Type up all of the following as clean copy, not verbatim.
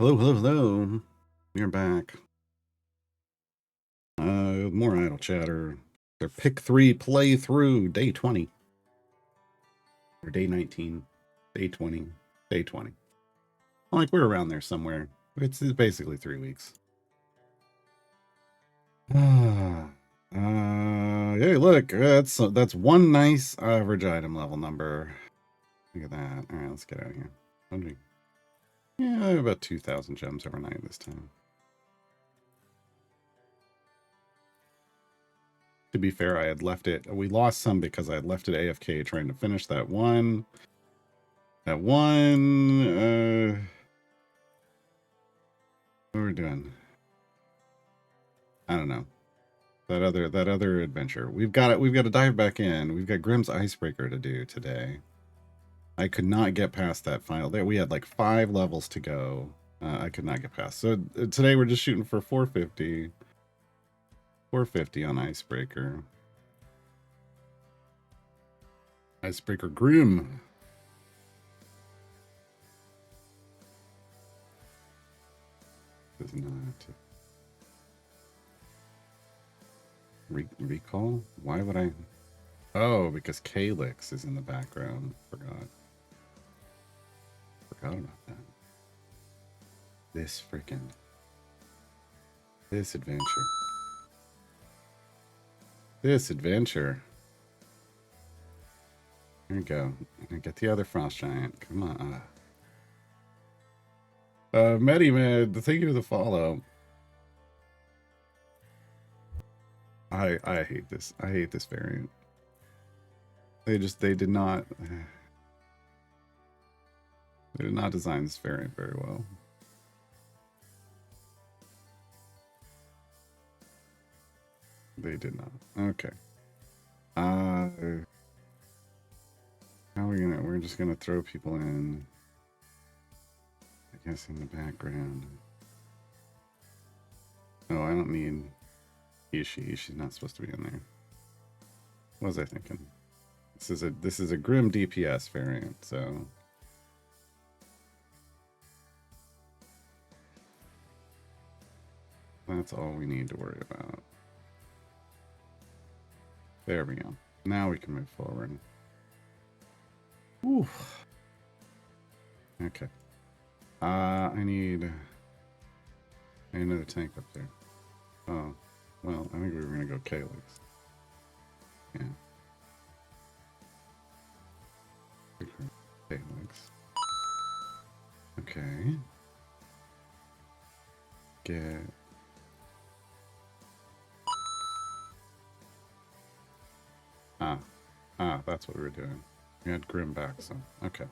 Hello, hello, hello. We're back. More idle chatter. Their pick 3 playthrough, day 20. Or day 19. Day 20. Day 20. Like, we're around there somewhere. It's basically 3 weeks. Hey, look, that's one nice average item level number. Look at that. All right, let's get out of here. Yeah, about 2,000 gems overnight this time. To be fair, I had left it. We lost some because I had left it AFK trying to finish that one. What we're doing? I don't know. That other adventure. We've got to dive back in. We've got Grimm's Icebreaker to do today. I could not get past that final. There we had like 5 levels to go. I could not get past. So today we're just shooting for 450. 450 on Icebreaker. Icebreaker Grimm. Does not recall? Why would I? Oh, because Calyx is in the background. Forgot about that. This adventure. This adventure. There we go. Get the other frost giant. Come on. Medimed, thank you for the follow. I hate this. I hate this variant. They did not design this variant very well. They did not. Okay. How are we gonna? We're just gonna throw people in. I guess in the background. Oh, I don't need Ishii. She's not supposed to be in there. What was I thinking? This is a Grimm DPS variant, so that's all we need to worry about. There we go. Now we can move forward. Ooh. Okay. I need another tank up there. Oh, well, I think we were gonna go Calyx. Yeah. Calyx. Okay. Get. That's what we were doing. We had Grimm back, so okay.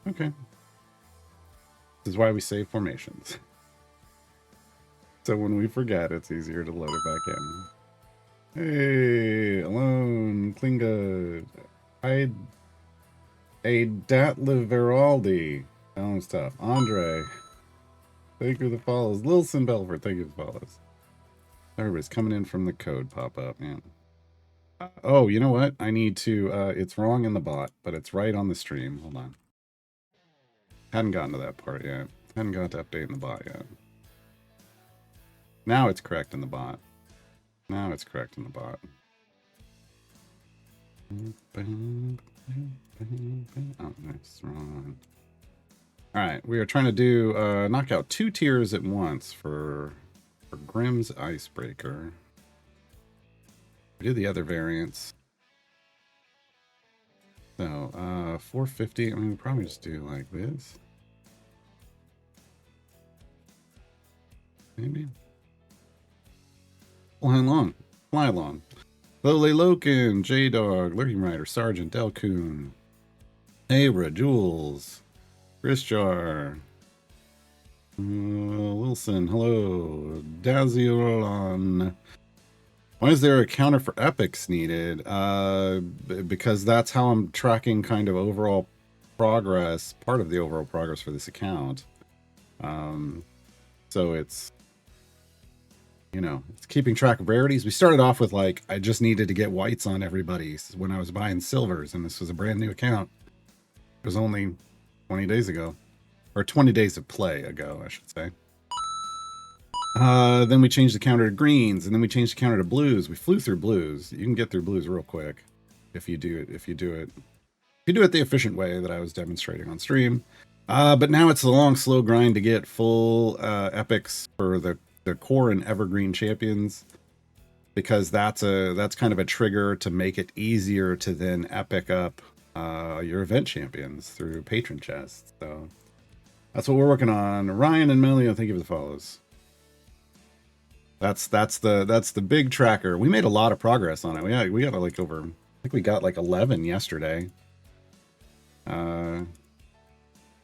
Okay. This is why we save formations. So when we forget, it's easier to load it back in. Hey, Alone, Klinga, a Datliveraldi. That one's tough. Andre, thank you for the follows. Lilson Belford, thank you for the follows. Everybody's coming in from the code pop-up, man. Oh, you know what? I need to, it's wrong in the bot, but it's right on the stream. Hold on. Hadn't gotten to that part yet. Hadn't got to update in the bot yet. Now it's correct in the bot. Now it's correct in the bot. Oh, nice. Wrong. Alright, we are trying to do, knock out 2 tiers at once for Grimm's Icebreaker. We do the other variants. So, 450, I mean, we'll probably just do like this. Maybe. Fly along. Fly along. Lowly Loken, J-Dog, Lurking Rider, Sergeant, Delcoon, Abra, Jules, Chrisjar, Wilson, hello, Daziolon. Why is there a counter for epics needed? Because that's how I'm tracking kind of overall progress, part of the overall progress for this account. So it's, you know, it's keeping track of rarities. We started off with like, I just needed to get whites on everybody when I was buying silvers, and this was a brand new account. It was only 20 days ago. or 20 days of play ago, I should say. Then we changed the counter to greens, and then we changed the counter to blues. We flew through blues. You can get through blues real quick if you do it the efficient way that I was demonstrating on stream. But now it's a long, slow grind to get full epics for the core and evergreen champions, because that's kind of a trigger to make it easier to then epic up your event champions through patron chests. So that's what we're working on. Ryan and Melio, thank you for the follows. That's the big tracker. We made a lot of progress on it. We got like over, I think we got like 11 yesterday.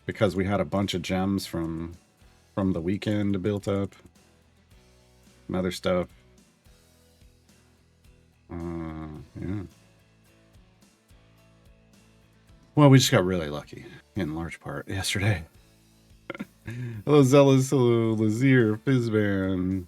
Because we had a bunch of gems from the weekend built up. Some other stuff. Yeah. Well, we just got really lucky in large part yesterday. Hello, Zealous. Hello, Lazier, Fizzban.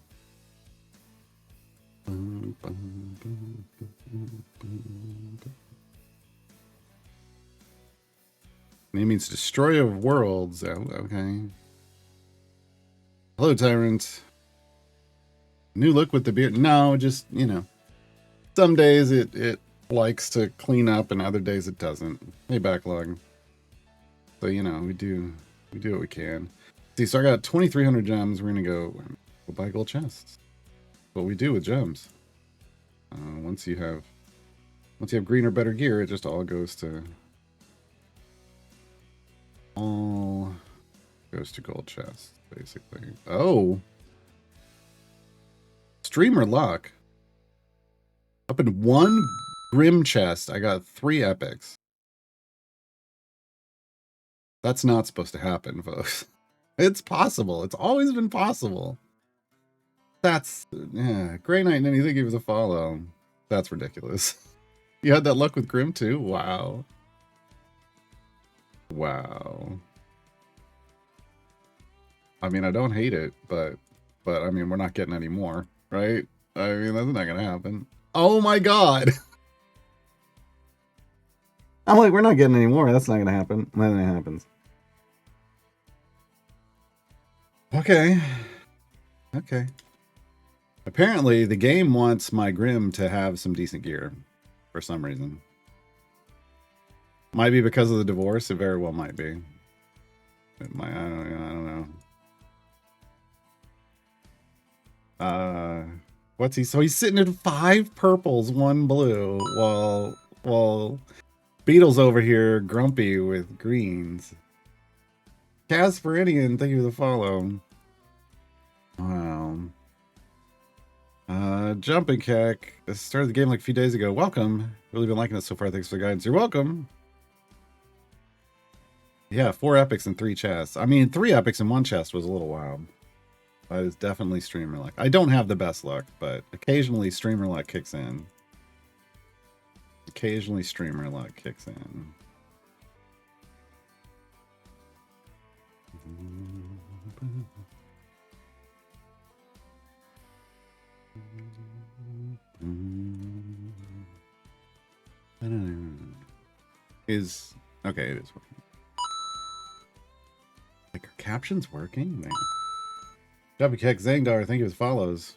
It means destroyer of worlds. Oh, okay. Hello, Tyrant. New look with the beard. No, just, you know, some days it likes to clean up and other days it doesn't. Hey, backlog. So, you know, we do what we can. See, so I got 2,300 gems. We're gonna go buy gold chests. What we do with gems. Once you have green or better gear, it just all goes to gold chests, basically. Oh, streamer luck. Up in one grim chest, I got 3 epics. That's not supposed to happen, folks. It's possible. It's always been possible. That's, yeah. Grey Knight Ninny, thank you for the follow. That's ridiculous. You had that luck with Grim too? Wow. Wow. I mean, I don't hate it, but I mean, we're not getting any more, right? I mean, that's not gonna happen. Oh my god! I'm like, we're not getting any more. That's not gonna happen. When it happens. Okay. Okay. Apparently, the game wants my Grim to have some decent gear for some reason. Might be because of the divorce. It very well might be. It might. I don't know. What's he? So he's sitting at 5 purples, 1 blue, while Beetle's over here grumpy with greens. Casperidian, thank you for the follow. Wow. Jumping Cack. I started the game like a few days ago. Welcome. Really been liking it so far. Thanks for the guidance. You're welcome. Yeah, 4 epics and 3 chests. I mean, 3 epics in 1 chest was a little wild. That is definitely streamer luck. I don't have the best luck, but occasionally streamer luck kicks in. Occasionally streamer luck kicks in. Is okay, it is working. Like, are captions working? Jabikek Zangdar, thank you for the follows.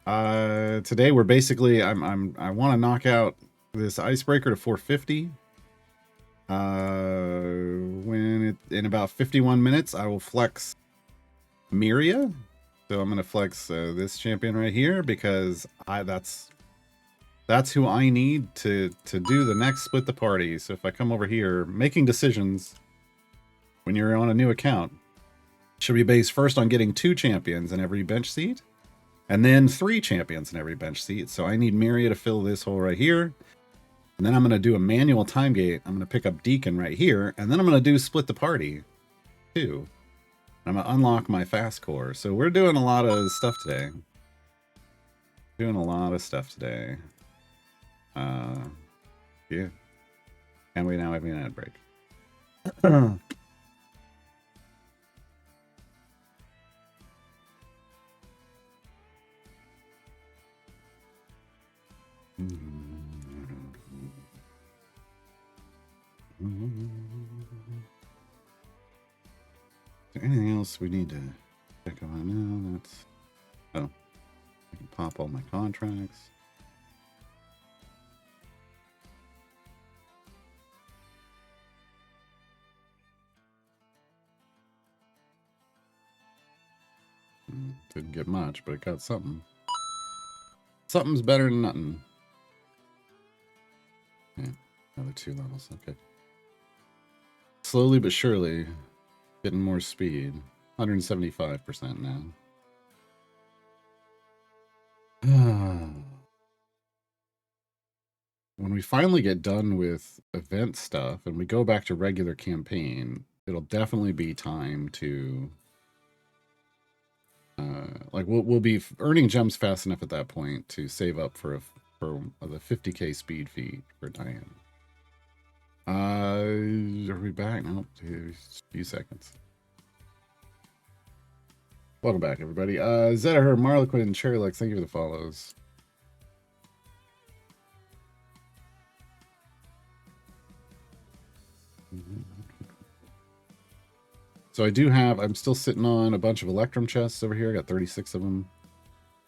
Today we're basically I want to knock out this icebreaker to 450. In about 51 minutes I will flex Miria. So I'm gonna flex this champion right here because that's who I need to do the next split the party. So if I come over here, making decisions when you're on a new account should be based first on getting 2 champions in every bench seat, and then 3 champions in every bench seat. So I need Miria to fill this hole right here. And then I'm going to do a manual time gate. I'm going to pick up Deacon right here. And then I'm going to do split the party too. I'm going to unlock my fast core. So we're doing a lot of stuff today. Doing a lot of stuff today. Yeah. And we now have an ad break. there anything else we need to check on? No, that's... Oh. I can pop all my contracts. Didn't get much, but it got something. Something's better than nothing. Yeah, another 2 levels. Okay. Slowly but surely, getting more speed. 175% now. When we finally get done with event stuff and we go back to regular campaign, it'll definitely be time to... like we'll be earning gems fast enough at that point to save up for the 50k speed feat for Diana. Are we back? No, a few seconds. Welcome back, everybody. Zetaher, Marlequin, Cherrylex, thank you for the follows. So I do have, I'm still sitting on a bunch of Electrum chests over here. I got 36 of them.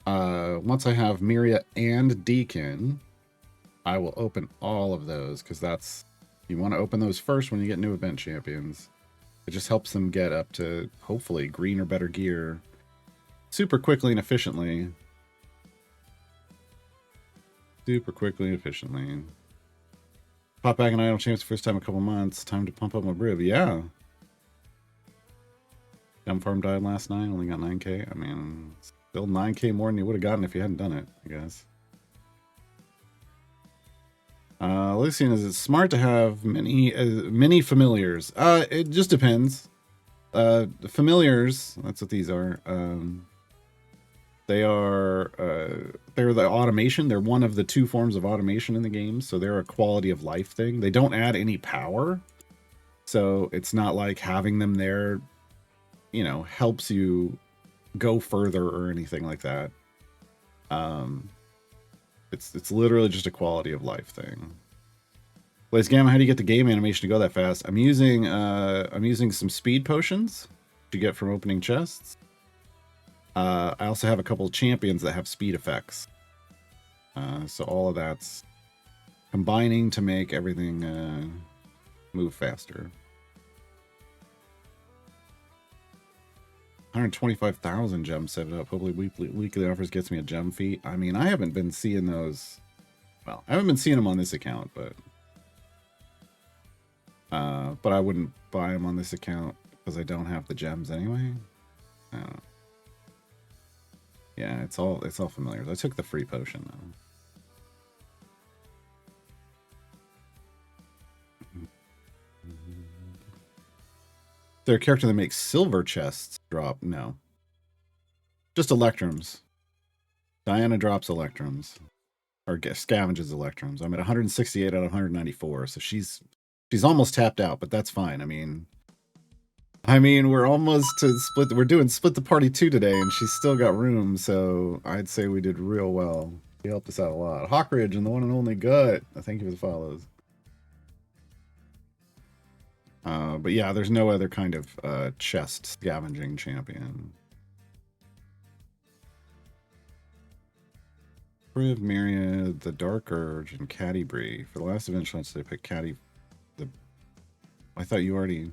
Once I have Myria and Deacon, I will open all of those, because that's, you want to open those first when you get new event champions. It just helps them get up to, hopefully, green or better gear super quickly and efficiently. Super quickly and efficiently. Pop back an idle champs first time in a couple months. Time to pump up my brew. Yeah. Gem farm died last night. Only got 9k. I mean, still 9k more than you would have gotten if you hadn't done it, I guess. Lucian, is it smart to have many familiars? It just depends. The familiars, that's what these are. They are they're the automation. They're one of the 2 forms of automation in the game, so they're a quality of life thing. They don't add any power, so it's not like having them there, you know, helps you go further or anything like that. It's literally just a quality of life thing. Blaze Gamma, how do you get the game animation to go that fast? I'm using some speed potions to get from opening chests. I also have a couple of champions that have speed effects. So all of that's combining to make everything move faster. 125,000 gems set it up. Hopefully weekly offers gets me a gem feat. I mean, I haven't been seeing those. Well, I haven't been seeing them on this account, but I wouldn't buy them on this account because I don't have the gems anyway. I don't know. Yeah, it's all familiar. I took the free potion though. They're a character that makes silver chests drop. No. Just Electrums. Diana drops Electrums. Or scavenges Electrums. I'm at 168 out of 194, so she's almost tapped out, but that's fine. I mean, we're almost to split. We're doing Split the Party 2 today, and she's still got room, so I'd say we did real well. He helped us out a lot. Hawkridge and the one and only Gut. Thank you for the follows. But yeah, there's no other kind of chest scavenging champion. Priv, Myriad, the Dark Urge, and Catti-Brie. For the last event shots, they picked Catti. I thought you already...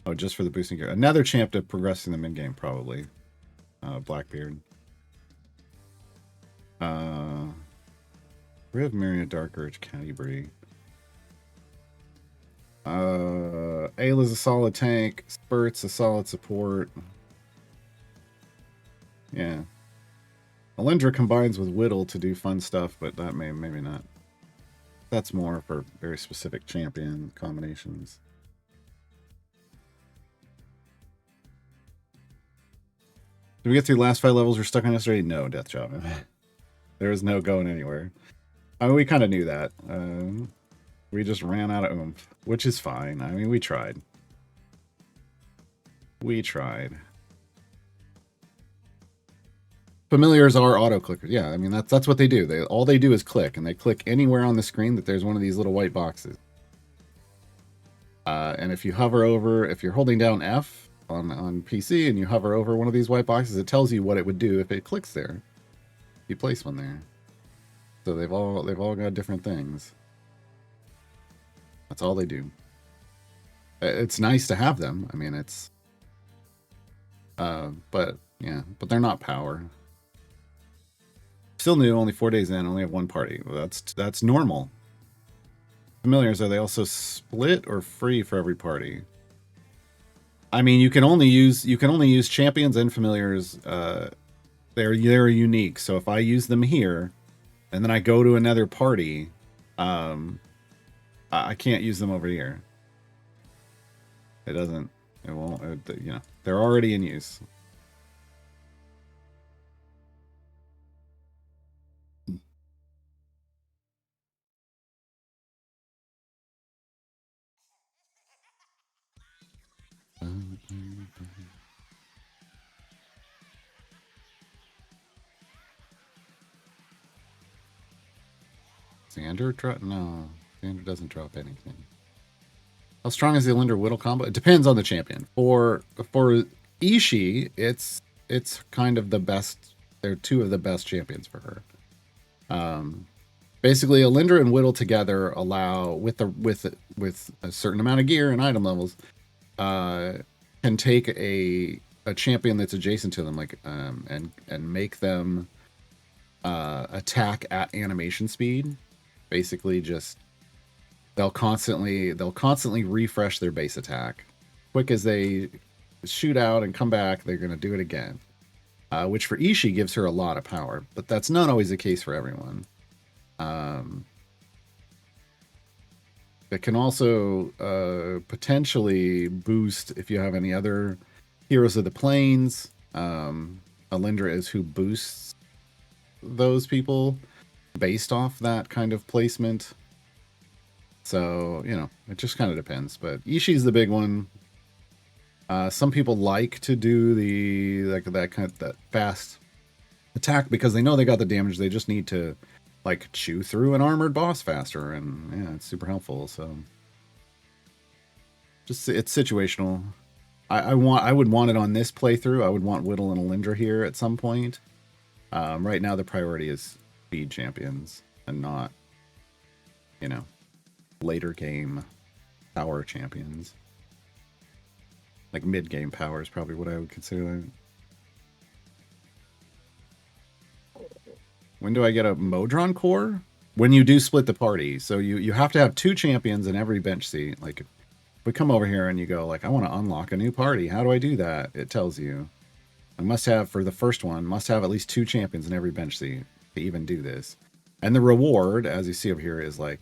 Oh, just for the boosting gear. Another champ to progress in the mid-game, probably. Blackbeard. Priv, Myriad, Dark Urge, Catti-Brie. Ayla's a solid tank. Spurt's a solid support. Yeah. Alindra combines with Whittle to do fun stuff, but that maybe not. That's more for very specific champion combinations. Did we get through the last 5 levels we're stuck on yesterday? No, Death Job. There is no going anywhere. I mean, we kind of knew that. We just ran out of oomph, which is fine. I mean, we tried. We tried. Familiars are auto clickers. Yeah, I mean that's what they do. All they do is click, and they click anywhere on the screen that there's one of these little white boxes. And if you hover over, if you're holding down F on PC and you hover over one of these white boxes, it tells you what it would do if it clicks there. You place one there. So they've all got different things. That's all they do. It's nice to have them. I mean, it's but yeah, but they're not power. Still new, only 4 days in, only have one party. Well, that's normal. Familiars, are they also split or free for every party? I mean, you can only use champions and familiars. They're unique. So if I use them here, and then I go to another party, I can't use them over here. It doesn't. It won't. You know, they're already in use. Xander drop? No, Xander doesn't drop anything. How strong is the Linder Whittle combo? It depends on the champion. For Ishii, it's kind of the best. They're two of the best champions for her. Basically, a Linder and Whittle together allow with a certain amount of gear and item levels, can take a champion that's adjacent to them, like and make them attack at animation speed. Basically, just they'll constantly refresh their base attack. Quick as they shoot out and come back, they're going to do it again. Which for Ishii gives her a lot of power, but that's not always the case for everyone. That can also potentially boost if you have any other Heroes of the Plains. Alindra is who boosts those people based off that kind of placement. So, you know, it just kind of depends. But Ishii's the big one. Some people like to do that fast attack because they know they got the damage. They just need to like chew through an armored boss faster, and yeah, it's super helpful. So just it's situational. I would want it on this playthrough. I would want Whittle and Alindra here at some point. Right now the priority is speed champions and not, you know, later game power champions. Like mid game power is probably what I would consider that. When do I get a Modron core? When you do split the party. So you have to have 2 champions in every bench seat. Like if we come over here and you go like, I want to unlock a new party. How do I do that? It tells you. I must have, for the first one, must have at least 2 champions in every bench seat to even do this. And the reward, as you see over here, is like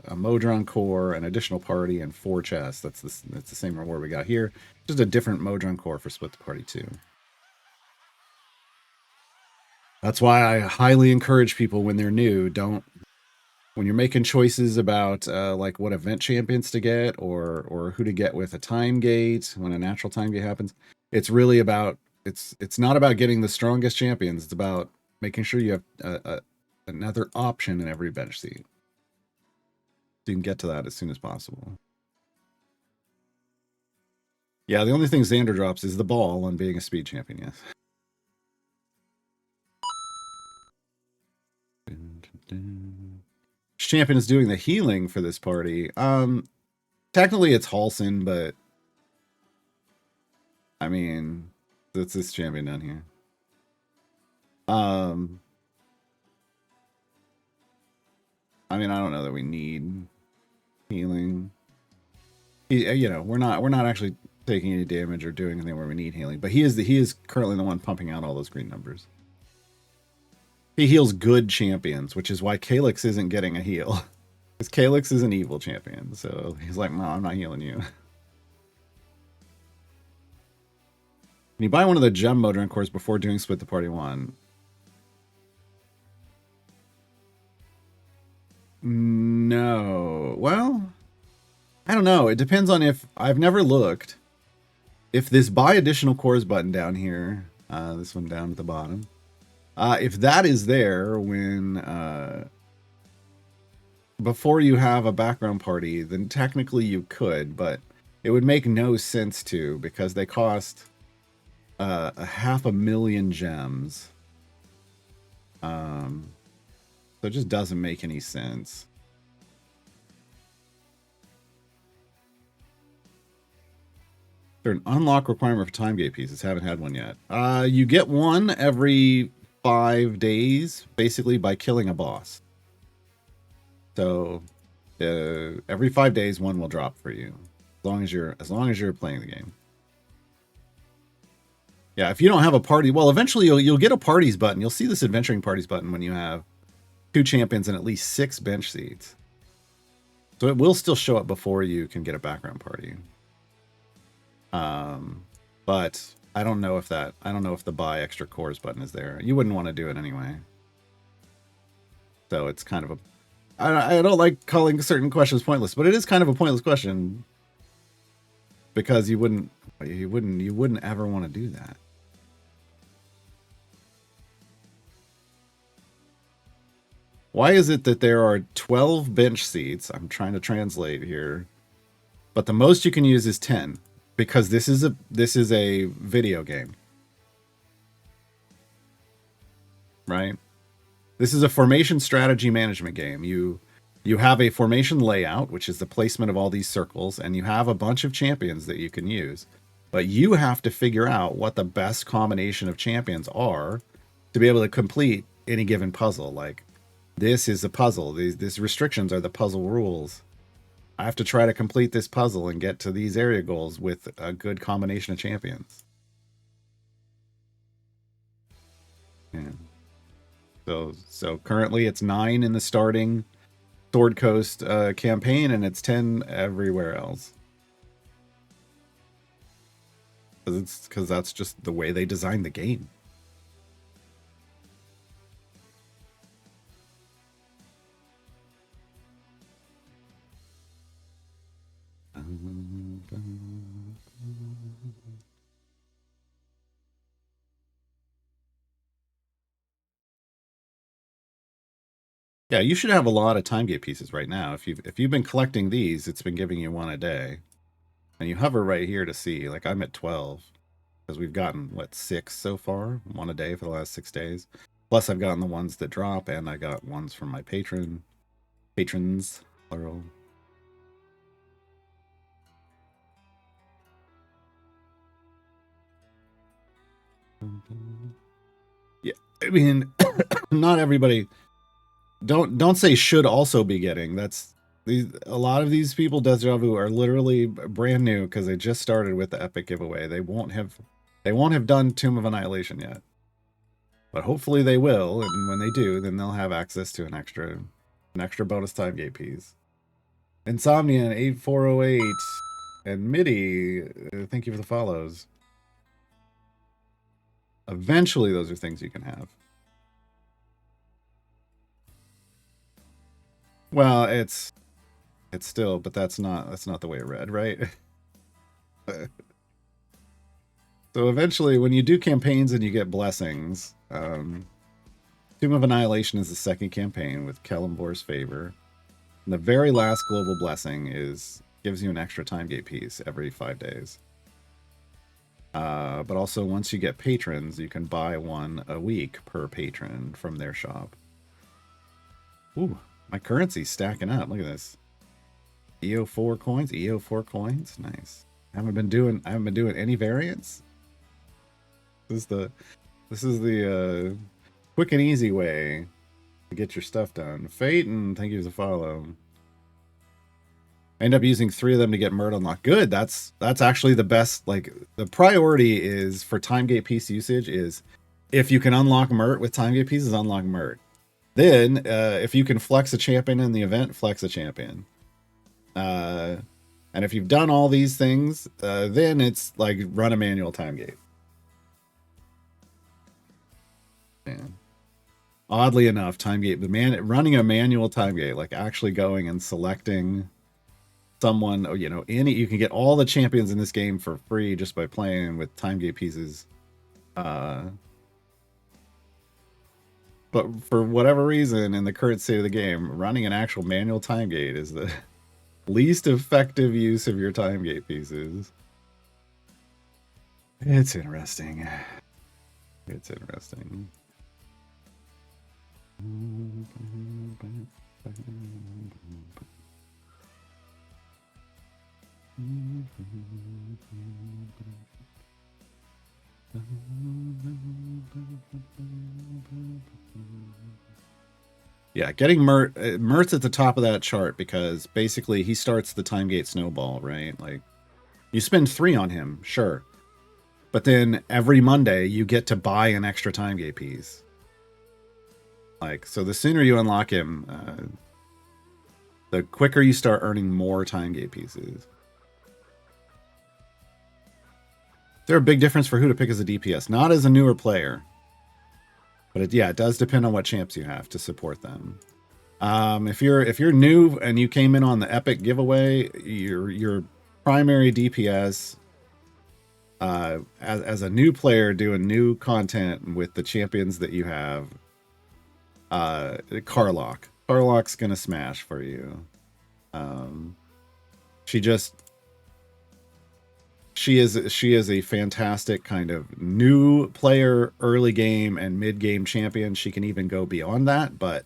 a Modron core, an additional party, and 4 chests. That's the same reward we got here. Just a different Modron core for split the party too. That's why I highly encourage people when they're new, when you're making choices about like what event champions to get or who to get with a time gate when a natural time gate happens, it's really about it's not about getting the strongest champions. It's about making sure you have another option in every bench seat. So you can get to that as soon as possible. Yeah, the only thing Xander drops is the ball on being a speed champion, yes. Which champion is doing the healing for this party? Technically it's Halsin, but I mean, that's this champion down here. I mean, I don't know that we need healing. You know, we're not actually taking any damage or doing anything where we need healing, but he is currently the one pumping out all those green numbers. He heals good champions, which is why Calyx isn't getting a heal. Because Calyx is an evil champion, so he's like, no, I'm not healing you. Can you buy one of the gem Modron cores before doing split the party 1? No. Well, I don't know. It depends on if I've never looked. If this buy additional cores button down here, this one down at the bottom, if that is there when before you have a background party, then technically you could, but it would make no sense to, because they cost a 500,000 gems. So it just doesn't make any sense. There's an unlock requirement for time gate pieces. Haven't had one yet. You get one every 5 days, basically by killing a boss. So every 5 days, one will drop for you, as long as you're playing the game. Yeah, if you don't have a party, well, eventually you'll get a parties button. You'll see this adventuring parties button when you have 2 champions and at least 6 bench seats. So it will still show up before you can get a background party. But I don't know if the buy extra cores button is there. You wouldn't want to do it anyway. So it's kind of a, I don't like calling certain questions pointless, but it is kind of a pointless question, because you wouldn't ever want to do that. Why is it that there are 12 bench seats? I'm trying to translate here, but the most you can use is 10, because this is a video game, right? This is a formation strategy management game. You have a formation layout, which is the placement of all these circles, and you have a bunch of champions that you can use. But you have to figure out what the best combination of champions are to be able to complete any given puzzle. Like, this is a puzzle. These restrictions are the puzzle rules. I have to try to complete this puzzle and get to these area goals with a good combination of champions. Yeah. So currently it's 9 in the starting Sword Coast campaign, and it's 10 everywhere else. Because that's just the way they designed the game. Yeah, you should have a lot of time gate pieces right now. If you've been collecting these, it's been giving you one a day. And you hover right here to see, like, I'm at 12. Because we've gotten, what, 6 so far? One a day for the last 6 days. Plus I've gotten the ones that drop, and I got ones from my patrons, plural. Yeah, I mean, not everybody. Don't say should also be getting. That's a lot of these people, Deja Vu, are literally brand new because they just started with the epic giveaway. They won't have done Tomb of Annihilation yet, but hopefully they will. And when they do, then they'll have access to an extra bonus time gate piece. Insomnia 8408 and Midi, thank you for the follows. Eventually, those are things you can have. Well, it's still, but that's not the way it read, right? So eventually, when you do campaigns and you get blessings, Tomb of Annihilation is the second campaign with Kelembor's favor. And the very last global blessing gives you an extra time gate piece every 5 days. But also, once you get patrons, you can buy one a week per patron from their shop. Ooh, my currency's stacking up. Look at this. EO4 coins, nice. I haven't been doing any variants. This is the quick and easy way to get your stuff done. Fate, and thank you for the follow. I end up using 3 of them to get Mert unlocked. Good. That's actually the best. Like, the priority is for time gate piece usage is if you can unlock Mert with time gate pieces, unlock Mert. Then if you can flex a champion in the event, flex a champion. And if you've done all these things, then it's like run a manual time gate. Man. Oddly enough, time gate, running a manual time gate, like actually going and selecting someone, you know, you can get all the champions in this game for free just by playing with time gate pieces. But for whatever reason, in the current state of the game, running an actual manual time gate is the least effective use of your time gate pieces. It's interesting. It's interesting. Yeah, getting Mert's at the top of that chart because basically he starts the time gate snowball, right? Like, you spend 3 on him, sure. But then every Monday you get to buy an extra time gate piece. Like, so the sooner you unlock him, the quicker you start earning more time gate pieces. Is there a big difference for who to pick as a DPS? Not as a newer player. But it does depend on what champs you have to support them. If you're new and you came in on the epic giveaway, your primary DPS as a new player doing new content with the champions that you have, Carlock. Carlock's gonna smash for you. She is a fantastic kind of new player, early game and mid game champion. She can even go beyond that, but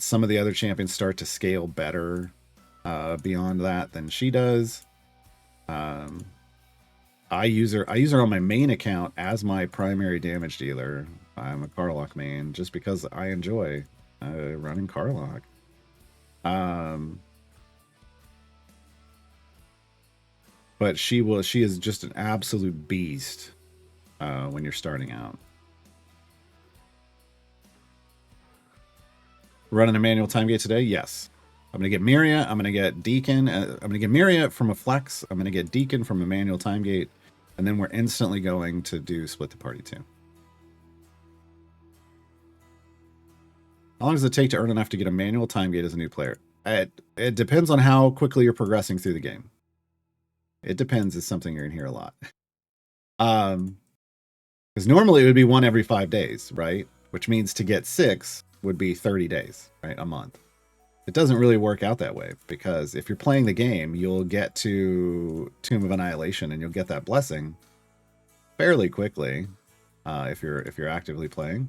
some of the other champions start to scale better beyond that than she does. I use her on my main account as my primary damage dealer. I'm a Carlock main just because I enjoy running Carlock. But she is just an absolute beast when you're starting out. Running a manual time gate today? Yes. I'm going to get Miria. I'm going to get Deacon. I'm going to get Miria from a flex. I'm going to get Deacon from a manual time gate. And then we're instantly going to do split the party too. How long does it take to earn enough to get a manual time gate as a new player? It depends on how quickly you're progressing through the game. It depends is something you're going to hear a lot. Because normally it would be 1 every 5 days, right? Which means to get 6 would be 30 days, right? A month. It doesn't really work out that way because if you're playing the game, you'll get to Tomb of Annihilation and you'll get that blessing fairly quickly if you're actively playing.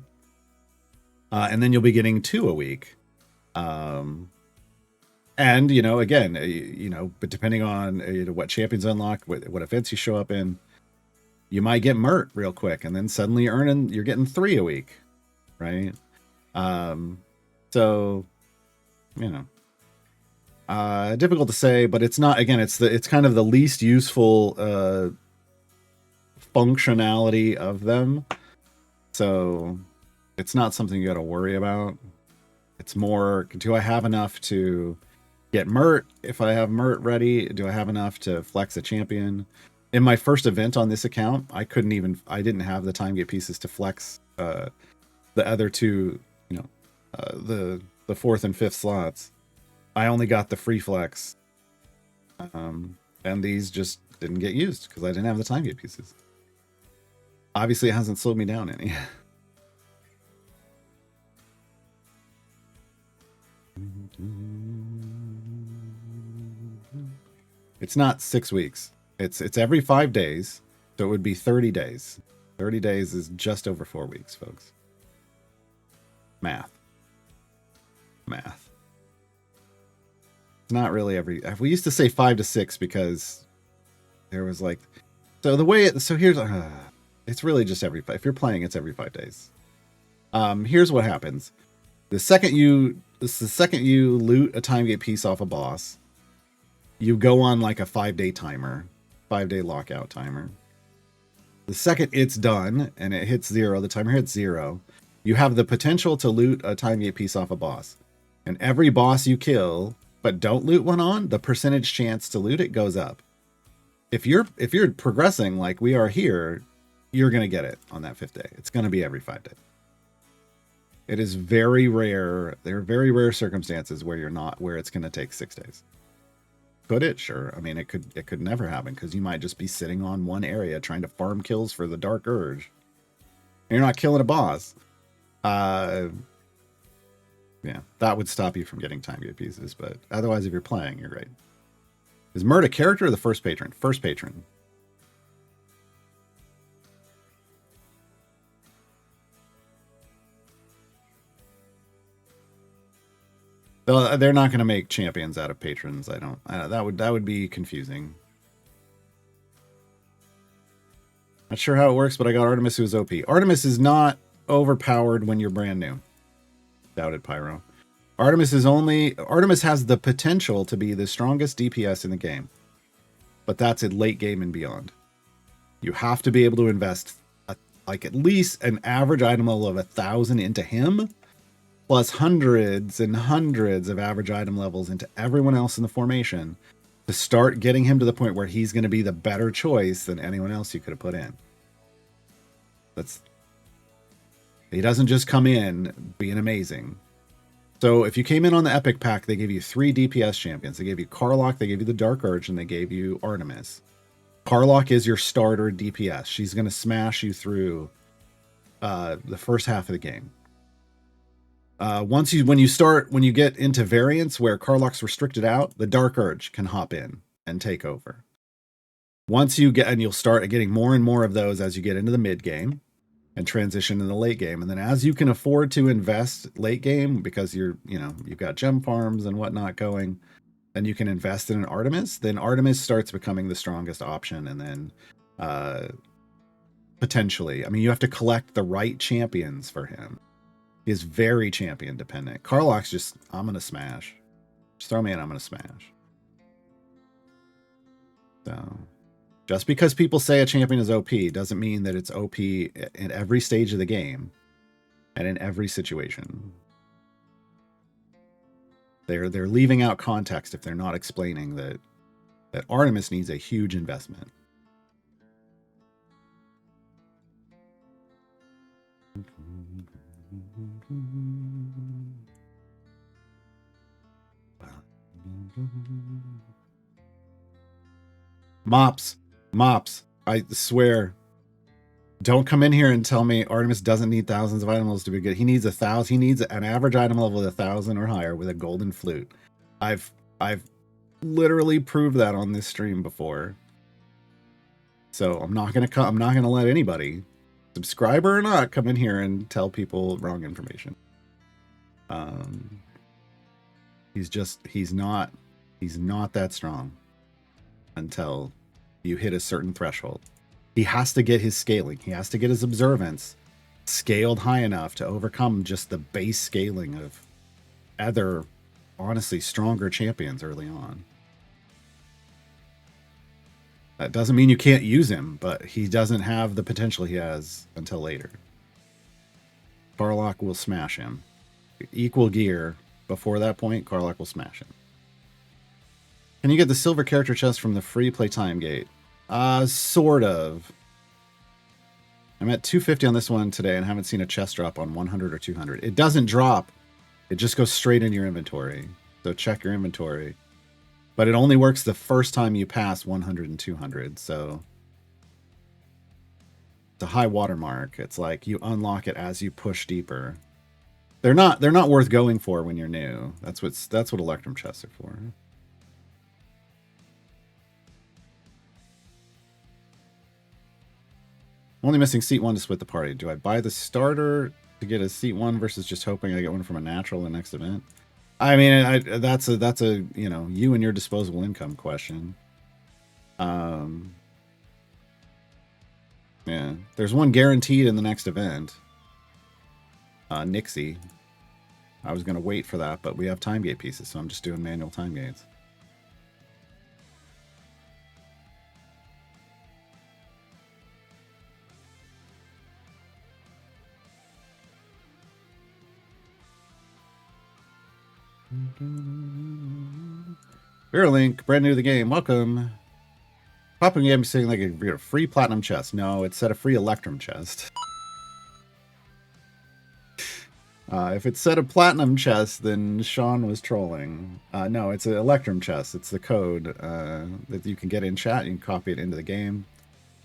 And then you'll be getting 2 a week. And, again, but depending on what champions unlock, what events you show up in, you might get Mert real quick, and then suddenly you're getting 3 a week, right? So, difficult to say, but it's not. Again, it's kind of the least useful functionality of them, so it's not something you got to worry about. It's more, do I have enough to get Mert? If I have Mert ready, do I have enough to flex a champion? In my first event on this account, I didn't have the time gate pieces to flex the other 2, the 4th and 5th slots. I only got the free flex. And these just didn't get used because I didn't have the time gate pieces. Obviously, it hasn't slowed me down any. It's not 6 weeks. It's every 5 days, so it would be 30 days. 30 days is just over 4 weeks, folks. Math. It's not really we used to say 5 to 6 because there was like, so the way here's it's really just if you're playing, it's every 5 days. Here's what happens. The second you loot a time gate piece off a boss, you go on like a 5-day timer, 5-day lockout timer. The second it's done and it hits 0, the timer hits 0, you have the potential to loot a time gate piece off a boss. And every boss you kill, but don't loot one on, the percentage chance to loot it goes up. If you're progressing like we are here, you're going to get it on that 5th day. It's going to be every 5 days. It is very rare. There are very rare circumstances where it's going to take 6 days. Could it? Sure. I mean, it could never happen because you might just be sitting on one area trying to farm kills for the Dark Urge. And you're not killing a boss. Yeah, that would stop you from getting time gate pieces, but otherwise, if you're playing, you're right. Is Mert a character or the first patron? First patron. They're not going to make champions out of patrons. That would be confusing. Not sure how it works, but I got Artemis, who's OP. Artemis is not overpowered when you're brand new. Doubted Pyro. Artemis has the potential to be the strongest DPS in the game, but that's in late game and beyond. You have to be able to invest like at least an average item level of 1,000 into him, plus hundreds and hundreds of average item levels into everyone else in the formation to start getting him to the point where he's going to be the better choice than anyone else you could have put in. He doesn't just come in being amazing. So if you came in on the Epic Pack, they gave you 3 DPS champions. They gave you Karlach, they gave you the Dark Urge, and they gave you Artemis. Karlach is your starter DPS. She's going to smash you through the first half of the game. When you get into variants where Karlach's restricted out, the Dark Urge can hop in and take over. You'll start getting more and more of those as you get into the mid game and transition in the late game. And then as you can afford to invest late game because you've got gem farms and whatnot going, then you can invest in an Artemis. Then Artemis starts becoming the strongest option. And then potentially, you have to collect the right champions for him. He is very champion dependent. Karlach's just, I'm going to smash. Just throw me in, I'm going to smash. So, just because people say a champion is OP doesn't mean that it's OP in every stage of the game and in every situation. They're leaving out context if they're not explaining that Artemis needs a huge investment. Mops, I swear, don't come in here and tell me Artemis doesn't need thousands of item levels to be good. He needs 1,000. He needs an average item level of 1,000 or higher with a golden flute. I've literally proved that on this stream before. So I'm not gonna let anybody, subscriber or not, come in here and tell people wrong information. He's not that strong until you hit a certain threshold. He has to get his scaling. He has to get his observance scaled high enough to overcome just the base scaling of other, honestly, stronger champions early on. That doesn't mean you can't use him, but he doesn't have the potential he has until later. Karlach will smash him. Equal gear. Before that point, Karlach will smash him. Can you get the silver character chest from the free playtime gate? Sort of. I'm at 250 on this one today and haven't seen a chest drop on 100 or 200. It doesn't drop. It just goes straight in your inventory. So check your inventory. But it only works the first time you pass 100 and 200. So it's a high watermark. It's like you unlock it as you push deeper. They're not worth going for when you're new. That's what Electrum chests are for. Only missing seat 1 to split the party. Do I buy the starter to get a seat 1 versus just hoping I get one from a natural in the next event? I mean, that's a you and your disposable income question. Yeah, there's one guaranteed in the next event. Nixie. I was gonna wait for that, but we have time gate pieces, so I'm just doing manual time gates. Beerlink, brand new to the game. Welcome. Popping game saying like a free platinum chest. No, it said a free Electrum chest. If it said a platinum chest, then Sean was trolling. No, it's an Electrum chest. It's the code that you can get in chat. You can copy it into the game.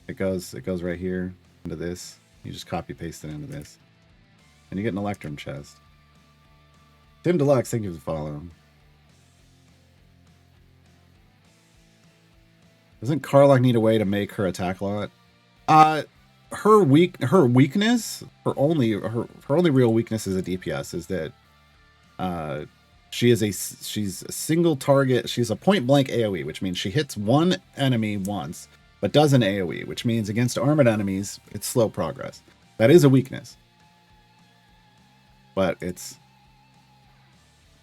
It goes right here into this. You just copy paste it into this. And you get an Electrum chest. Tim Deluxe, thank you for the follow. Doesn't Karlach need a way to make her attack a lot? Her weakness, her only real weakness as a DPS is that she's a single target. She's a point blank AoE, which means she hits one enemy once, but does an AoE, which means against armored enemies, it's slow progress. That is a weakness. But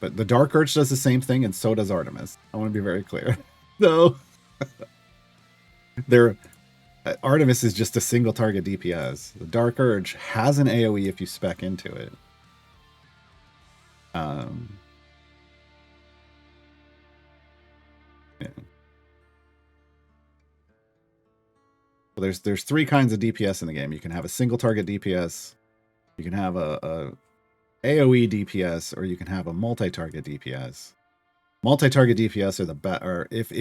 the Dark Urge does the same thing, and so does Artemis. I want to be very clear. So Artemis is just a single target DPS. The Dark Urge has an AoE if you spec into it. Yeah. Well, there's three kinds of DPS in the game. You can have a single target DPS, you can have a AoE DPS, or you can have a multi-target DPS. Multi-target DPS are the best, or if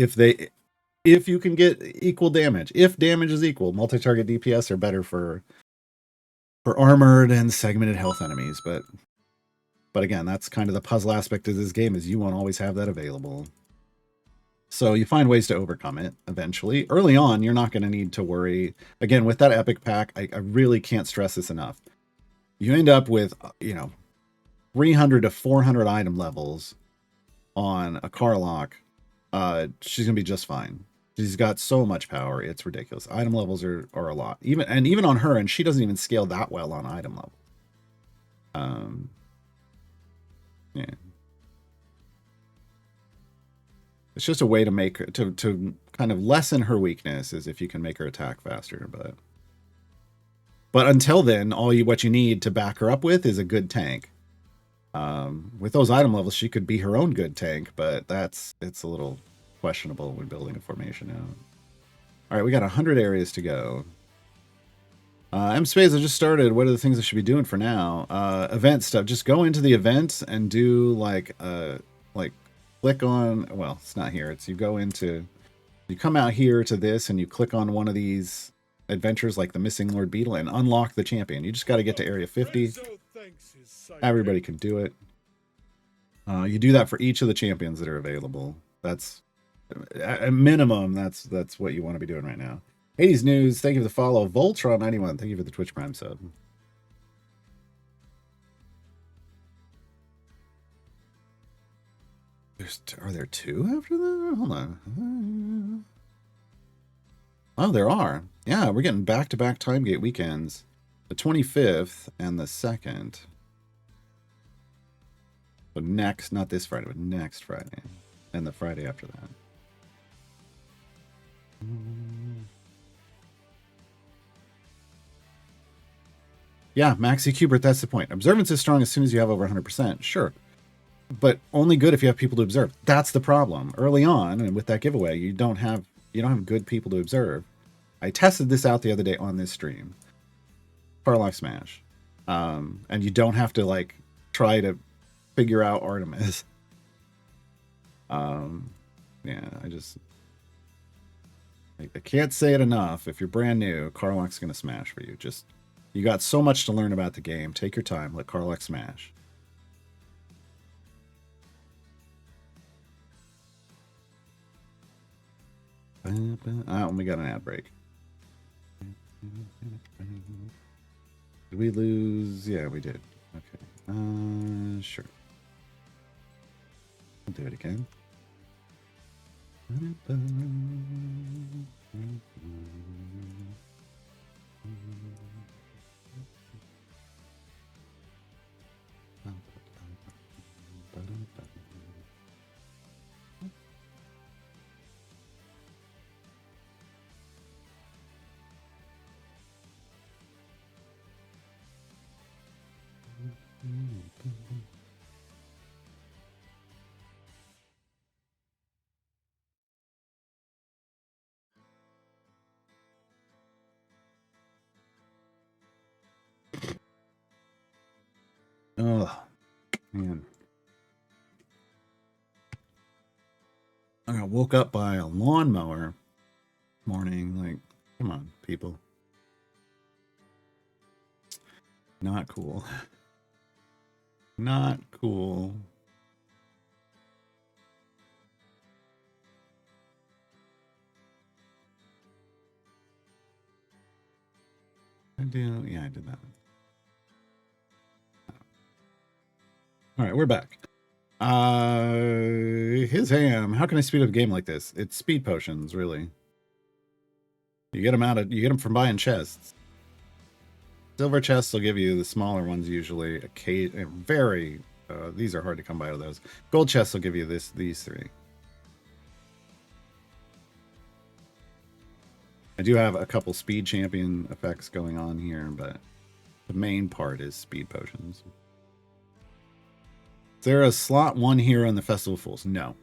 you can get equal damage. If damage is equal, multi-target DPS are better for armored and segmented health enemies, but again, that's kind of the puzzle aspect of this game, is you won't always have that available. So you find ways to overcome it eventually. Early on, you're not going to need to worry. Again, with that epic pack, I really can't stress this enough. You end up with, 300 to 400 item levels on a Karlach. She's going to be just fine. She's got so much power, it's ridiculous. Item levels are a lot. Even on her, and she doesn't even scale that well on item level. Yeah. It's just a way to make her, to kind of lessen her weakness, is if you can make her attack faster. But until then, what you need to back her up with is a good tank. With those item levels, she could be her own good tank, but it's a little questionable when building a formation out. All right, we got 100 areas to go. M-Space, I just started. What are the things I should be doing for now? Event stuff. Just go into the event and do like click on, well, it's not here. It's you come out here to this and you click on one of these adventures like the Missing Lord Beetle and unlock the champion. You just got to get to area 50. Everybody can do it. You do that for each of the champions that are available. That's at minimum, that's what you want to be doing right now. 80s News, thank you for the follow. Voltron91, thank you for the Twitch Prime sub. Are there two after that? Hold on. Oh, there are. Yeah, we're getting back-to-back Timegate weekends. The 25th and the 2nd. So next, not this Friday, but next Friday. And the Friday after that. Yeah, Maxi Kubert, that's the point. Observance is strong as soon as you have over 100%. Sure. But only good if you have people to observe. That's the problem. Early on, and with that giveaway, you don't have good people to observe. I tested this out the other day on this stream. Karlach Smash. And you don't have to try to figure out Artemis. Yeah, I can't say it enough. If you're brand new, Karlach's gonna smash for you. You got so much to learn about the game. Take your time. Let Karlach smash. We got an ad break. Did we lose? Yeah, we did. Okay. Sure. I'll do it again. Oh, man. I got woke up by a lawnmower morning. Come on, people. Not cool. Not cool. I did that. All right, we're back. His ham. How can I speed up a game like this? It's speed potions, really. You get them from buying chests. Silver chests will give you the smaller ones usually. These are hard to come by with those. Gold chests will give you these three. I do have a couple speed champion effects going on here, but the main part is speed potions. Is there a slot 1 hero in the Festival of Fools? No.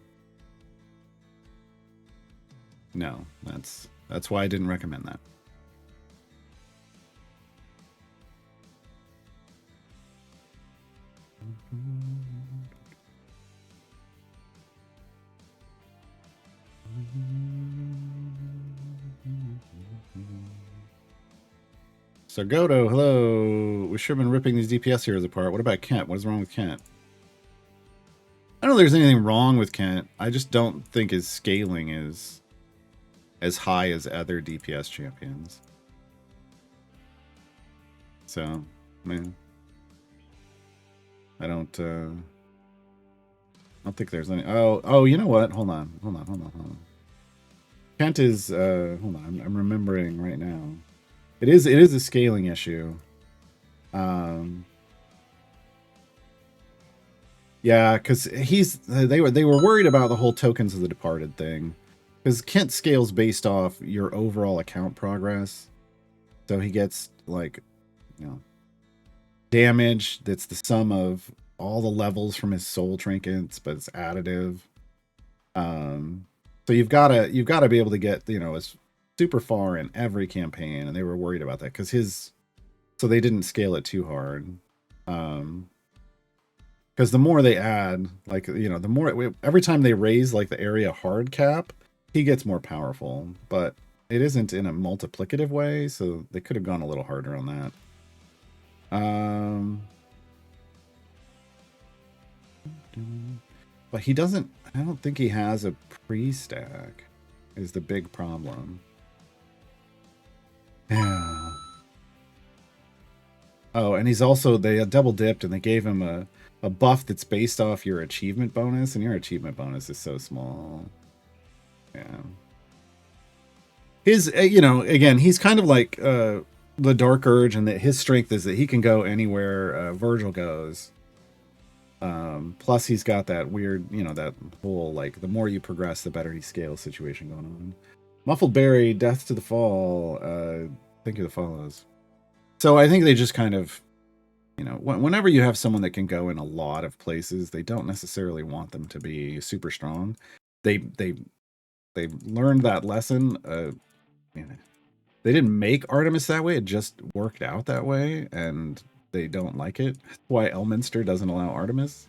No, that's why I didn't recommend that. Sargoto, hello. We've sure been ripping these DPS heroes apart. What about Kent? What is wrong with Kent? I don't know if there's anything wrong with Kent. I just don't think his scaling is as high as other DPS champions. So, I mean, I don't think there's any. Oh, you know what? Hold on. Kent is hold on. I'm remembering right now. It is a scaling issue. Yeah, because they were worried about the whole tokens of the departed thing, because Kent scales based off your overall account progress, so he gets like, damage that's the sum of all the levels from his soul trinkets, but it's additive. So you've got to be able to get as super far in every campaign, and they were worried about that so they didn't scale it too hard. Because the more they add, like, the more every time they raise like the area hard cap, he gets more powerful, but it isn't in a multiplicative way, so they could have gone a little harder on that. But he doesn't. I don't think he has a pre-stack. Is the big problem. Yeah. Oh, and he's also, they double dipped and they gave him a buff that's based off your achievement bonus, and your achievement bonus is so small. Yeah. His, again, he's kind of like the Dark Urge, and that his strength is that he can go anywhere Virgil goes. Plus he's got that weird, that whole, like, the more you progress, the better he scales situation going on. Muffled Berry, Death to the Fall, Think of the Follows. So I think they just kind of, whenever you have someone that can go in a lot of places, they don't necessarily want them to be super strong. They learned that lesson. They didn't make Artemis that way. It just worked out that way, and they don't like it. That's why Elminster doesn't allow Artemis.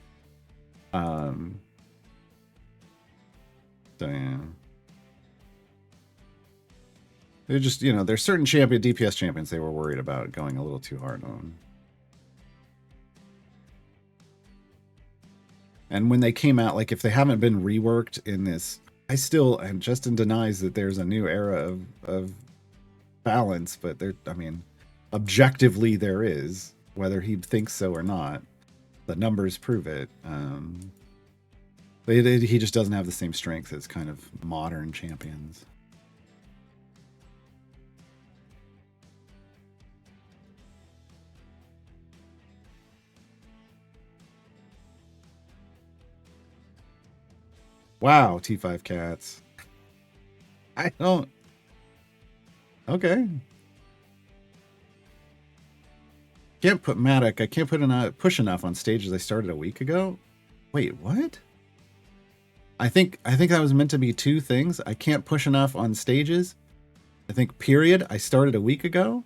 So yeah. They're just, there's certain DPS champions they were worried about going a little too hard on. And when they came out, like, if they haven't been reworked in this, and Justin denies that there's a new era of balance, but objectively there is, whether he thinks so or not. The numbers prove it. He just doesn't have the same strength as kind of modern champions. Wow, T5 cats. I don't. Okay. Can't put Matic. I can't push enough on stages I started a week ago. Wait, what? I think that was meant to be two things. I can't push enough on stages. I think period. I started a week ago.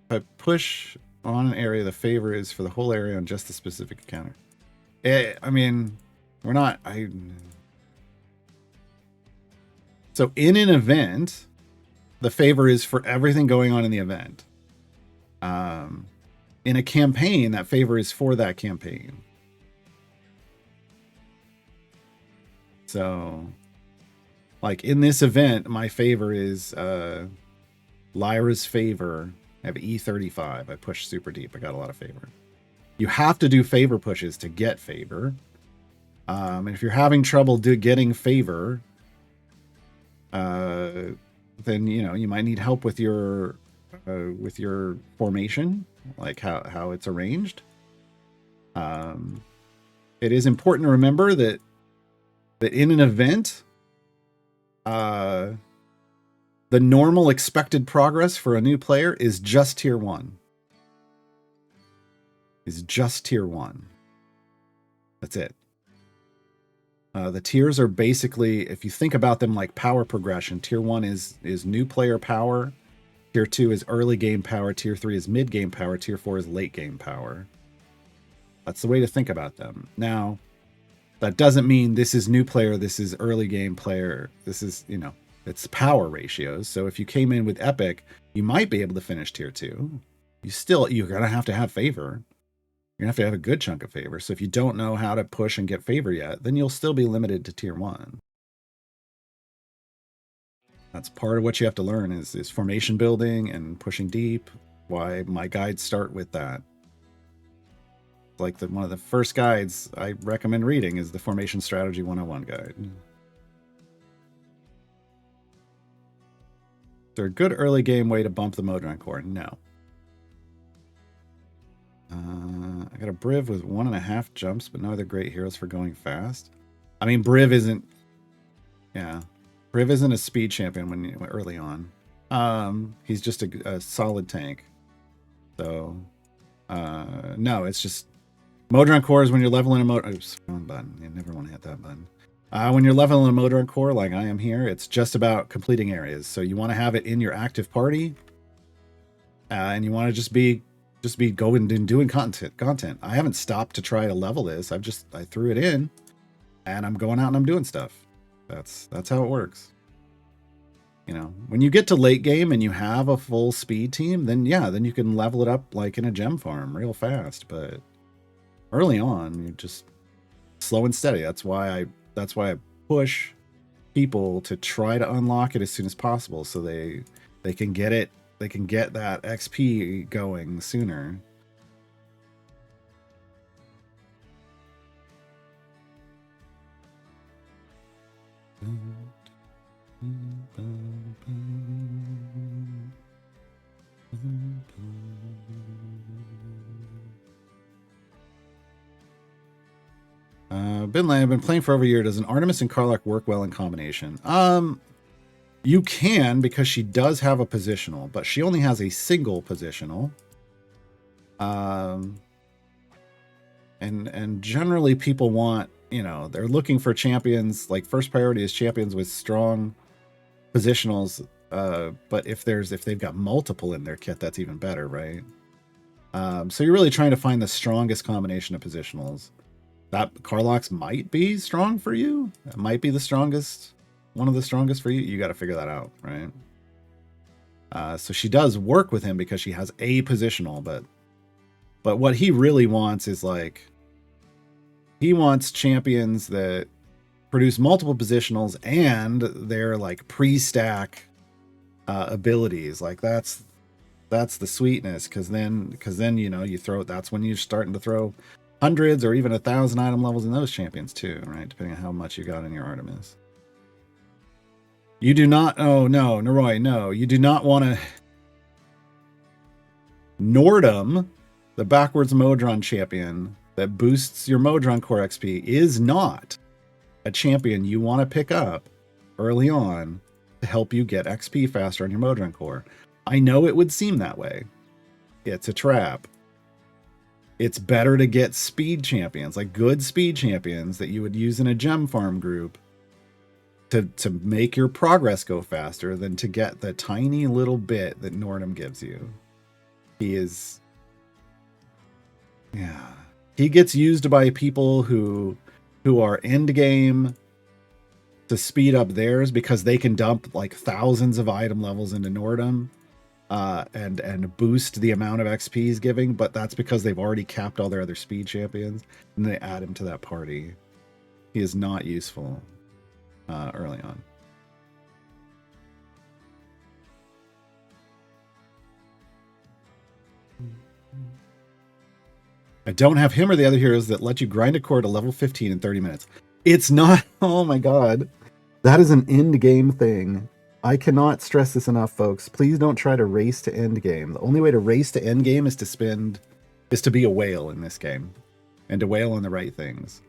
If I push on an area, the favor is for the whole area on just the specific encounter. We're not. So in an event, the favor is for everything going on in the event. in a campaign, that favor is for that campaign. So, like in this event, my favor is Lyra's favor. I have E35. I push super deep. I got a lot of favor. You have to do favor pushes to get favor. And if you're having trouble getting favor, then you might need help with your formation, like how it's arranged. It is important to remember that in an event, the normal expected progress for a new player is just tier 1. Is just tier 1. That's it. The tiers are basically, if you think about them like power progression, tier 1 is new player power, tier 2 is early game power, tier 3 is mid game power, tier 4 is late game power. That's the way to think about them. Now, that doesn't mean this is new player, this is early game player, this is, it's power ratios. So if you came in with epic, you might be able to finish tier 2. You're going to have favor. You're going to have a good chunk of favor. So if you don't know how to push and get favor yet, then you'll still be limited to tier 1. That's part of what you have to learn is formation building and pushing deep. Why my guides start with that. Like one of the first guides I recommend reading is the Formation Strategy 101 guide. Is there a good early game way to bump the Modron core? No. I got a Briv with 1.5 jumps, but no other great heroes for going fast. I mean, Briv isn't a speed champion when early on. He's just a solid tank. So, no, it's just Modron core is when you're leveling a Modron. Oops, wrong button. You never want to hit that button. When you're leveling a Modron core, like I am here, it's just about completing areas. So you want to have it in your active party, and you want to just be going and doing content. I haven't stopped to try to level this. I threw it in, and I'm going out and I'm doing stuff. That's how it works. When you get to late game and you have a full speed team, then you can level it up like in a gem farm real fast. But early on, you're just slow and steady. That's why I push people to try to unlock it as soon as possible, so they can get it. They can get that XP going sooner. I've been playing for over a year. Does an Artemis and Karlach work well in combination? You can, because she does have a positional, but she only has a single positional. And generally people want, they're looking for champions, like first priority is champions with strong positionals. But if they've got multiple in their kit, that's even better, right? So you're really trying to find the strongest combination of positionals. That Karlach's might be strong for you. It might be the strongest, one of the strongest for you. You got to figure that out, right? So she does work with him because she has a positional, but what he really wants is he wants champions that produce multiple positionals and they're like pre-stack abilities. Like that's the sweetness, because then you throw, that's when you're starting to throw hundreds or even 1,000 item levels in those champions too, right? Depending on how much you got in your Artemis. You do not, oh no, Noroi, no, you do not want to. Nordum, the backwards Modron champion that boosts your Modron core XP, is not a champion you want to pick up early on to help you get XP faster on your Modron core. I know it would seem that way. It's a trap. It's better to get speed champions, like good speed champions that you would use in a gem farm group to make your progress go faster than to get the tiny little bit that Nordum gives you. He gets used by people who are end game to speed up theirs because they can dump like thousands of item levels into Nordum. and boost the amount of XP he's giving, but that's because they've already capped all their other speed champions, and they add him to that party. He is not useful early on. I don't have him or the other heroes that let you grind a core to level 15 in 30 minutes. It's not. Oh my god. That is an end game thing. I cannot stress this enough, folks. Please don't try to race to end game. The only way to race to end game is to be a whale in this game, and to whale on the right things.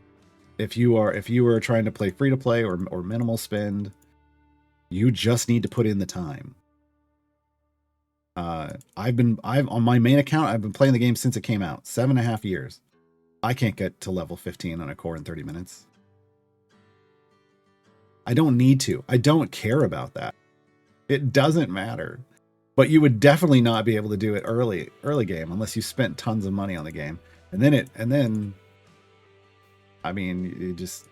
If you are trying to play free to play or minimal spend, you just need to put in the time. I've on my main account, I've been playing the game since it came out, 7.5 years. I can't get to level 15 on a core in 30 minutes. I don't need to. I don't care about that. It doesn't matter. But you would definitely not be able to do it early game unless you spent tons of money on the game. And then I mean, you just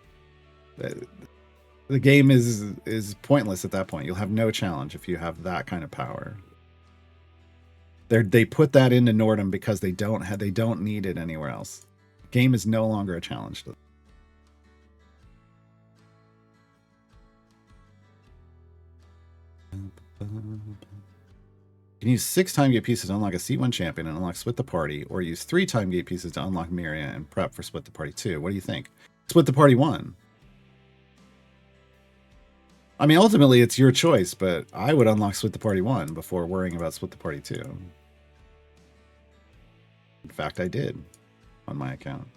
the game is pointless at that point. You'll have no challenge if you have that kind of power. They put that into Nordum because they don't need it anywhere else. Game is no longer a challenge to them. You can use 6 time gate pieces to unlock a C1 champion and unlock Split the Party, or use 3 time gate pieces to unlock Miria and prep for Split the Party 2. What do you think? Split the Party 1. I mean, ultimately, it's your choice, but I would unlock Split the Party 1 before worrying about Split the Party 2. In fact, I did on my account.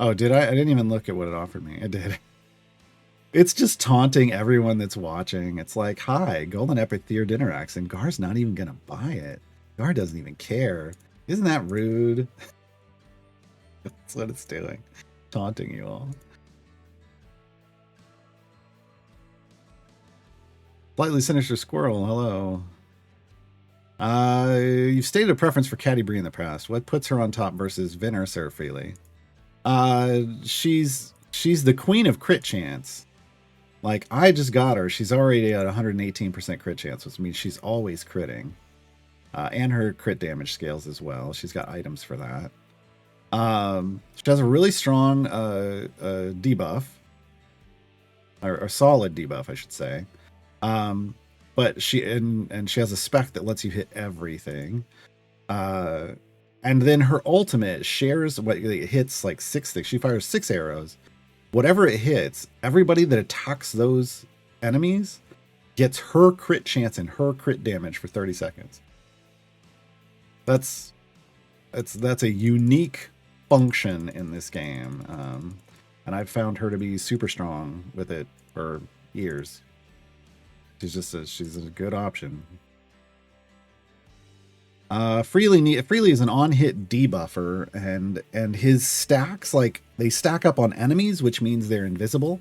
Oh, did I? I didn't even look at what it offered me. I did. It's just taunting everyone that's watching. It's like, hi, Golden Epic Theor Dinner Axe, and Gar's not even going to buy it. Gar doesn't even care. Isn't that rude? That's what it's doing. Taunting you all. Slightly Sinister Squirrel, hello. You've stated a preference for Caddy Bree in the past. What puts her on top versus Vinner Serafili? She's the queen of crit chance. Like, I just got her. She's already at 118% crit chance, which means she's always critting. And her crit damage scales as well. She's got items for that. She has a really strong debuff. Or solid debuff, I should say. But she has a spec that lets you hit everything. And then her ultimate shares what it hits like 6 things. She fires 6 arrows. Whatever it hits, everybody that attacks those enemies gets her crit chance and her crit damage for 30 seconds. That's a unique function in this game. And I've found her to be super strong with it for years. She's a good option. Freely is an on-hit debuffer, and his stacks, like, they stack up on enemies, which means they're invisible.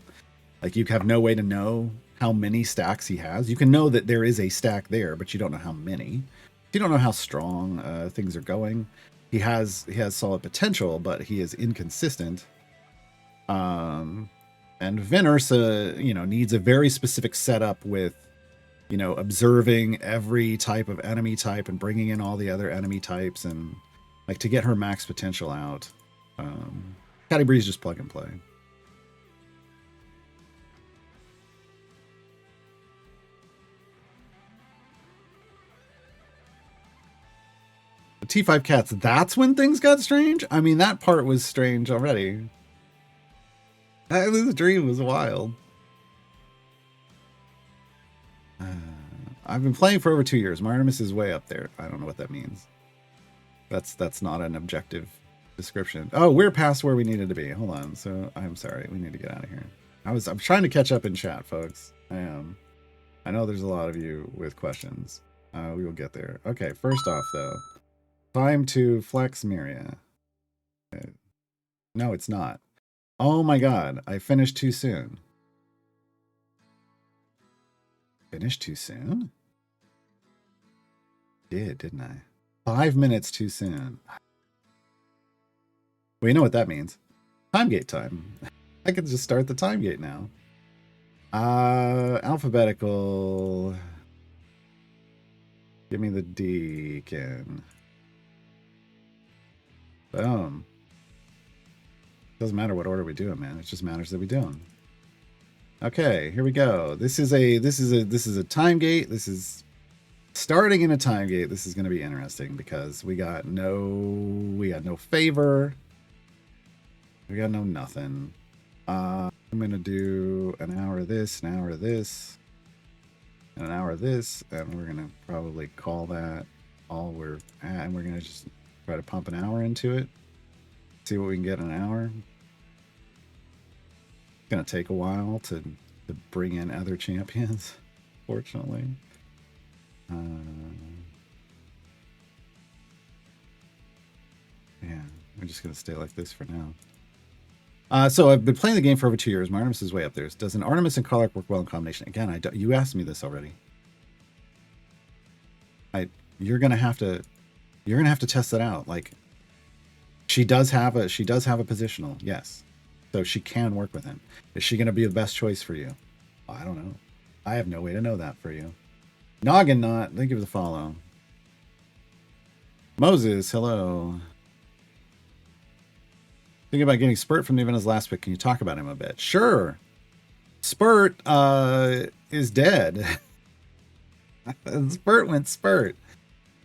Like, you have no way to know how many stacks he has. You can know that there is a stack there, but you don't know how many. You don't know how strong things are going. He has solid potential, but he is inconsistent. And Venersa, needs a very specific setup with, observing every type of enemy type and bringing in all the other enemy types, and like to get her max potential out. Caddy Bree's just plug and play. The T5 cats, that's when things got strange? I mean, that part was strange already. This dream was wild. I've been playing for over 2 years. My Artemis is way up there. I don't know what that means. That's not an objective description. Oh, we're past where we needed to be. Hold on. So I'm sorry. We need to get out of here. I'm trying to catch up in chat, folks. I am. I know there's a lot of you with questions. We will get there. Okay, first off, though, Time to flex Miria. No, it's not. Oh my god, I finished too soon. Finished too soon? Didn't I? 5 minutes too soon. Well, you know what that means. Time gate time. I can just start the time gate now. Alphabetical. Give me the deacon. Boom. Doesn't matter what order we do it, man. It just matters that we do them. Okay, here we go. This is a time gate. This is starting in a time gate. This is going to be interesting because we got no favor. We got no nothing. I'm going to do an hour of this, an hour of this, and an hour of this, and we're going to probably call that all we're at, and we're going to just try to pump an hour into it. See what we can get in an hour. It's going to take a while to bring in other champions, fortunately. Yeah, we're just going to stay like this for now. So I've been playing the game for over 2 years. My Artemis is way up there. Does an Artemis and Karlach work well in combination? Again, you asked me this already. You're gonna have to test that out. Like, she does have a positional, yes. So she can work with him. Is she gonna be the best choice for you? I don't know. I have no way to know that for you. Noggin Knot, thank you for the follow. Moses, hello. Thinking about getting Spurt from the event as last pick. Can you talk about him a bit? Sure. Spurt is dead. Spurt went Spurt.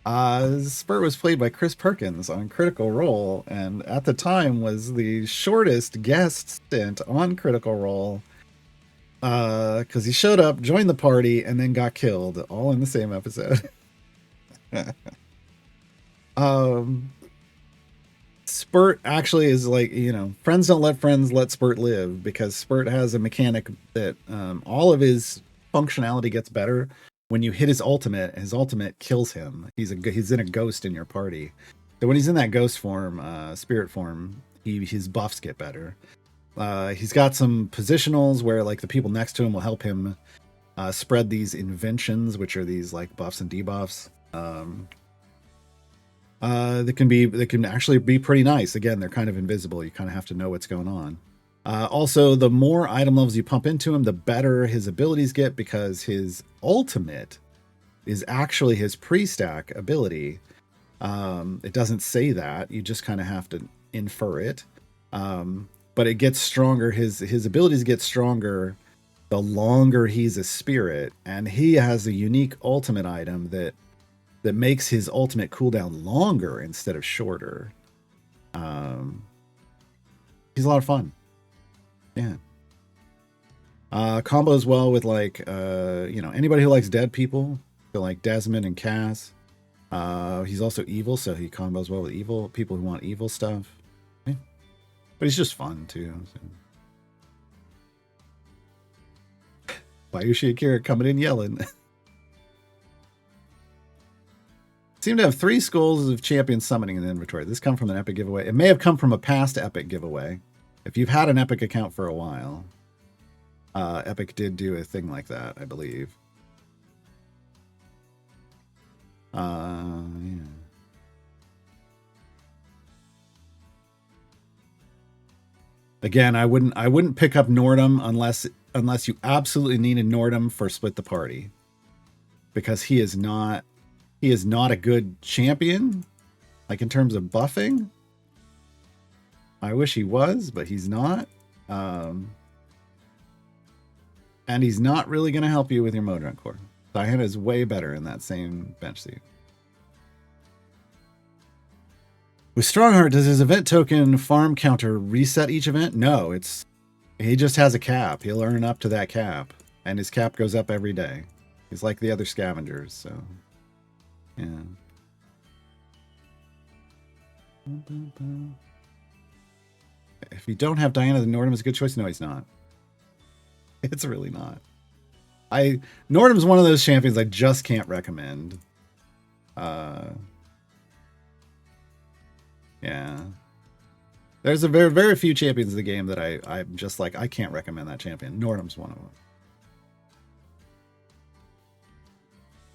Spurt was played by Chris Perkins on Critical Role, and at the time was the shortest guest stint on Critical Role. Because he showed up, joined the party, and then got killed, all in the same episode. Spurt actually is like, friends don't let friends let Spurt live, because Spurt has a mechanic that all of his functionality gets better when you hit his ultimate kills him. He's in a ghost in your party. So when he's in that ghost form, spirit form, his buffs get better. He's got some positionals where like the people next to him will help him spread these inventions, which are these like buffs and debuffs. That can actually be pretty nice. Again, they're kind of invisible. You kind of have to know what's going on. Also, the more item levels you pump into him, the better his abilities get, because his ultimate is actually his pre-stack ability. It doesn't say that. You just kind of have to infer it. But it gets stronger. His abilities get stronger the longer he's a spirit. And he has a unique ultimate item that makes his ultimate cooldown longer instead of shorter. He's a lot of fun. Yeah. Combos well with like anybody who likes dead people, so like Desmond and Cass. He's also evil, so he combos well with evil people who want evil stuff. Yeah. But he's just fun too. So. Bayushi Akira coming in yelling. Seem to have 3 skulls of champion summoning in the inventory. This come from an epic giveaway. It may have come from a past epic giveaway. If you've had an epic account for a while, Epic did do a thing like that, I believe. Yeah. Again, I wouldn't pick up Nordum unless you absolutely needed Nordum for Split the Party, because he is not a good champion, like in terms of buffing. I wish he was, but he's not. And he's not really going to help you with your Modron core. Diana is way better in that same bench seat. With Strongheart, does his event token farm counter reset each event? No, he just has a cap. He'll earn up to that cap, and his cap goes up every day. He's like the other scavengers, so yeah. If you don't have Diana, then Nordum is a good choice. No, he's not. It's really not. Nordum's one of those champions I just can't recommend. Yeah. There's a very, very few champions in the game that I'm just like, I can't recommend that champion. Nordum's one of them.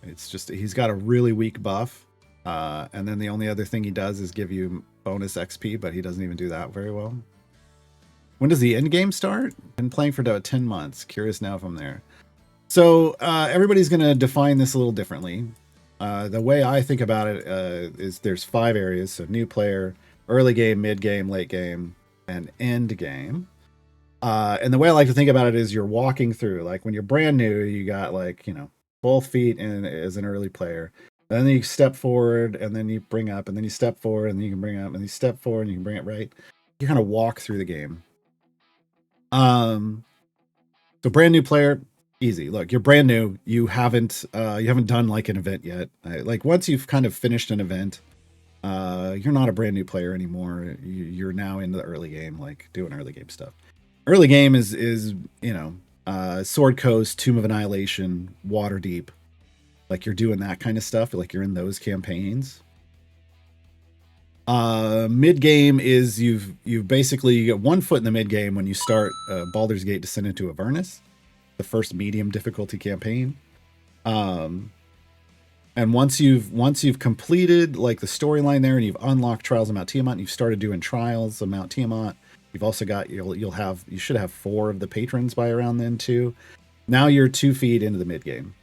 It's just, he's got a really weak buff. And then the only other thing he does is give you bonus XP, but he doesn't even do that very well. When does the end game start? Been playing for about 10 months. Curious now if I'm there. So everybody's going to define this a little differently. The way I think about it is there's 5 areas. So new player, early game, mid game, late game, and end game. And the way I like to think about it is you're walking through, like when you're brand new, you got like, you know, both feet in as an early player. And then you step forward and then you bring up, and then you step forward and then you can bring up, and you step forward and you can bring it right. You kind of walk through the game. So brand new player, easy. Look, you're brand new. You haven't done like an event yet. Like once you've kind of finished an event, you're not a brand new player anymore. You're now into the early game, like doing early game stuff. Early game is you know, Sword Coast, Tomb of Annihilation, Waterdeep. Like you're doing that kind of stuff. Like you're in those campaigns. Mid game is you basically you get 1 foot in the mid game when you start Baldur's Gate Descent into Avernus, the first medium difficulty campaign. And once you've completed like the storyline there and you've unlocked Trials of Mount Tiamat and you've started doing Trials of Mount Tiamat, you've also got you should have 4 of the patrons by around then too. Now you're 2 feet into the mid game.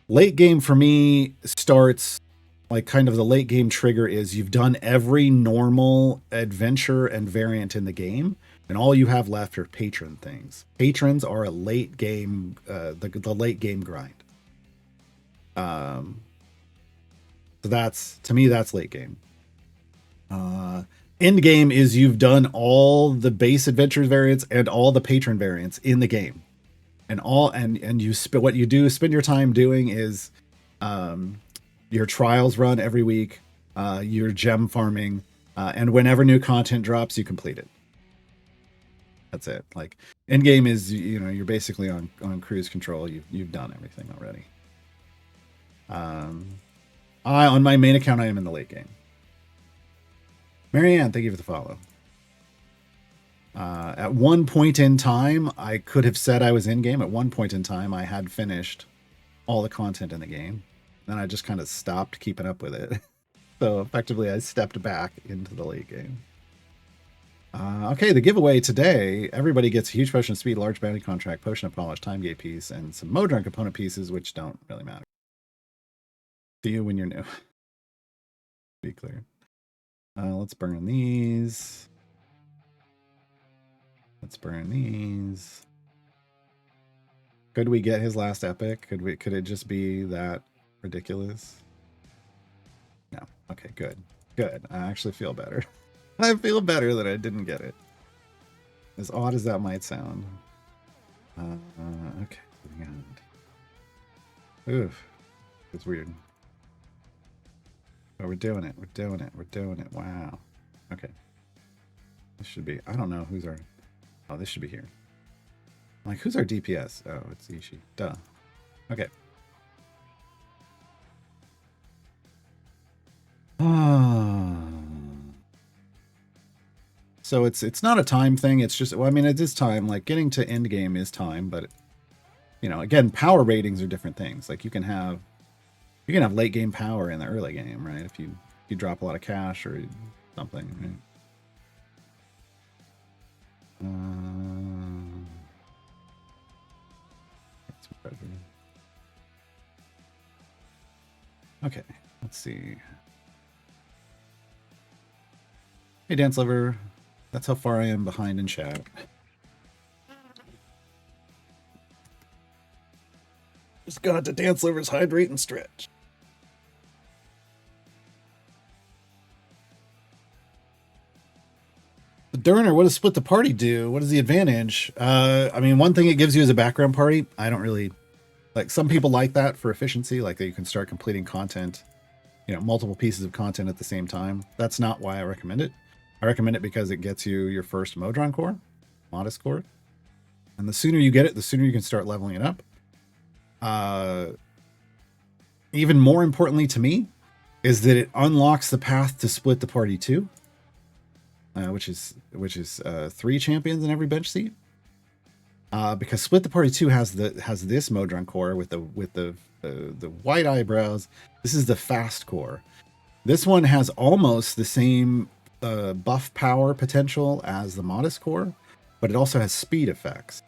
Late game for me starts like kind of the late game trigger is you've done every normal adventure and variant in the game, and all you have left are patron things. Patrons are a late game, the late game grind. So that's, to me, that's late game. End game is you've done all the base adventures variants and all the patron variants in the game, and you what you do spend your time doing is your trials run every week, your gem farming, and whenever new content drops, you complete it. That's it. Like end game is, you know, you're basically on cruise control. You've done everything already. On my main account, I am in the late game. Marianne, thank you for the follow. At one point in time, I could have said I was in game. At one point in time, I had finished all the content in the game. Then I just kind of stopped keeping up with it. So effectively, I stepped back into the late game. Okay, the giveaway today, everybody gets a huge potion of speed, large bounty contract, potion of polish, time gate piece, and some Modron component pieces, which don't really matter. See you when you're new. Be clear. Let's burn these. Let's burn these. Could we get his last epic? Could it just be that ridiculous? No. Okay, good. Good. I actually feel better. I feel better that I didn't get it. As odd as that might sound. Okay. Oof. It's weird. Oh, we're doing it. We're doing it. We're doing it. Wow. Okay. This should be... I don't know who's our... Oh, this should be here. Like, who's our DPS? Oh, it's Ishi. Duh. Okay. So it's not a time thing. It's just, well, I mean, it is time. Like getting to end game is time, but you know, again, power ratings are different things. Like you can have late game power in the early game, right? If you drop a lot of cash or something. Right? Okay, let's see. Hey, Dance Lover. That's how far I am behind in chat. Just got to Dance Lover's hydrate and stretch. The Durner, what does split the party do? What is the advantage? I mean, one thing it gives you is a background party. I don't really like, some people like that for efficiency, like that you can start completing content, you know, multiple pieces of content at the same time. That's not why I recommend it. I recommend it because it gets you your first Modron core, Modest core. And the sooner you get it, the sooner you can start leveling it up. Even more importantly to me, is that it unlocks the path to split the party 2, which is 3 champions in every bench seat. Because Split the Party 2 has this Modron core with the white eyebrows. This is the fast core. This one has almost the same buff power potential as the Modest core, but it also has speed effects.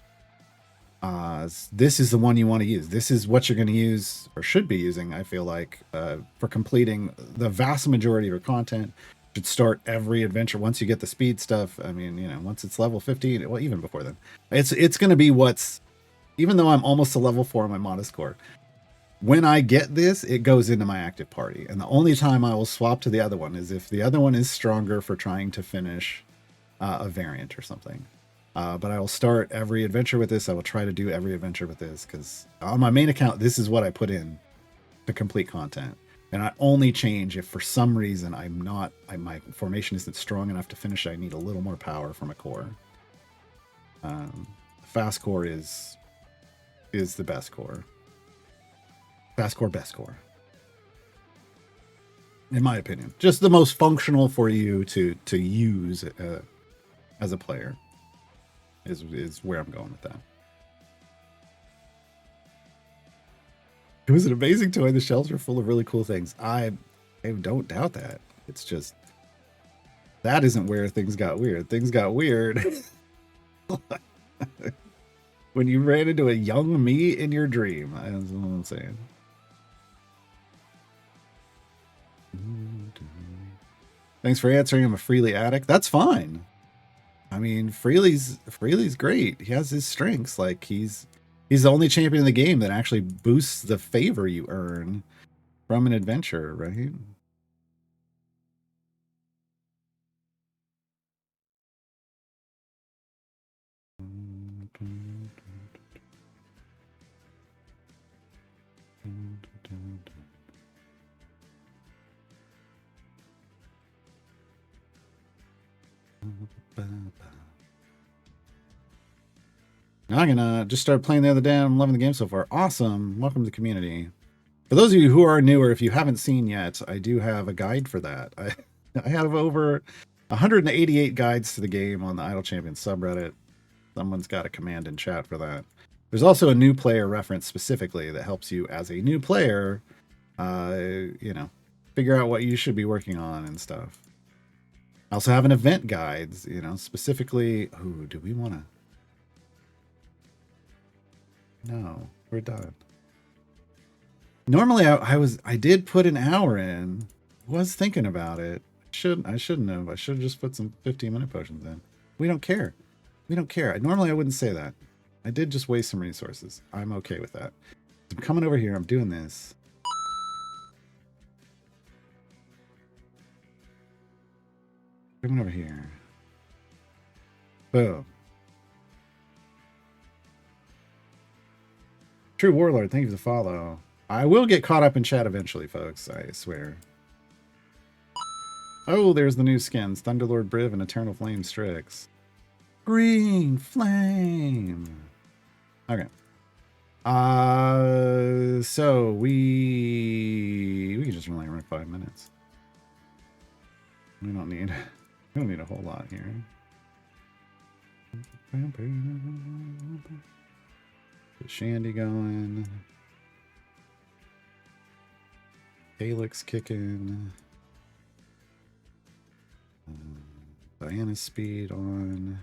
This is the one you want to use. This is what you're going to use, or should be using, I feel like, for completing the vast majority of your content. Should start every adventure once you get the speed stuff. I mean, you know, once it's level 15, well, even before then, it's going to be what's, even though I'm almost to level 4 on my Modest core, when I get this, it goes into my active party. And the only time I will swap to the other one is if the other one is stronger for trying to finish a variant or something. But I will start every adventure with this. I will try to do every adventure with this because on my main account, this is what I put in to complete content. And I only change if for some reason my formation isn't strong enough to finish. I need a little more power from a core. Fast core is the best core. Fast core, best core. In my opinion. Just the most functional for you to use as a player is where I'm going with that. It was an amazing toy. The shelves were full of really cool things. I don't doubt that. It's just that isn't where things got weird. Things got weird when you ran into a young me in your dream. That's what I'm saying. Thanks for answering. I'm a Freely addict. That's fine. I mean, Freely's great. He has his strengths. Like he's the only champion in the game that actually boosts the favor you earn from an adventure, right? Now I'm gonna just start playing the other day. I'm loving the game so far. Awesome. Welcome to the community. For those of you who are newer, if you haven't seen yet, I do have a guide for that. I have over 188 guides to the game on the Idle Champions subreddit. Someone's got a command in chat for that. There's also a new player reference specifically that helps you as a new player, you know, figure out what you should be working on and stuff. I also have an event guides, you know, specifically. Ooh, do we want to? No, we're done. Normally I did put an hour in. Was thinking about it. I shouldn't have. I should have just put some 15-minute potions in. We don't care. We don't care. Normally I wouldn't say that. I did just waste some resources. I'm okay with that. I'm coming over here. I'm doing this. Coming over here. Boom. True Warlord, thank you for the follow. I will get caught up in chat eventually, folks. I swear. Oh, there's the new skins. Thunderlord Briv and Eternal Flame Strix. Green Flame. Okay. So we can just only run 5 minutes. We don't need a whole lot here. Get Shandy going. Calyx kicking. Diana's speed on.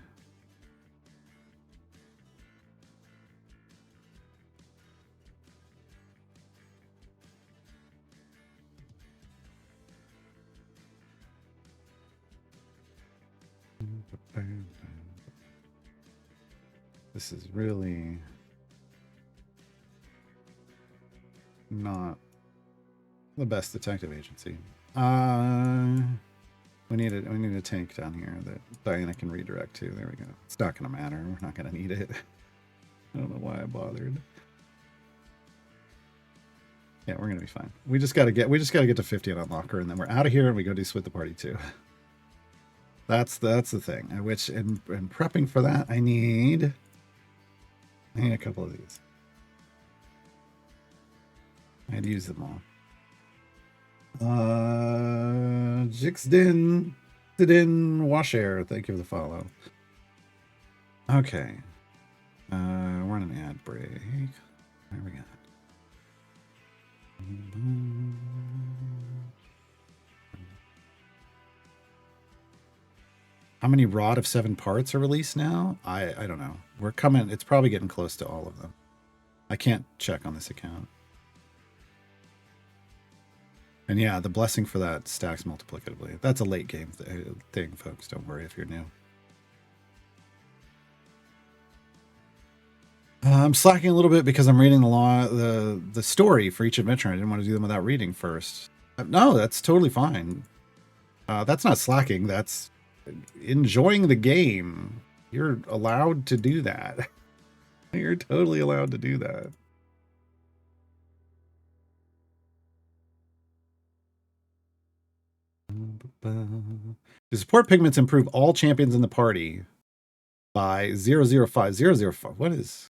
This is really not the best detective agency. We need a tank down here that Diana can redirect to. There we go. It's not gonna matter. We're not gonna need it. I don't know why I bothered. Yeah, we're gonna be fine. We just gotta get to 50 on Unlocker, and then we're out of here and we go do Split the Party 2. That's the thing. Which in prepping for that, I need a couple of these. I had to use them all. Jixdin Washer, thank you for the follow. Okay. We're on an ad break. There we go. How many Rod of 7 parts are released now? I don't know. We're coming. It's probably getting close to all of them. I can't check on this account. And yeah, the blessing for that stacks multiplicatively. That's a late game thing, folks. Don't worry if you're new. I'm slacking a little bit because I'm reading the story for each adventure. I didn't want to do them without reading first. No, that's totally fine. That's not slacking. That's enjoying the game. You're allowed to do that. You're totally allowed to do that. The support pigments improve all champions in the party by 005. 005. What is?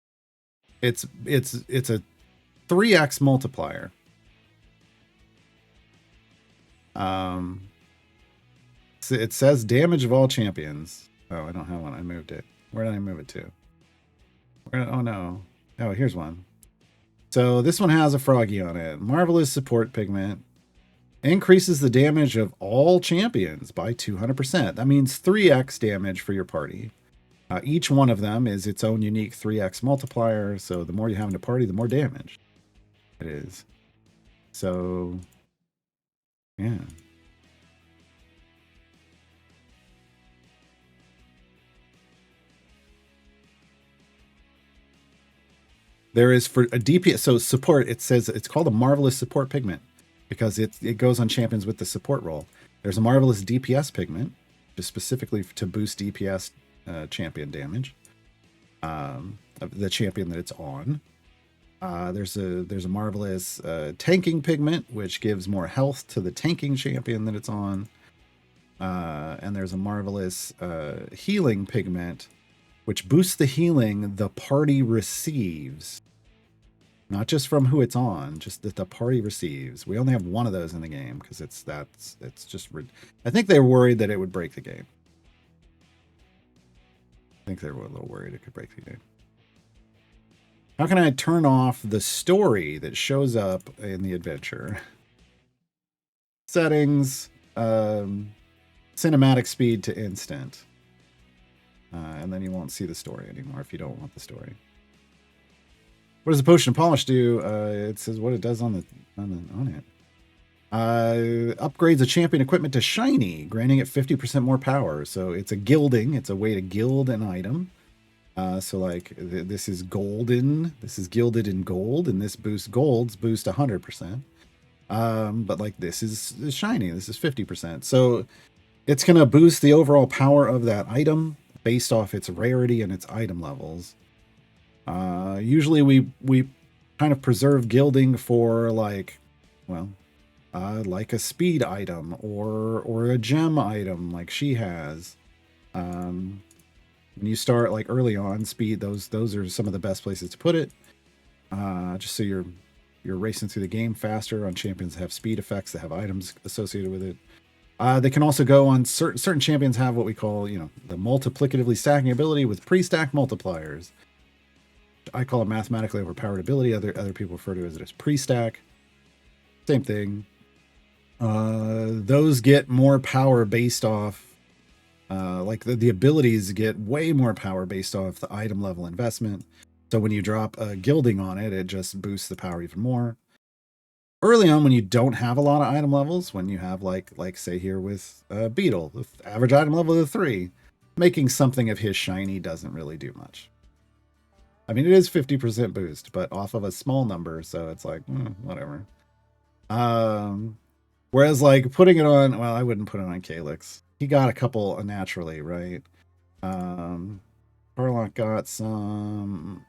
It's a 3x multiplier. It says damage of all champions. Oh, I don't have one. I moved it. Where did I move it to? Oh no. Oh, here's one. So this one has a froggy on it. Marvelous support pigment. Increases the damage of all champions by 200%. That means 3x damage for your party. Each one of them is its own unique 3x multiplier. So the more you have in a party, the more damage it is. So, yeah. There is for a DPS, so support, it says it's called a marvelous support pigment because it goes on champions with the support role. There's a marvelous DPS pigment, just specifically to boost DPS champion damage of the champion that it's on. There's a marvelous tanking pigment, which gives more health to the tanking champion that it's on. And there's a marvelous healing pigment, which boosts the healing the party receives. Not just from who it's on, just that the party receives. We only have one of those in the game because it's just. I think they were worried that it would break the game. I think they were a little worried it could break the game. How can I turn off the story that shows up in the adventure? Settings, cinematic speed to instant. And then you won't see the story anymore if you don't want the story. What does the potion of polish do? It says what it does on it. Upgrades a champion equipment to shiny, granting it 50% more power. So it's a gilding. It's a way to gild an item. So like this is golden. This is gilded in gold, and this boosts golds boost 100%. But like this is shiny. This is 50%. So it's gonna boost the overall power of that item based off its rarity and its item levels. Usually we kind of preserve gilding for like, well, like a speed item or a gem item like she has. When you start like early on, speed, those are some of the best places to put it. Just so you're racing through the game faster on champions that have speed effects that have items associated with it. They can also go on certain champions have what we call, the multiplicatively stacking ability with pre-stack multipliers. I call it mathematically overpowered ability. Other people refer to it as pre-stack. Same thing. Those get more power based off, like the abilities get way more power based off the item level investment. So when you drop a gilding on it, it just boosts the power even more. Early on, when you don't have a lot of item levels, when you have like say here with Beetle, the average item level of 3, making something of his shiny doesn't really do much. I mean, it is 50% boost, but off of a small number, so it's like, whatever. Whereas like putting it on, well, I wouldn't put it on Calyx. He got a couple naturally, right? Harlock got some,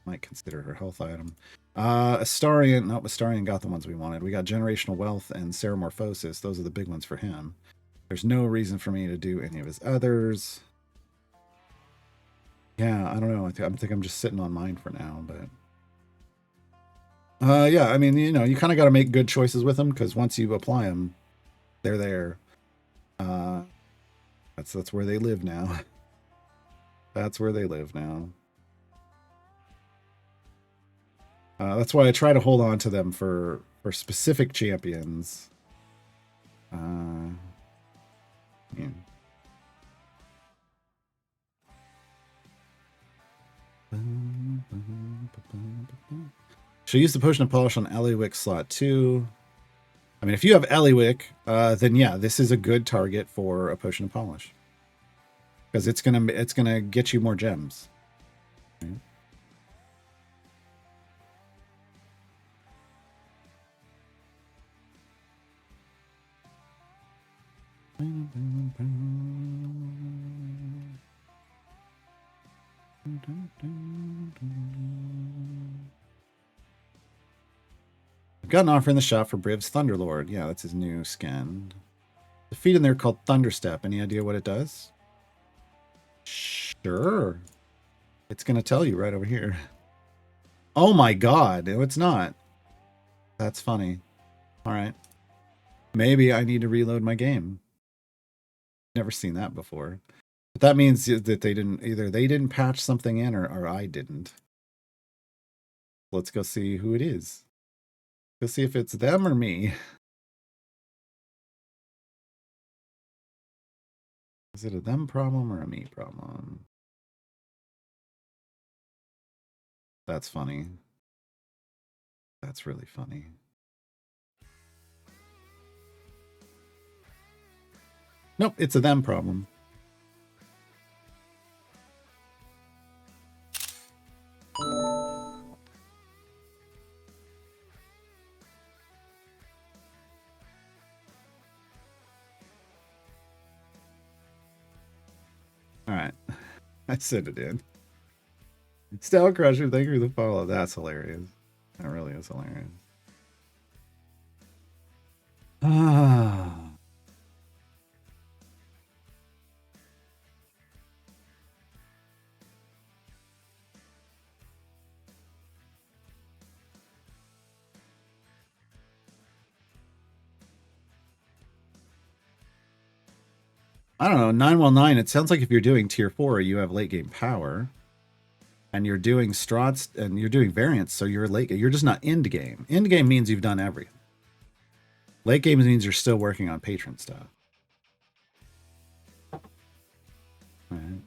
might consider her health item. Astarion, nope, Astarion got the ones we wanted. We got Generational Wealth and Ceramorphosis. Those are the big ones for him. There's no reason for me to do any of his others. Yeah, I don't know. I think I'm just sitting on mine for now, but Yeah, I mean, you know, you kind of got to make good choices with them because once you apply them, they're there. Uh, that's where they live now. That's where they live now. That's why I try to hold on to them for specific champions. Yeah. She'll use the potion of polish on Eliwick slot 2. I mean, if you have Eliwick, then yeah, this is a good target for a potion of polish because it's gonna get you more gems. Right? I've got an offer in the shop for Briv's Thunderlord. Yeah, that's his new skin. The feat in there called Thunderstep. Any idea what it does? Sure. It's going to tell you right over here. Oh my god. No, it's not. That's funny. All right. Maybe I need to reload my game. Never seen that before. But that means that they didn't patch something in or I didn't. Let's go see who it is. Go see if it's them or me. Is it a them problem or a me problem? That's funny. That's really funny. Nope, it's a them problem. All right. I sent it in. Stout Crusher, thank you for the follow. That's hilarious. That really is hilarious. Ah. I don't know. 919, it sounds like if you're doing tier 4, you have late game power. And you're doing strats and you're doing variants, so you're late. You're just not end game. End game means you've done everything. Late game means you're still working on patron stuff. All right.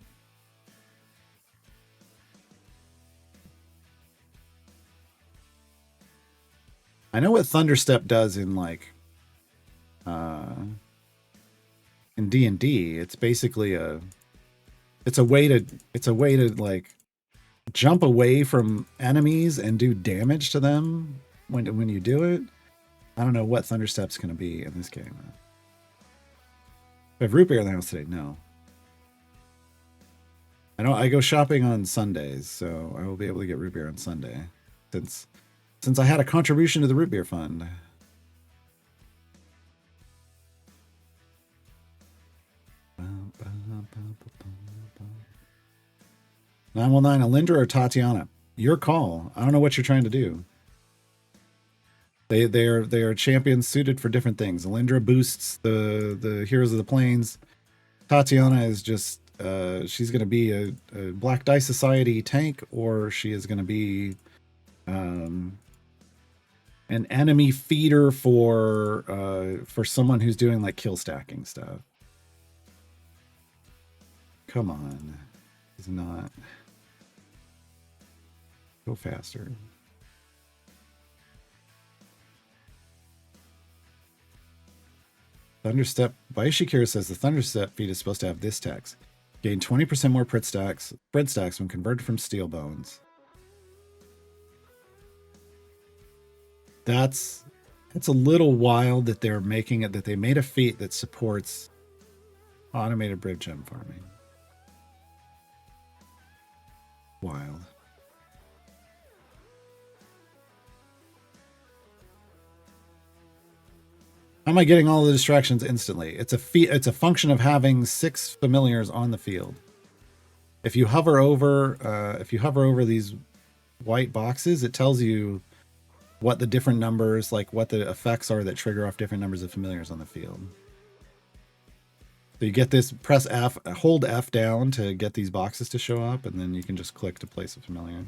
I know what Thunderstep does in like in D&D. It's basically it's a way to like jump away from enemies and do damage to them when you do it. I don't know what Thunderstep's going to be in this game. I have root beer in the house today. No. I know I go shopping on Sundays, so I will be able to get root beer on Sunday since I had a contribution to the root beer fund. Nine one nine, Alindra or Tatiana? Your call. I don't know what you're trying to do. They are champions suited for different things. Alindra boosts the Heroes of the Plains. Tatiana is just she's going to be a Black Dice Society tank, or she is going to be an enemy feeder for someone who's doing like kill stacking stuff. Come on, it's not. Go faster. Thunderstep. Baishikira says the Thunderstep feat is supposed to have this text. Gain 20% more bread stacks when converted from steel bones. It's a little wild that they're making it, that they made a feat that supports automated bread gem farming. Wild. How am I getting all the distractions instantly? It's a function of having 6 familiars on the field. If you hover over these white boxes, it tells you what the different numbers, like what the effects are that trigger off different numbers of familiars on the field. So you get this, press F, hold F down to get these boxes to show up, and then you can just click to place a familiar.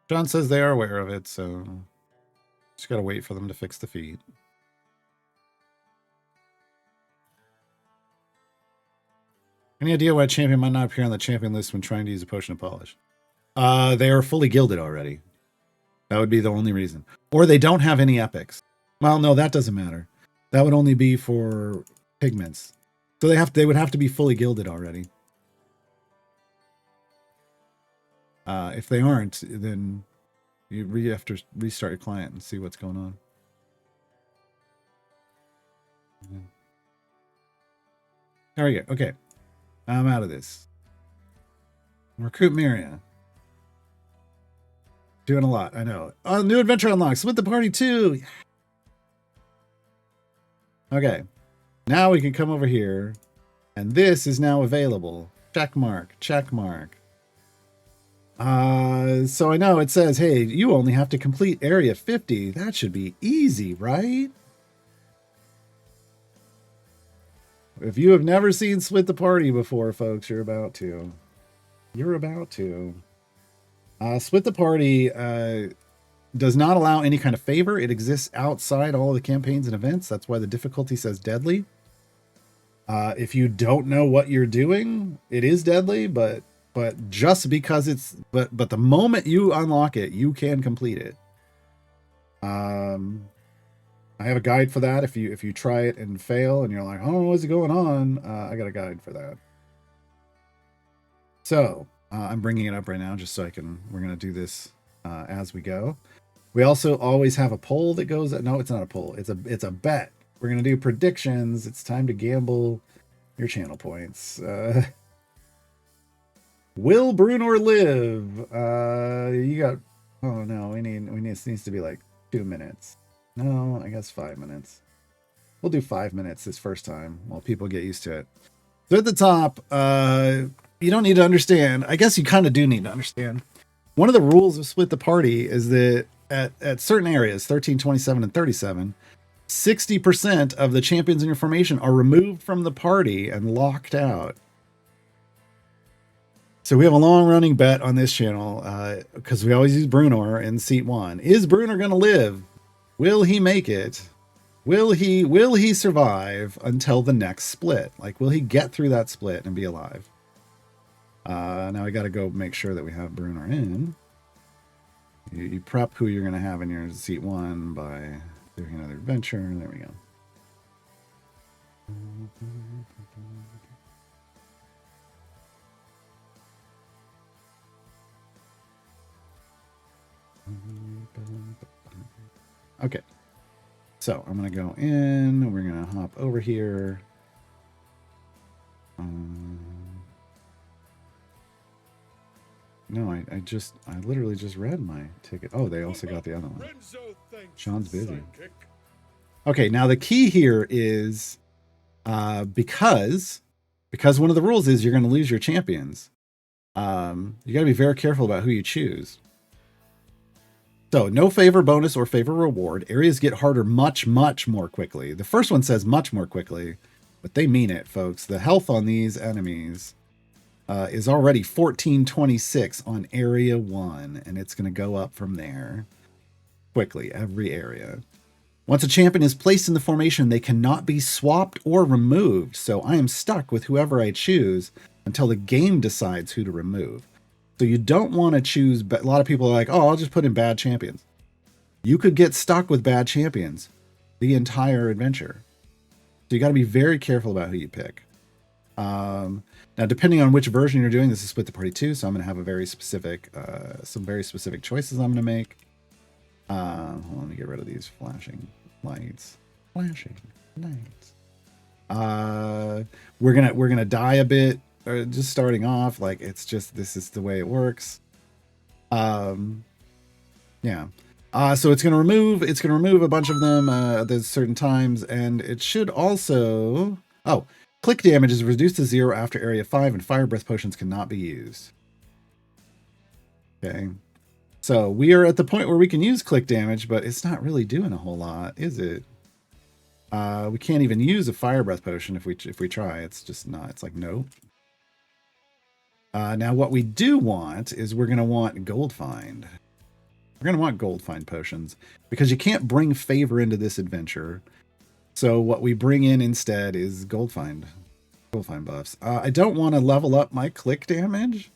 John says they are aware of it, so just gotta wait for them to fix the feed. Any idea why a champion might not appear on the champion list when trying to use a potion of polish? They are fully gilded already. That would be the only reason. Or they don't have any epics. Well, no, that doesn't matter. That would only be for pigments. So they would have to be fully gilded already. If they aren't, then you have to restart your client and see what's going on. There we go. Okay. I'm out of this. Recruit Miria. Doing a lot, I know. Oh, new adventure unlocks with the party too. Okay. Now we can come over here. And this is now available. Check mark. Check mark. So I know it says, hey, you only have to complete area 50. That should be easy, right? If you have never seen Split the Party before, folks, you're about to. You're about to. Split the Party does not allow any kind of favor. It exists outside all of the campaigns and events. That's why the difficulty says deadly. If you don't know what you're doing, it is deadly, but just because it's but the moment you unlock it, you can complete it. I have a guide for that. If you try it and fail and you're like, oh, what's going on? I got a guide for that. So I'm bringing it up right now just so we're going to do this as we go. We also always have a poll that goes, no, it's not a poll. It's a bet. We're going to do predictions. It's time to gamble your channel points. Will Brunor live? You got, oh no, it needs to be like 2 minutes. No, I guess 5 minutes. We'll do 5 minutes this first time while people get used to it. So at the top, you don't need to understand. I guess you kind of do need to understand. One of the rules of Split the Party is that at certain areas, 13, 27, and 37, 60% of the champions in your formation are removed from the party and locked out. So we have a long-running bet on this channel because we always use Brunor in seat 1. Is Brunor going to live? Will he make it? Will he survive until the next split? Like, will he get through that split and be alive? Now I got to go make sure that we have Brunor in. You prep who you're going to have in your seat 1 by doing another adventure. There we go. Okay, so I'm going to go in. We're going to hop over here. No, I literally just read my ticket. Oh, they also got the other one. Sean's busy. Okay, now the key here is because one of the rules is you're going to lose your champions. You got to be very careful about who you choose. So no favor bonus or favor reward. Areas get harder much, much more quickly. The first one says much more quickly, but they mean it, folks. The health on these enemies is already 1426 on area 1, and it's going to go up from there quickly, every area. Once a champion is placed in the formation, they cannot be swapped or removed, so I am stuck with whoever I choose until the game decides who to remove. So you don't want to choose, but a lot of people are like, oh, I'll just put in bad champions. You could get stuck with bad champions the entire adventure. So you got to be very careful about who you pick. Now, depending on which version you're doing, this is Split the Party 2, so I'm going to have a very specific, some very specific choices I'm going to make. Hold on, let me get rid of these flashing lights. Flashing lights. We're gonna die a bit, just starting off. Like it's just this is the way it works. Yeah. So it's gonna remove a bunch of them at certain times, and it should also click damage is reduced to 0 after area 5, and fire breath potions cannot be used. Okay. So we are at the point where we can use click damage, but it's not really doing a whole lot, is it? We can't even use a fire breath potion if we try. It's just not. It's like nope. Now what we do want is we're gonna want gold find. We're gonna want gold find potions because you can't bring favor into this adventure. So what we bring in instead is gold find buffs. I don't want to level up my click damage.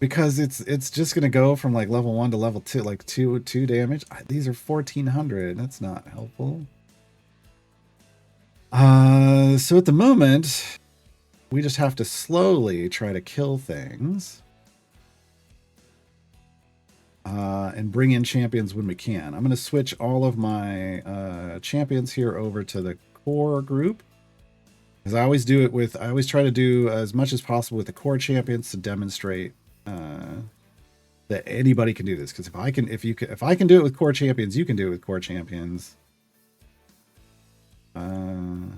Because it's just gonna go from like level 1 to level 2, like 2 damage. These are 1400. That's not helpful. So at the moment, we just have to slowly try to kill things. And bring in champions when we can. I'm going to switch all of my champions here over to the core group. Because I always do it with, I always try to do as much as possible with the core champions to demonstrate that anybody can do this. Because if I can do it with core champions, you can do it with core champions. All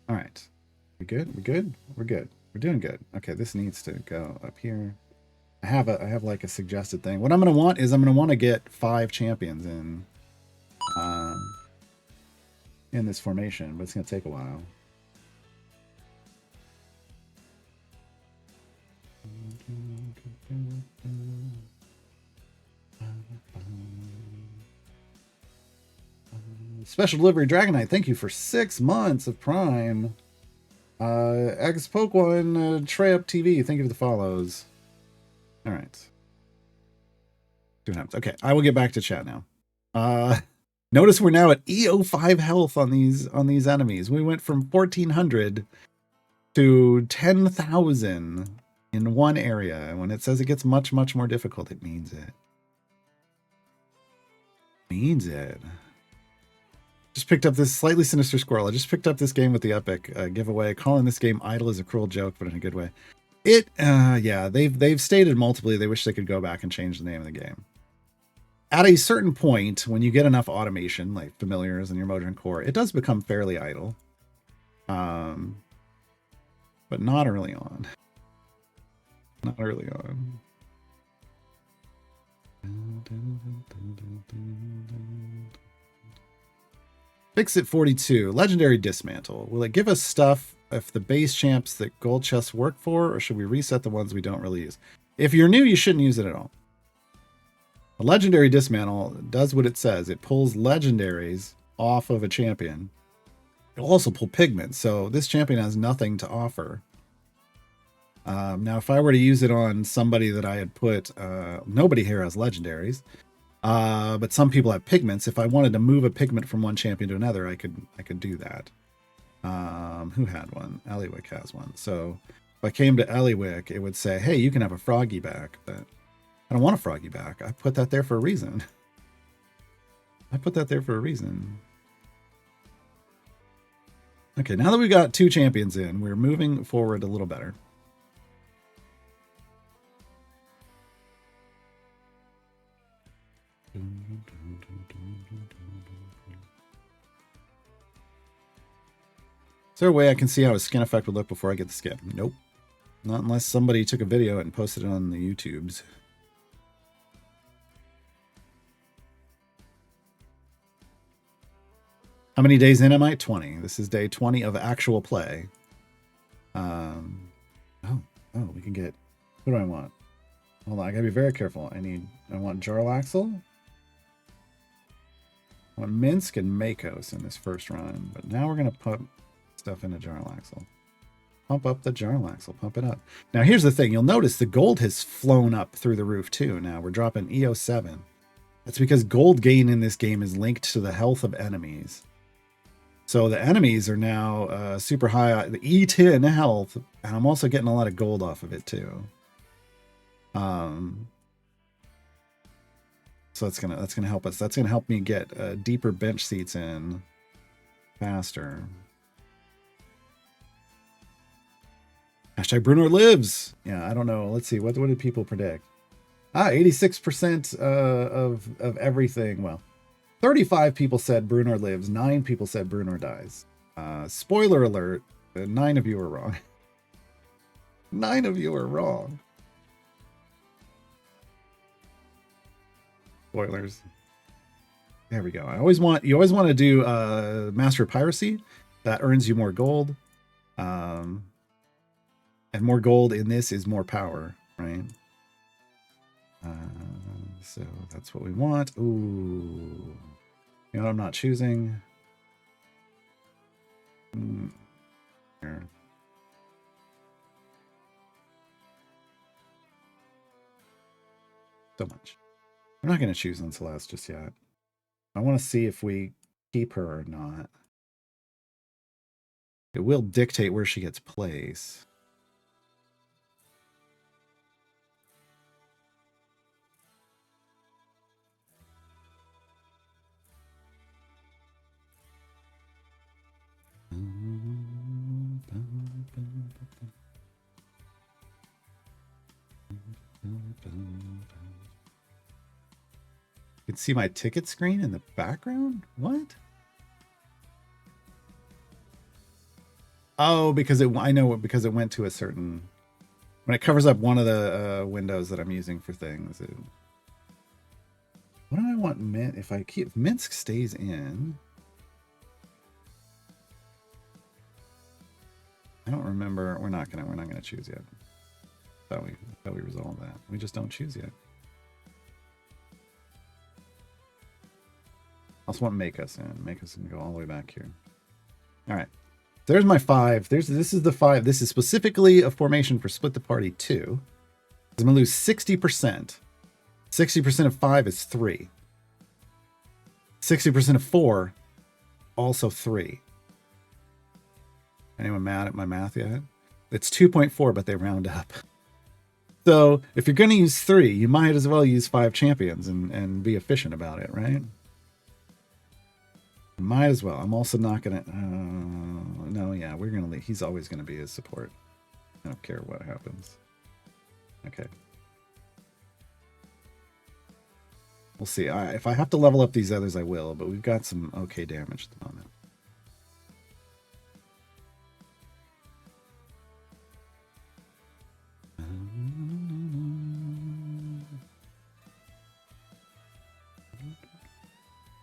right. We good? We good? We're good. We're doing good. Okay, this needs to go up here. I have like a suggested thing. What I'm gonna want is I'm gonna want to get 5 champions in this formation, but it's gonna take a while. Special delivery Dragonite, thank you for 6 months of Prime. X Poke1 Trey Up TV, thank you for the follows. All right. 2 times. Okay, I will get back to chat now. Notice we're now at EO5 health on these enemies. We went from 1400 to 10,000 in one area. And when it says it gets much more difficult, it means it. Just picked up this slightly sinister squirrel. I just picked up this game with the Epic giveaway. Calling this game idle is a cruel joke, but in a good way. Yeah, they've stated multiply they wish they could go back and change the name of the game. At a certain point, when you get enough automation, like familiars and your Modern Core, it does become fairly idle. But not early on. Not early on. Fix It 42. Legendary Dismantle. Will it give us stuff if the base champs that gold chests work for, or should we reset the ones we don't really use? If you're new, you shouldn't use it at all. A Legendary Dismantle does what it says. It pulls legendaries off of a champion. It'll also pull pigments, so this champion has nothing to offer. Now, if I were to use it on somebody that I had put... nobody here has legendaries. But some people have pigments. If I wanted to move a pigment from one champion to another, I could do that. Who had one? Eliwick has one. So if I came to Eliwick, it would say, hey, you can have a froggy back, but I don't want a froggy back. I put that there for a reason. Okay, now that we got 2 champions in, we're moving forward a little better. Is there a way I can see how a skin effect would look before I get the skin? Nope. Not unless somebody took a video and posted it on the YouTubes. How many days in am I? 20. This is day 20 of actual play. Oh, we can get... What do I want? Hold on, I gotta be very careful. I want Jarlaxle. I want Minsk and Makos in this first run. But now we're gonna put stuff into Jarlaxle. Pump up the Jarlaxle. Pump it up. Now here's the thing. You'll notice the gold has flown up through the roof too. Now we're dropping EO7. That's because gold gain in this game is linked to the health of enemies. So the enemies are now super high, the E10 health, and I'm also getting a lot of gold off of it too. So that's gonna help us. That's gonna help me get deeper bench seats in faster. Hashtag Bruno lives. Yeah, I don't know. Let's see. What did people predict? 86% of everything. Well, 35 people said Bruno lives. 9 people said Bruno dies. Spoiler alert: 9 of you are wrong. 9 of you are wrong. Spoilers. There we go. You always want to do Master of Piracy. That earns you more gold. And more gold in this is more power, right? So that's what we want. Ooh. You know what I'm not choosing? Here. So much. I'm not going to choose on Celeste just yet. I want to see if we keep her or not. It will dictate where she gets placed. You can see my ticket screen in the background? What? Oh, because I know because it went to a certain, when it covers up one of the windows that I'm using for things. What do I want Mint? If Minsk stays in, I don't remember. We're not gonna choose yet. Thought we resolved that. We just don't choose yet. I also want make us in. Make us in, go all the way back here. All right. There's my 5. This is the 5. This is specifically a formation for Split the Party 2. I'm gonna lose 60%. 60% of 5 is 3. 60% of 4, also 3. Anyone mad at my math yet? It's 2.4, but they round up. So if you're gonna use 3, you might as well use 5 champions and be efficient about it, right? Might as well. I'm also not gonna. No, yeah, we're gonna leave. He's always gonna be his support. I don't care what happens. Okay. We'll see. If I have to level up these others, I will. But we've got some okay damage at the moment.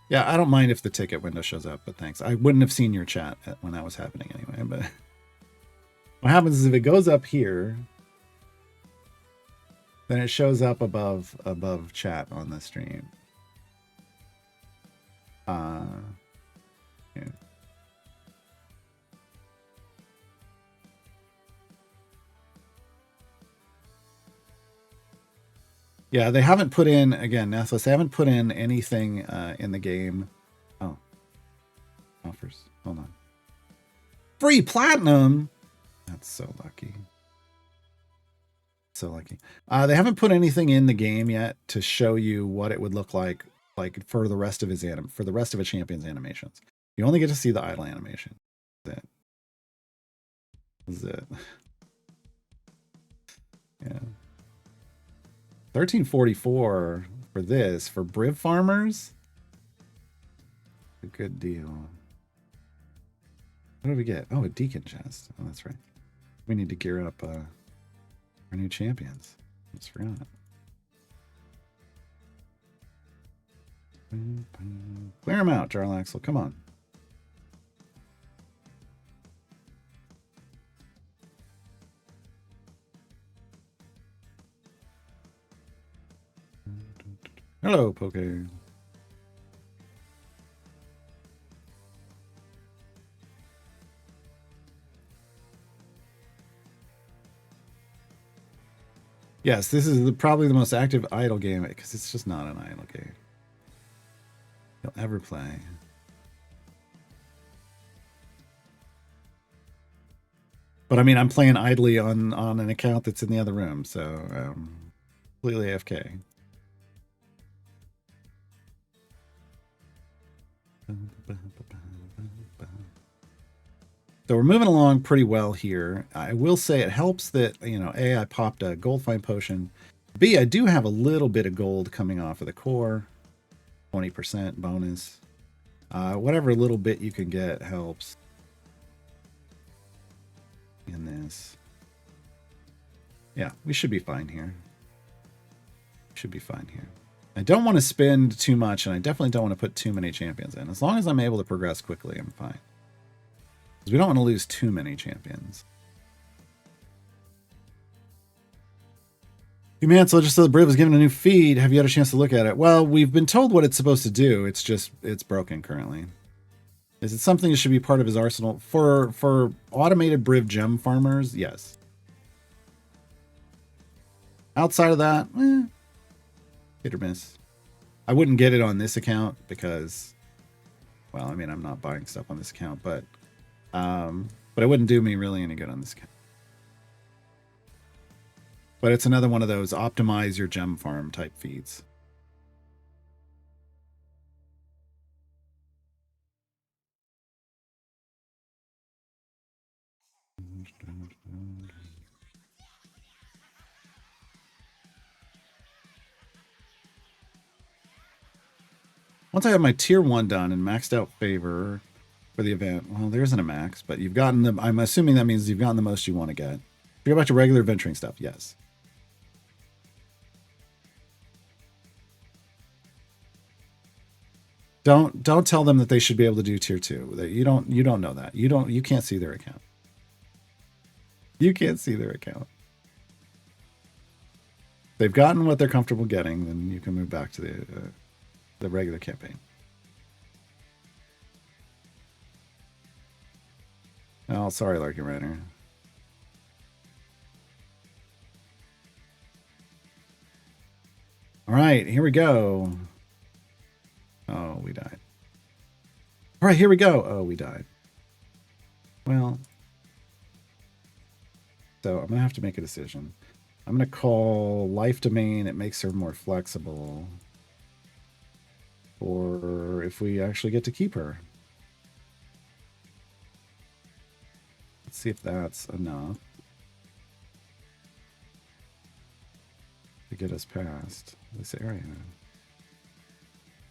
Yeah, I don't mind if the ticket window shows up, but thanks. I wouldn't have seen your chat when that was happening anyway. But what happens is if it goes up here, then it shows up above chat on the stream. Yeah. Yeah, they haven't put in, again, Nethless, they haven't put in anything in the game. Oh. Offers. Hold on. Free platinum! That's so lucky. So lucky. They haven't put anything in the game yet to show you what it would look like for the rest of for the rest of a champion's animations. You only get to see the idle animation. That's it. That's it. Yeah. 1344 for this, for Briv farmers. A good deal. What do we get? Oh, a deacon chest. Oh, that's right. We need to gear up our new champions. Almost forgot. Clear them out, Jarlaxle. Come on. Hello, Poke. Yes, this is probably the most active idle game because it's just not an idle game you'll ever play. But I mean, I'm playing idly on an account that's in the other room, so completely AFK. So we're moving along pretty well here. I will say it helps that, you know, A, I popped a gold find potion. B, I do have a little bit of gold coming off of the core. 20% bonus. Whatever little bit you can get helps in this. Yeah, we should be fine here. Should be fine here. I don't want to spend too much, and I definitely don't want to put too many champions in. As long as I'm able to progress quickly, I'm fine. Because we don't want to lose too many champions. Humancel just said the Briv was given a new feed. Have you had a chance to look at it? Well, we've been told what it's supposed to do. It's just, it's broken currently. Is it something that should be part of his arsenal? For automated Briv gem farmers, yes. Outside of that, hit or miss. I wouldn't get it on this account because, well, I mean, I'm not buying stuff on this account, but it wouldn't do me really any good on this account. But it's another one of those optimize your gem farm type feeds. Once I have my tier 1 done and maxed out favor for the event, well, there isn't a max, but you've gotten the, I'm assuming that means you've gotten the most you want to get. If you go back to regular venturing stuff, yes. Don't tell them that they should be able to do tier 2. You don't know that. You can't see their account. You can't see their account. If they've gotten what they're comfortable getting, then you can move back to the regular campaign. Oh, sorry, Larky Runner. All right, here we go. Oh, we died. All right, here we go. Oh, we died. Well, so I'm going to have to make a decision. I'm going to call Life Domain. It makes her more flexible. Or if we actually get to keep her. Let's see if that's enough to get us past this area.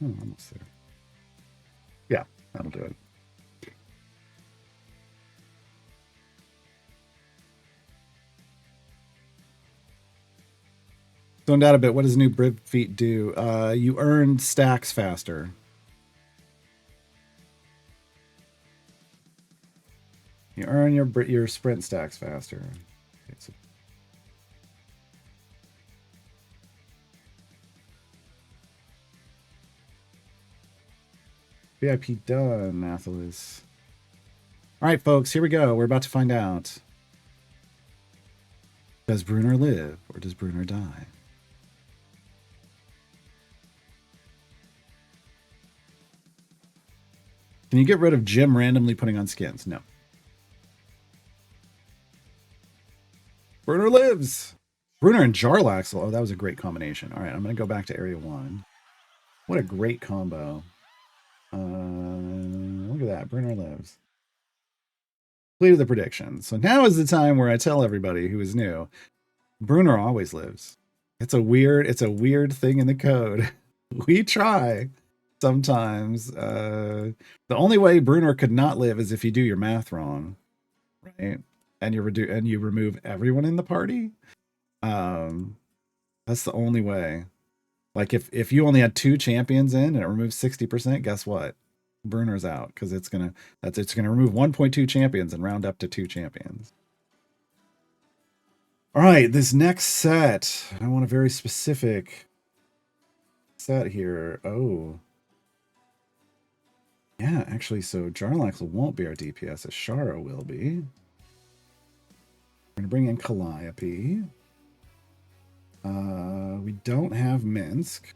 Oh, almost there. Yeah, that'll do it. Zoned out a bit. What does new Briv feat do? You earn stacks faster. You earn your sprint stacks faster. Okay, so VIP done, Mathelus. All right, folks, here we go. We're about to find out. Does Bruner live or does Bruner die? Can you get rid of Jim randomly putting on skins? No. Bruner lives. Bruner and Jarlaxle. Oh, that was a great combination. All right, I'm going to go back to Area 1. What a great combo. Look at that. Bruner lives. Completed the prediction. So now is the time where I tell everybody who is new, Bruner always lives. It's a weird thing in the code. We try sometimes. The only way Bruner could not live is if you do your math wrong, right? And you remove everyone in the party. That's the only way. Like if you only had 2 champions in and it removes 60%, guess what? Bruner's out because it's gonna remove 1.2 champions and round up to 2 champions. All right, this next set, I want a very specific set here. Oh, yeah, actually, so Jarlaxle won't be our DPS, Ashara will be. We're gonna bring in Calliope. We don't have Minsk.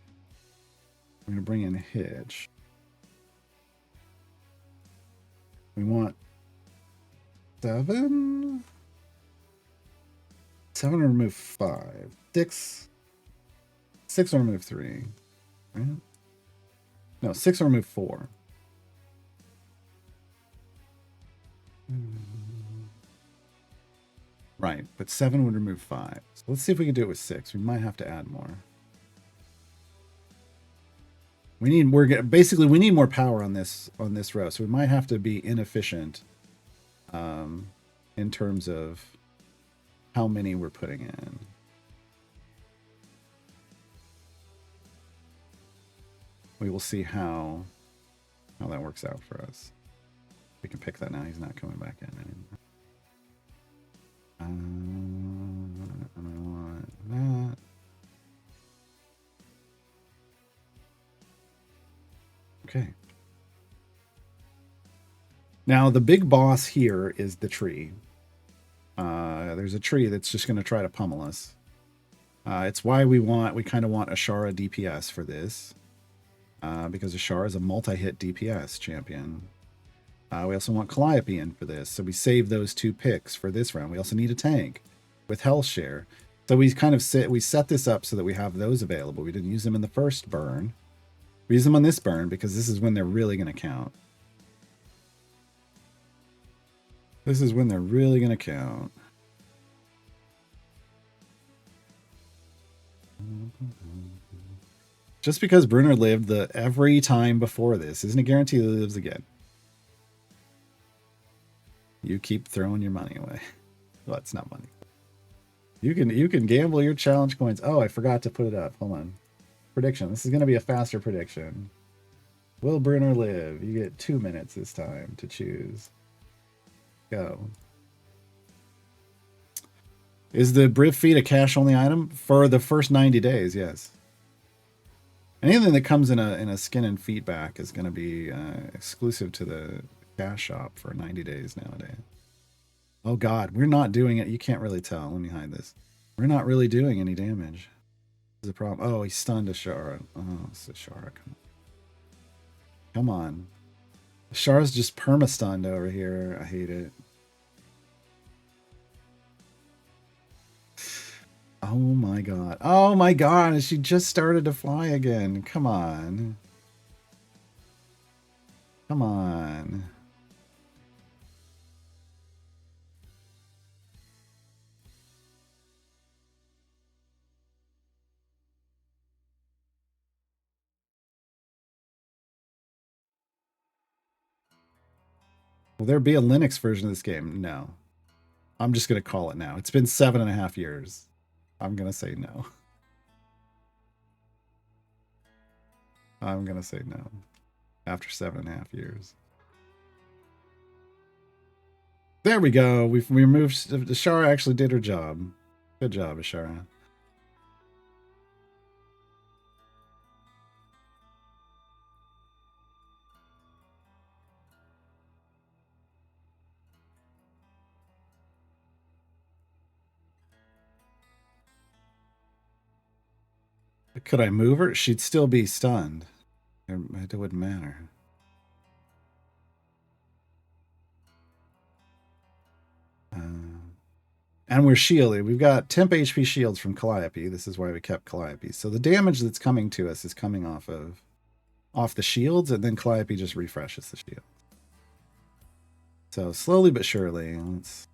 We're going to bring in Hitch. We want 7? 7 to remove 5. 6 to remove 3. Right? No, 6 to remove 4. Right, but 7 would remove 5. So let's see if we can do it with 6. We might have to add more. We need basically we need more power on this row, so we might have to be inefficient in terms of how many we're putting in. We will see how that works out for us. We can pick that now. He's not coming back in anymore. I want that. Okay. Now the big boss here is the tree. There's a tree that's just going to try to pummel us. It's why we kind of want Ashara DPS for this. Because Ashara is a multi-hit DPS champion. We also want Calliope in for this, so we save those 2 picks for this round. We also need a tank with health share. So we kind of set this up so that we have those available. We didn't use them in the first burn. We use them on this burn because this is when they're really going to count. This is when they're really going to count. Just because Bruner lived every time before this isn't a guarantee that he lives again. You keep throwing your money away. Well, it's not money. You can gamble your challenge coins. Oh, I forgot to put it up. Hold on. Prediction. This is going to be a faster prediction. Will Bruner live? You get 2 minutes this time to choose. Go. Is the Briv feed a cash-only item? For the first 90 days, yes. Anything that comes in a skin and feedback is going to be exclusive to the cash shop for 90 days nowadays. Oh god, we're not doing it. You can't really tell. Let me hide this. We're not really doing any damage. This is a problem. Oh, he stunned Ashara. Oh, it's Ashara. Come on. Ashara's just perma-stunned over here. I hate it. Oh my god. Oh my god, she just started to fly again. Come on. Come on. Will there be a Linux version of this game? No. I'm just going to call it now. It's been 7.5 years. I'm going to say no. I'm going to say no. After 7.5 years. There we go. We removed... Ashara actually did her job. Good job, Ashara. Could I move her? She'd still be stunned. It wouldn't matter. And we're shielded. We've got temp HP shields from Calliope. This is why we kept Calliope. So the damage that's coming to us is coming off the shields, and then Calliope just refreshes the shield. So slowly but surely, let's...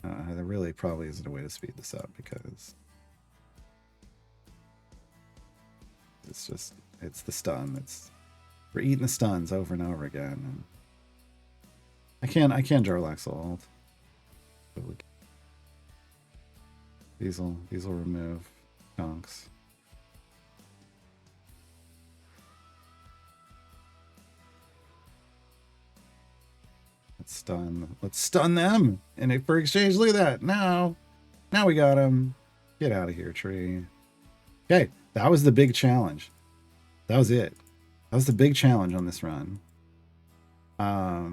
there really probably isn't a way to speed this up because it's the stun. We're eating the stuns over and over again. And I can't Jarlaxle ult. These will remove chunks. Let's stun them. And for exchange, look at that. Now we got him. Get out of here, tree. Okay, that was the big challenge. That was it. That was the big challenge on this run. So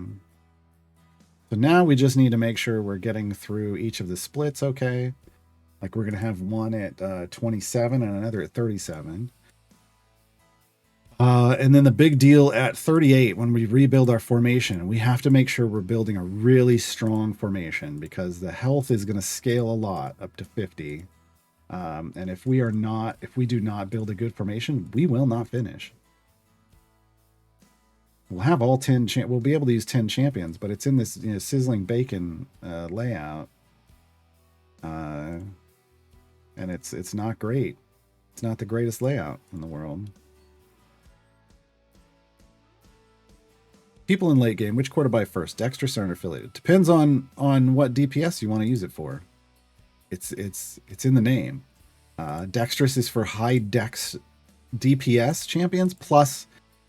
now we just need to make sure we're getting through each of the splits okay. Like we're going to have one at 27 and another at 37. And then the big deal at 38, when we rebuild our formation, we have to make sure we're building a really strong formation because the health is going to scale a lot up to 50. And if we do not build a good formation, we will not finish. We'll have all 10, we'll be able to use 10 champions, but it's in this sizzling bacon layout. and it's not great. It's not the greatest layout in the world. People in late game, which core to buy first, dexterous or unaffiliated? Depends on what DPS you want to use it for. It's in the name. Dexterous is for high dex DPS champions, plus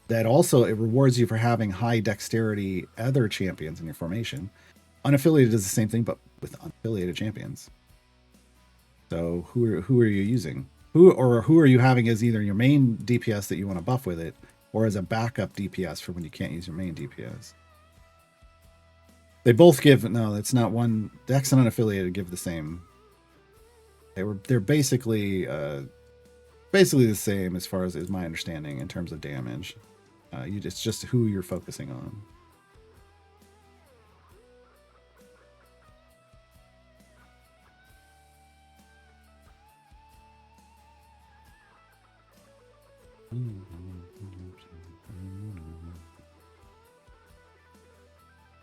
that also it rewards you for having high dexterity other champions in your formation. Unaffiliated is the same thing, but with unaffiliated champions. So who are you using? Who are you having as either your main DPS that you want to buff with it, or as a backup DPS for when you can't use your main DPS? They both give it's not one. Dex and unaffiliated give the same. They're basically the same as far as is my understanding in terms of damage. It's just who you're focusing on.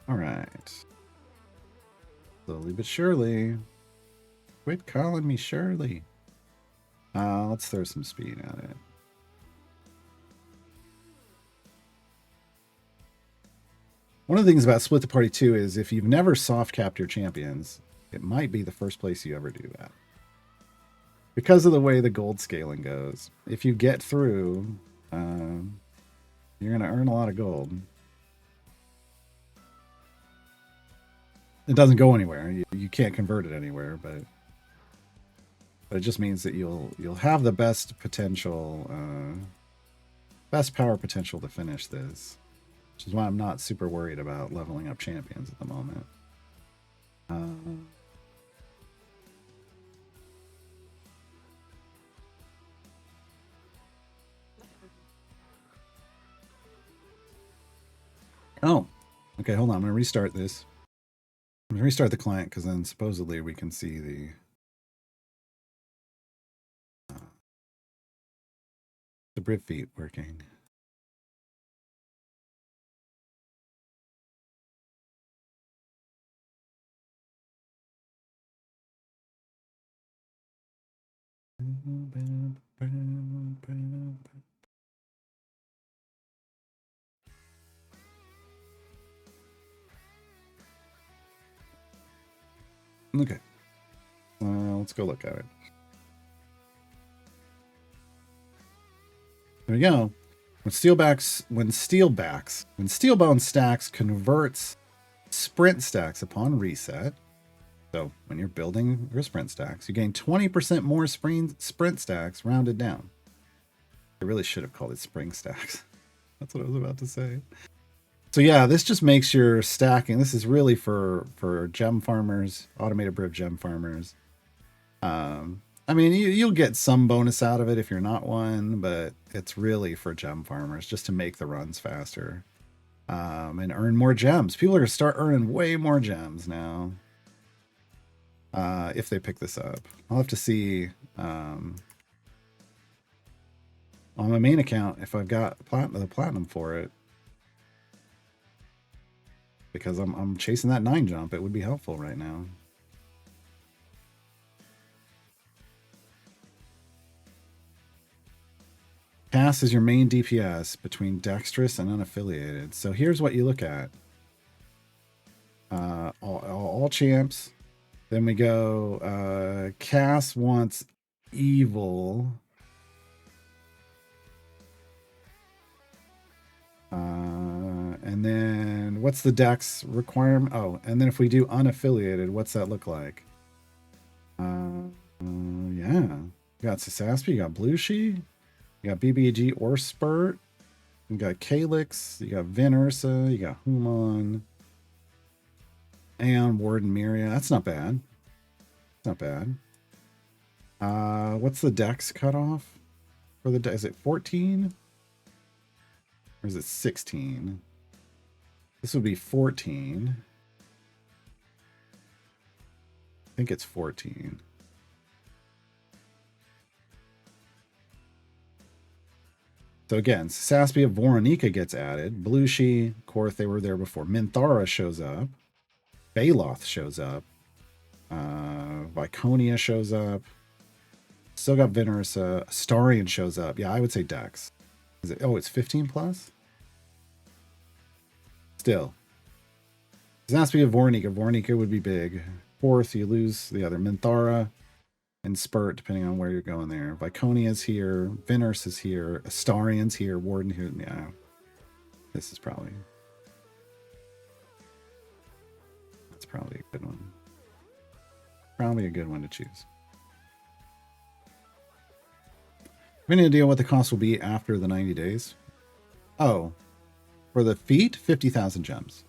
All right. Slowly but surely. Quit calling me Shirley. Let's throw some speed at it. One of the things about Split the Party 2 is if you've never soft capped your champions, it might be the first place you ever do that. Because of the way the gold scaling goes, if you get through, you're going to earn a lot of gold. It doesn't go anywhere. You can't convert it anywhere, but it just means that you'll have the best potential, best power potential to finish this, which is why I'm not super worried about leveling up champions at the moment. Oh, okay, hold on. I'm going to restart this. I'm going to restart the client because then supposedly we can see the Brit feet working. Okay. Let's go look at it. There we go. When Steelbone stacks converts sprint stacks upon reset. So when you're building your sprint stacks, you gain 20% more sprint stacks rounded down. I really should have called it spring stacks. That's what I was about to say. So yeah, this just makes your stacking. This is really for gem farmers, automated Brib gem farmers. I mean, you'll get some bonus out of it if you're not one, but it's really for gem farmers just to make the runs faster and earn more gems. People are going to start earning way more gems now if they pick this up. I'll have to see on my main account if I've got the platinum for it. Because I'm chasing that 9 jump. It would be helpful right now. Cass is your main DPS between dexterous and unaffiliated. So here's what you look at. All champs. Then we go, Cass wants evil. And then what's the dex requirement? Oh, and then if we do unaffiliated, what's that look like? Yeah. You got Sasaspi, you got Blushi, you got BBG or Spurt, you got Calyx, you got Vin Ursa, you got Human, and Warden Miria. That's not bad. Not bad. What's the dex cutoff for the is it 14? Or is it 16? This would be 14. I think it's 14. So again, Saspia Voronika gets added. Blushi, Korth, they were there before. Minthara shows up. Baloth shows up. Viconia shows up. Still got Venersa. Astarion shows up. Yeah, I would say Dex. Is it? Oh, it's 15 plus? Still. It has to be a Vornika. Vornika would be big. Fourth, you lose the other. Minthara and Spurt, depending on where you're going there. Viconia's here. Veners is here. Astarion's here. Warden here. Yeah. This is probably... That's probably a good one. Probably a good one to choose. Any idea what the cost will be after the 90 days? Oh, for the feat, 50,000 gems.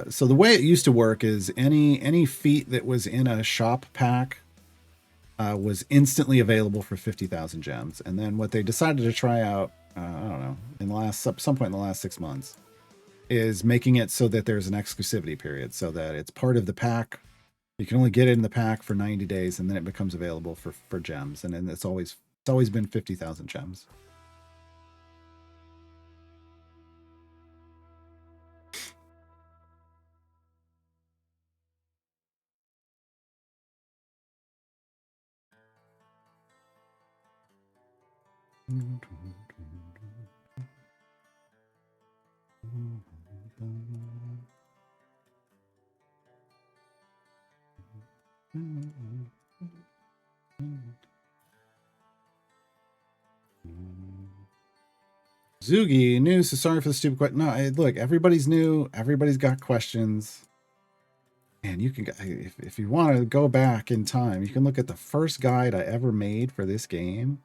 So the way it used to work is any feat that was in a shop pack was instantly available for 50,000 gems. And then what they decided to try out, I don't know, in the last some point in the last 6 months, is making it so that there's an exclusivity period, so that it's part of the pack. You can only get it in the pack for 90 days, and then it becomes available for gems. And then it's always been 50,000 gems. Zugi, new, so sorry for the stupid question. No, look, everybody's new. Everybody's got questions. And you can, if you want to go back in time, you can look at the first guide I ever made for this game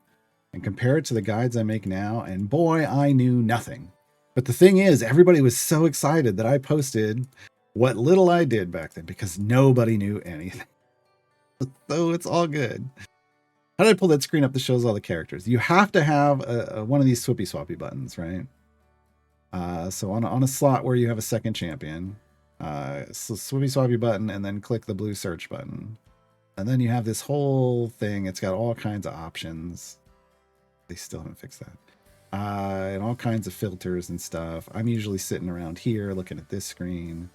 and compare it to the guides I make now. And boy, I knew nothing. But the thing is, everybody was so excited that I posted what little I did back then because nobody knew anything. So it's all good. How did I pull that screen up that shows all the characters? You have to have one of these swippy swappy buttons, right? So on a slot where you have a second champion, so swippy swappy button, and then click the blue search button. And then you have this whole thing. It's got all kinds of options. They still haven't fixed that. And all kinds of filters and stuff. I'm usually sitting around here looking at this screen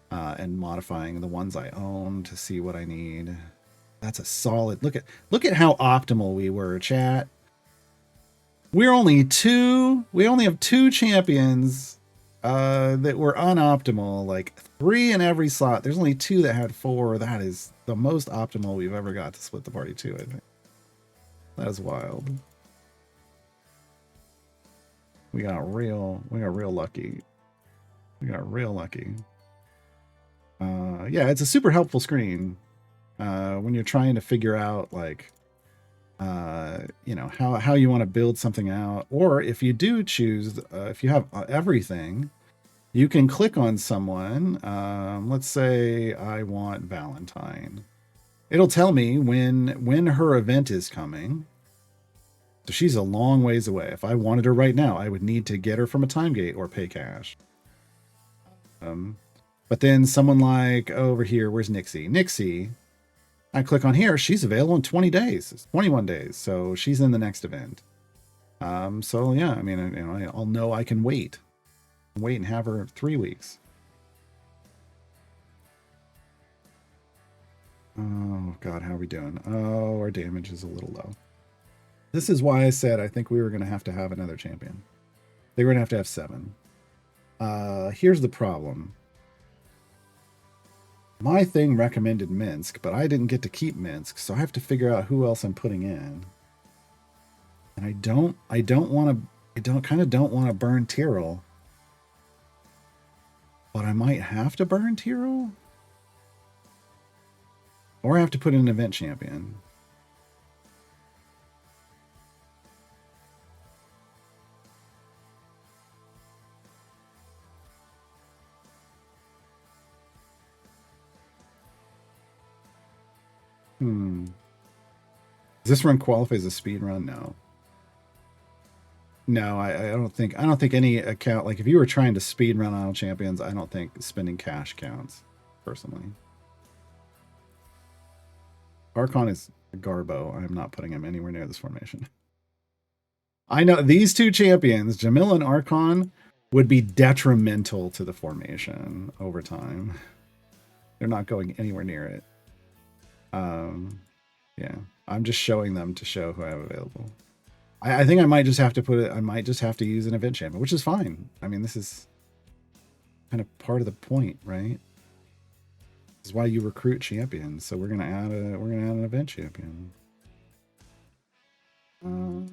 and modifying the ones I own to see what I need. That's a solid look at how optimal we were, chat. We only have two champions that were unoptimal, like 3 in every slot. There's only 2 that had 4. That is the most optimal we've ever got to split the party to, I think. That is wild. We got real lucky. We got real lucky. Yeah, it's a super helpful screen when you're trying to figure out, like, you know, how you want to build something out. Or if you do choose, if you have everything, you can click on someone. Let's say I want Valentine. It'll tell me when her event is coming. So she's a long ways away. If I wanted her right now, I would need to get her from a time gate or pay cash. But then someone like over here, where's Nixie? Nixie, I click on here. She's available in 20 days. It's 21 days. So she's in the next event. So yeah, I mean, you know, I'll know I can wait and have her 3 weeks. Oh God, how are we doing? Oh, our damage is a little low. This is why I said I think we were going to have another champion. They were going to have 7. Here's the problem. My thing recommended Minsk, but I didn't get to keep Minsk, so I have to figure out who else I'm putting in. And I don't want to burn Tyrell. But I might have to burn Tyrell. Or I have to put in an event champion. Does this run qualify as a speed run? No. No, I don't think any account, like if you were trying to speed run Idle Champions, I don't think spending cash counts, personally. Archon is Garbo. I'm not putting him anywhere near this formation. I know these 2 champions, Jamil and Archon, would be detrimental to the formation over time. They're not going anywhere near it. Yeah, I'm just showing them to show who I have available. I think I might just have to put it. I might just have to use an event champion, which is fine. I mean, this is kind of part of the point, right? This is why you recruit champions. So we're gonna add an event champion. We're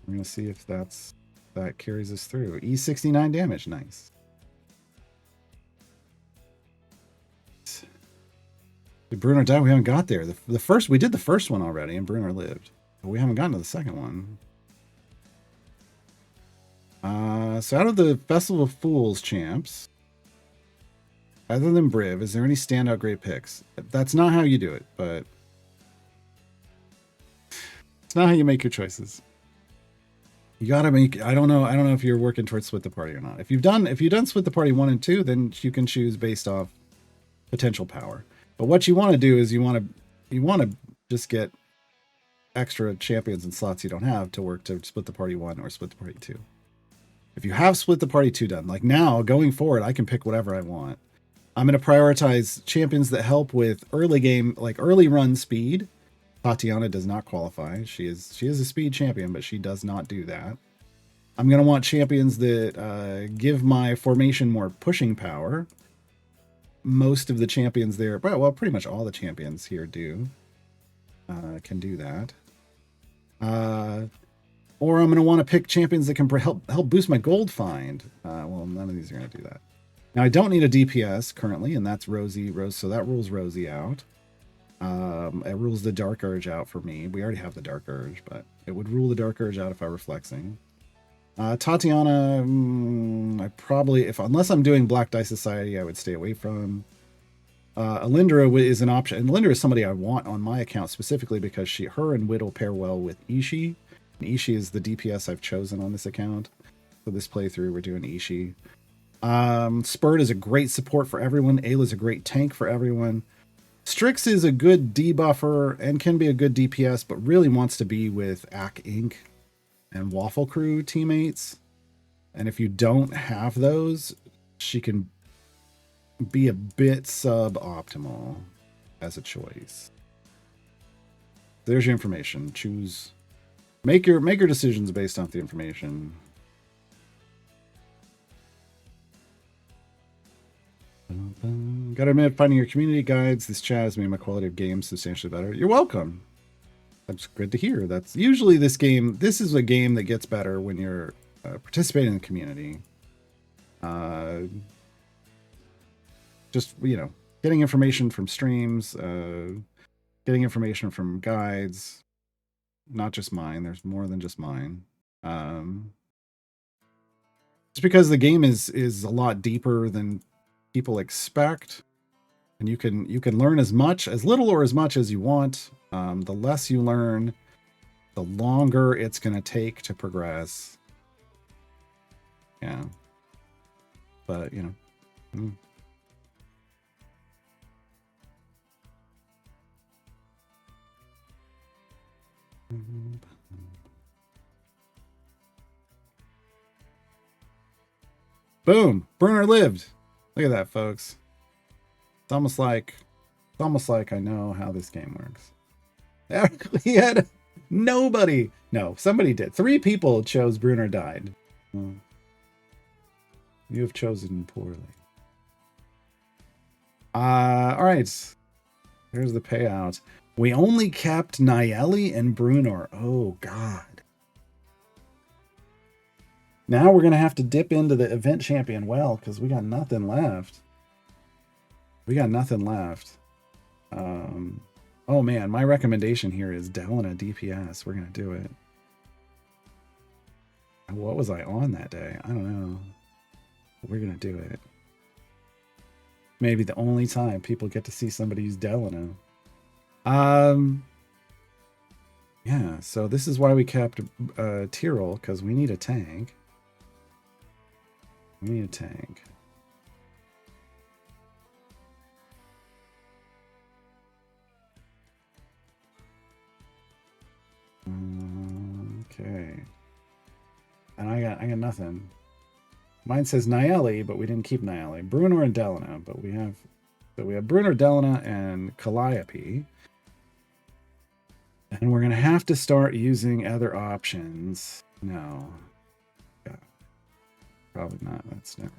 gonna see if that carries us through. E69 damage, nice. Did Bruno die? We haven't got there. The first we did the first one already, and Bruno lived, but we haven't gotten to the second one. So out of the Festival of Fools champs, other than Briv, is there any standout great picks? That's not how you do it, but it's not how you make your choices. You gotta make. I don't know if you're working towards split the party or not. If you've done split the party 1 and 2, then you can choose based off potential power. But what you want to do is you want to just get extra champions and slots you don't have to work to split the party 1 or split the party 2. If you have split the party 2 done, like now going forward, I can pick whatever I want. I'm going to prioritize champions that help with early game, like early run speed. Tatiana does not qualify. She is a speed champion, but she does not do that. I'm going to want champions that give my formation more pushing power. Most of the champions there, well, pretty much all the champions here can do that. Or I'm going to want to pick champions that can help boost my gold find. Well, none of these are going to do that. Now, I don't need a DPS currently, and that's Rosie. So that rules Rosie out. It rules the Dark Urge out for me. We already have the Dark Urge, but it would rule the Dark Urge out if I were flexing. Tatiana, I probably, unless I'm doing Black Die Society, I would stay away from. Alindra is an option, and Alindra is somebody I want on my account specifically because her and Whittle pair well with Ishii. And Ishii is the DPS I've chosen on this account. For this playthrough, we're doing Ishii. Spurt is a great support for everyone. Ayla is a great tank for everyone. Strix is a good debuffer and can be a good DPS, but really wants to be with Ack Inc. and Waffle Crew teammates. And if you don't have those, she can be a bit suboptimal as a choice. There's your information. Choose. Make your decisions based off the information. Gotta admit, finding your community guides, this chat has made my quality of games substantially better. You're welcome. That's good to hear. That's usually this is a game that gets better when you're participating in the community. Just, getting information from streams, getting information from guides, not just mine. There's more than just mine. Just because the game is a lot deeper than people expect, and you can learn as little or as much as you want. The less you learn, the longer it's going to take to progress. Yeah. But, Boom! Bruner lived. Look at that, folks. It's almost like I know how this game works. He had nobody. No, somebody did. 3 people chose Bruner died. Well, you have chosen poorly. All right. Here's the payout. We only kept Nayeli and Bruner. Oh, God. Now we're going to have to dip into the event champion well, because we got nothing left. Oh, man. My recommendation here is Delana DPS. We're going to do it. What was I on that day? I don't know. We're going to do it. Maybe the only time people get to see somebody use Delano. Yeah, so this is why we kept Tyrell, because we need a tank. We need a tank. Okay. And I got nothing. Mine says Niali, but we didn't keep Niali. Bruenor and Delana, but we have Bruenor, Delana, and Calliope. And we're gonna have to start using other options. No. Yeah. Probably not. That's never.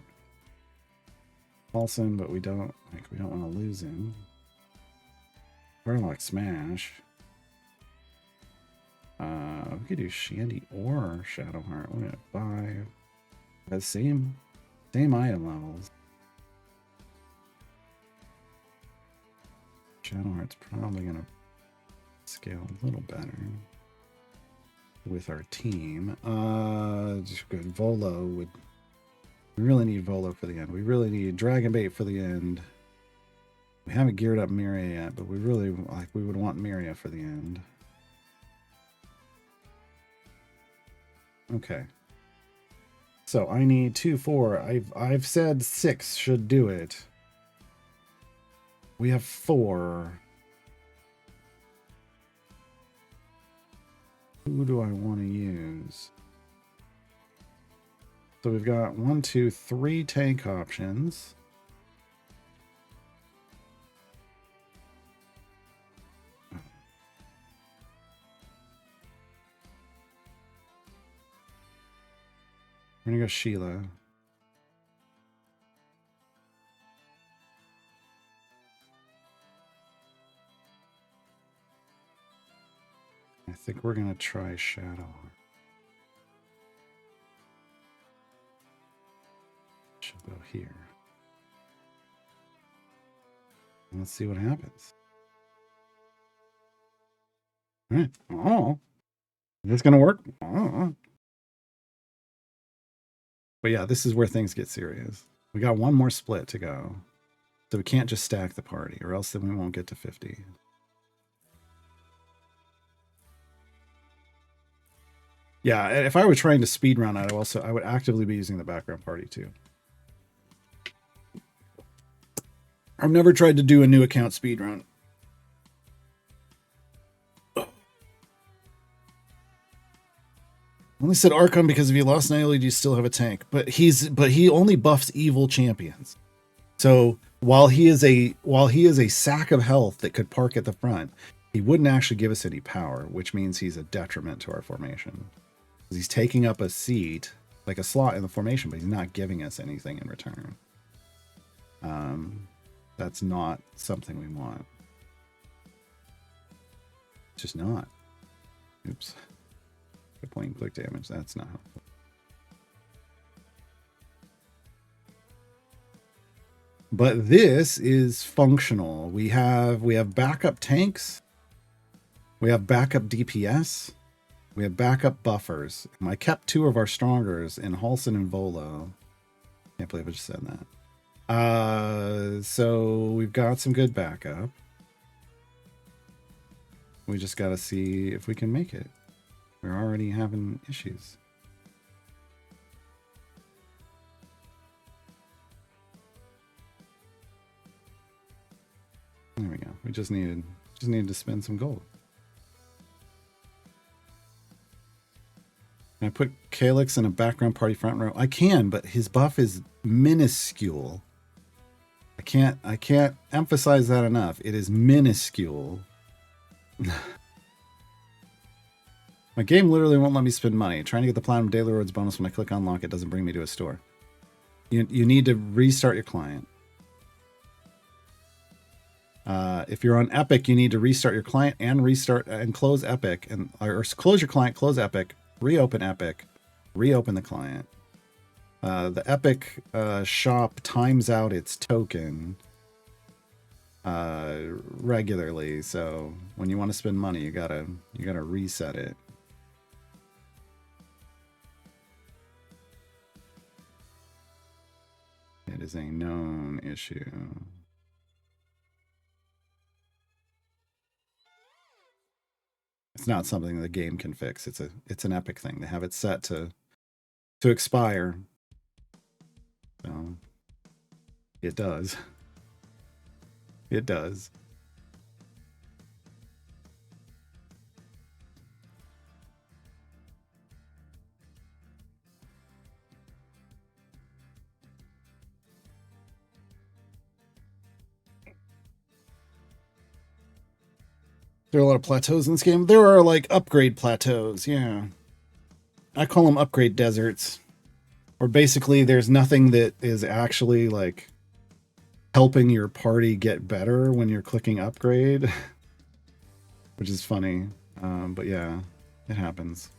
Paulson, but we don't want to lose him. Warlock Smash. We could do Shandy or Shadowheart. We're at 5. The same item levels. Shadowheart's probably gonna scale a little better with our team. Just good. Volo would. We really need Volo for the end. We really need Dragon Bait for the end. We haven't geared up Miria yet, but we really we would want Miria for the end. Okay. So I need 2, 4. I've said 6 should do it. We have 4. Who do I want to use? So we've got 1, 2, 3 tank options. We're gonna go Sheila. I think we're gonna try Shadow. Should go here. And let's see what happens. All right. Oh, is this gonna work? Oh. But yeah, this is where things get serious. We got one more split to go. So we can't just stack the party, or else then we won't get to 50. Yeah, if I were trying to speed run, I would actively be using the background party too. I've never tried to do a new account speed run. Only said Archon because if you lost Niali, you still have a tank. But he only buffs evil champions. So while he is a sack of health that could park at the front, he wouldn't actually give us any power, which means he's a detriment to our formation. He's taking up a seat, like a slot in the formation, but he's not giving us anything in return. That's not something we want. It's just not. Oops. Point and click damage. That's not helpful. But this is functional. We have backup tanks. We have backup DPS. We have backup buffers. I kept 2 of our strongers in Halson and Volo. Can't believe I just said that. So we've got some good backup. We just got to see if we can make it. We're already having issues. There we go. We just needed to spend some gold. Can I put Calyx in a background party front row? I can, but his buff is minuscule. I can't emphasize that enough. It is minuscule. My game literally won't let me spend money. Trying to get the Platinum Daily Rewards bonus when I click unlock it doesn't bring me to a store. You need to restart your client. If you're on Epic, you need to restart your client and restart and close Epic, or close your client, close Epic, reopen Epic, reopen the client. The Epic shop times out its token regularly, so when you want to spend money, you gotta reset it. It is a known issue. It's not something the game can fix. It's an Epic thing. They have it set to expire. So it does. It does. There are a lot of plateaus in this game. There are like upgrade plateaus, yeah. I call them upgrade deserts. Or basically there's nothing that is actually like helping your party get better when you're clicking upgrade, which is funny. But yeah, it happens.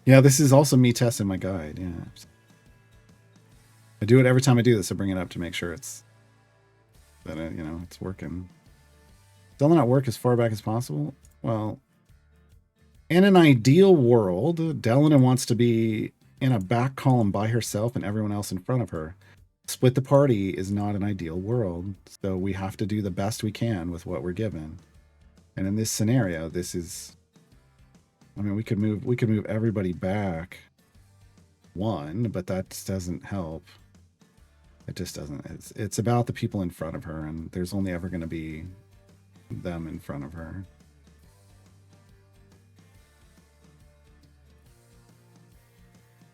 Yeah, this is also me testing my guide. Yeah, I do it every time I do this. I bring it up to make sure it's that it's working. Still not work as far back as possible. Well, in an ideal world, Delana wants to be in a back column by herself and everyone else in front of her. Split the party is not an ideal world, so we have to do the best we can with what we're given. And in this scenario, this is, I mean, we could move everybody back one, but that doesn't help. It just doesn't. It's about the people in front of her, and there's only ever going to be them in front of her.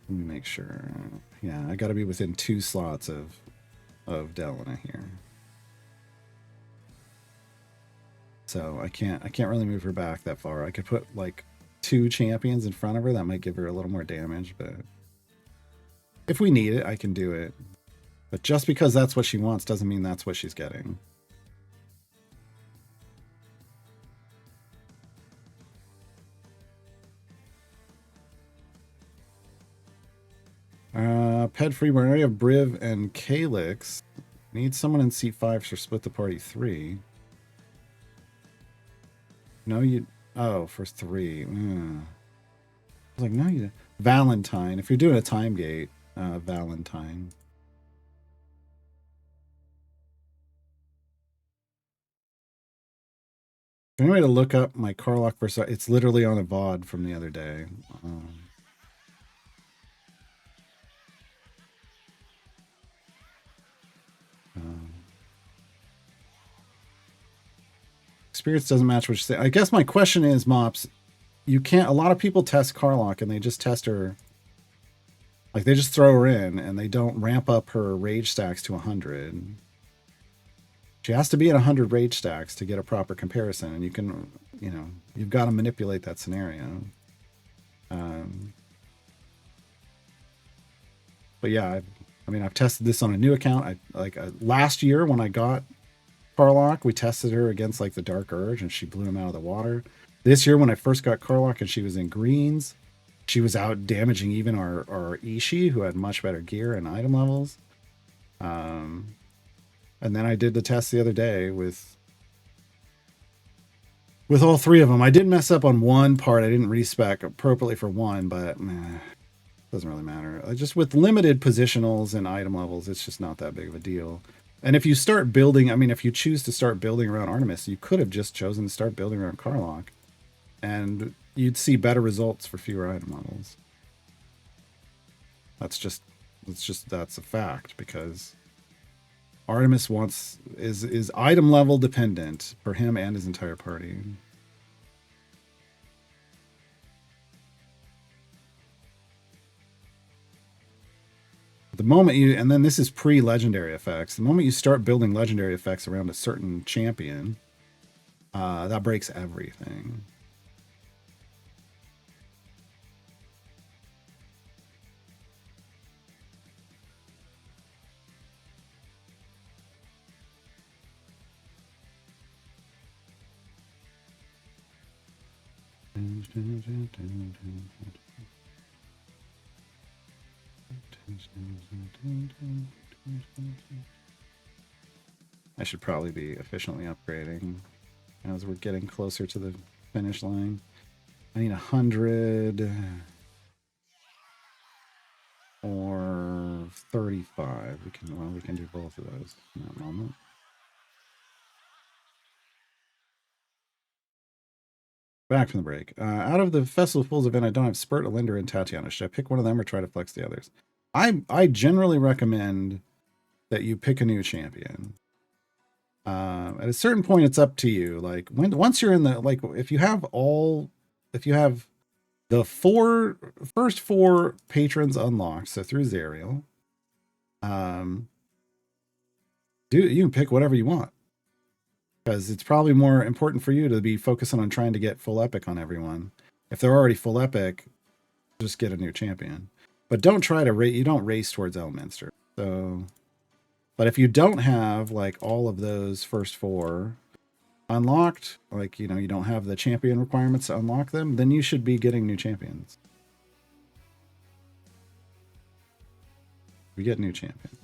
Let me make sure. Yeah, I got to be within 2 slots of Delana here. So I can't really move her back that far. I could put like 2 champions in front of her. That might give her a little more damage, but if we need it, I can do it. But just because that's what she wants doesn't mean that's what she's getting. Pick3, we already have Briv and Calyx. Need someone in C5 for split the party 3. No, you... Oh, for 3. I was like, no, you... Valentine. If you're doing a time gate, Valentine. Anyway, to look up my Karlach versus... It's literally on a VOD from the other day. Experience doesn't match what you say. I guess my question is, Mops, you can't... A lot of people test Karlach and they just test her... Like, they just throw her in and they don't ramp up her rage stacks to 100. She has to be at 100 rage stacks to get a proper comparison, and you can, you've got to manipulate that scenario. But yeah, I've tested this on a new account. Last year when I got Karlach, we tested her against like the Dark Urge, and she blew him out of the water. This year when I first got Karlach and she was in greens, she was out damaging even our Ishii, who had much better gear and item levels. And then I did the test the other day with all 3 of them. I did mess up on one part. I didn't respec appropriately for one, but doesn't really matter. Just with limited positionals and item levels, it's just not that big of a deal. And if you start building, if you choose to start building around Artemis, you could have just chosen to start building around Karlach, and you'd see better results for fewer item levels. That's a fact, because Artemis is item level dependent for him and his entire party. The moment and then this is pre-legendary effects. The moment you start building legendary effects around a certain champion, that breaks everything. I should probably be efficiently upgrading as we're getting closer to the finish line. I need 100 or 35. We can do both of those in that moment. Back from the break. Out of the Festival of Fools event, I don't have Spurt, Alinda, and Tatiana. Should I pick one of them or try to flex the others? I generally recommend that you pick a new champion. At a certain point, it's up to you. Like once you're in the if you have the first 4 patrons unlocked, so through Zariel, You can pick whatever you want. Because it's probably more important for you to be focusing on trying to get full epic on everyone. If they're already full epic, just get a new champion. But don't try to you don't race towards Elminster. So, but if you don't have like all of those first 4 unlocked, like, you know, you don't have the champion requirements to unlock them, then you should be getting new champions. We get new champions.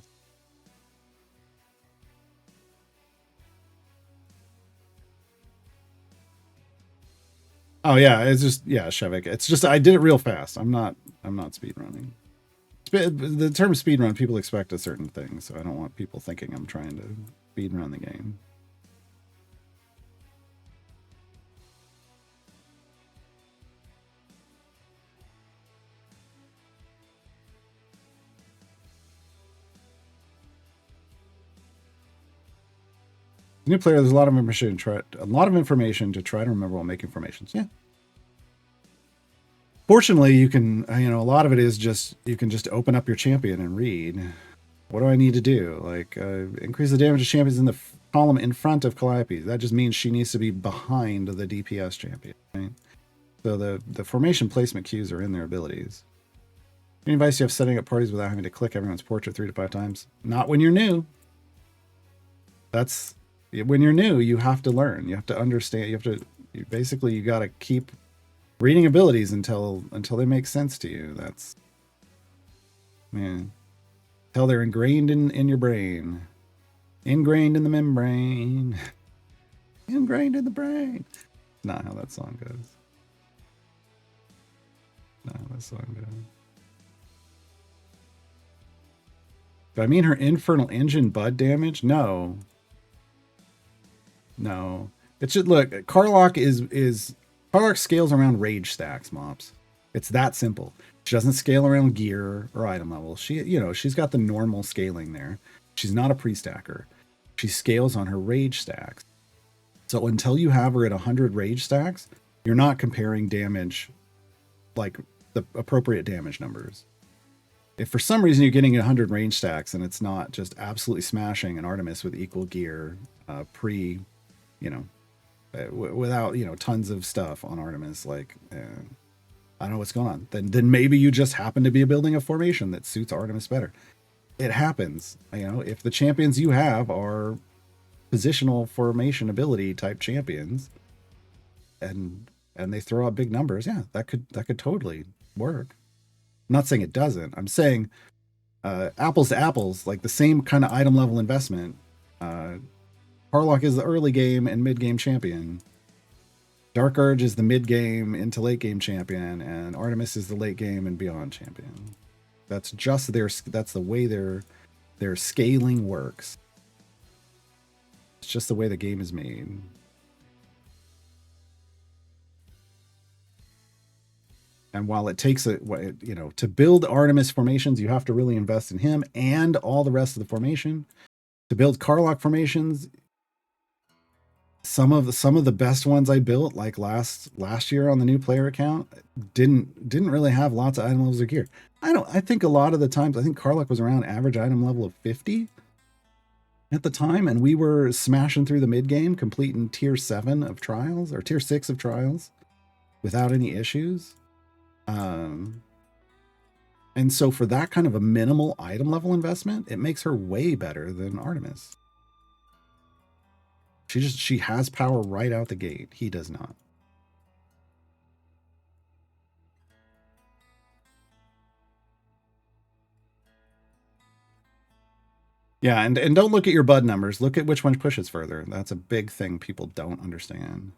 Oh yeah, it's just, yeah, Shevik. It's just I did it real fast. I'm not speed running. The term speed run, people expect a certain thing, so I don't want people thinking I'm trying to speed run the game. New player, there's a lot of information. To try to remember while making formations. Yeah. Fortunately, you can, you know, a lot of it is just, you can just open up your champion and read. What do I need to do? Like, increase the damage of champions in the column in front of Calliope. That just means she needs to be behind the DPS champion, right? So the formation placement cues are in their abilities. Any advice you have setting up parties without having to click everyone's portrait 3 to 5 times? Not when you're new. That's, when you're new, you have to learn. You have to understand. You got to keep reading abilities until they make sense to you. That's, man, until they're ingrained in your brain, ingrained in the membrane, ingrained in the brain. Not how that song goes. Not how that song goes. Do I mean her infernal engine bud damage? No. It should, look, Karlach Karlach scales around rage stacks, mops. It's that simple. She doesn't scale around gear or item level. She, you know, she's got the normal scaling there. She's not a pre-stacker. She scales on her rage stacks. So until you have her at 100 rage stacks, you're not comparing damage, like the appropriate damage numbers. If for some reason you're getting 100 range stacks and it's not just absolutely smashing an Artemis with equal gear, you know, without, you know, tons of stuff on Artemis, like, I don't know what's going on. Then maybe you just happen to be building a formation that suits Artemis better. It happens. You know, if the champions you have are positional formation ability type champions, and they throw out big numbers, yeah, that could totally work. I'm not saying it doesn't. I'm saying apples to apples, like the same kind of item level investment. Karlach is the early game and mid game champion. Dark Urge is the mid game into late game champion, and Artemis is the late game and beyond champion. That's just that's the way their scaling works. It's just the way the game is made. And while it takes to build Artemis formations, you have to really invest in him and all the rest of the formation. To build Karlach formations, some of the best ones I built, like last year on the new player account, didn't really have lots of item levels of gear. I think a lot of the times, I think Karlach was around average item level of 50 at the time, and we were smashing through the mid game, completing tier 7 of trials or tier 6 of trials without any issues. And so for that kind of a minimal item level investment, it makes her way better than Artemis. She has power right out the gate. He does not. Yeah, and don't look at your bud numbers. Look at which one pushes further. That's a big thing people don't understand.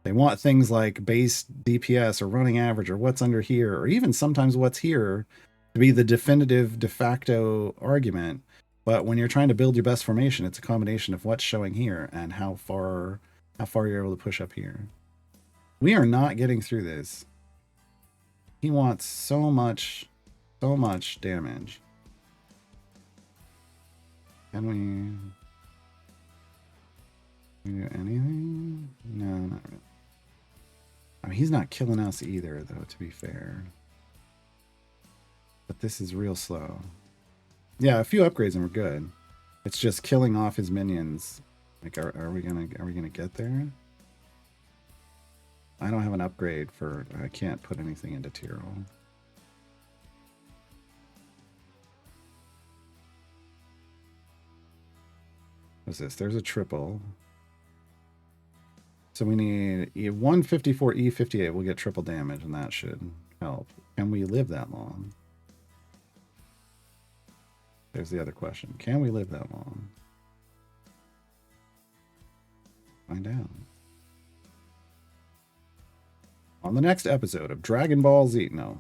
They want things like base DPS or running average or what's under here, or even sometimes what's here, to be the definitive de facto argument. But when you're trying to build your best formation, it's a combination of what's showing here and how far you're able to push up here. We are not getting through this. He wants so much damage. Can we do anything? No, not really. I mean, he's not killing us either, though, to be fair. But this is real slow. Yeah, a few upgrades and we're good. It's just killing off his minions. Like, are we gonna get there? I don't have an upgrade for. I can't put anything into Tyrol. What's this? There's a triple. So we need E154, E58. We'll get triple damage, and that should help. Can we live that long? There's the other question. Can we live that long? Find out. On the next episode of Dragon Ball Z. No.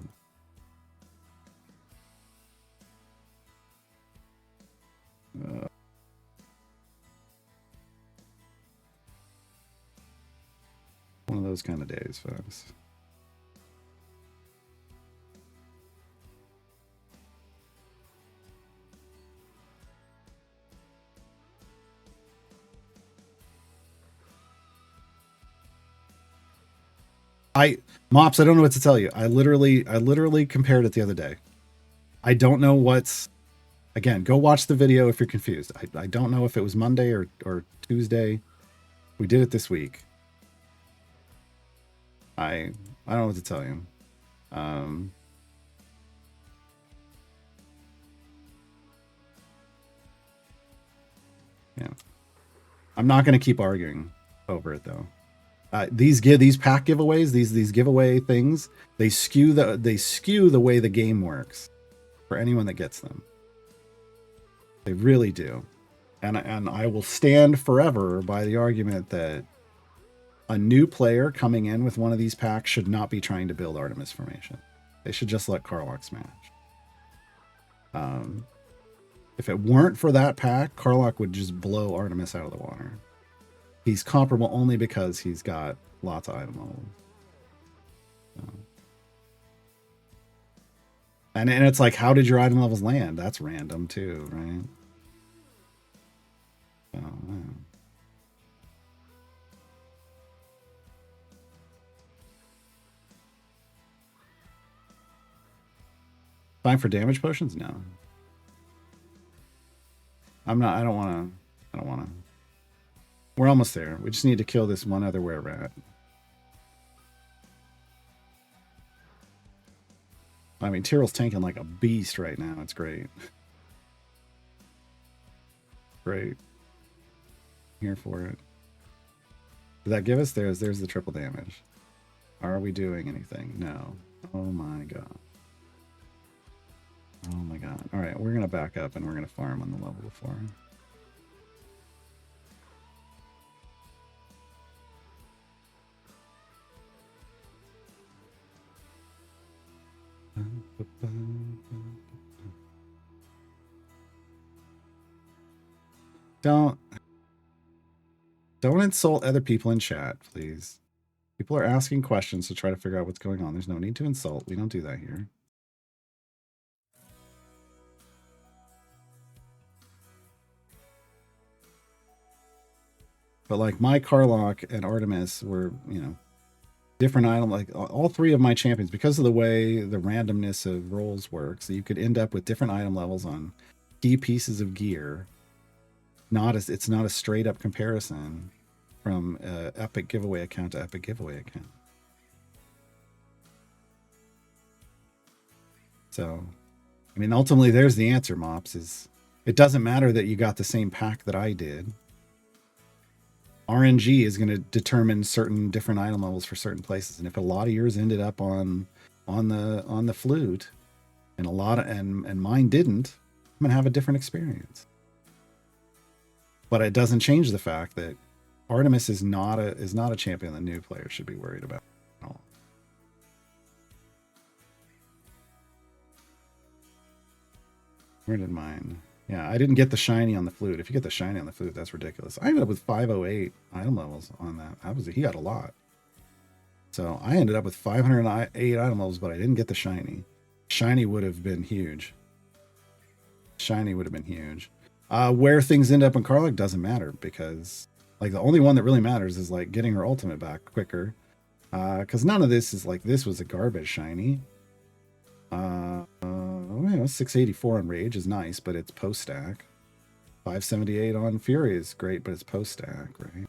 One of those kind of days, folks. Mops, I don't know what to tell you. I literally compared it the other day. I don't know what's. Again, go watch the video if you're confused. I don't know if it was Monday or Tuesday. We did it this week. I don't know what to tell you. Yeah. I'm not going to keep arguing over it though. These pack giveaways, these giveaway things, they skew the way the game works for anyone that gets them. They really do. And I will stand forever by the argument that a new player coming in with one of these packs should not be trying to build Artemis formation. They should just let Karlach smash. If it weren't for that pack, Karlach would just blow Artemis out of the water. He's comparable only because he's got lots of item levels. And it's like, how did your item levels land? That's random too, right? Oh, man. Time for damage potions? No. I don't want to. We're almost there. We just need to kill this one other were-rat. I mean, Tyrell's tanking like a beast right now. It's great. Great. Here for it. Did that give us? There's the triple damage. Are we doing anything? No. Oh my god. Oh my god. All right, we're going to back up and we're going to farm on the level before. Don't insult other people in chat, please. People are asking questions to try to figure out what's going on. There's no need to insult. We don't do that here. But like my Karlach and Artemis were, different item. Like all three of my champions, because of the way the randomness of rolls works, you could end up with different item levels on key pieces of gear. It's not a straight up comparison from epic giveaway account to epic giveaway account. So, I mean, ultimately, there's the answer, Mops. Is it doesn't matter that you got the same pack that I did. RNG is going to determine certain different item levels for certain places, and if a lot of yours ended up on the flute, and and mine didn't, I'm gonna have a different experience. But it doesn't change the fact that Artemis is not a champion that new players should be worried about at all. Where did mine? Yeah, I didn't get the shiny on the flute. If you get the shiny on the flute, that's ridiculous. I ended up with 508 item levels on that. He got a lot. So I ended up with 508 item levels, but I didn't get the shiny. Shiny would have been huge. Where things end up in Karlach doesn't matter, because like the only one that really matters is like getting her ultimate back quicker. Because none of this is like, this was a garbage shiny. 684 on rage is nice, but it's post stack. 578 on Fury is great, but it's post-stack, right?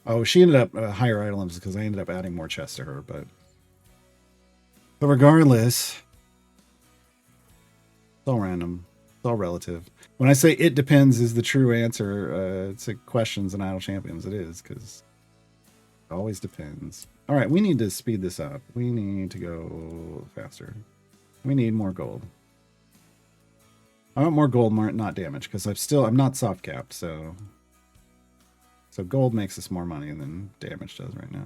Oh, she ended up higher items because I ended up adding more chests to her, but regardless, it's all random. It's all relative. When I say it depends is the true answer to questions and idle champions, it is, because it always depends. All right, we need to speed this up. We need to go faster. We need more gold. I want more gold, not damage, because I'm not soft capped, so gold makes us more money than damage does right now.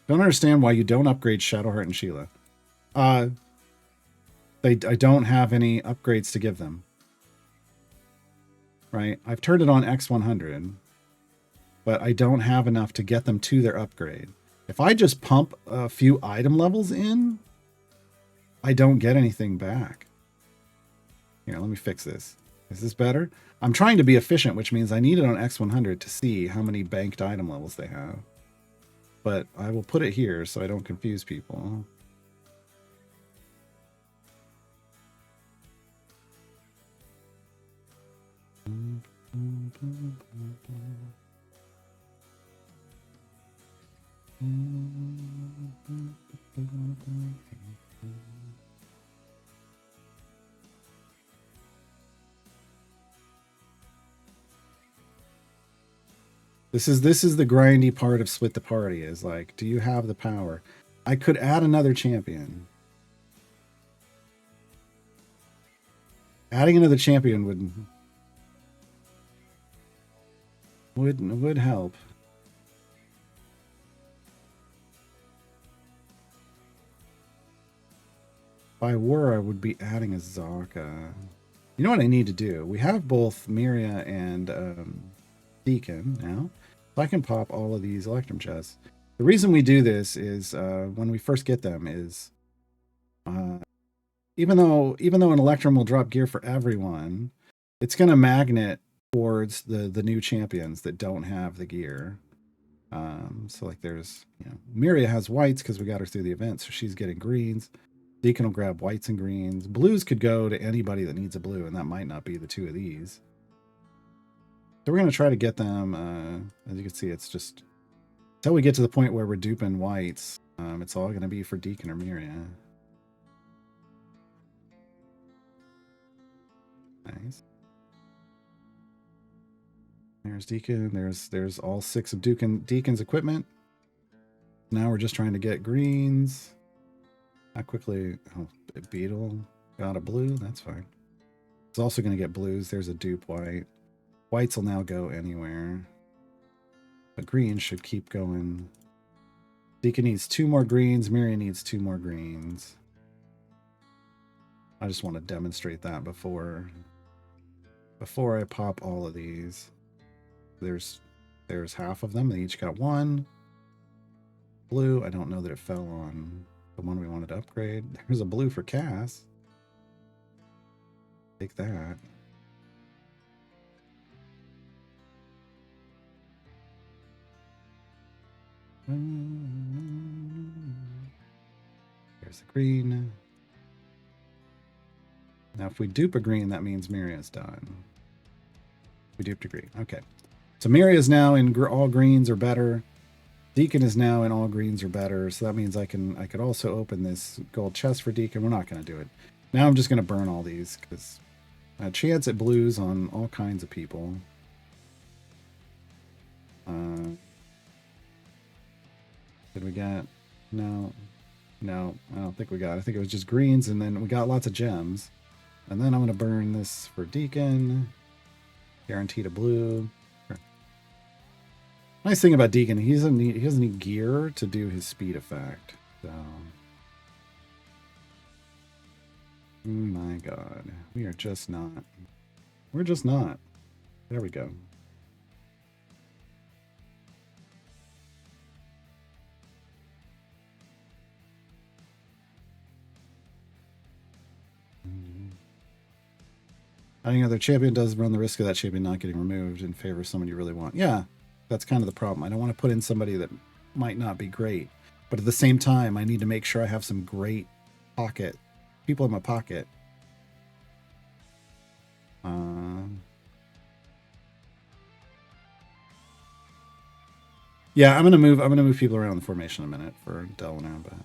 Don't understand why you don't upgrade Shadowheart and Sheila. I don't have any upgrades to give them. Right? I've turned it on X100, but I don't have enough to get them to their upgrade. If I just pump a few item levels in, I don't get anything back. Here, let me fix this. Is this better? I'm trying to be efficient, which means I need it on X100 to see how many banked item levels they have. But I will put it here so I don't confuse people. This is the grindy part of Split the Party, is like, do you have the power? I could add another champion. Adding another champion would help. If I were, I would be adding a Zaka. You know what I need to do? We have both Miria and Deacon now. So I can pop all of these Electrum chests. The reason we do this is when we first get them is even though an Electrum will drop gear for everyone, it's going to magnet towards the new champions that don't have the gear. So like there's, Miria has whites because we got her through the event, so she's getting greens. Deacon will grab whites and greens. Blues could go to anybody that needs a blue, and that might not be the two of these. So we're going to try to get them, as you can see, it's just, until we get to the point where we're duping whites, it's all going to be for Deacon or Miria. Nice. There's Deacon. There's all 6 of Deacon's equipment. Now we're just trying to get greens. How quickly? Oh, Beetle got a blue. That's fine. It's also going to get blues. There's a dupe white. Whites will now go anywhere. But greens should keep going. Deacon needs 2 more greens. Miria needs 2 more greens. I just want to demonstrate that before I pop all of these. There's half of them. They each got 1. Blue. I don't know that it fell on the one we wanted to upgrade. There's a blue for Cass. Take that. There's the green. Now, if we dupe a green, that means Miria's done. We duped a green. Okay. So Miria is now in all greens or better. Deacon is now in all greens or better. So that means I could also open this gold chest for Deacon. We're not going to do it. Now I'm just going to burn all these because a chance at blues on all kinds of people. Did we get? No, I don't think we got. I think it was just greens, and then we got lots of gems. And then I'm going to burn this for Deacon. Guaranteed a blue. Sure. Nice thing about Deacon, he doesn't need gear to do his speed effect. So, oh my God, we are just not. We're just not. There we go. Adding another champion does run the risk of that champion not getting removed in favor of someone you really want. Yeah, that's kind of the problem. I don't want to put in somebody that might not be great. But at the same time, I need to make sure I have some great pocket people in my pocket. Yeah, I'm gonna move people around the formation in a minute for Delano, but how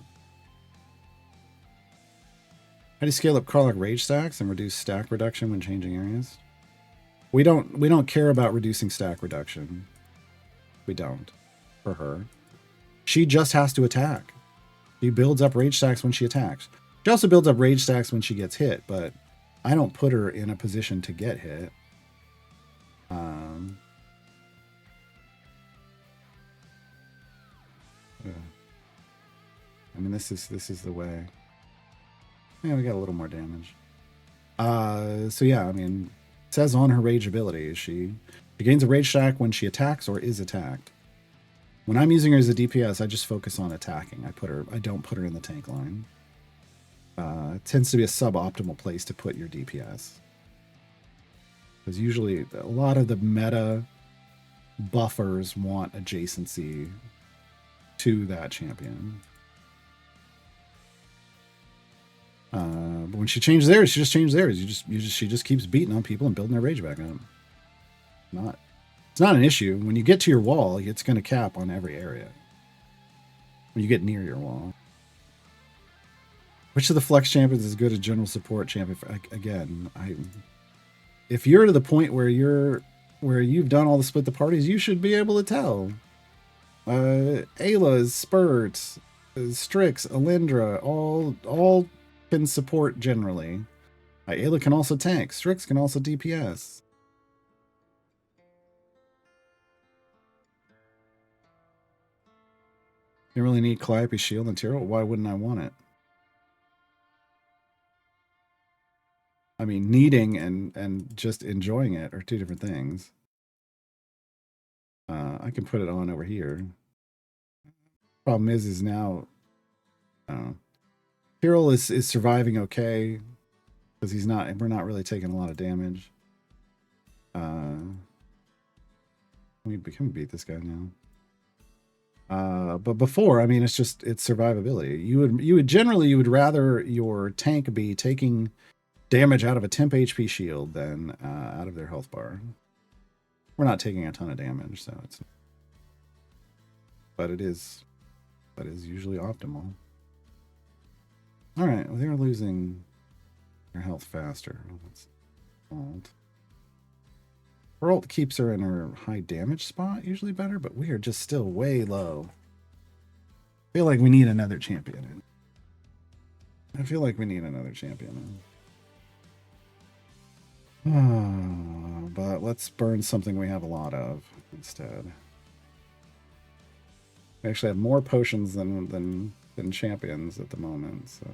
do you scale up Karlach rage stacks and reduce stack reduction when changing areas? We don't care about reducing stack reduction. We don't. For her. She just has to attack. She builds up rage stacks when she attacks. She also builds up rage stacks when she gets hit, but I don't put her in a position to get hit. I mean, this is the way. Yeah, we got a little more damage. So yeah, I mean, it says on her rage ability, she gains a rage stack when she attacks or is attacked. When I'm using her as a DPS, I just focus on attacking. I don't put her in the tank line. It tends to be a suboptimal place to put your DPS. Because usually a lot of the meta buffers want adjacency to that champion. But when she changes theirs, she just changes theirs. She just keeps beating on people and building their rage back up. It's not an issue. When you get to your wall, it's going to cap on every area. When you get near your wall. Which of the flex champions is good as general support champion? Again, if you're to the point where you've done all the split the parties, you should be able to tell. Ayla's, Spurt, Strix, Alindra, all can support generally. Ayla can also tank. Strix can also DPS. You really need Calliope's shield and Tyrell? Why wouldn't I want it? I mean, needing and just enjoying it are two different things. I can put it on over here. Problem is now, Tyrell is surviving okay because we're not really taking a lot of damage. We can beat this guy now. But before, I mean, it's survivability. You would rather your tank be taking damage out of a temp HP shield than out of their health bar. We're not taking a ton of damage, so it's. But it is usually optimal. All right, well, they're losing their health faster. That's alt. Her ult keeps her in her high damage spot usually better, but we are just still way low. I feel like we need another champion. But let's burn something we have a lot of instead. We actually have more potions than champions at the moment, so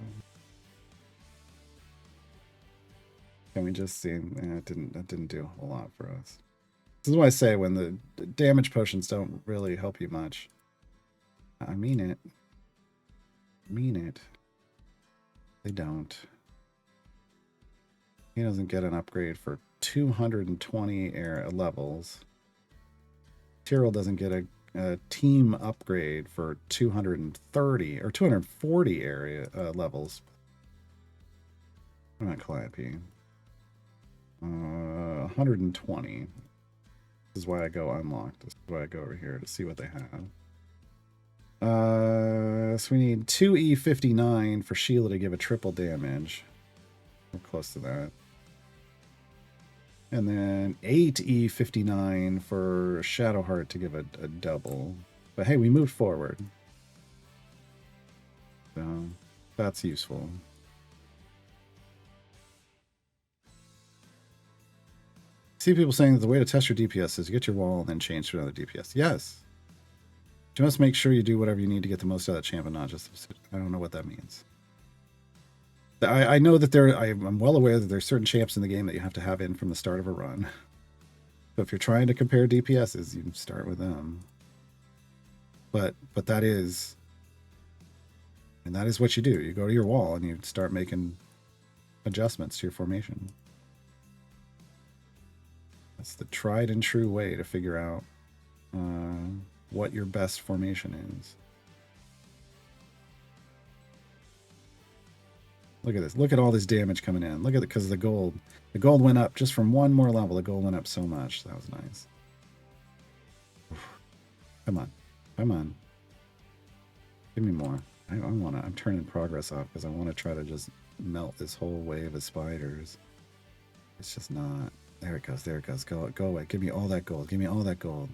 can we just see? That didn't do a whole lot for us. This is why I say when the damage potions don't really help you much. I mean it. They don't. He doesn't get an upgrade for 220 levels. Tyrell doesn't get a team upgrade for 230 or 240 levels. I'm not Calliope. 120. This is why I go unlocked. This is why I go over here to see what they have. So we need 2E59 for Sheila to give a triple damage. We're close to that. And then 8E59 for Shadowheart to give a double. But hey, we moved forward. So that's useful. See people saying that the way to test your DPS is get your wall and then change to another DPS. Yes. You must make sure you do whatever you need to get the most out of the champ and not just... I don't know what that means. I know that I'm well aware that there's certain champs in the game that you have to have in from the start of a run. So if you're trying to compare DPSs, you start with them. But that is... And that is what you do. You go to your wall and you start making adjustments to your formation. That's the tried and true way to figure out what your best formation is. Look at this. Look at all this damage coming in. Look at it, because the gold. The gold went up just from one more level. The gold went up so much. That was nice. Come on. Come on. Give me more. I'm turning progress off because I want to try to just melt this whole wave of spiders. It's just not. There it goes. There it goes. Go away. Give me all that gold. Give me all that gold.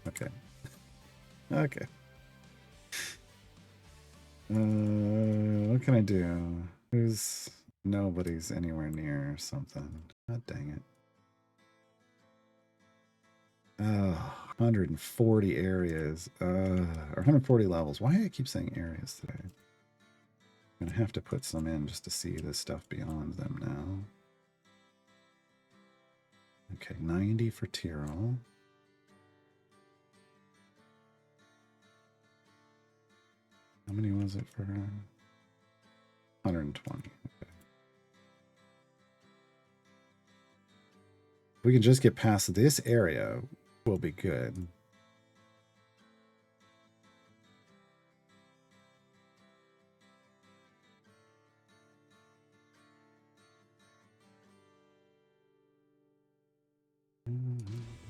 Okay. Okay. What can I do? Who's... Nobody's anywhere near or something. God dang it. Oh, 140 areas. Or 140 levels. Why do I keep saying areas today? I'm gonna have to put some in just to see the stuff beyond them now. Okay, 90 for Tyrrell. How many was it for her? 120. Okay. We can just get past this area, we'll be good.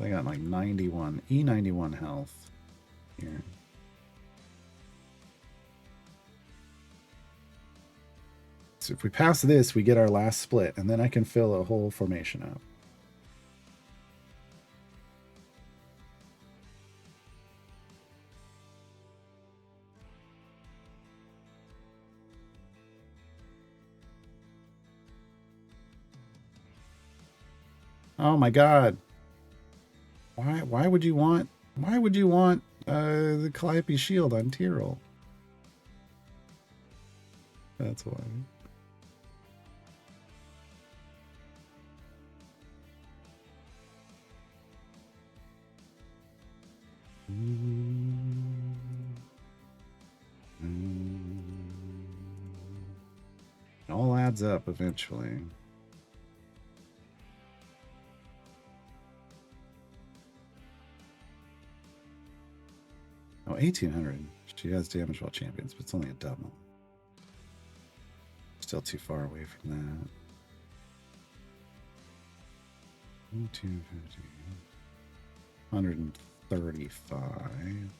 I got like 91, E91 health here. So if we pass this, we get our last split, and then I can fill a whole formation up. Oh my god. Why would you want the Calliope shield on Tyrrell? That's why. It all adds up eventually. Oh, 1800. She has damage while champions, but it's only a double. Still too far away from that. 250. 135.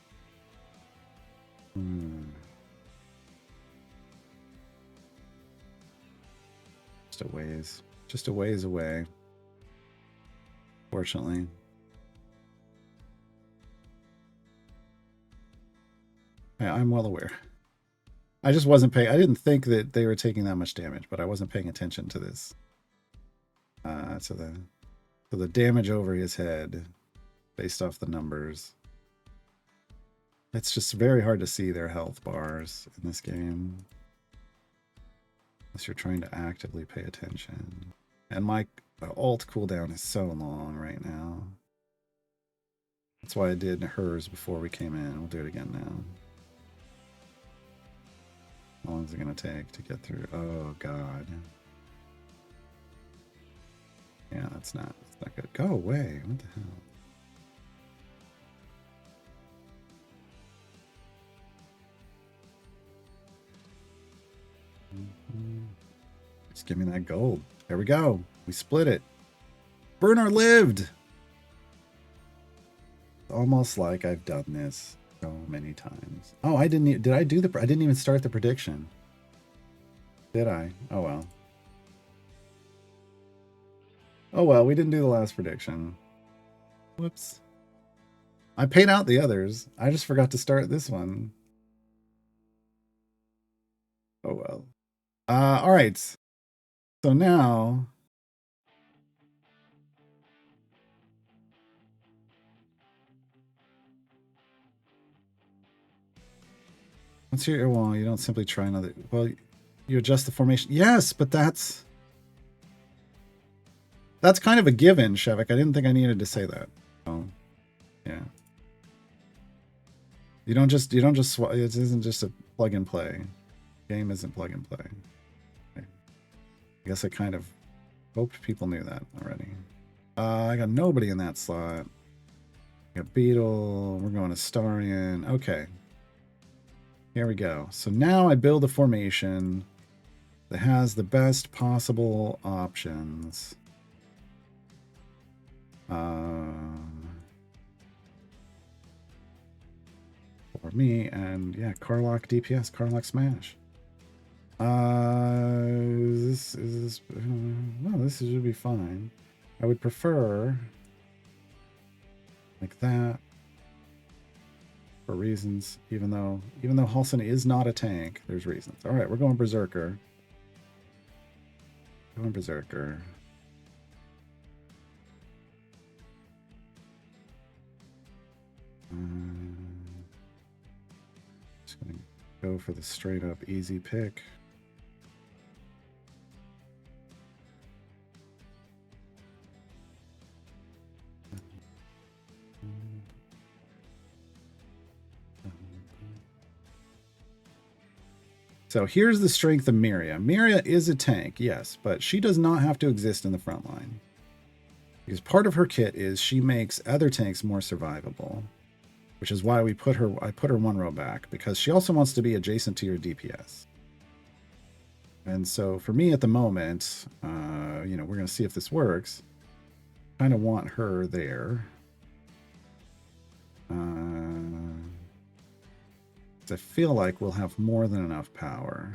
Just a ways away. Fortunately. Yeah, I'm well aware. I just wasn't paying. I didn't think that they were taking that much damage, but I wasn't paying attention to this. So the damage over his head, based off the numbers. It's just very hard to see their health bars in this game, unless you're trying to actively pay attention. And my ult cooldown is so long right now. That's why I did hers before we came in. We'll do it again now. How long is it going to take to get through? Oh, God. Yeah, that's not good. Go away. What the hell? Just give me that gold. There we go. We split it. Bernard lived! Almost like I've done this so many times. Oh, I didn't. Did I do the? I didn't even start the prediction. Did I? Oh well. Oh well. We didn't do the last prediction. Whoops. I paid out the others. I just forgot to start this one. Oh well. All right. So now. Once you're well, you don't simply try another. Well, you adjust the formation. Yes, but that's kind of a given, Shevik. I didn't think I needed to say that. Oh, yeah. You don't just it isn't just a plug and play. Game isn't plug and play. Okay. I guess I kind of hoped people knew that already. I got nobody in that slot. I got Beetle. We're going to Starion. Okay. Here we go. So now I build a formation. that has the best possible options. For me, and yeah, Carlock DPS, Carlock Smash. No, this should be fine. I would prefer like that for reasons, even though Halson is not a tank, there's reasons. All right, we're going Berserker. Going Berserker. Just gonna go for the straight up easy pick. So here's the strength of Miria. Miria is a tank, yes, but she does not have to exist in the front line. Because part of her kit is she makes other tanks more survivable. Which is why I put her 1 row back, because she also wants to be adjacent to your DPS. And so for me at the moment, we're going to see if this works. Kind of want her there. I feel like we'll have more than enough power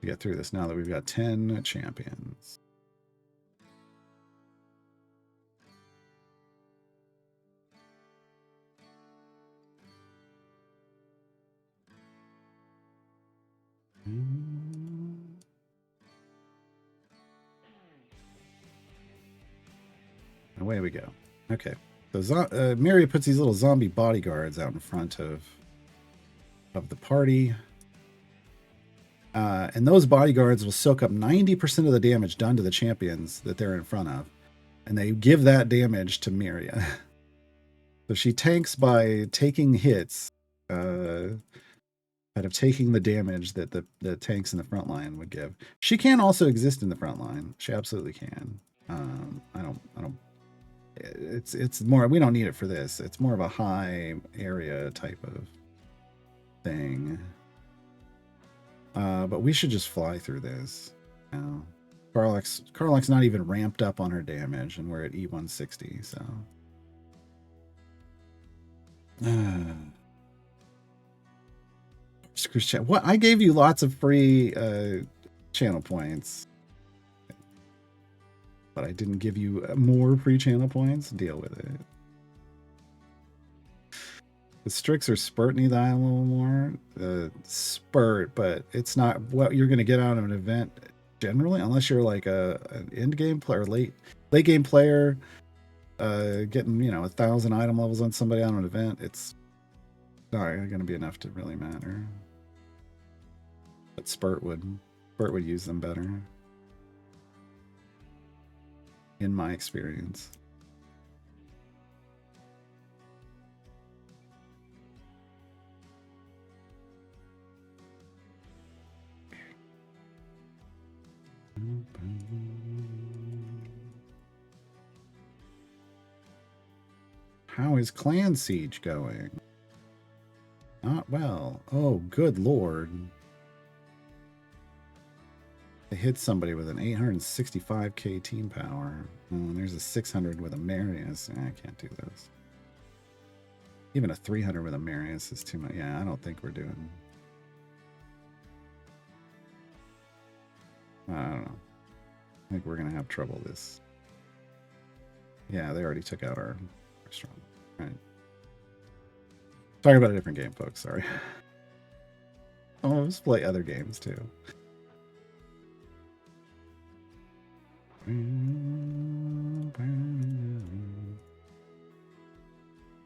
to get through this now that we've got 10 champions. Away we go. Okay. So Miria puts these little zombie bodyguards out in front of the party. And those bodyguards will soak up 90% of the damage done to the champions that they're in front of. And they give that damage to Miria. So she tanks by taking hits out of taking the damage that the tanks in the front line would give. She can also exist in the front line. She absolutely can. I don't it's more, we don't need it for this. It's more of a high area type of thing. But we should just fly through this. Now, Carlock's not even ramped up on her damage, and we're at E160, so. What? I gave you lots of free channel points. But I didn't give you more free channel points. Deal with it. The Strix or Spurt need that a little more. Spurt, but it's not what you're going to get out of an event generally, unless you're like an end game player, late game player, getting 1,000 item levels on somebody on an event. It's not going to be enough to really matter. But Spurt would use them better, in my experience. How is Clan Siege going? Not well. Oh, good lord. They hit somebody with an 865k team power. Oh, and there's a 600 with a Marius. I can't do those. Even a 300 with a Marius is too much. Yeah, I don't think we're doing... I don't know. I think we're going to have trouble this. Yeah, they already took out our strong. All right. Talking about a different game, folks. Sorry. Oh, let's play other games too. You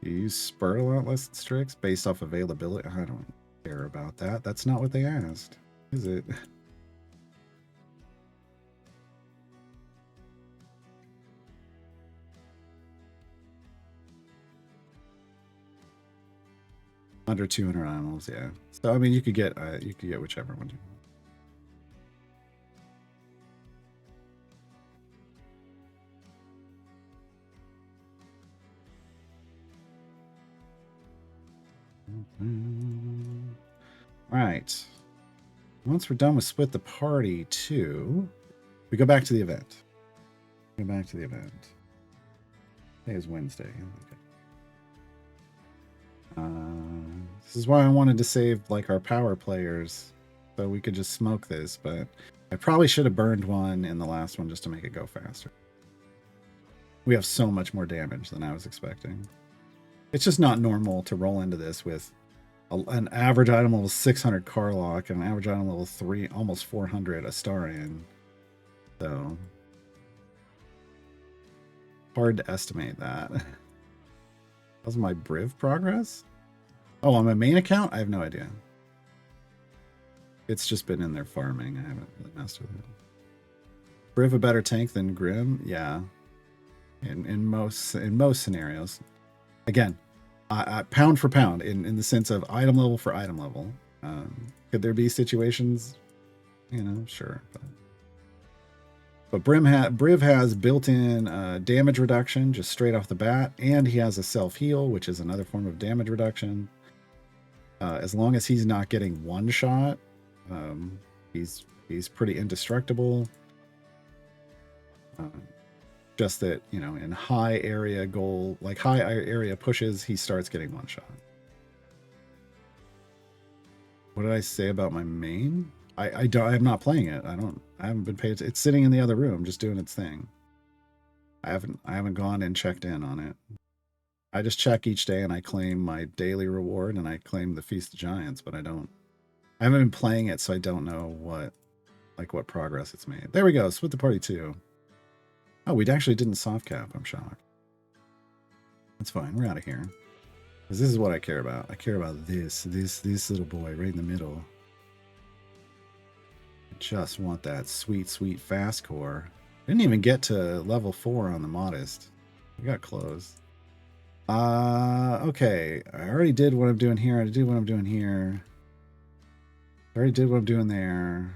use Spurt a lot less than Strix based off availability. I don't care about that. That's not what they asked, is it? Under 200 animals, yeah. So I mean, you could get whichever one. Right. once we're done with split the party 2, we go back to the event. Go back to the event. Today is Wednesday. Okay. This is why I wanted to save like our power players so we could just smoke this, but I probably should have burned one in the last one just to make it go faster. We have so much more damage than I was expecting. It's just not normal to roll into this with an average item level 600 Carlock and an average item level 3, almost 400 Astarian. So hard to estimate that. How's my Briv progress? Oh, on my main account? I have no idea. It's just been in there farming. I haven't really messed with it. Briv a better tank than Grim? Yeah. In most scenarios. Again, pound for pound, in the sense of item level for item level. Could there be situations? You know, sure. But Briv has built-in damage reduction just straight off the bat, and he has a self-heal, which is another form of damage reduction. As long as he's not getting one shot, he's pretty indestructible. Just that, you know, in high area pushes, he starts getting one shot. What did I say about my main? I'm not playing it. I haven't been paid. It's sitting in the other room, just doing its thing. I haven't gone and checked in on it. I just check each day and I claim my daily reward and I claim the Feast of Giants, but I haven't been playing it, so I don't know what progress it's made. There we go. Split the party 2. Oh, we actually didn't soft cap. I'm shocked. That's fine. We're out of here. Because this is what I care about. I care about this little boy right in the middle. I just want that sweet, sweet fast core. Didn't even get to level 4 on the modest. We got close. Okay. I already did what I'm doing here. I did what I'm doing here. I already did what I'm doing there.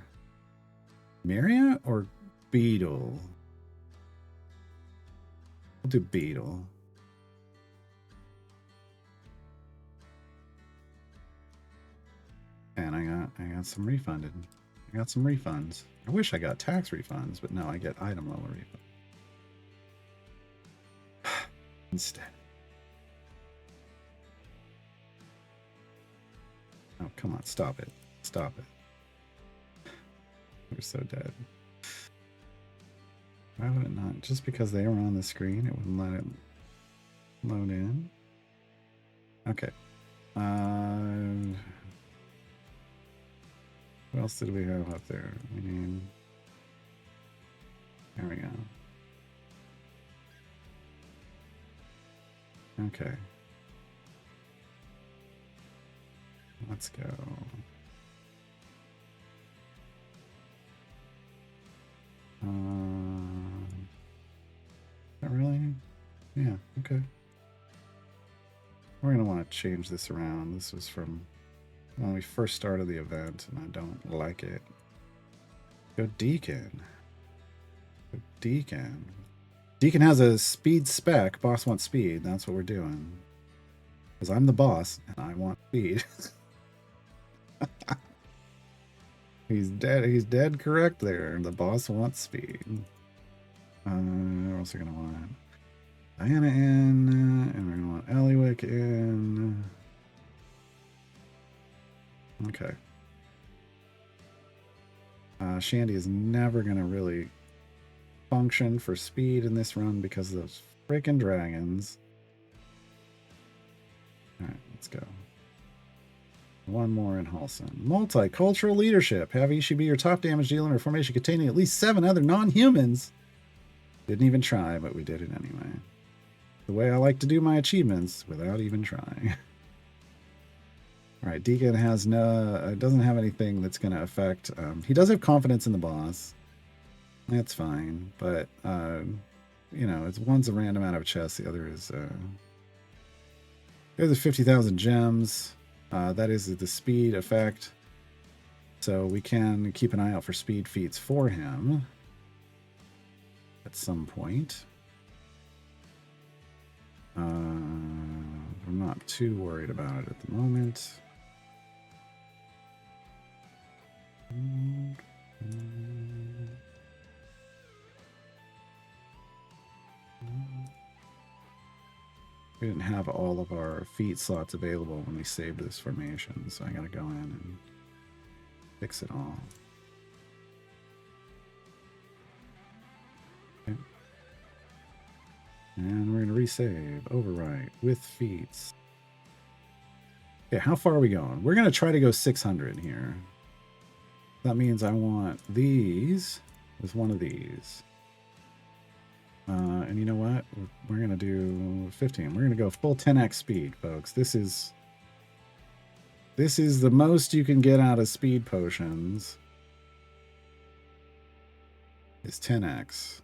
Maria or Beetle? I'll do Beetle. And I got some refunded. I got some refunds. I wish I got tax refunds, but no, I get item level refund. Instead. Oh, come on, stop it. Stop it. We're so dead. Why would it not? Just because they were on the screen, it wouldn't let it load in. Okay. What else did we have up there? There we go. Okay. Let's go. Not really? Yeah, okay. We're going to want to change this around. This was from when we first started the event, and I don't like it. Go Deacon. Go Deacon. Deacon has a speed spec. Boss wants speed. That's what we're doing. Because I'm the boss, and I want speed. He's dead. He's dead correct there. The boss wants speed. What else are we going to want? Diana in, and we're going to want Eliwick in. Okay. Shandy is never going to really function for speed in this run because of those freaking dragons. Alright, let's go. One more in Halson. Multicultural leadership. Have Ishii be your top damage dealer in a formation containing at least 7 other non-humans. Didn't even try, but we did it anyway. The way I like to do my achievements without even trying. Alright, Deacon has doesn't have anything that's going to affect... he does have confidence in the boss. That's fine, but, you know, one's a random out of a chest, the other is... there's 50,000 gems. That is the speed effect. So we can keep an eye out for speed feats for him at some point. I'm not too worried about it at the moment. We didn't have all of our feat slots available when we saved this formation, so I gotta go in and fix it all. Okay. And we're gonna resave, overwrite, with feats. Okay, how far are we going? We're gonna try to go 600 here. That means I want these with one of these. And you know what? We're going to do 15. We're going to go full 10x speed, folks. This is the most you can get out of speed potions. Is 10x.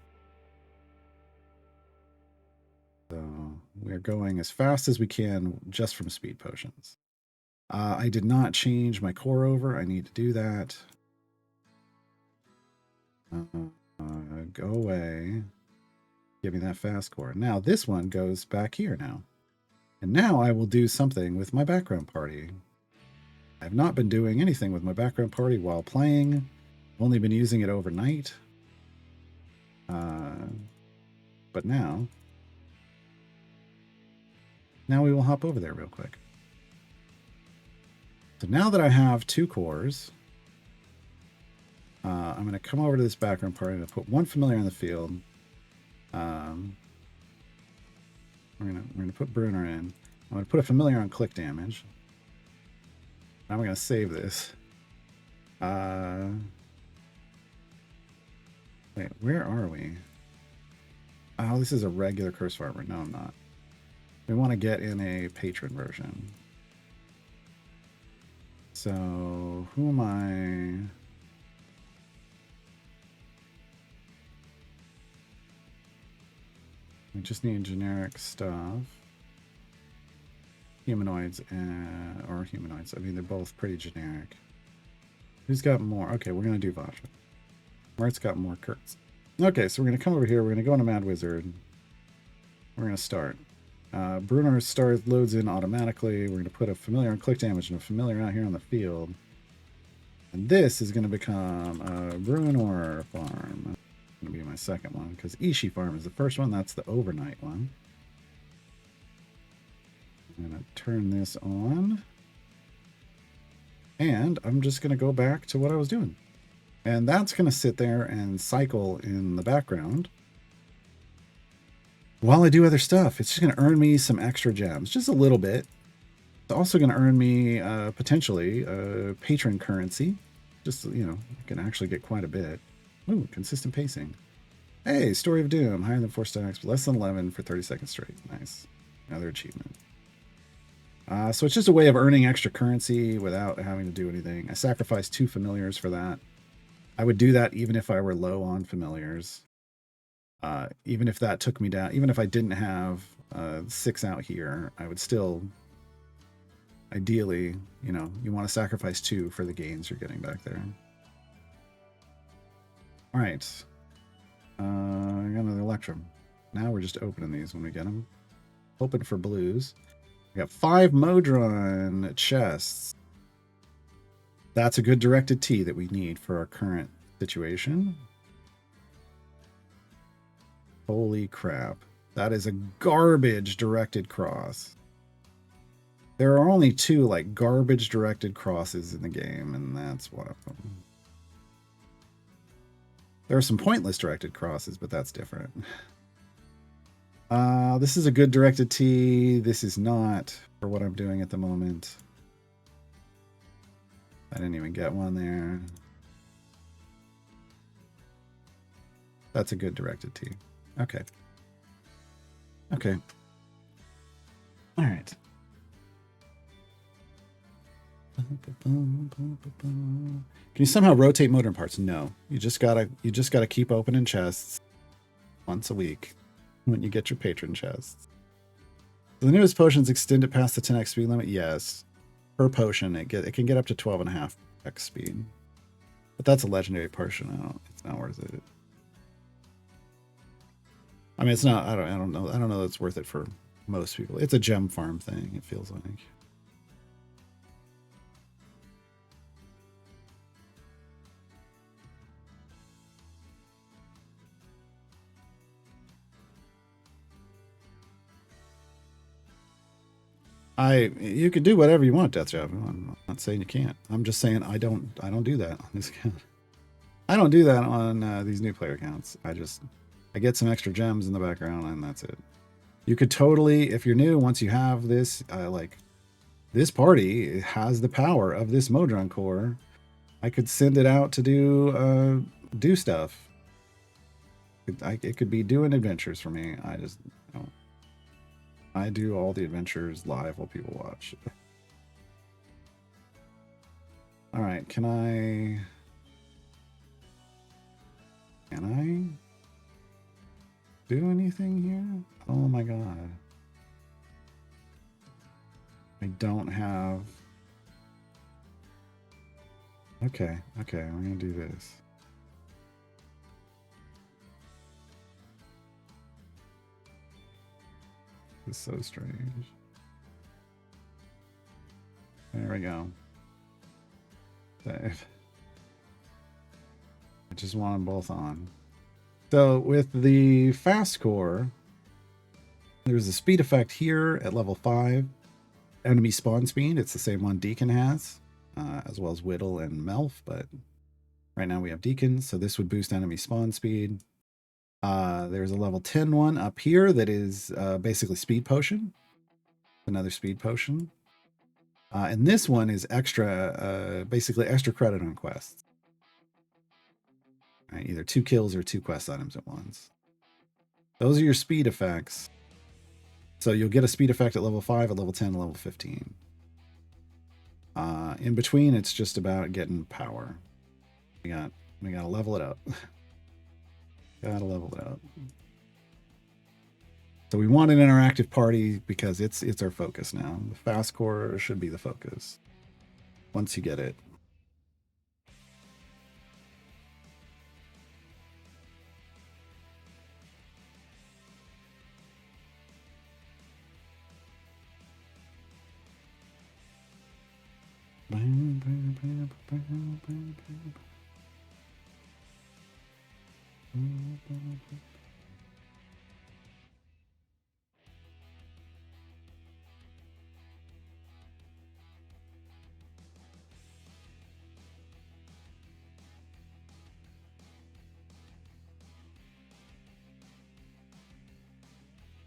So we're going as fast as we can just from speed potions. I did not change my core over. I need to do that. Go away. Give me that fast core. Now this one goes back here now. And now I will do something with my background party. I've not been doing anything with my background party while playing. I've only been using it overnight. But now we will hop over there real quick. So now that I have 2 cores, I'm going to come over to this background party and put 1 familiar in the field. We're gonna put Bruner in. I'm gonna put a familiar on click damage. Now we're gonna save this. Wait, where are we? Oh, this is a regular curse farmer. No, I'm not. We want to get in a patron version. So who am I? We just need generic stuff. Humanoids or humanoids. I mean, they're both pretty generic. Who's got more? Okay, we're going to do Vasha. Mart's got more Kurtz. Okay, so we're going to come over here. We're going to go into Mad Wizard. We're going to start. Bruner loads in automatically. We're going to put a familiar on click damage and a familiar out here on the field. And this is going to become a Bruner farm. Going to be my second one because Ishii farm is the first one. That's the overnight one. I'm going to turn this on. And I'm just going to go back to what I was doing. And that's going to sit there and cycle in the background while I do other stuff. It's just going to earn me some extra gems, just a little bit. It's also going to earn me potentially patron currency. Just, you know, I can actually get quite a bit. Ooh, consistent pacing. Hey, Story of Doom, higher than 4 stacks, but less than 11 for 30 seconds straight. Nice. Another achievement. So it's just a way of earning extra currency without having to do anything. I sacrificed 2 familiars for that. I would do that even if I were low on familiars. Even if that took me down, even if I didn't have 6 out here, I would still, ideally, you know, you want to sacrifice 2 for the gains you're getting back there. All right. I got another Electrum. Now we're just opening these when we get them. Open for blues. We got 5 Modron chests. That's a good directed T that we need for our current situation. Holy crap. That is a garbage directed cross. There are only 2 like garbage directed crosses in the game, and that's one of them. There are some pointless directed crosses, but that's different. This is a good directed T. This is not for what I'm doing at the moment. I didn't even get one there. That's a good directed T. Okay. Okay. All right. Can you somehow rotate modern parts? No. You just gotta keep opening chests once a week when you get your patron chests. The newest potions extend it past the 10x speed limit. Yes, per potion it can get up to 12.5x speed, but that's a legendary potion. It's not worth it. I mean, it's not. I don't know that's worth it for most people. It's a gem farm thing. It feels like. You can do whatever you want, Death Trap. I'm not saying you can't. I'm just saying I don't do that on this account. I don't do that on these new player accounts. I get some extra gems in the background and that's it. You could totally, if you're new, once you have this, like this party has the power of this Modron core. I could send it out to do stuff. It could be doing adventures for me. I do all the adventures live while people watch. All right, can I do anything here? Oh my god. I don't have... Okay, we're gonna do this. It's so strange. There we go. Save. I just want them both on. So with the fast core, there's a speed effect here at level 5. Enemy spawn speed, it's the same one Deacon has, as well as Whittle and Melf, but right now we have Deacon, so this would boost enemy spawn speed. There's a level 10 one up here that is basically speed potion. Another speed potion. And this one is extra, basically extra credit on quests. Right, either 2 kills or 2 quest items at once. Those are your speed effects. So you'll get a speed effect at level 5, at level 10, level 15. In between, it's just about getting power. We gotta level it up. Gotta level it up. So we want an interactive party because it's our focus now. The fast core should be the focus once you get it.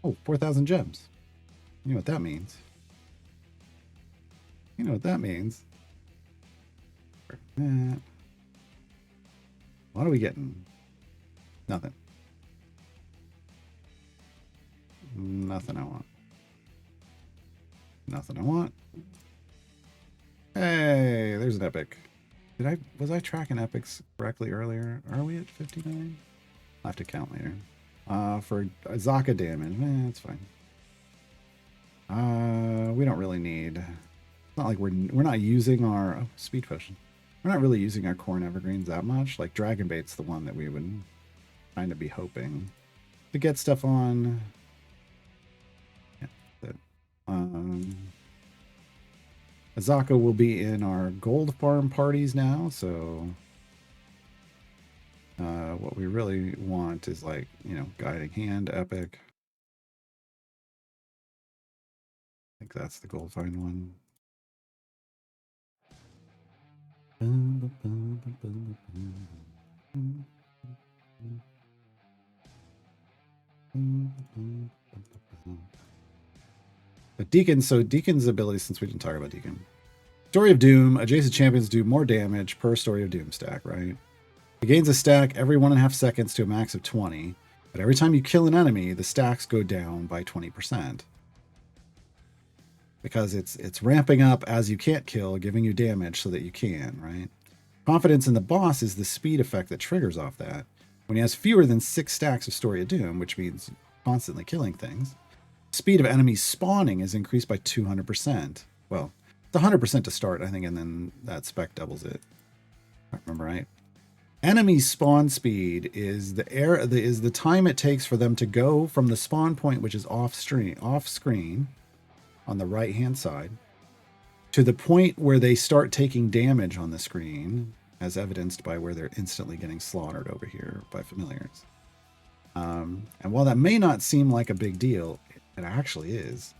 Oh, 4,000 gems. You know what that means. You know what that means. What are we getting? Nothing. Nothing I want. Nothing I want. Hey, there's an epic. Was I tracking epics correctly earlier? Are we at 59? I'll have to count later. For Zaka damage, it's fine. We don't really need. It's not like we're not using our speed potion. We're not really using our corn evergreens that much. Like Dragon Bait's the one that we would kind of be hoping to get stuff on. Yeah, that. Azaka will be in our gold farm parties now, so what we really want is like, guiding hand epic. I think that's the gold find one. But Deacon's ability, since we didn't talk about Deacon. Story of Doom, adjacent champions do more damage per Story of Doom stack, right? It gains a stack every 1.5 seconds to a max of 20, but every time you kill an enemy, the stacks go down by 20%. Because it's ramping up as you can't kill, giving you damage so that you can, right? Confidence in the boss is the speed effect that triggers off that. When he has fewer than 6 stacks of Story of Doom, which means constantly killing things, speed of enemies spawning is increased by 200%. Well, it's 100% to start, I think, and then that spec doubles it. I remember right. Enemy spawn speed is the time it takes for them to go from the spawn point, which is off screen on the right hand side, to the point where they start taking damage on the screen, as evidenced by where they're instantly getting slaughtered over here by familiars. And while that may not seem like a big deal, it actually is.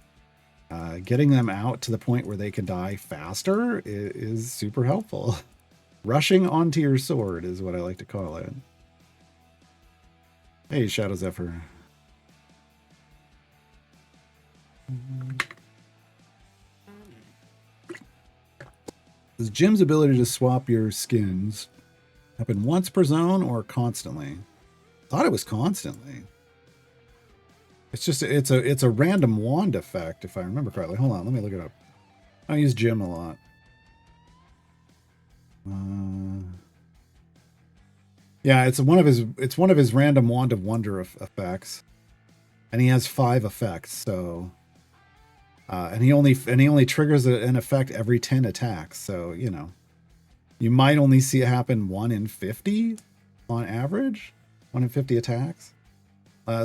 getting them out to the point where they can die faster is super helpful. Rushing onto your sword is what I like to call it. Hey, Shadow Zephyr. Does Jim's ability to swap your skins happen once per zone or constantly? Thought it was constantly. It's just it's a random wand effect if I remember correctly. Hold on, let me look it up. I use Jim a lot. Yeah, it's one of his random wand of wonder effects, and he has 5 effects. So, and he only triggers an effect every 10 attacks. So you know, you might only see it happen 1 in 50 on average, 1 in 50 attacks.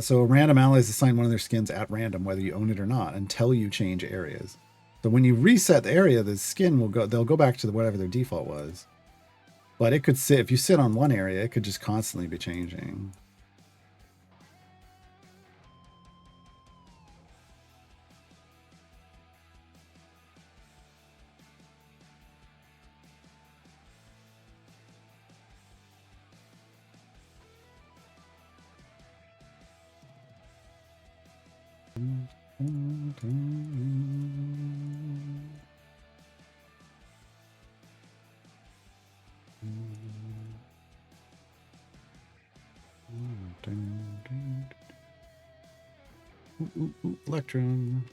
So random allies assign one of their skins at random, whether you own it or not, until you change areas. So when you reset the area, the skin will go. They'll go back to whatever their default was. But it could sit, if you sit on one area, it could just constantly be changing. Electron.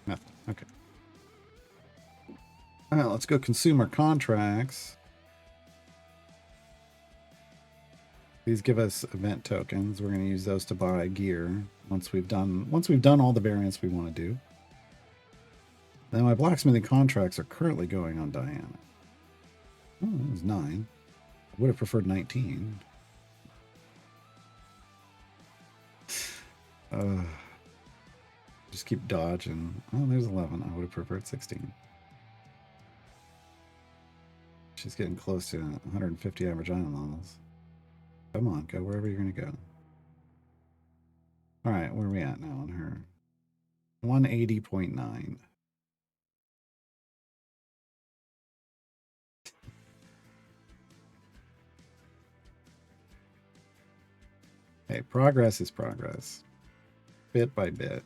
Nothing. Okay. All right, let's go consumer contracts. These give us event tokens. We're going to use those to buy gear once we've done all the variants we want to do. Then my blacksmithing contracts are currently going on Diana. Oh, that was 9. I would have preferred 19. Just keep dodging. Oh, there's 11. I would have preferred 16. She's getting close to 150 average iron levels. Come on, go wherever you're going to go. All right, where are we at now on her? 180.9. Hey, progress is progress. Bit by bit.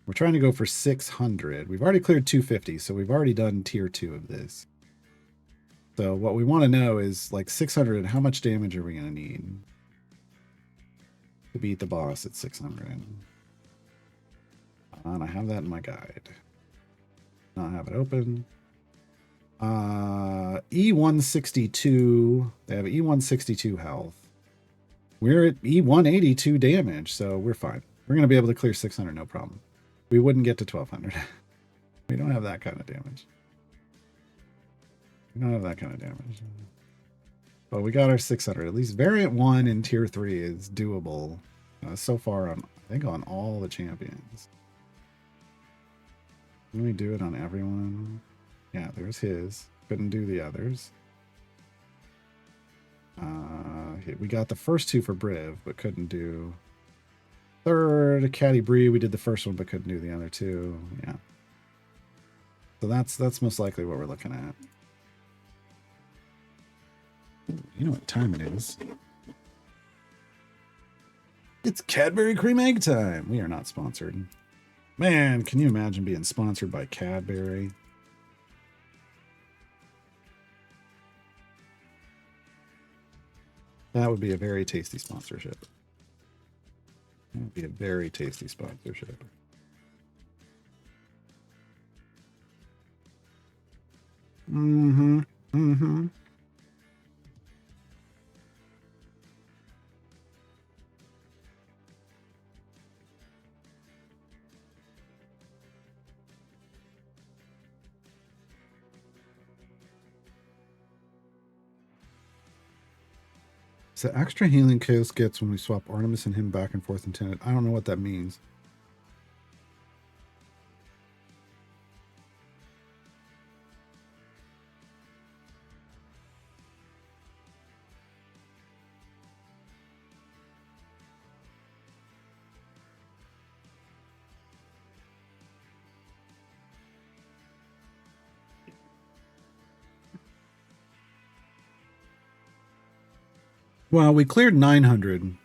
We're trying to go for 600. We've already cleared 250, so we've already done tier 2 of this. So what we want to know is, like, 600, how much damage are we going to need to beat the boss at 600? And I have that in my guide. Not have it open. E162. They have E162 health. We're at E182 damage, so we're fine. We're going to be able to clear 600, no problem. We wouldn't get to 1200. We don't have that kind of damage. We don't have that kind of damage. But we got our 600. At least variant 1 in tier 3 is doable so far on, I think, on all the champions. Let me do it on everyone. Yeah, there's his. Couldn't do the others. We got the first 2 for Briv, but couldn't do third. Caddy Bree, we did the first one, but couldn't do the other 2. Yeah. So that's most likely what we're looking at. You know what time it is. It's Cadbury Cream Egg time. We are not sponsored. Man, can you imagine being sponsored by Cadbury? That would be a very tasty sponsorship. That would be a very tasty sponsorship. Mm-hmm. Mm-hmm. It's the extra healing Chaos gets when we swap Artemis and him back and forth in Tenet. I don't know what that means. Well, we cleared 900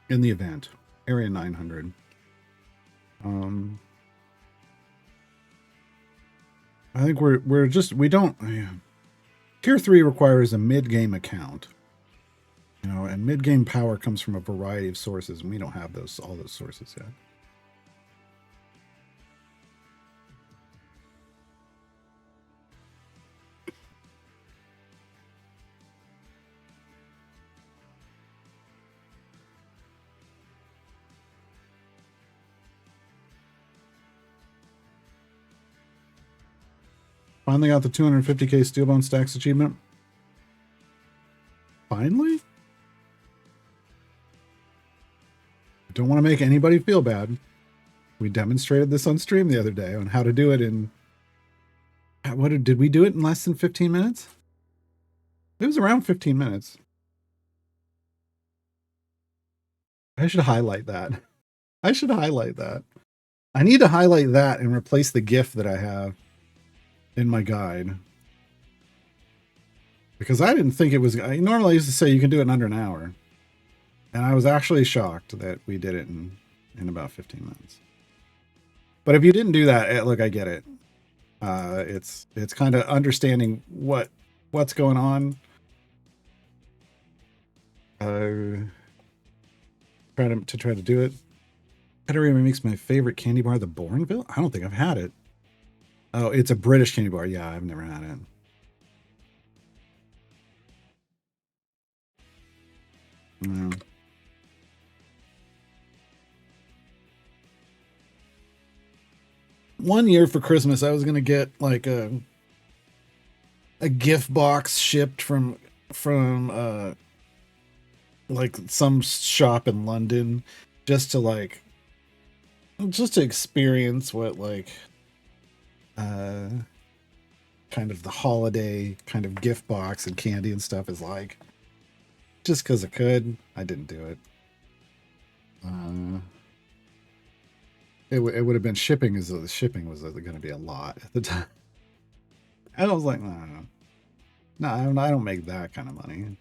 in the event, area 900. I think we're just we don't. Tier 3 requires a mid-game account, you know, and mid-game power comes from a variety of sources, and we don't have all those sources yet. Finally got the 250k Steelbone Stacks achievement. Finally? I don't want to make anybody feel bad. We demonstrated this on stream the other day on how to do it in... Did we do it in less than 15 minutes? It was around 15 minutes. I should highlight that. I should highlight that. I need to highlight that and replace the GIF that I have in my guide. Because I didn't think it was... Normally I used to say you can do it in under an hour. And I was actually shocked that we did it in about 15 minutes. But if you didn't do that, look, I get it. It's kind of understanding what's going on. Try to do it. Category makes my favorite candy bar the Bourneville. I don't think I've had it. Oh, it's a British candy bar. Yeah, I've never had it. No. One year for Christmas, I was gonna get like a gift box shipped from like some shop in London, just to experience what kind of the holiday kind of gift box and candy and stuff is like. Just because I could, I didn't do it. It would have been shipping, as though the shipping was going to be a lot at the time. And I was like, no, I don't make that kind of money.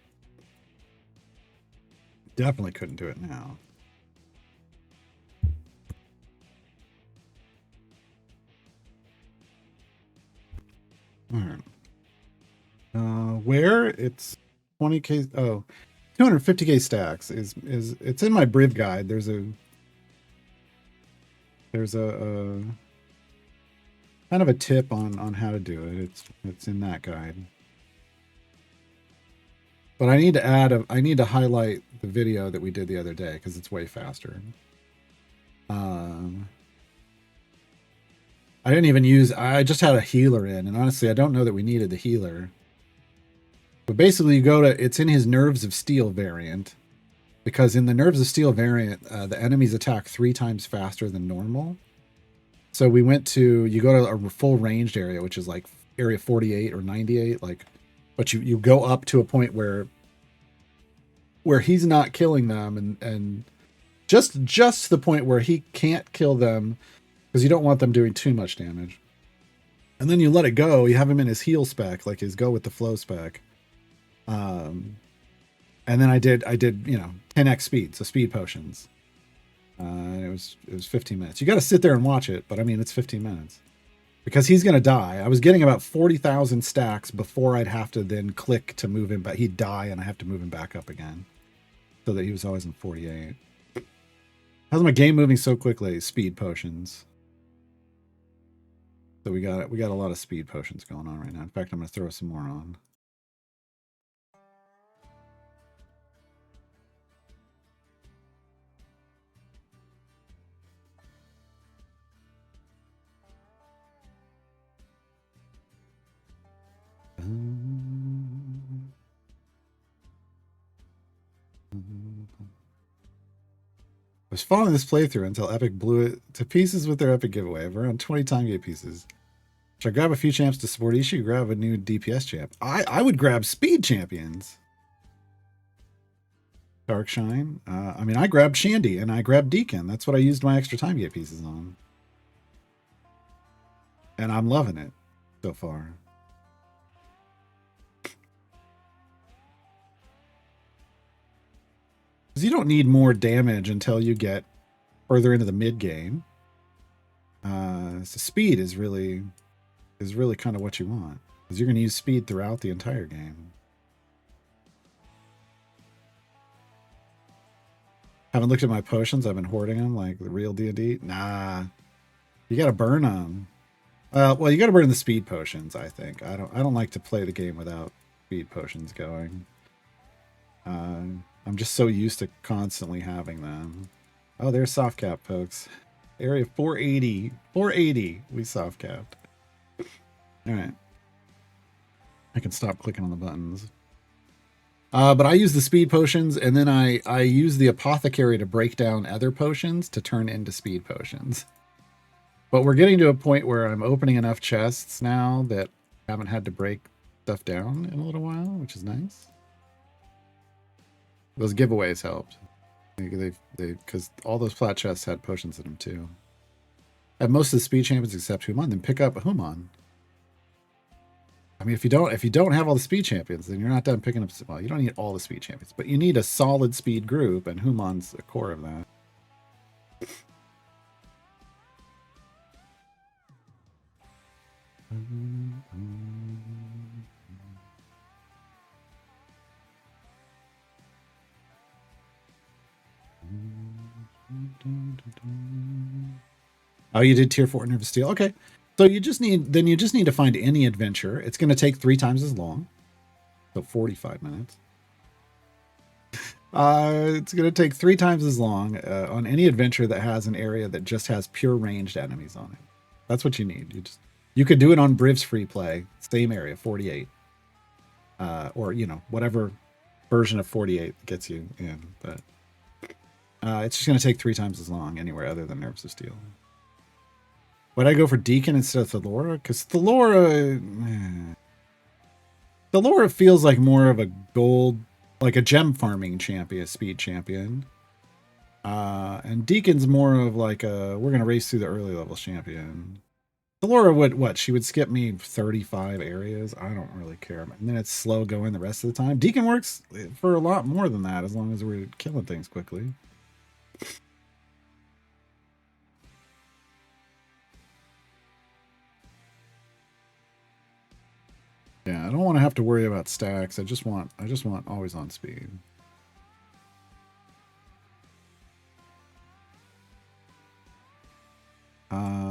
Definitely couldn't do it now. All right. Where it's 20k. Oh, 250k stacks is it's in my Briv guide. There's a kind of a tip on how to do it. It's in that guide. But I need to highlight the video that we did the other day because it's way faster. I didn't even use... I just had a healer in, and honestly, I don't know that we needed the healer. But basically, you go to... It's in his Nerves of Steel variant, because in the Nerves of Steel variant, the enemies attack 3 times faster than normal. So we went to... You go to a full ranged area, which is like area 48 or 98, like... But you go up to a point where he's not killing them, and just the point where he can't kill them, because you don't want them doing too much damage. And then you let it go. You have him in his heal spec, like his go with the flow spec. And then I did 10x speed, so speed potions. It was 15 minutes. You got to sit there and watch it, but I mean it's 15 minutes because he's gonna die. I was getting about 40,000 stacks before I'd have to then click to move him, but he'd die and I have to move him back up again, so that he was always in 48. How's my game moving so quickly? Speed potions. So we got a lot of speed potions going on right now. In fact, I'm gonna throw some more on. was following this playthrough until Epic blew it to pieces with their Epic giveaway of around 20 time gate pieces. Should I grab a few champs to support each? You grab a new DPS champ. I would grab speed champions. Darkshine. I mean, I grabbed Shandy and I grabbed Deacon. That's what I used my extra time gate pieces on. And I'm loving it so far. Because you don't need more damage until you get further into the mid game. So speed is really kind of what you want, because you're going to use speed throughout the entire game. Haven't looked at my potions. I've been hoarding them like the real D&D. Nah, you got to burn them. Well, you got to burn the speed potions. I think I don't like to play the game without speed potions going. I'm just so used to constantly having them. Oh, there's soft cap, folks. Area 480. 480. We soft capped. All right. I can stop clicking on the buttons. But I use the speed potions, and then I use the apothecary to break down other potions to turn into speed potions. But we're getting to a point where I'm opening enough chests now that I haven't had to break stuff down in a little while, which is nice. Those giveaways helped. Because all those flat chests had potions in them too. I have most of the speed champions except Human. Then pick up Human. I mean, if you don't have all the speed champions, then you're not done picking up. Well, you don't need all the speed champions, but you need a solid speed group, and Human's the core of that. Oh, you did tier 4 Nervous Steel. Okay. So you just need to find any adventure. It's going to take 3 times as long. So 45 minutes. It's going to take 3 times as long on any adventure that has an area that just has pure ranged enemies on it. That's what you need. You could do it on Briv's free play, same area, 48. Or, whatever version of 48 gets you in. But it's just going to take 3 times as long anywhere other than Nerves of Steel. Why'd I go for Deacon instead of Thalora? Because Thalora feels like more of a gold, like a gem farming champion, speed champion. And Deacon's more of like we're going to race through the early level champion. Thalora she would skip me 35 areas. I don't really care. And then it's slow going the rest of the time. Deacon works for a lot more than that, as long as we're killing things quickly. Yeah, I don't want to have to worry about stacks. I just want always on speed.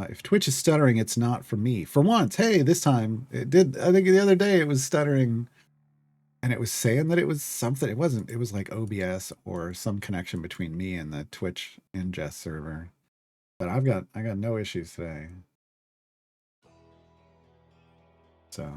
If Twitch is stuttering, it's not for me. For once, hey, this time it did. I think the other day it was stuttering, and it was saying that it was something. It wasn't. It was like OBS or some connection between me and the Twitch ingest server. But I got no issues today. So.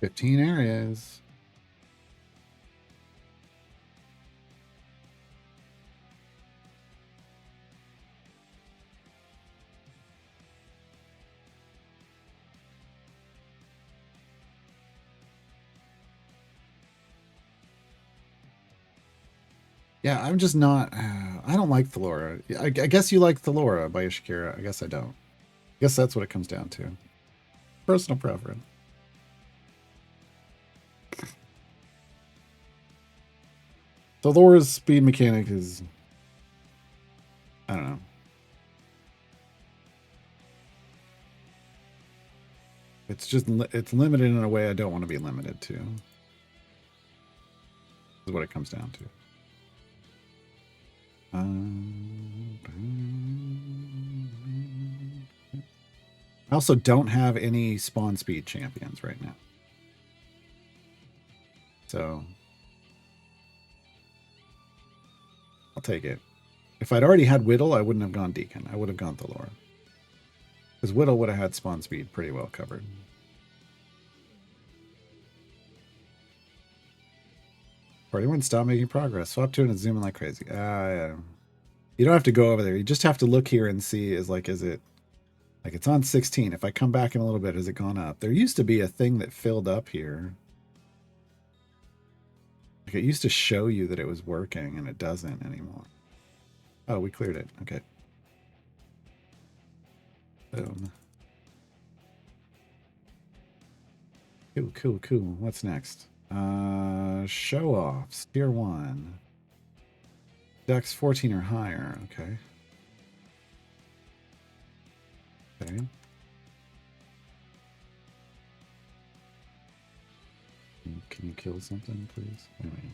15 areas. Yeah, I'm just not. I don't like Thalora. I guess you like Thalora by Ishikira. I guess I don't. I guess that's what it comes down to. Personal preference. Thalora's speed mechanic is. I don't know. It's just it's limited in a way I don't want to be limited to. Is what it comes down to. I also don't have any spawn speed champions right now. So I'll take it. If I'd already had Whittle, I wouldn't have gone Deacon. I would have gone Thalora. Because Whittle would have had spawn speed pretty well covered. Party won't stop making progress. Swap to it and zoom in like crazy. Yeah. You don't have to go over there. You just have to look here and see is it like it's on 16. If I come back in a little bit, has it gone up? There used to be a thing that filled up here. Like it used to show you that it was working and it doesn't anymore. Oh, we cleared it. Okay. Boom. Cool. What's next? Show offs. Tier 1. Dex 14 or higher. Okay. Can you kill something, please? Anyway.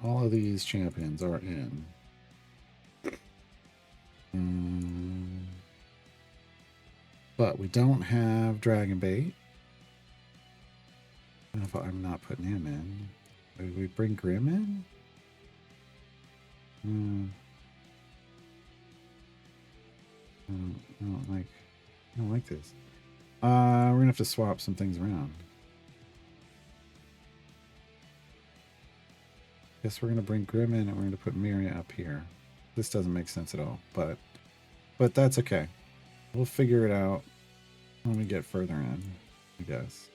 All of these champions are in. But we don't have Dragon Bait. I'm not putting him in. Did we bring Grim in? I don't like this. We're gonna have to swap some things around. Guess we're gonna bring Grim in and we're gonna put Miria up here. This doesn't make sense at all, but that's okay. We'll figure it out when we get further in, I guess.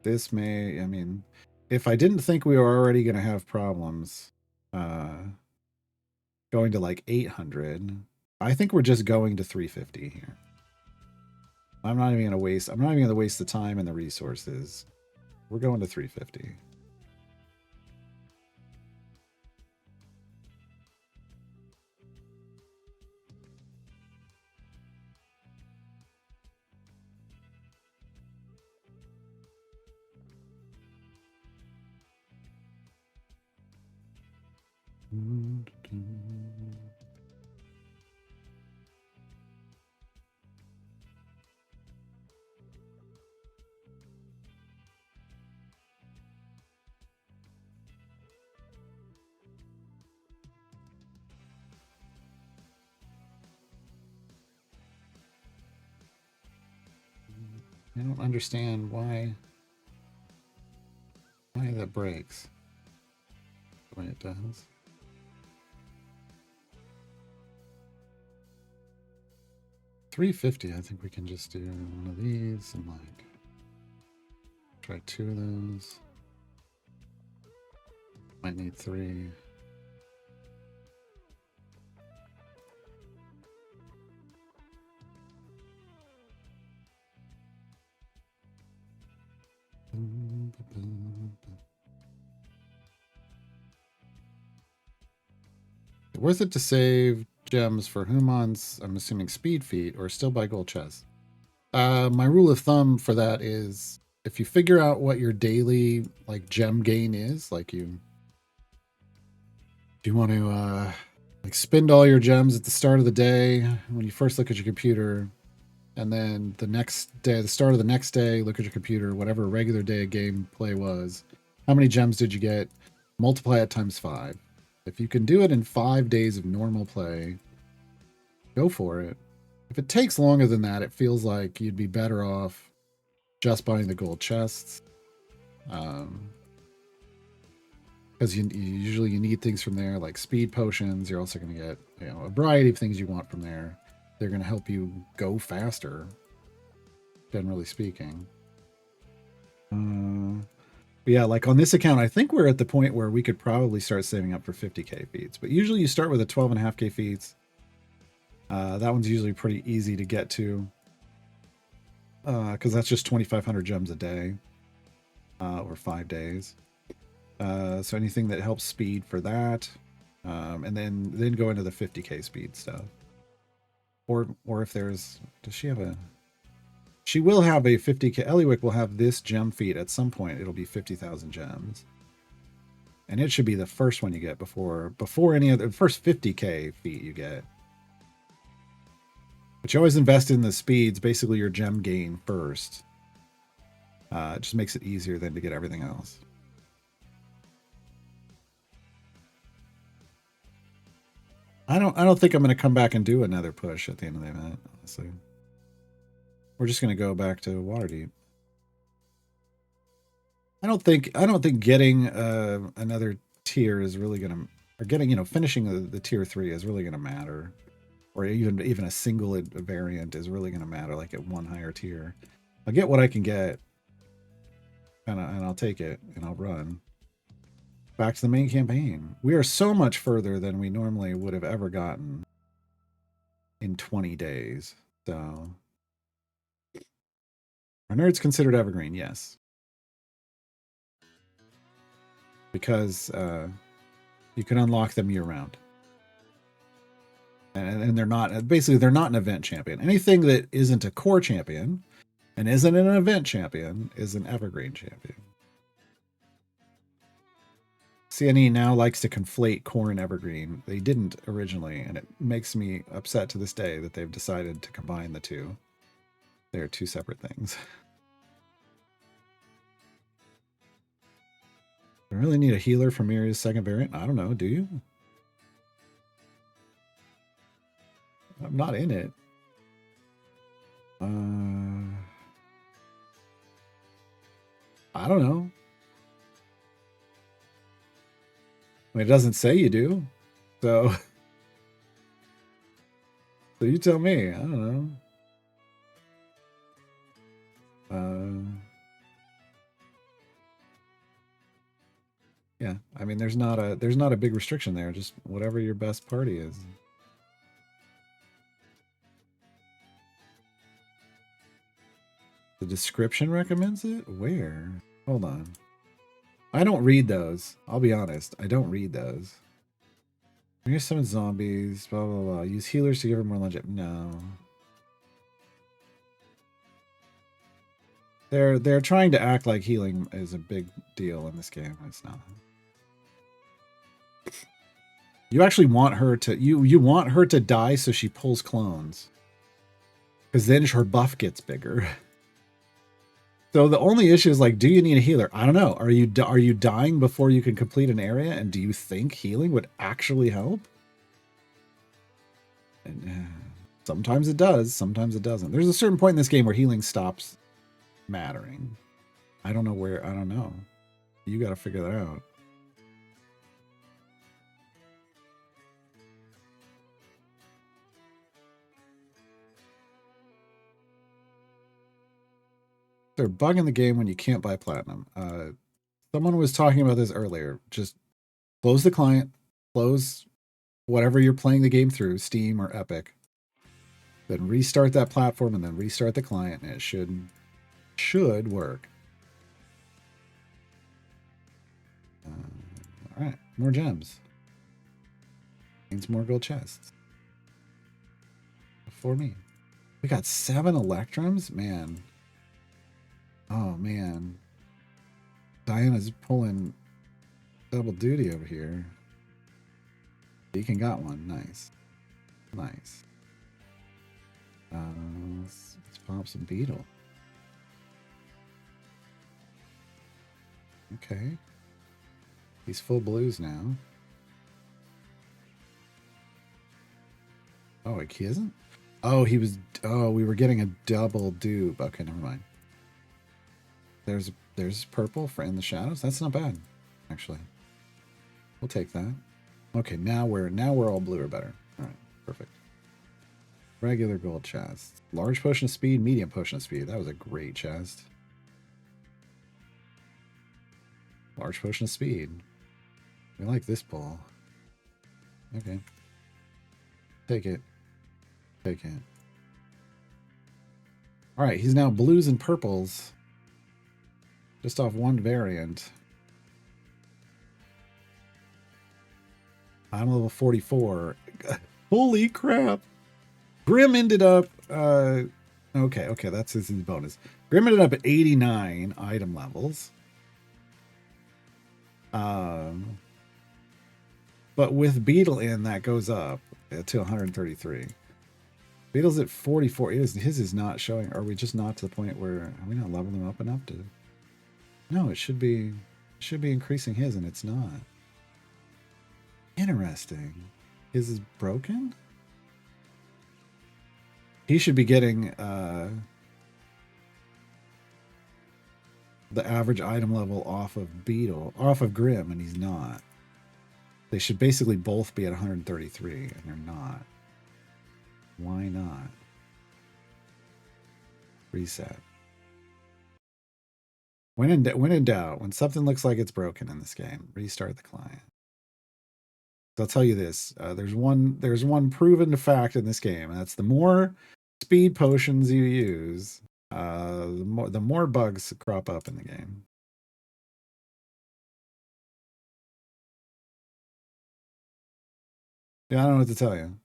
This may, I mean, if I didn't think we were already going to have problems going to like 800, I think we're just going to 350 here. I'm not even going to waste the time and the resources. We're going to 350. I don't understand why that breaks the way it does. $350. I think we can just do one of these and like try 2 of those. Might need 3. Worth it to save gems for humans, I'm assuming speed feet, or still buy gold chests? My rule of thumb for that is if you figure out what your daily like gem gain is, like if you want to like spend all your gems at the start of the day when you first look at your computer, and then the next day, the start of the next day, look at your computer, whatever regular day of gameplay was, how many gems did you get? Multiply it times 5. If you can do it in 5 days of normal play, go for it. If it takes longer than that, it feels like you'd be better off just buying the gold chests. Because usually you need things from there, like speed potions. You're also going to get a variety of things you want from there. They're going to help you go faster, generally speaking. But yeah, like on this account, I think we're at the point where we could probably start saving up for 50k feats. But usually you start with a 12.5k feats. That one's usually pretty easy to get to. Because that's just 2,500 gems a day. Or 5 days. So anything that helps speed for that. And then go into the 50k speed stuff. Or if there's... Does she have a... She will have a 50k... Eliwick will have this gem feat at some point. It'll be 50,000 gems. And it should be the first one you get before any other... First 50k feat you get. But you always invest in the speeds, basically your gem gain first. It just makes it easier then to get everything else. I don't think I'm going to come back and do another push at the end of the event, honestly. We're just going to go back to Waterdeep. I don't think getting another tier is really going to, or getting, finishing the tier 3 is really going to matter. Or even a single variant is really going to matter, like at one higher tier. I'll get what I can get, and I'll take it, and I'll run. Back to the main campaign. We are so much further than we normally would have ever gotten in 20 days. So, are nerds considered evergreen? Yes. Because you can unlock them year-round. And they're not, basically, they're not an event champion. Anything that isn't a core champion and isn't an event champion is an evergreen champion. CNE now likes to conflate core and evergreen. They didn't originally, and it makes me upset to this day that they've decided to combine the two. They're two separate things. I really need a healer for Miria's second variant? I don't know, do you? I'm not in it. I don't know. I mean, it doesn't say you do. So you tell me. I don't know. Yeah, I mean, there's not a big restriction there. Just whatever your best party is. The description recommends it? Where? Hold on. I don't read those. I'll be honest. I don't read those. Here's some zombies. Blah, blah, blah. Use healers to give her more longevity. No. They're trying to act like healing is a big deal in this game. It's not. You actually want her to... You want her to die so she pulls clones. Because then her buff gets bigger. So the only issue is, like, do you need a healer? I don't know. Are you dying before you can complete an area? And do you think healing would actually help? And sometimes it does. Sometimes it doesn't. There's a certain point in this game where healing stops mattering. I don't know where. I don't know. You got to figure that out. They're bugging the game when you can't buy platinum. Someone was talking about this earlier. Just close the client, close whatever you're playing the game through, Steam or Epic. Then restart that platform and then restart the client, and it should work. All right, more gems. Means more gold chests. For me. We got 7 electrums? Man. Oh, man. Diana's pulling double duty over here. Deacon got one. Nice. Nice. Let's pop some beetle. Okay. He's full blues now. Oh, like he isn't? Oh, he was. Oh, we were getting a double dupe. Okay, never mind. There's purple for in the shadows. That's not bad, actually. We'll take that. Okay, now we're all blue or better. All right, perfect. Regular gold chest. Large potion of speed, medium potion of speed. That was a great chest. Large potion of speed. We like this pull. Okay. Take it. Take it. All right, he's now blues and purples. Just off one variant. I'm level 44. Holy crap. Grim ended up okay, that's his bonus. Grim ended up at 89 item levels. But with Beetle in, that goes up to 133. Beetle's at 44. His is not showing. Are we just not to the point where are we not leveling him up enough to? No, it should be increasing his, and it's not. Interesting. His is broken? He should be getting the average item level off of Grim, and he's not. They should basically both be at 133, and they're not. Why not? Reset. When in doubt, when something looks like it's broken in this game, restart the client. So I'll tell you this: there's one proven fact in this game, and that's the more speed potions you use, the more bugs crop up in the game. Yeah, I don't know what to tell you.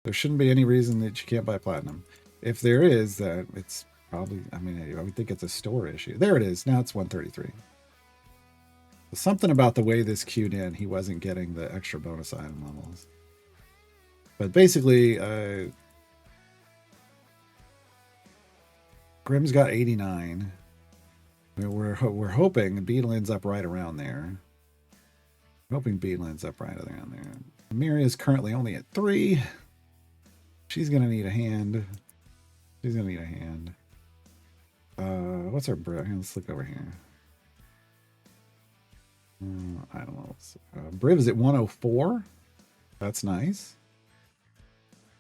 There shouldn't be any reason that you can't buy platinum. If there is, that it's probably. I mean, I would think it's a store issue. There it is. Now it's 133. Something about the way this queued in, he wasn't getting the extra bonus item levels. But basically, Grim's got 89. We're hoping Beetle ends up right around there. Hoping Beetle ends up right around there. Miri is currently only at 3. She's gonna need a hand. She's gonna need a hand. What's our let's look over here. I don't know. Briv is at 104. That's nice.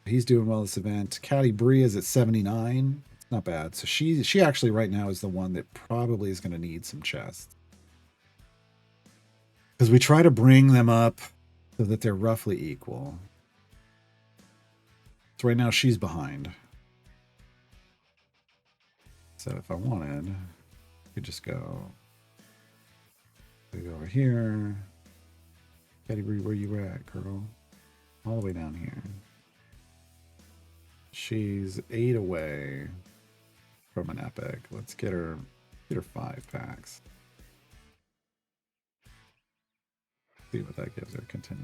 He's doing well this event. Caddy Bree is at 79. It's not bad. So she actually right now is the one that probably is going to need some chests. Because we try to bring them up so that they're roughly equal. So right now she's behind. So if I wanted, I could just go over here. Caddy Bree, where you at, girl? All the way down here. She's 8 away from an epic. Let's get her 5 packs. See what that gives her. Continue.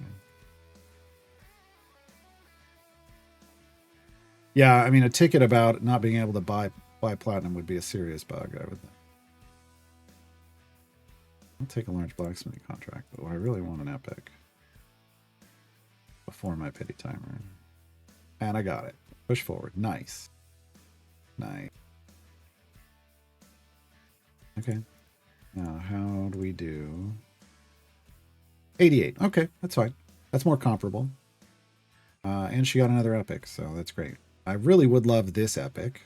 Yeah, I mean, a ticket about not being able to buy platinum would be a serious bug, I would think. I'll take a large blacksmithing contract, but I really want an epic before my pity timer. And I got it. Push forward. Nice. Nice. Okay. Now, how do we do? 88. Okay, that's fine. That's more comparable. And she got another epic, so that's great. I really would love this epic.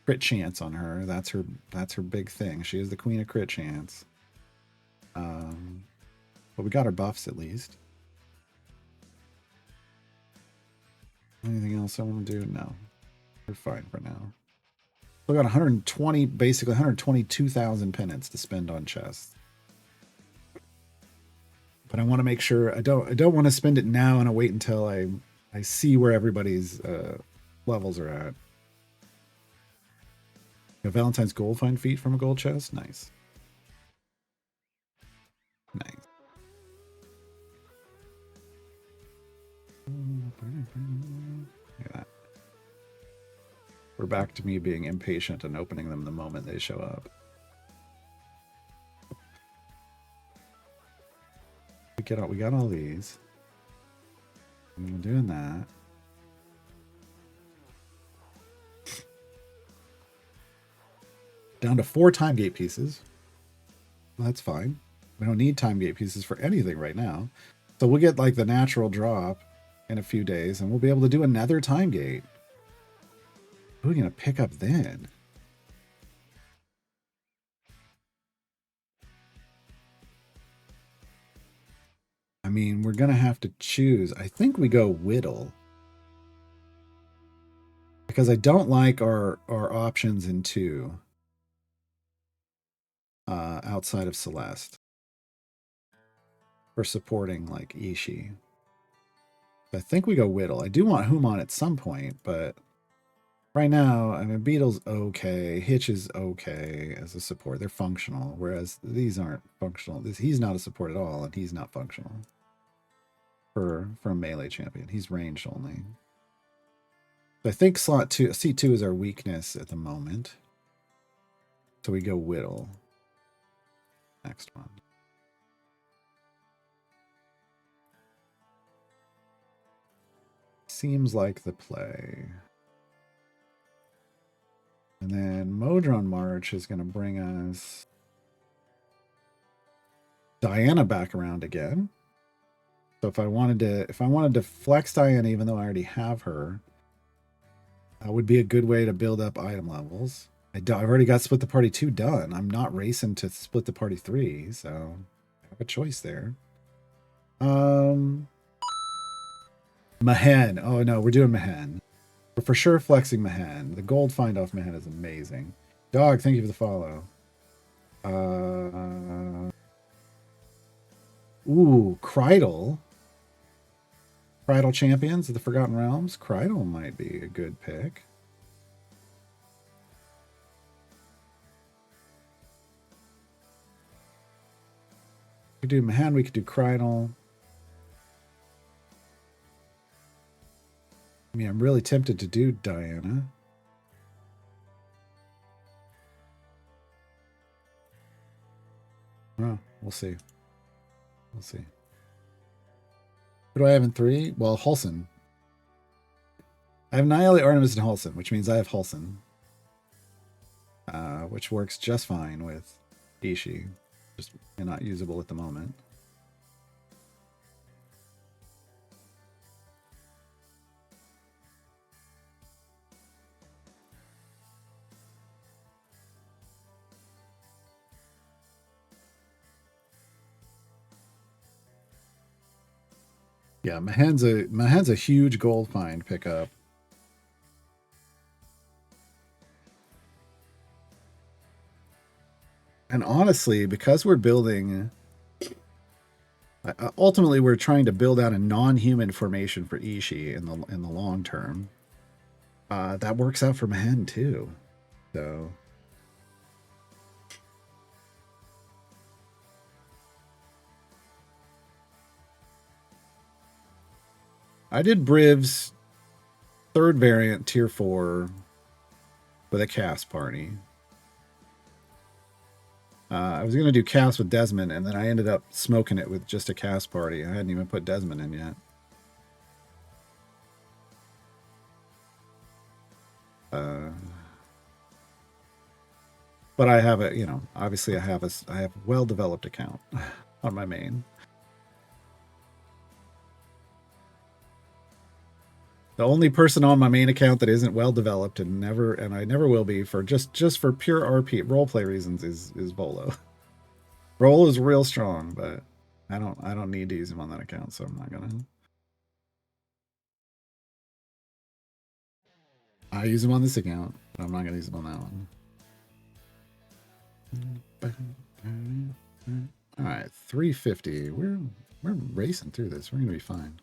Crit chance on her. That's her big thing. She is the queen of crit chance. But we got her buffs at least. Anything else I want to do? No. We're fine for now. We got 120, basically 122,000 penance to spend on chests. But I want to make sure I don't want to spend it now, and I wait until I see where everybody's levels are at. A Valentine's gold find feat from a gold chest. Nice. Nice. Look at that. We're back to me being impatient and opening them the moment they show up. We got all these. I'm doing that. Down to 4 time gate pieces. Well, that's fine. We don't need time gate pieces for anything right now. So we'll get like the natural drop in a few days, and we'll be able to do another time gate. Who are we going to pick up then? I mean, we're going to have to choose. I think we go Whittle. Because I don't like our options in 2 outside of Celeste for supporting like Ishii. I think we go Whittle. I do want Humon at some point, but right now, I mean, Beetle's okay. Hitch is okay as a support. They're functional, whereas these aren't functional. He's not a support at all, and he's not functional for a melee champion. He's ranged only. I think slot 2, C2 is our weakness at the moment. So we go Whittle. Next one. Seems like the play. And then Modron March is going to bring us Diana back around again. So if I wanted to flex Diana, even though I already have her, that would be a good way to build up item levels. I've already got Split the Party 2 done. I'm not racing to Split the Party 3, so I have a choice there. Mahen. Oh no, we're doing Mahen. We're for sure flexing Mahen. The gold find off Mahen is amazing. Dog, thank you for the follow. Ooh, Krydle. Krydle Champions of the Forgotten Realms. Krydle might be a good pick. We could do Mahan, we could do Krydle. I mean, I'm really tempted to do Diana. Oh, we'll see. We'll see. Who do I have in 3? Well, Hulson. I have Annihilate, Artemis, and Hulson, which means I have Hulson. Which works just fine with Ishii. Just not usable at the moment. Yeah, Mahan's a huge gold find pickup. And honestly, because we're building, ultimately we're trying to build out a non-human formation for Ishii in the long term. That works out for Mahan too. So I did Briv's 3rd variant tier 4 with a cast party. I was going to do cast with Desmond, and then I ended up smoking it with just a cast party. I hadn't even put Desmond in yet. But I have a, you know, obviously I have a well-developed account on my main. The only person on my main account that isn't well developed and I never will be for just for pure RP roleplay reasons is Volo. Roll is real strong, but I don't need to use him on that account, so I'm not gonna. I use him on this account, but I'm not gonna use him on that one. All right, 350. We're racing through this. We're gonna be fine.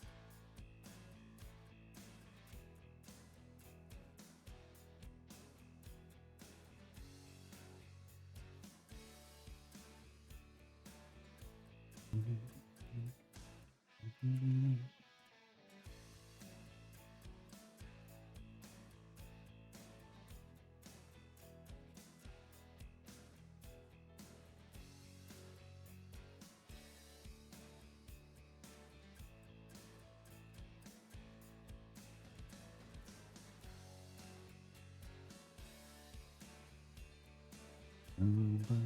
You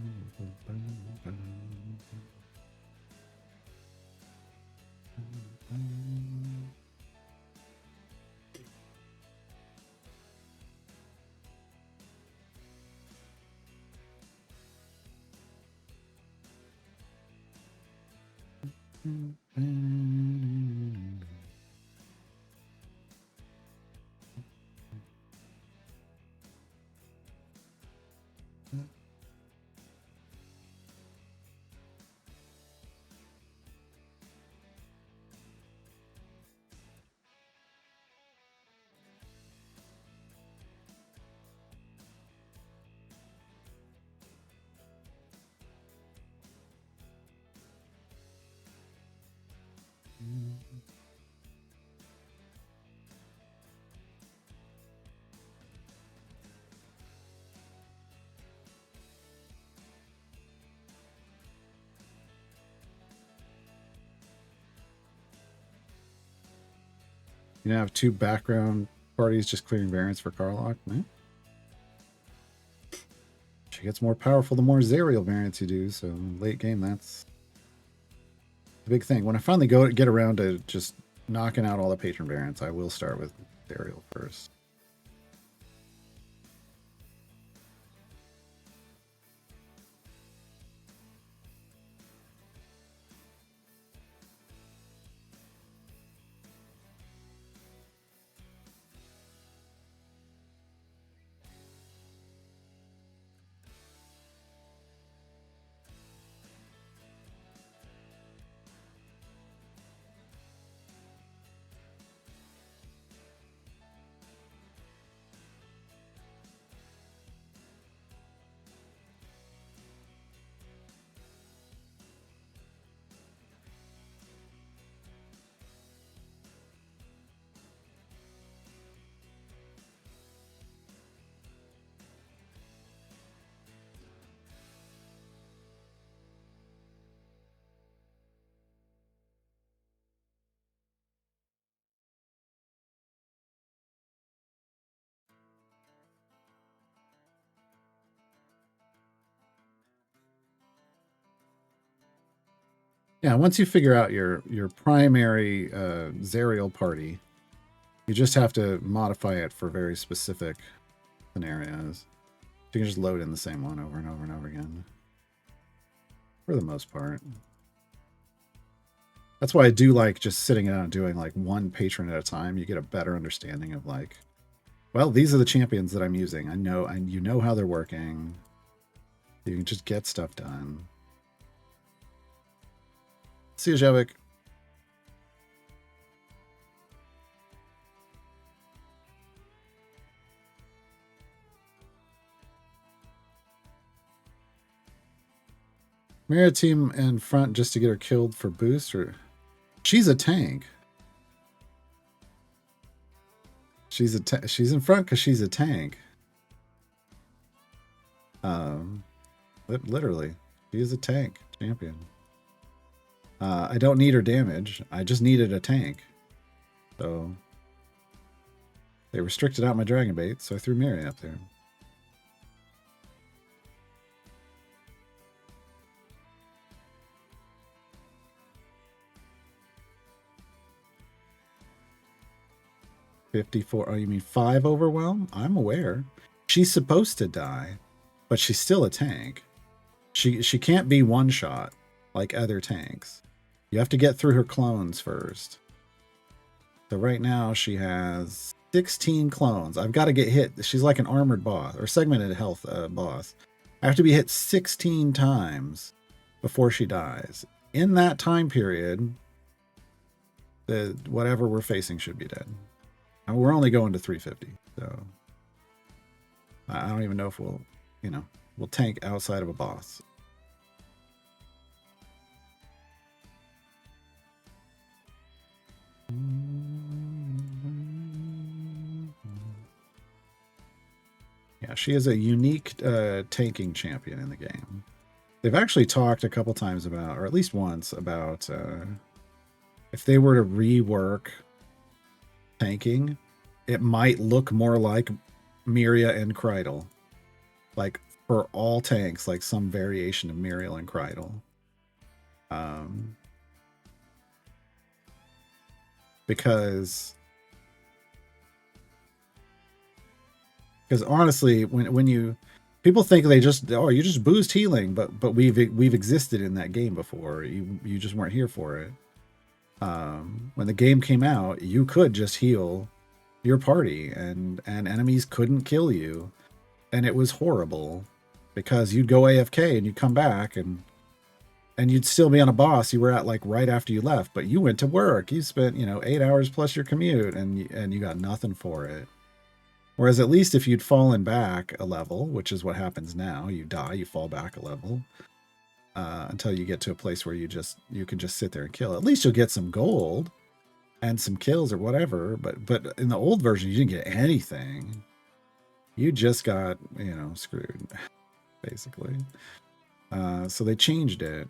know, have two background parties just clearing variants for Karlach, man. She gets more powerful the more Zariel variants you do, so late game, that's the big thing. When I finally get around to just knocking out all the patron variants, I will start with Zariel first. Yeah, once you figure out your primary Zariel party, you just have to modify it for very specific scenarios. You can just load in the same one over and over and over again. For the most part. That's why I do like just sitting down and doing like one patron at a time. You get a better understanding of like, well, these are the champions that I'm using. I know, and you know how they're working. You can just get stuff done. See you, Javik. Mira team in front just to get her killed for boost, or she's a tank. She's in front because she's a tank. Literally, she is a tank champion. I don't need her damage. I just needed a tank. So they restricted out my dragon bait, so I threw Miri up there. $54. Oh, you mean 5 overwhelm? I'm aware. She's supposed to die, but she's still a tank. She can't be one shot like other tanks. You have to get through her clones first. So right now she has 16 clones. I've got to get hit. She's like an armored boss or segmented health boss. I have to be hit 16 times before she dies. In that time period, the whatever we're facing should be dead. And we're only going to 350, so I don't even know if we'll tank outside of a boss. Yeah, she is a unique tanking champion in the game. They've actually talked a couple times about, or at least once, about if they were to rework tanking, it might look more like Miria and Kreidel. Like for all tanks, like some variation of Muriel and Kreidel. Because honestly, when you people think they just you just boost healing, but we've existed in that game before. You just weren't here for it. When the game came out, you could just heal your party, and enemies couldn't kill you, and it was horrible because you'd go AFK and you'd come back and you'd still be on a boss you were at like right after you left, but you went to work. You spent 8 hours plus your commute, and you got nothing for it. Whereas at least if you'd fallen back a level, which is what happens now, you die, you fall back a level until you get to a place where you can just sit there and kill. At least you'll get some gold and some kills or whatever. But in the old version, you didn't get anything. You just got screwed, basically. So they changed it.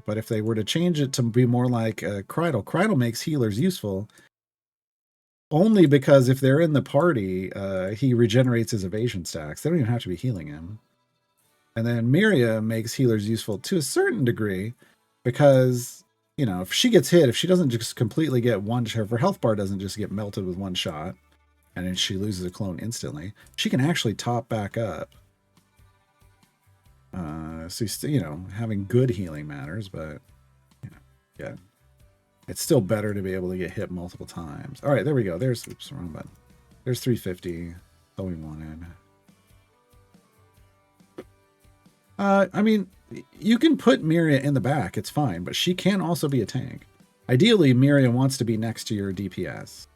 But if they were to change it to be more like Kreidel makes healers useful only because if they're in the party, he regenerates his evasion stacks. They don't even have to be healing him. And then Miria makes healers useful to a certain degree because, if she gets hit, if she doesn't just completely get one, if her health bar doesn't just get melted with one shot and then she loses a clone instantly, she can actually top back up. So, having good healing matters, but, yeah. It's still better to be able to get hit multiple times. All right, there we go. There's, wrong button. There's 350. That's all we wanted. I mean, you can put Miria in the back. It's fine, but she can also be a tank. Ideally, Miria wants to be next to your DPS.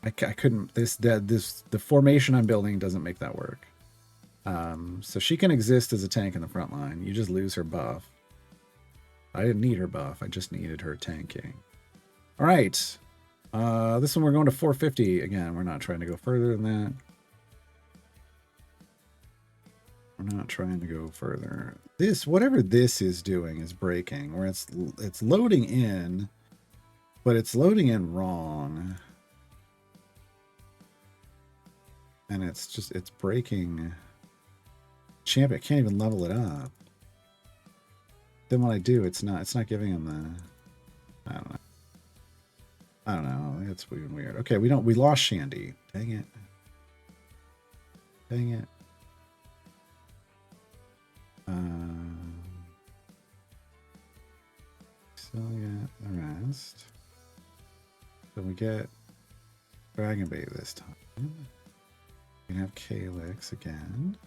I couldn't. The formation I'm building doesn't make that work. So she can exist as a tank in the front line. You just lose her buff. I didn't need her buff. I just needed her tanking. All right. This one we're going to 450. Again, we're not trying to go further than that. We're not trying to go further. Whatever this is doing is breaking, where it's loading in, but it's loading in wrong. And it's breaking. Champion can't even level it up. Then when I do, it's not giving him the, I don't know. It's weird. Okay, we lost Shandy. Dang it. Still get the rest. So we get Dragon Bait this time. We can have Calyx again.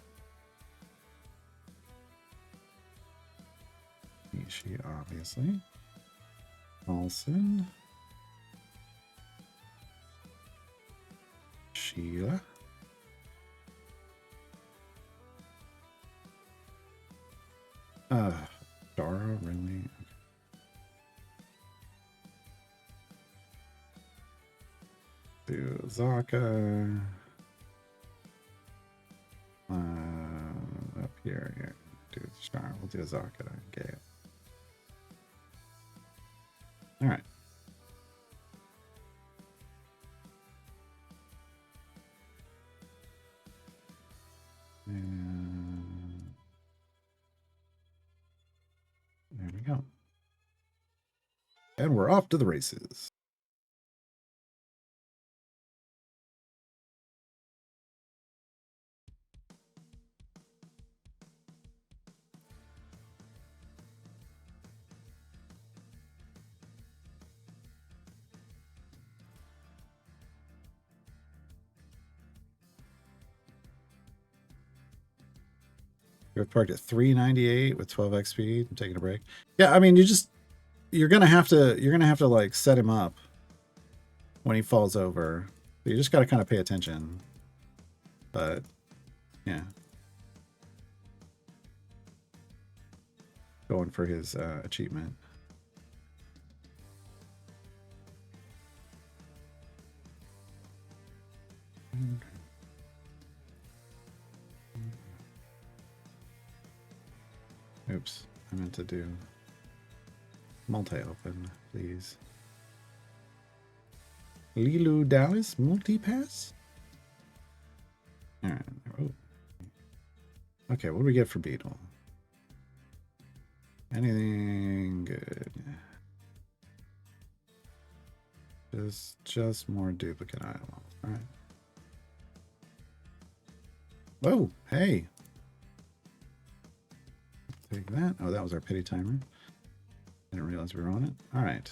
Nishi, obviously. Olsen. Sheila. Dara, really? Do Zaka. Up here. Do Star. We'll do Zaka and Gale. All right. And there we go. And we're off to the races. You're parked at 398 with 12x speed. I'm taking a break. Yeah, I mean, you're gonna have to like set him up when he falls over. So you just gotta kind of pay attention. But yeah, going for his achievement. Oops, I meant to do multi-open, please. Lilu Dallas multi-pass? Alright. Oh. Okay, what do we get for Beetle? Anything good? Just more duplicate eyeballs. All right. Whoa, hey. Take that. Oh, that was our pity timer. Didn't realize we were on it. All right.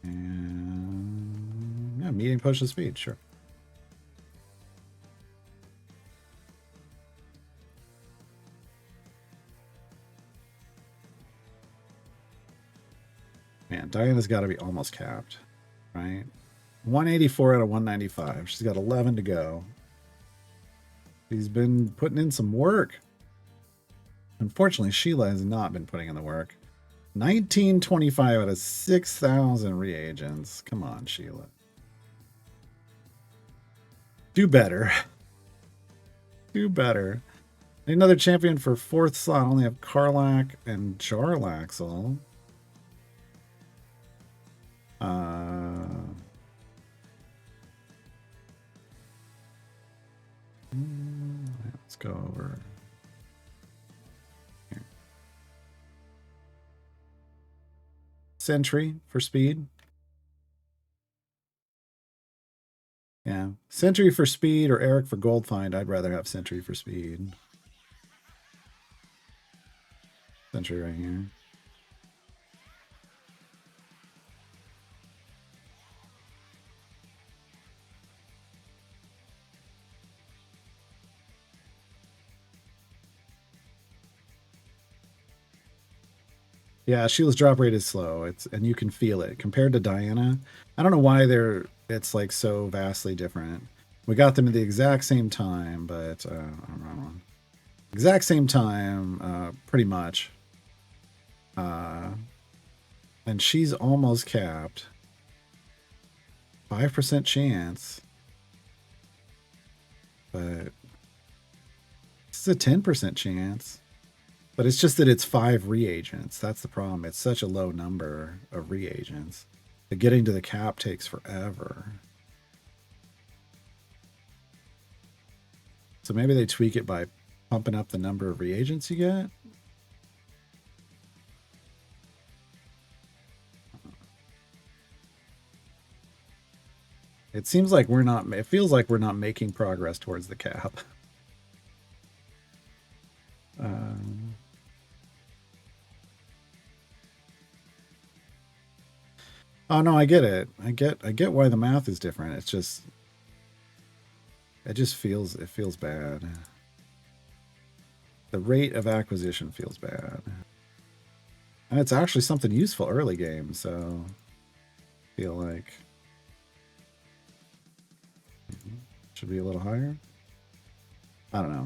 And yeah, meeting potion speed, sure. Man, Diana's got to be almost capped, right? 184 out of 195. She's got 11 to go. She's been putting in some work. Unfortunately, Sheila has not been putting in the work. 1925 out of 6,000 reagents. Come on, Sheila. Do better. Do better. Another champion for 4th slot. I only have Karlach and Jarlaxle. Let's go over here. Sentry for speed. Yeah. Sentry for speed or Eric for gold find. I'd rather have Sentry for speed. Sentry right here. Yeah, Sheila's drop rate is slow. And you can feel it compared to Diana. I don't know why it's like so vastly different. We got them at the exact same time, but wrong. Exact same time, pretty much. And she's almost capped. 5% chance. But this is a 10% chance. But it's just that it's 5 reagents. That's the problem. It's such a low number of reagents that getting to the cap takes forever. So maybe they tweak it by pumping up the number of reagents you get. It seems like it feels like we're not making progress towards the cap. Oh no, I get it. I get why the math is different. It just feels bad. The rate of acquisition feels bad. And it's actually something useful early game, so I feel like should be a little higher. I don't know.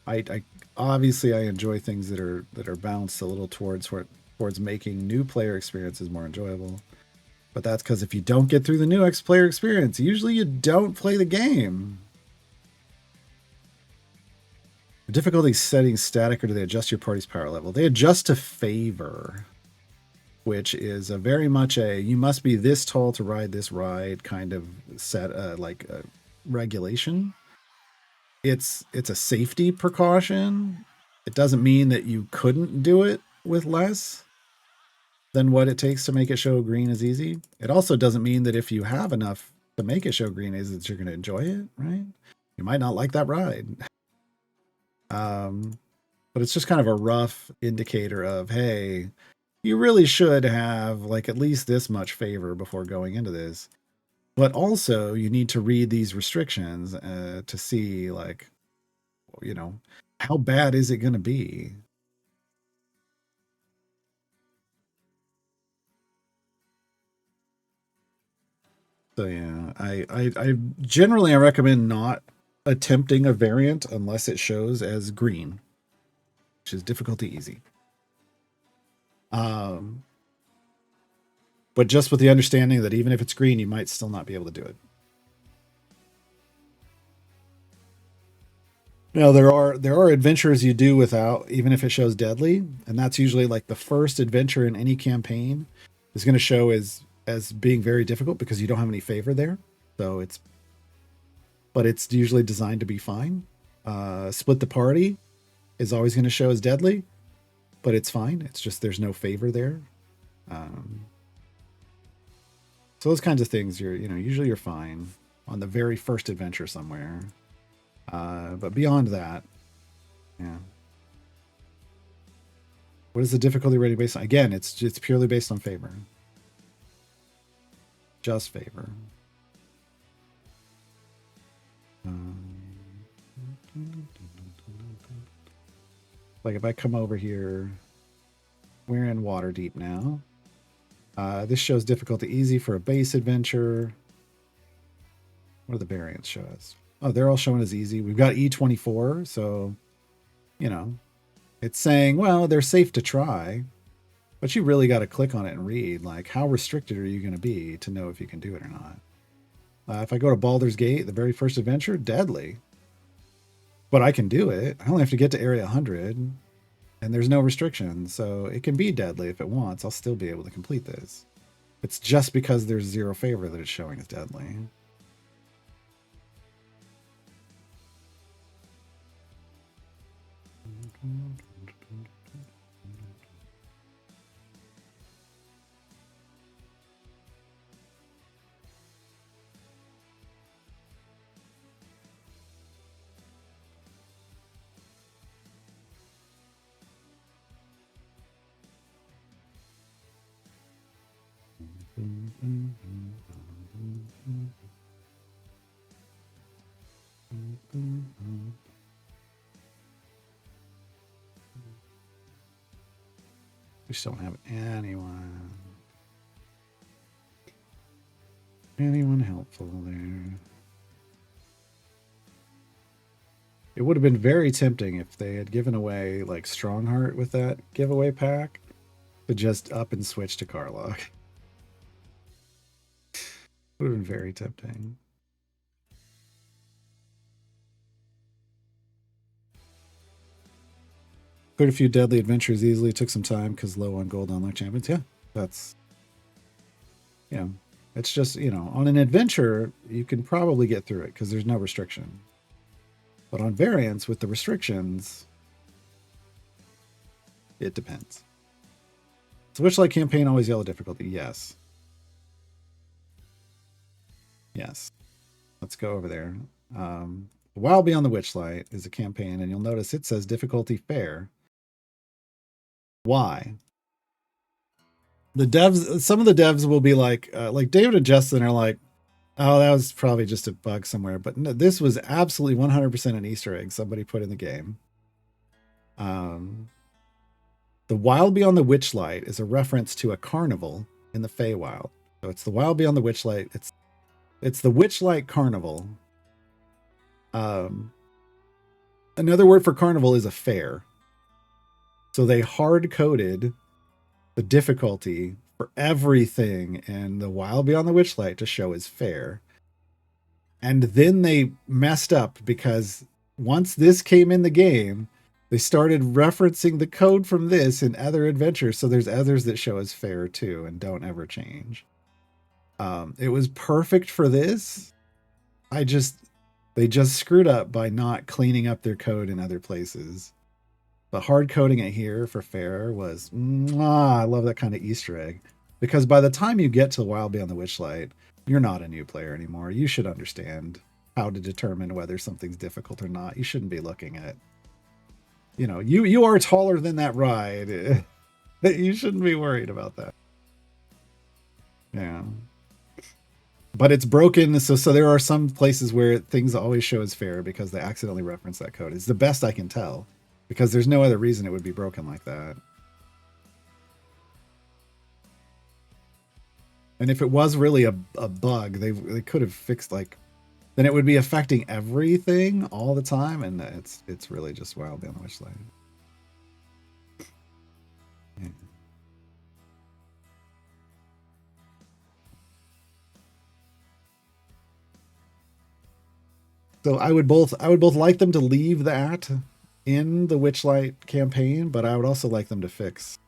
I obviously I enjoy things that are balanced a little towards making new player experiences more enjoyable. But that's because if you don't get through the new player experience, usually you don't play the game. The difficulty setting static, or do they adjust your party's power level? They adjust to favor, which is a very much a you must be this tall to ride this ride kind of set, like a regulation. It's a safety precaution. It doesn't mean that you couldn't do it with less than what it takes to make it show green is easy. It also doesn't mean that if you have enough to make it show green is that you're going to enjoy it, right? You might not like that ride. But it's just kind of a rough indicator of, hey, you really should have like at least this much favor before going into this. But also you need to read these restrictions to see like, you know, how bad is it going to be? So yeah, I generally I recommend not attempting a variant unless it shows as green, which is difficulty easy. But just with the understanding that even if it's green, you might still not be able to do it. Now there are adventures you do without, even if it shows deadly, and that's usually like the first adventure in any campaign is going to show as being very difficult because you don't have any favor there. So but it's usually designed to be fine. Split the party is always going to show as deadly, but it's fine. It's just there's no favor there. So those kinds of things, usually you're fine on the very first adventure somewhere. But beyond that, yeah. What is the difficulty rating based on? Again, it's purely based on favor. Just favor. Like if I come over here, we're in Waterdeep now. This shows difficulty easy for a base adventure. What do the variants show us? Oh, they're all showing as easy. We've got E24, so, it's saying, well, they're safe to try, but you really got to click on it and read, like, how restricted are you going to be to know if you can do it or not? If I go to Baldur's Gate, the very first adventure, deadly. But I can do it. I only have to get to area 100, and there's no restrictions, so it can be deadly if it wants. I'll still be able to complete this. It's just because there's 0 favor that it's showing as deadly. We just don't have anyone helpful there. It would have been very tempting if they had given away like Strongheart with that giveaway pack to just up and switch to Karlach. Would have been very tempting. Cleared a few deadly adventures easily. Took some time because low on gold unlock champions. Yeah, that's, it's just, on an adventure, you can probably get through it because there's no restriction. But on variants with the restrictions, it depends. So Witchlight campaign, always yellow difficulty. Yes. Yes. Let's go over there. Wild Beyond the Witchlight is a campaign, and you'll notice it says difficulty fair. Why? The devs, some of the devs will be like David and Justin are like, oh, that was probably just a bug somewhere. But no, this was absolutely 100% an Easter egg somebody put in the game. The Wild Beyond the Witchlight is a reference to a carnival in the Feywild. So it's the Wild Beyond the Witchlight. It's the Witchlight Carnival. Another word for carnival is a fair. So they hard-coded the difficulty for everything in the Wild Beyond the Witchlight to show as fair. And then they messed up because once this came in the game, they started referencing the code from this in other adventures. So there's others that show as fair too and don't ever change. It was perfect for this. They just screwed up by not cleaning up their code in other places. But hard coding it here for fair was, I love that kind of Easter egg. Because by the time you get to Wild Beyond the Witchlight, you're not a new player anymore. You should understand how to determine whether something's difficult or not. You shouldn't be looking at, you are taller than that ride. You shouldn't be worried about that. Yeah. But it's broken, so there are some places where things always show as fair because they accidentally reference that code. It's the best I can tell, because there's no other reason it would be broken like that. And if it was really a bug, they could have fixed, then it would be affecting everything all the time, and it's really just Wild Beyond the Witchlight. Yeah. So I would both like them to leave that in the Witchlight campaign, but I would also like them to fix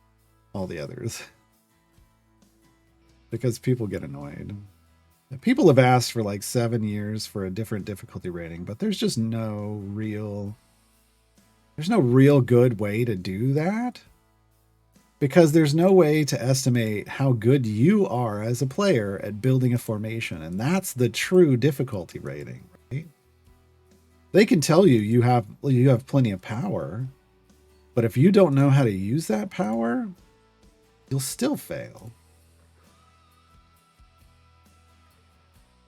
all the others. Because people get annoyed. People have asked for like 7 years for a different difficulty rating, but there's just there's no real good way to do that because there's no way to estimate how good you are as a player at building a formation, and that's the true difficulty rating, right? They can tell you you have plenty of power, but if you don't know how to use that power, you'll still fail.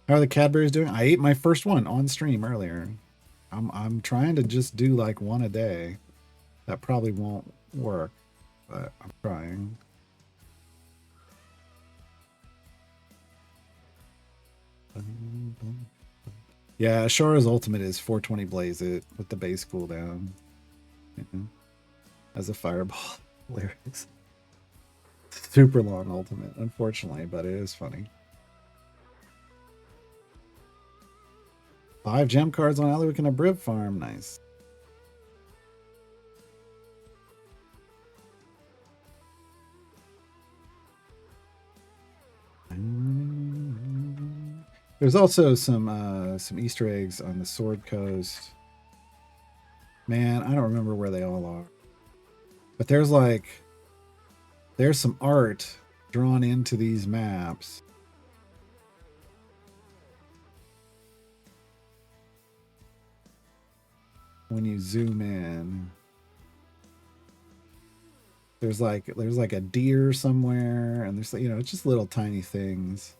How are the Cadbury's doing? I ate my first one on stream earlier. I'm trying to just do like one a day. That probably won't work, but I'm trying. Yeah, Ashara's ultimate is 420 Blaze It with the base cooldown. As a fireball. Lyrics. Super long ultimate, unfortunately, but it is funny. 5 gem cards on Aluik and a Brib farm. Nice. There's also some Easter eggs on the Sword Coast. Man, I don't remember where they all are. But there's some art drawn into these maps. When you zoom in, there's like a deer somewhere, and there's, you know, it's just little tiny things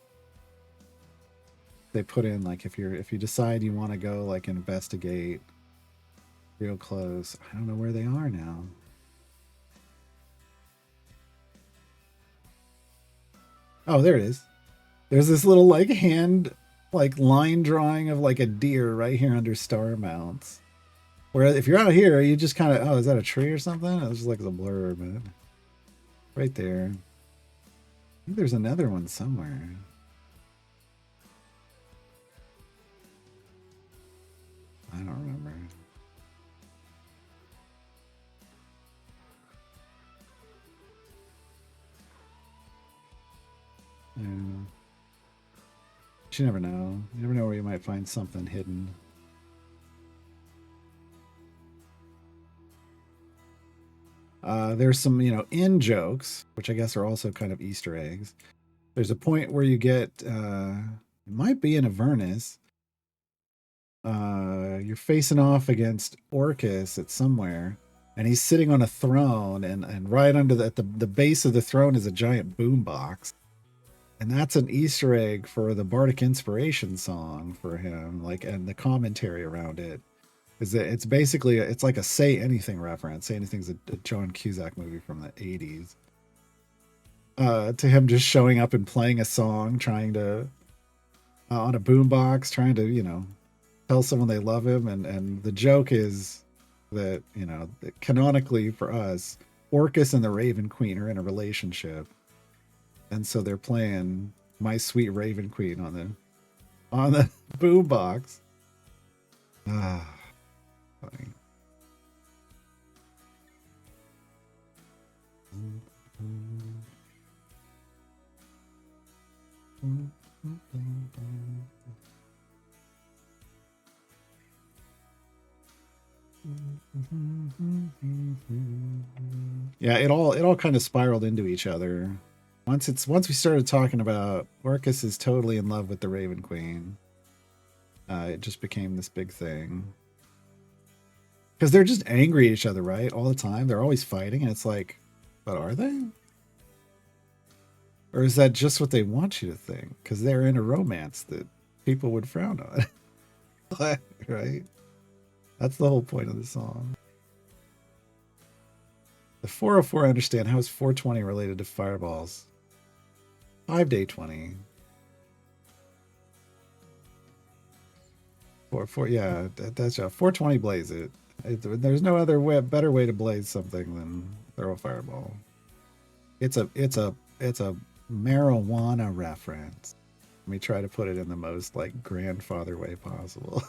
they put in, like if you decide you want to go like investigate real close. I don't know where they are now. Oh, there it is. There's this little like hand like line drawing of like a deer right here under star mounts. Where if you're out here, you just kind of, oh, is that a tree or something? It was just like a blur, but right there. I think there's another one somewhere. I don't remember. Yeah. You never know. You never know where you might find something hidden. There's some, you know, in jokes, which I guess are also kind of Easter eggs. There's a point where you get, it might be in Avernus. You're facing off against Orcus at somewhere, and he's sitting on a throne, and right under the base of the throne is a giant boombox. And that's an Easter egg for the Bardic Inspiration song for him, like, and the commentary around it is that it's basically it's like a Say Anything reference. Say Anything's a John Cusack movie from the 80s. To him just showing up and playing a song, trying to on a boombox, trying to, you know, tell someone they love him, and the joke is that, you know, that canonically for us, Orcus and the Raven Queen are in a relationship. And so they're playing My Sweet Raven Queen on the boombox. Ah, funny. Yeah, it all kind of spiraled into each other. Once we started talking about Orcus is totally in love with the Raven Queen, it just became this big thing. Because they're just angry at each other, right? All the time. They're always fighting, and it's like, but are they? Or is that just what they want you to think? Because they're in a romance that people would frown on. Right? That's the whole point of the song. The 404 I understand. How is 420 related to fireballs? 5-day 20. 4, yeah, that's 420 blaze it. There's no other better way to blaze something than throw a fireball. It's a marijuana reference. Let me try to put it in the most like grandfather way possible.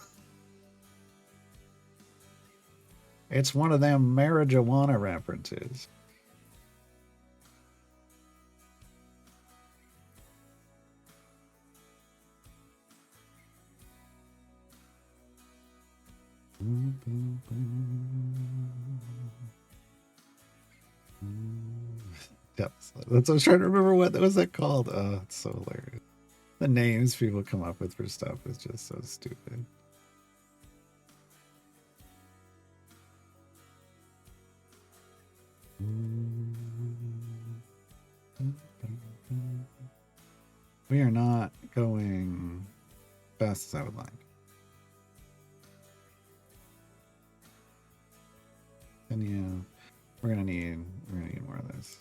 It's one of them marijuana references. Yep, that's what I was trying to remember. What was that called? Oh, it's so hilarious. The names people come up with for stuff is just so stupid. We are not going fast as I would like. And yeah, we're gonna need more of this.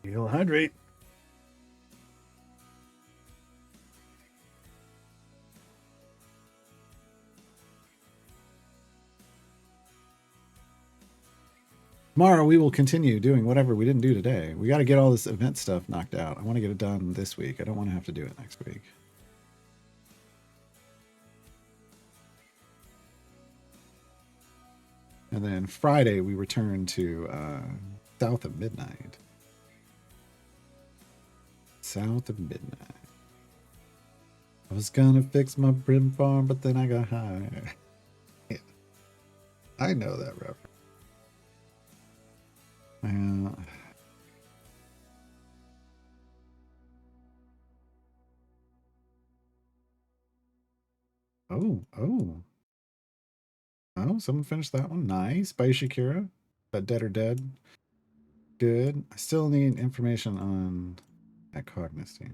You'll hydrate. Tomorrow we will continue doing whatever we didn't do today. We got to get all this event stuff knocked out. I want to get it done this week. I don't want to have to do it next week. And then Friday we return to South of Midnight. South of Midnight. I was gonna fix my brim farm, but then I got high. Yeah. I know that reference. Oh. Someone finished that one. Nice. By Shakira. But Dead or Dead. Good. I still need information on that Cognistine.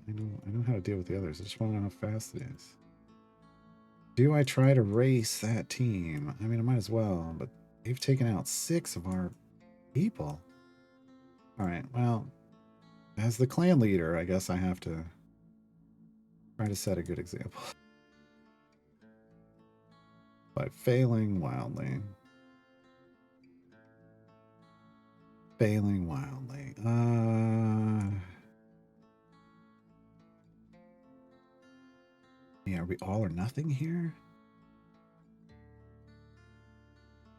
I know how to deal with the others. I just want to know how fast it is. Do I try to race that team? I mean, I might as well, but they've taken out 6 of our people. All right, well, as the clan leader, I guess I have to try to set a good example. By failing wildly. Failing wildly. Yeah, are we all or nothing here?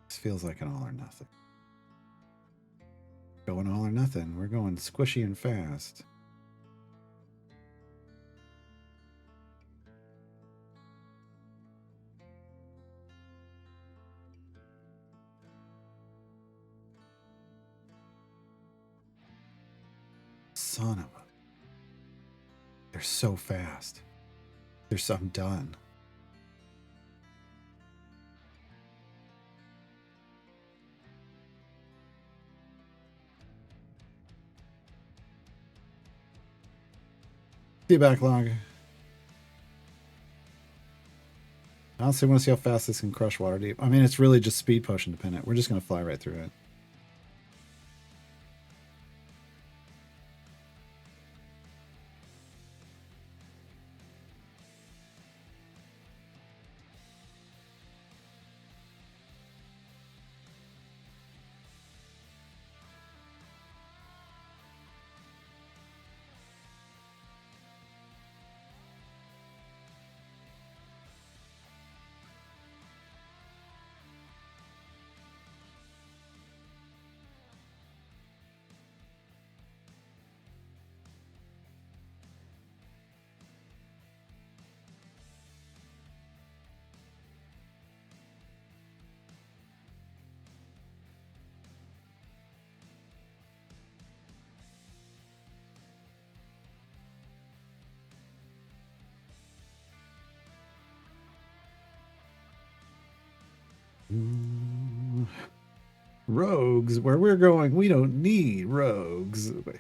This feels like an all or nothing. Going all or nothing. We're going squishy and fast. Son of a... They're so fast. There's something done. See you backlog. I honestly want to see how fast this can crush Waterdeep. I mean, it's really just speed potion dependent. We're just going to fly right through it. Rogues, where we're going, we don't need rogues. Wait,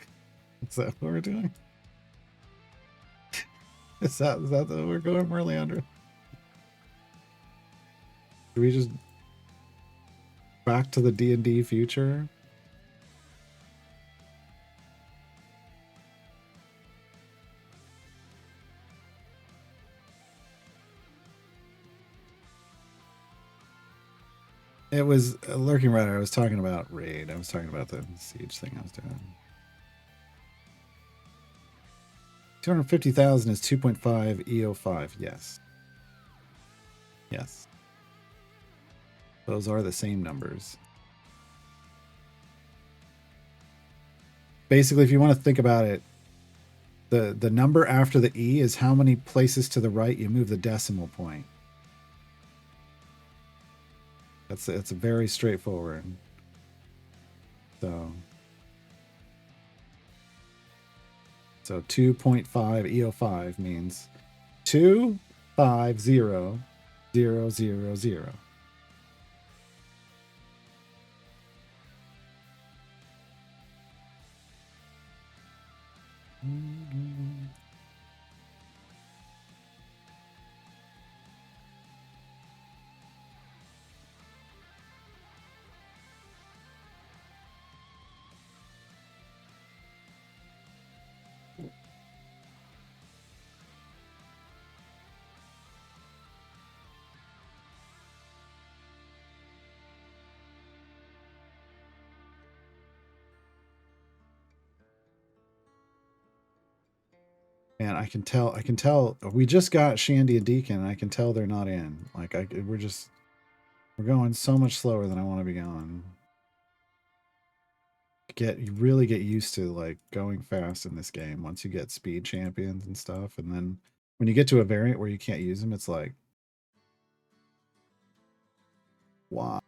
is that what we're doing? Is that what we're going really under? Do we just back to the D&D future? It was Lurking Rider. I was talking about Raid. I was talking about the Siege thing I was doing. 250,000 is 2.5 EO5. Yes. Yes. Those are the same numbers. Basically, if you want to think about it, the number after the E is how many places to the right you move the decimal point. It's very straightforward. So 2.5 EO5 means 250,000. And I can tell we just got Shandy and Deacon, and I can tell they're not in. Like we're going so much slower than I want to be going. You really get used to like going fast in this game once you get speed champions and stuff, and then when you get to a variant where you can't use them, it's like, why?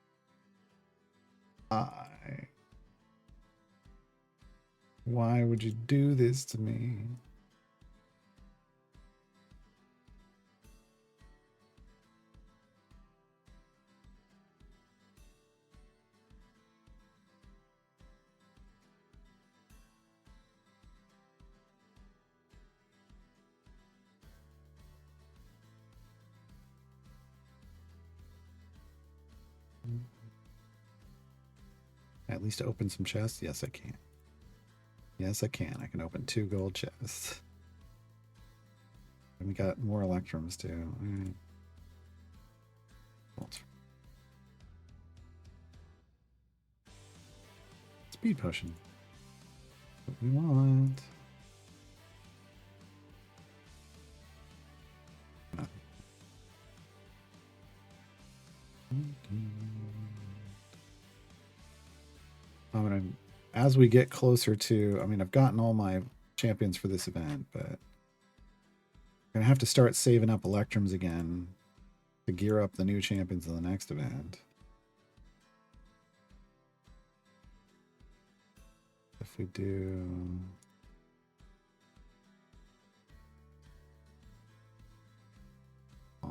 Why would you do this to me? At least open some chests? Yes, I can. Yes, I can. I can open 2 gold chests. And we got more electrums too. All right. Speed potion. What we want. As we get closer to, I mean, I've gotten all my champions for this event, but I'm gonna have to start saving up electrums again to gear up the new champions in the next event. If we do, I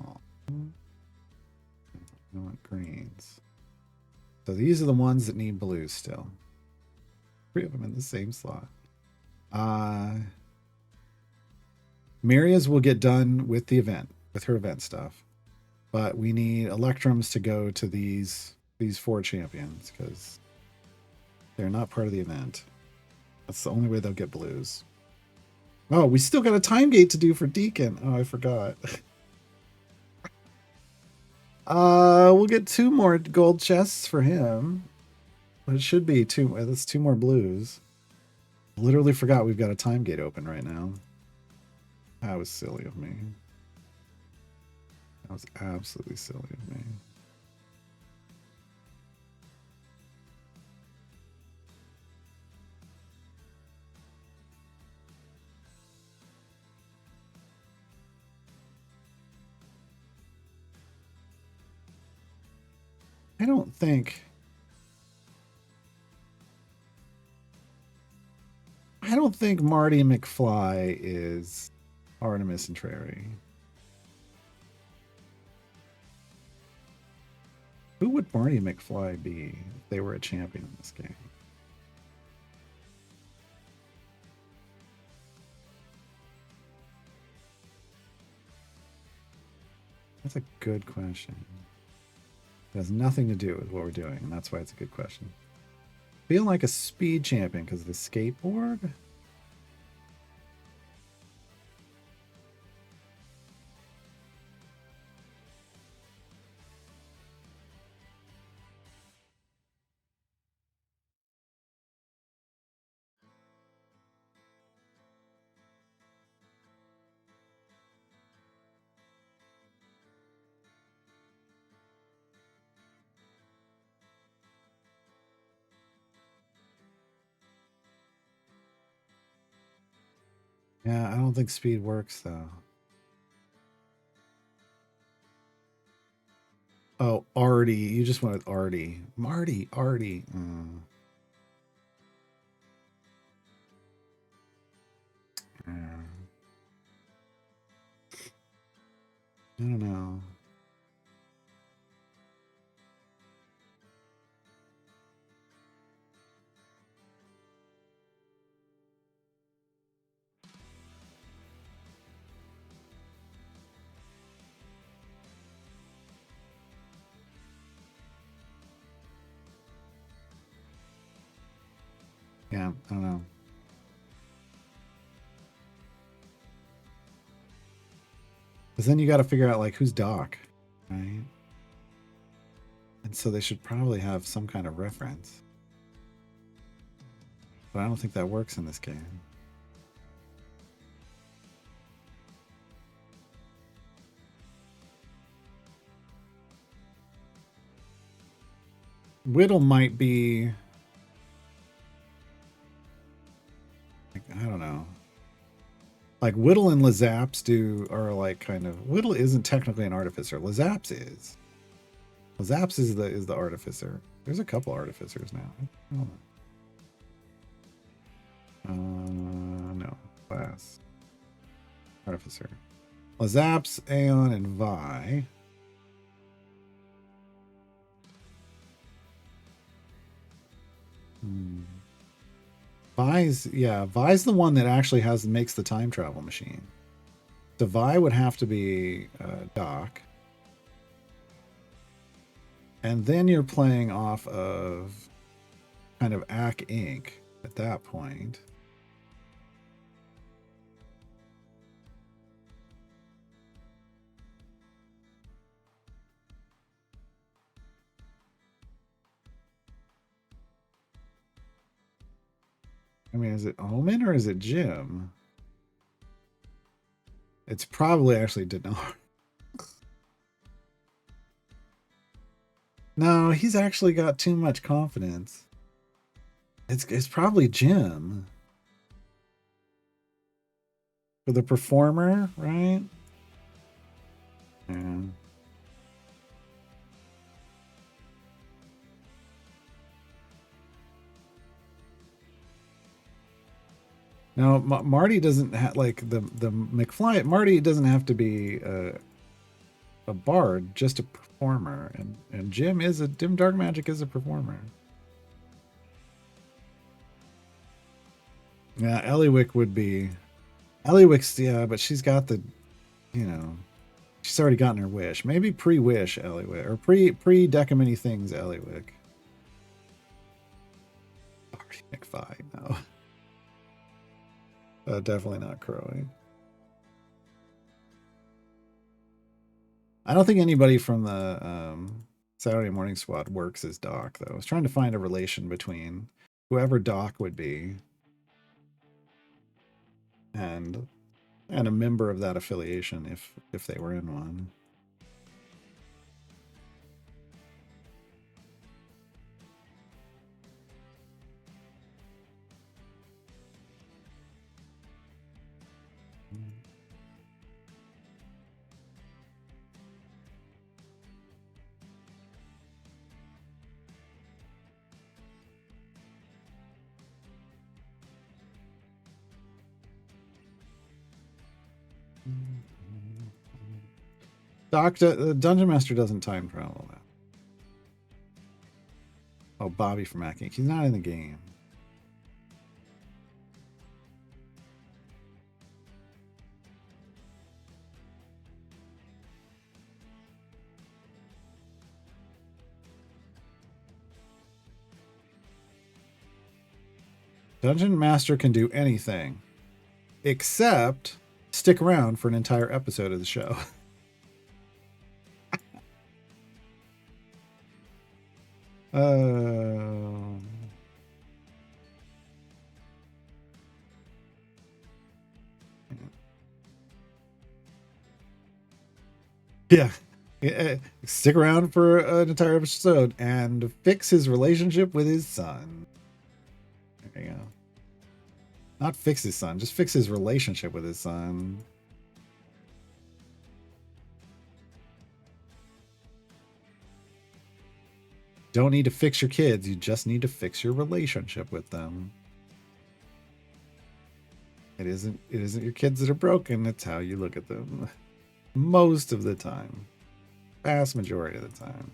want greens. So these are the ones that need blues still. 3 of them in the same slot. Maria's will get done with the event, with her event stuff. But we need electrums to go to these 4 champions because they're not part of the event. That's the only way they'll get blues. Oh, we still got a time gate to do for Deacon. Oh, I forgot. We'll get 2 more gold chests for him. It should be 2. That's 2 more blues. Literally forgot we've got a time gate open right now. That was silly of me. That was absolutely silly of me. I don't think Marty McFly is Artemis and Trary. Who would Marty McFly be if they were a champion in this game? That's a good question. It has nothing to do with what we're doing, and that's why it's a good question. Feel like a speed champion because of the skateboard? Yeah, I don't think speed works though. Oh, Artie. You just went with Artie. Marty, Artie. Yeah. I don't know. Yeah, I don't know. Because then you got to figure out like who's Doc, right? And so they should probably have some kind of reference. But I don't think that works in this game. Whittle might be. Like, I don't know. Like Whittle and Lazaps are like kind of. Whittle isn't technically an artificer. Lazaps is. Lazaps is the artificer. There's a couple artificers now. No. Class. Artificer. Lazaps, Aeon, and Vi. Vi's the one that actually makes the time travel machine. So Vi would have to be Doc. And then you're playing off of kind of Ack Inc. at that point. I mean, is it Omen or is it Jim? It's probably actually Dinar. No, he's actually got too much confidence. It's probably Jim. For the performer, right? Yeah. Now, Marty doesn't have like the McFly. Marty doesn't have to be a bard, just a performer, and Jim Dark Magic is a performer. Yeah, Eliwick would be. Eliwick's but she's got the, she's already gotten her wish. Maybe pre-wish Eliwick or pre deck of many things Eliwick. Marty McFly, no. Definitely not crowing. I don't think anybody from the Saturday Morning Squad works as Doc, though. I was trying to find a relation between whoever Doc would be and a member of that affiliation if they were in one. Dungeon Master doesn't time travel that. Oh, Bobby from Hacking. He's not in the game. Dungeon Master can do anything except stick around for an entire episode of the show. Yeah. Stick around for an entire episode and fix his relationship with his son. There you go. Not fix his son, just fix his relationship with his son. Don't need to fix your kids, you just need to fix your relationship with them. It isn't your kids that are broken, it's how you look at them. Most of the time. Vast majority of the time.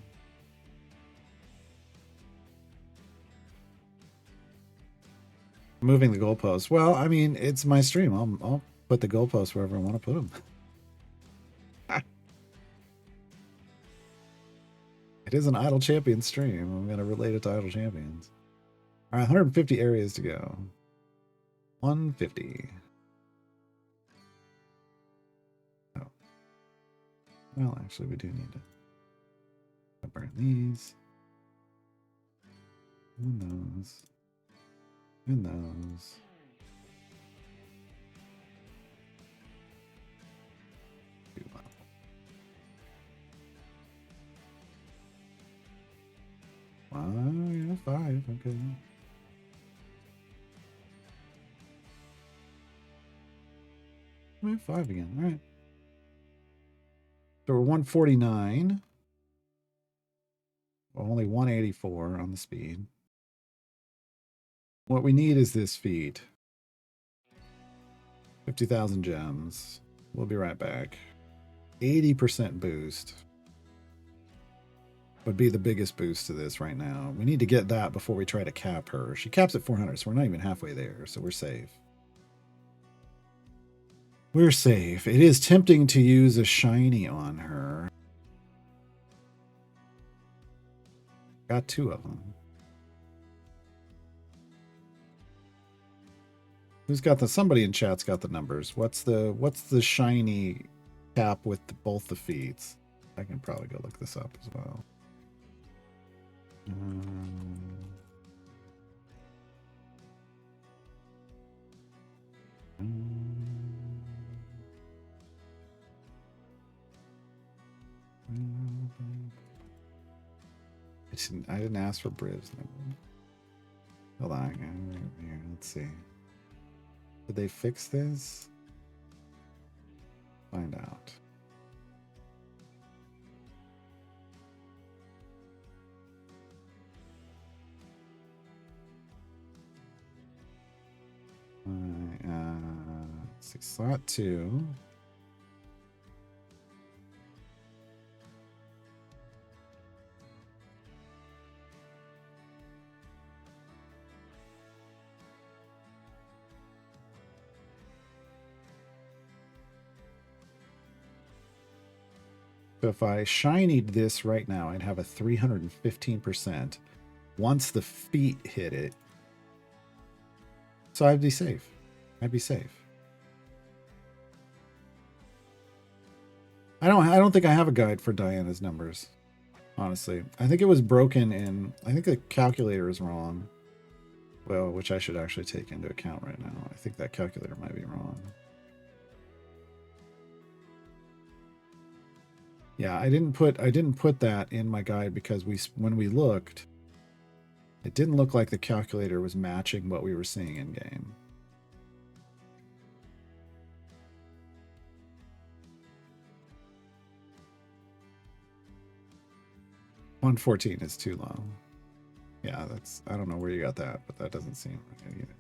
Moving the goalposts. Well, I mean, it's my stream. I'll put the goalposts wherever I want to put them. It is an Idle Champions stream. I'm going to relate it to Idle Champions. All right, 150 areas to go. 150. Oh. Well, actually, we do need to burn these. And those. And those. Yeah, 5. Okay. We have 5 again. All right. So we're 149. Well, only 184 on the speed. What we need is this feat. 50,000 gems. We'll be right back. 80% boost would be the biggest boost to this right now. We need to get that before we try to cap her. She caps at 400, so we're not even halfway there, so we're safe. We're safe. It is tempting to use a shiny on her. Got 2 of them. Who's got the? Somebody in chat's got the numbers. What's the shiny cap with both the feeds? I can probably go look this up as well. I didn't ask for Briv's number. Hold on, here, let's see. Did they fix this? Find out. Slot 2. So if I shinied this right now, I'd have a 315% once the feet hit it. So I'd be safe. I'd be safe. I don't think I have a guide for Diana's numbers. Honestly, I think it was broken in. I think the calculator is wrong. Well, which I should actually take into account right now. I think that calculator might be wrong. Yeah, I didn't put that in my guide because when we looked, it didn't look like the calculator was matching what we were seeing in game. $114 is too low. Yeah, I don't know where you got that, but that doesn't seem right either.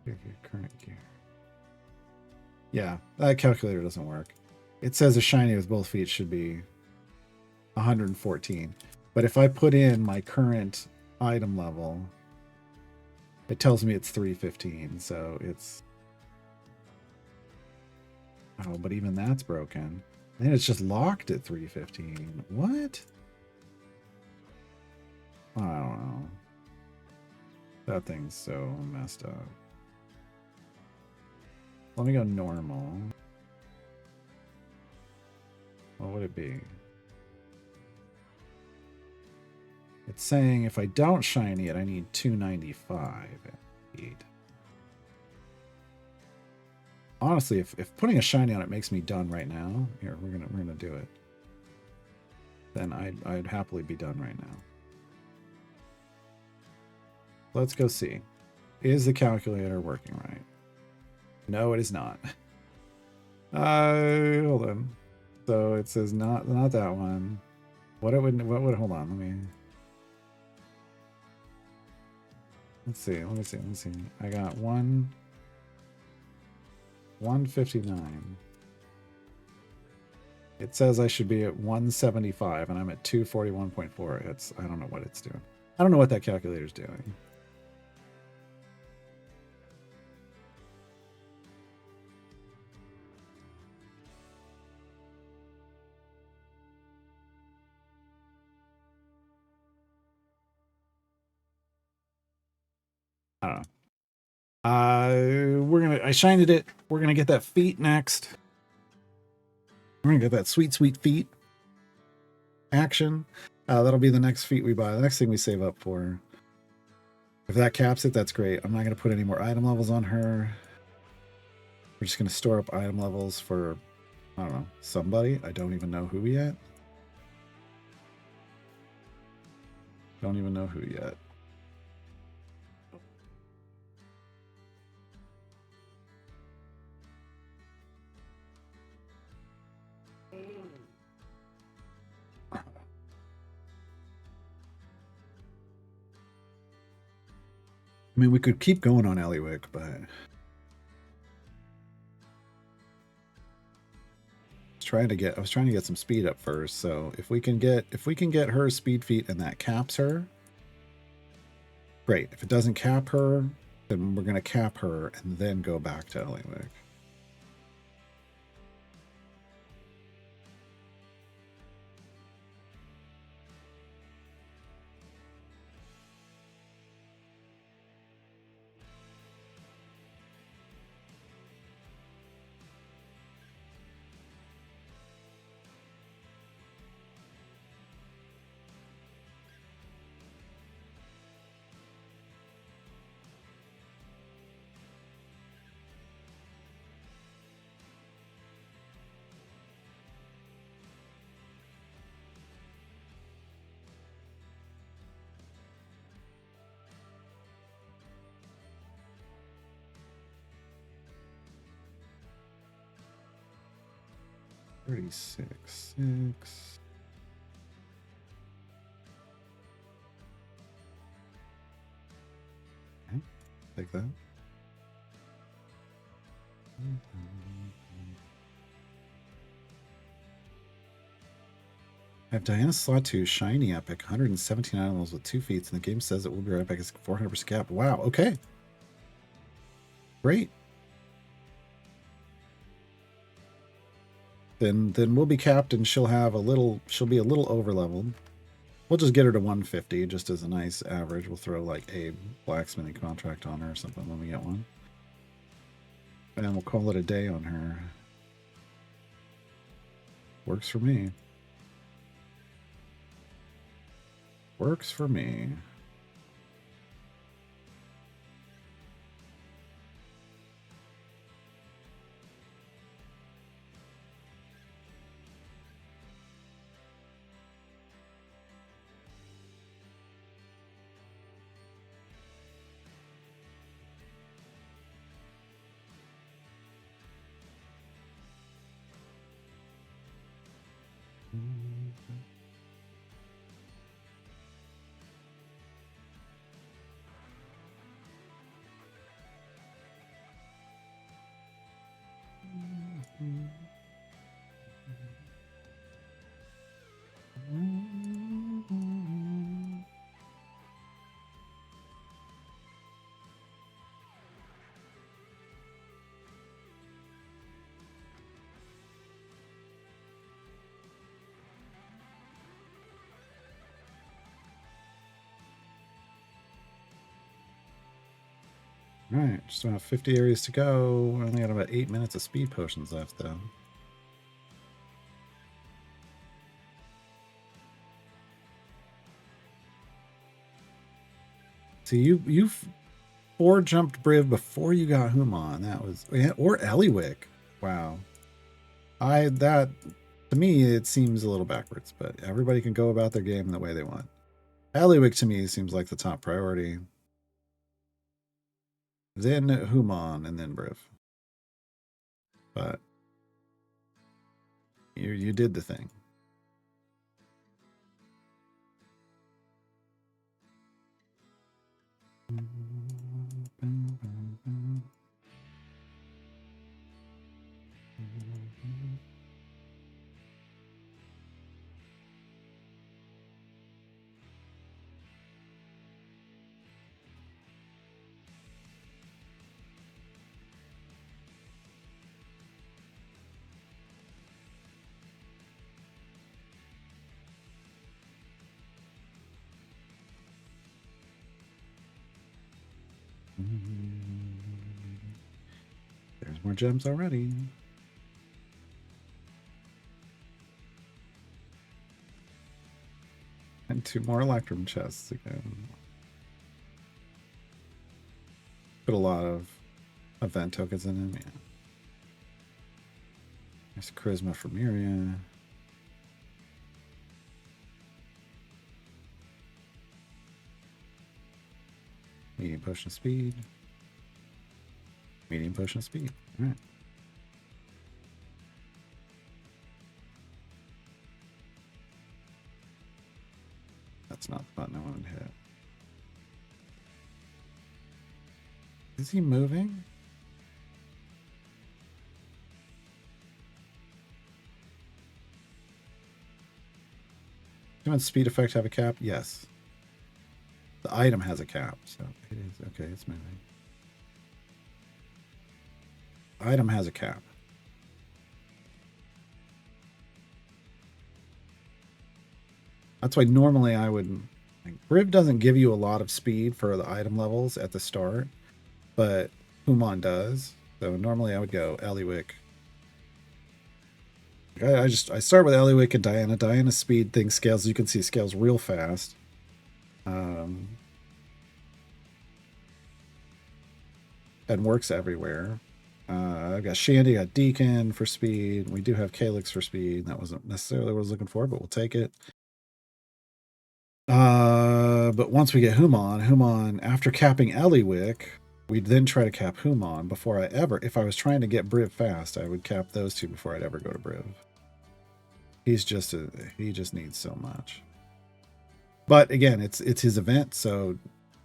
Your current gear. Yeah, that calculator doesn't work. It says a shiny with both feet should be 114. But if I put in my current item level, it tells me it's 315. So it's... Oh, but even that's broken. And it's just locked at 315. What? I don't know. That thing's so messed up. Let me go normal. What would it be? It's saying if I don't shiny it, I need 295. Honestly, if putting a shiny on it makes me done right now, here we're gonna do it. then I'd happily be done right now. Let's go see. Is the calculator working right? No, it is not. Hold on. So it says not that one. What would hold on, let me see. I got 159. It says I should be at 175 and I'm at 241.4. It's I don't know what it's doing. I don't know what that calculator's doing. I don't know. I shined it. We're gonna get that feet next. We're gonna get that sweet feet action. That'll be the next feat we buy. The next thing we save up for. If that caps it, that's great. I'm not gonna put any more item levels on her. We're just gonna store up item levels for, I don't know, somebody. I don't even know who yet. Don't even know who yet. I mean, we could keep going on Eliwick, but I was trying to get some speed up first. So if we can get her speed feat and that caps her, great. If it doesn't cap her, then we're gonna cap her and then go back to Eliwick. $36.6. Okay, take that. I have Diana Slot 2 Shiny Epic, 117 animals with 2 feats, and the game says it will be right back. It's 400% cap. Wow, okay. Great. Then we'll be capped and she'll be a little over leveled. We'll just get her to 150 just as a nice average. We'll throw like a blacksmithing contract on her or something when we get one. And we'll call it a day on her. Works for me. Works for me. All right, just about 50 areas to go. I only got about 8 minutes of speed potions left, though. So you 4-jumped Briv before you got Human. That was, or Eliwick. Wow. To me, it seems a little backwards, but everybody can go about their game the way they want. Aliwick to me seems like the top priority. Then Human, and then Briv. But you did the thing. There's more gems already. And 2 more Electrum chests again. Put a lot of event tokens in them, yeah. There's Charisma for Miria. Medium Potion of Speed. Medium Potion of Speed. All right. That's not the button I wanted to hit. Is he moving? Does speed effect have a cap? Yes. The item has a cap, so it is okay. It's moving. Item has a cap. That's why normally I would. Briv doesn't give you a lot of speed for the item levels at the start, but Human does. So normally I would go Eliwick. I start with Eliwick and Diana. Diana's speed thing scales. You can see scales real fast. And works everywhere. I've got Shandy, got Deacon for speed. We do have Calyx for speed. That wasn't necessarily what I was looking for, but we'll take it. But once we get Human, after capping Eliwick, we'd then try to cap Human before if I was trying to get Briv fast, I would cap those 2 before I'd ever go to Briv. He just needs so much. But again, it's his event, so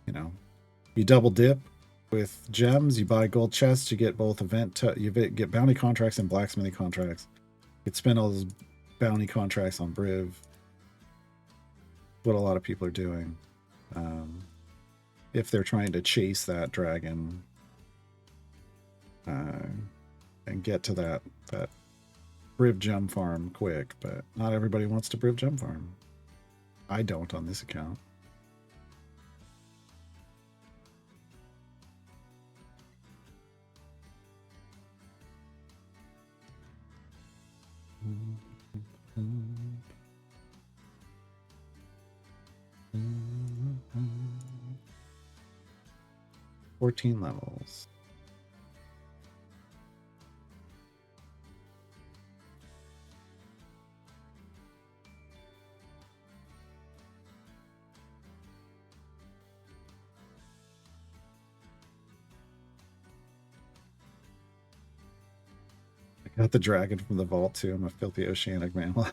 you double dip with gems. You buy gold chests, you get both you get bounty contracts and blacksmithing contracts. You could spend all those bounty contracts on Briv. What a lot of people are doing, if they're trying to chase that dragon and get to that Briv gem farm quick. But not everybody wants to Briv gem farm. I don't on this account. Mm-hmm. 14 levels. I got the dragon from the vault too. I'm a filthy oceanic mammal.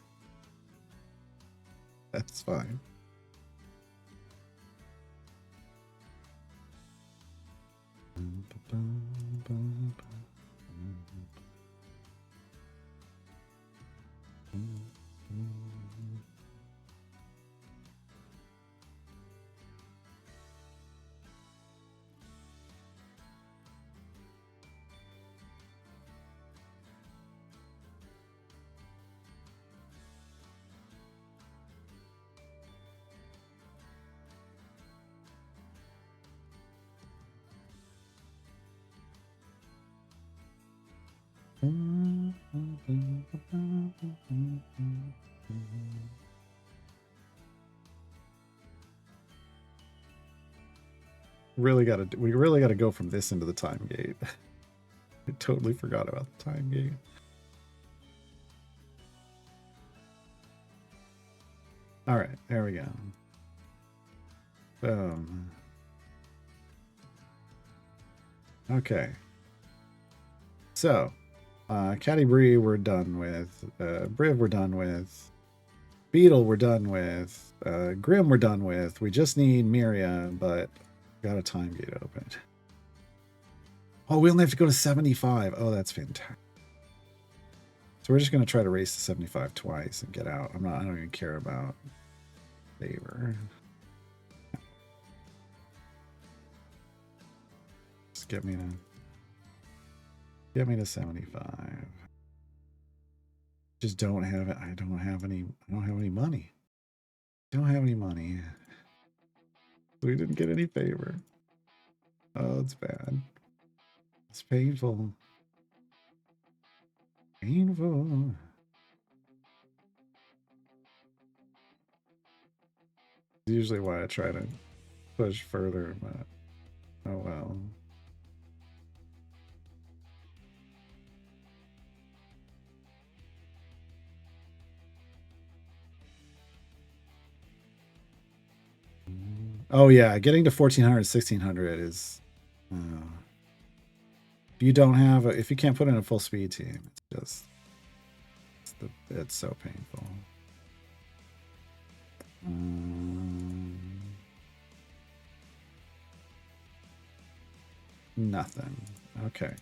That's fine. We really gotta go from this into the time gate. I totally forgot about the time gate. All right, there we go. Boom. Okay. So, Caddy Bree we're done with. Briv we're done with. Beetle we're done with. Grim we're done with. We just need Miria, but got a time gate open. Oh, we only have to go to 75. Oh, that's fantastic. So we're just going to try to race to 75 twice and get out. I don't even care about favor. Just get me to 75. Just don't have it. I don't have any money. Don't have any money. We didn't get any favor. Oh, it's bad. It's painful. Painful. It's usually why I try to push further, but oh well. Oh yeah, getting to 1400, 1600 is if you don't have if you can't put in a full speed team, it's just it's so painful. Nothing. Okay.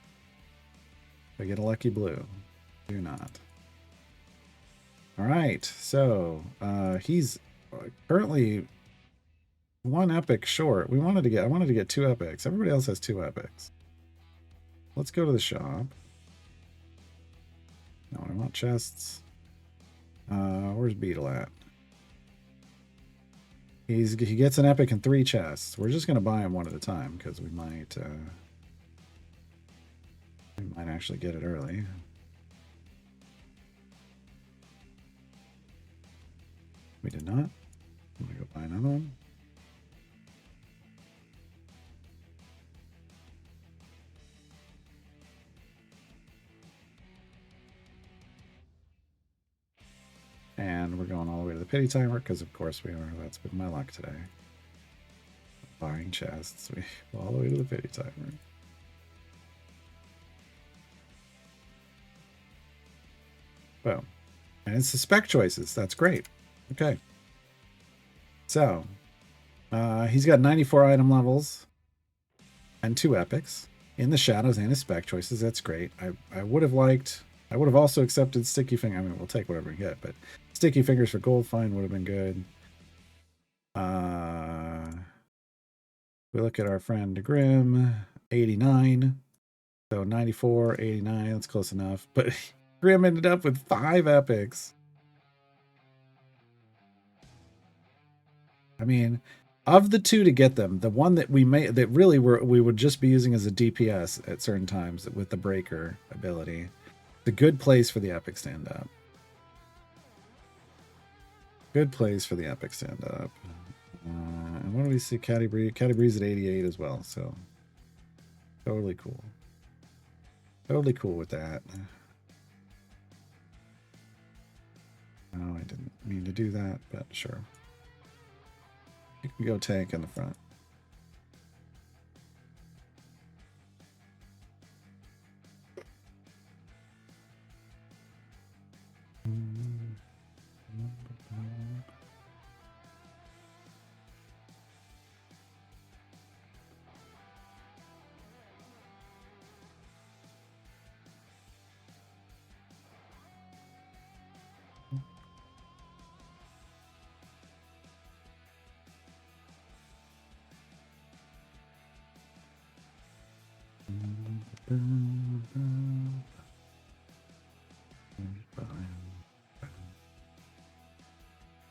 I get a lucky blue. Do not. All right. So he's currently one epic short. I wanted to get 2 epics. Everybody else has 2 epics. Let's go to the shop. No, I want chests. Where's Beetle at? He gets an epic and 3 chests. We're just gonna buy him one at a time because we might actually get it early. We did not. I'm gonna go buy another one. And we're going all the way to the pity timer because, of course, we are. That's been my luck today. Buying chests. We go all the way to the pity timer. Boom. And it's the spec choices. That's great. Okay. So, he's got 94 item levels and 2 epics in the shadows and his spec choices. That's great. I would have also accepted Sticky Finger. I mean, we'll take whatever we get, but Sticky Fingers for Gold Find would have been good. We look at our friend Grim, 89. So 94, 89, that's close enough. But Grim ended up with 5 epics. I mean, of the 2 to get them, the one that we would just be using as a DPS at certain times with the breaker ability. It's a good place for the epic stand up. Good place for the epic stand up. And what do we see? Caddy Bree? Caddy Bree's at 88 as well, so totally cool. Totally cool with that. Oh, I didn't mean to do that, but sure. You can go tank in the front.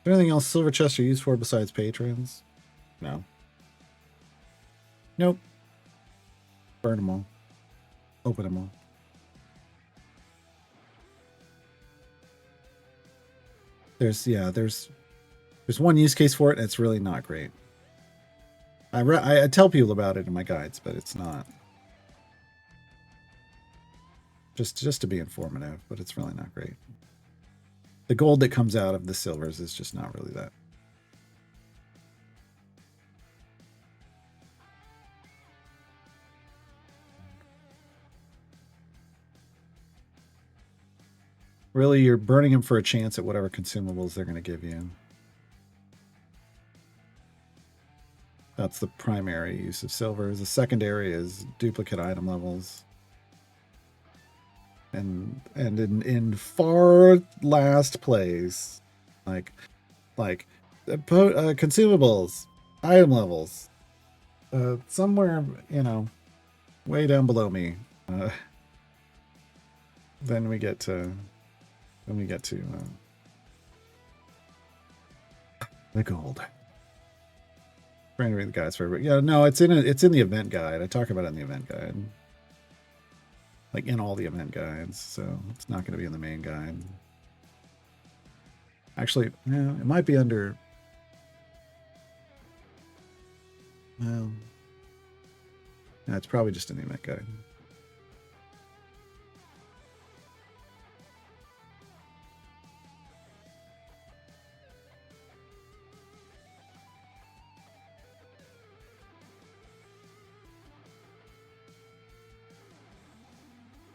Anything else silver chests are used for besides patrons? No. Nope. Burn them all. Open them all. There's one use case for it, and it's really not great. I tell people about it in my guides, but it's not. Just to be informative, but it's really not great. The gold that comes out of the silvers is just not really that Really, you're burning them for a chance at whatever consumables they're going to give you. That's the primary use of silver. The secondary is duplicate item levels. And in far last place, like consumables, item levels, somewhere, you know, way down below me. Then we get to the gold. Trying to read the guides for, but yeah, no, it's in the event guide. I talk about it in the event guide, like in all the event guides. So it's not going to be in the main guide. Actually, yeah, it might be under. Well, yeah, it's probably just in the event guide.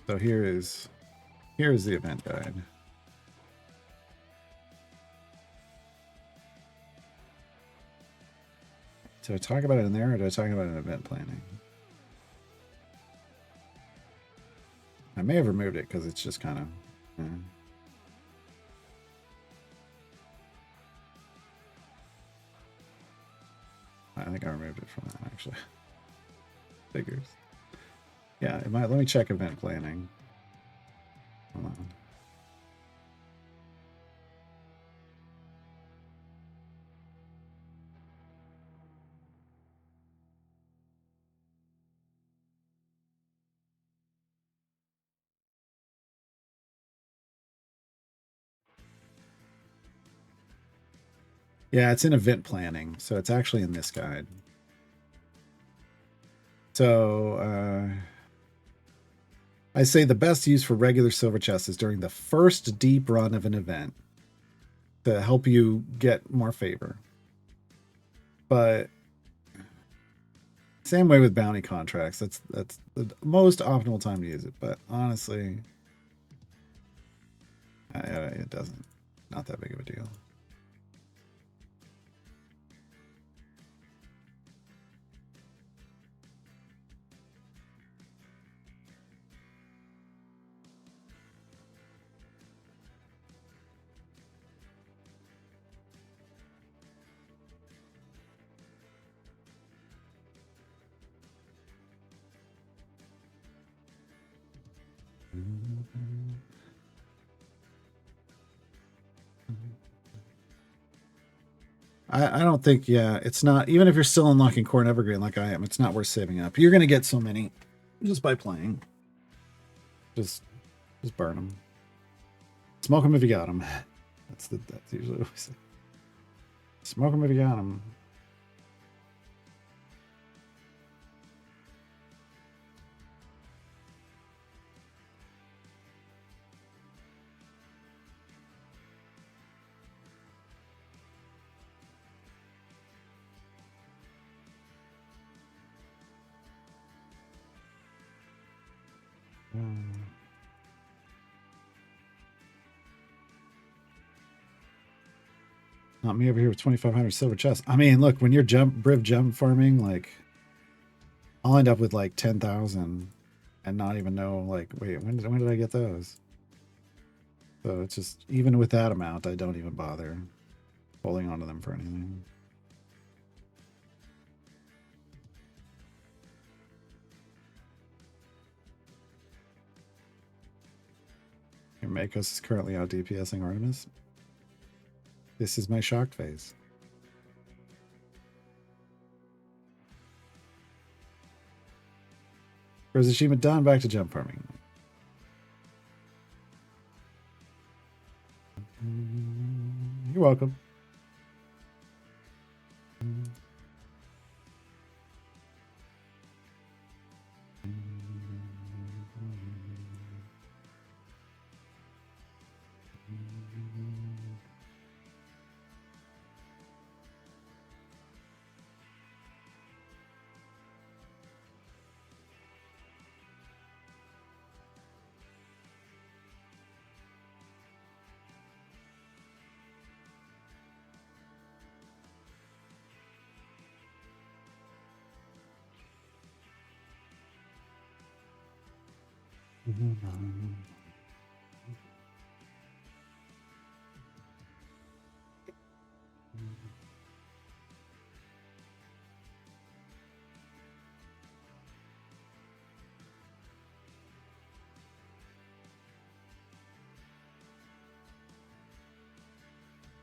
So here is the event guide. Do I talk about it in there, or do I talk about it in event planning? I may have removed it because it's just kind of. I think I removed it from that, actually. Figures. Yeah, it might. Let me check event planning. Hold on. Yeah, it's in event planning, so it's actually in this guide. So I say the best use for regular silver chests is during the first deep run of an event to help you get more favor. But same way with bounty contracts. That's the most optimal time to use it. But honestly, it doesn't. Not that big of a deal. I don't think, yeah, it's not, even if you're still unlocking Core and Evergreen like I am, it's not worth saving up. You're going to get so many just by playing. Just burn them. Smoke them if you got them. That's usually what we say. Smoke them if you got them. Not me over here with 2,500 silver chests. I mean, look, when you're Briv jump farming, like, I'll end up with like 10,000 and not even know, like, wait, when did I get those? So it's just, even with that amount, I don't even bother holding onto them for anything. Your Makos is currently out DPSing Artemis. This is my shocked face. Or is achievement done? Back to jump farming. You're welcome.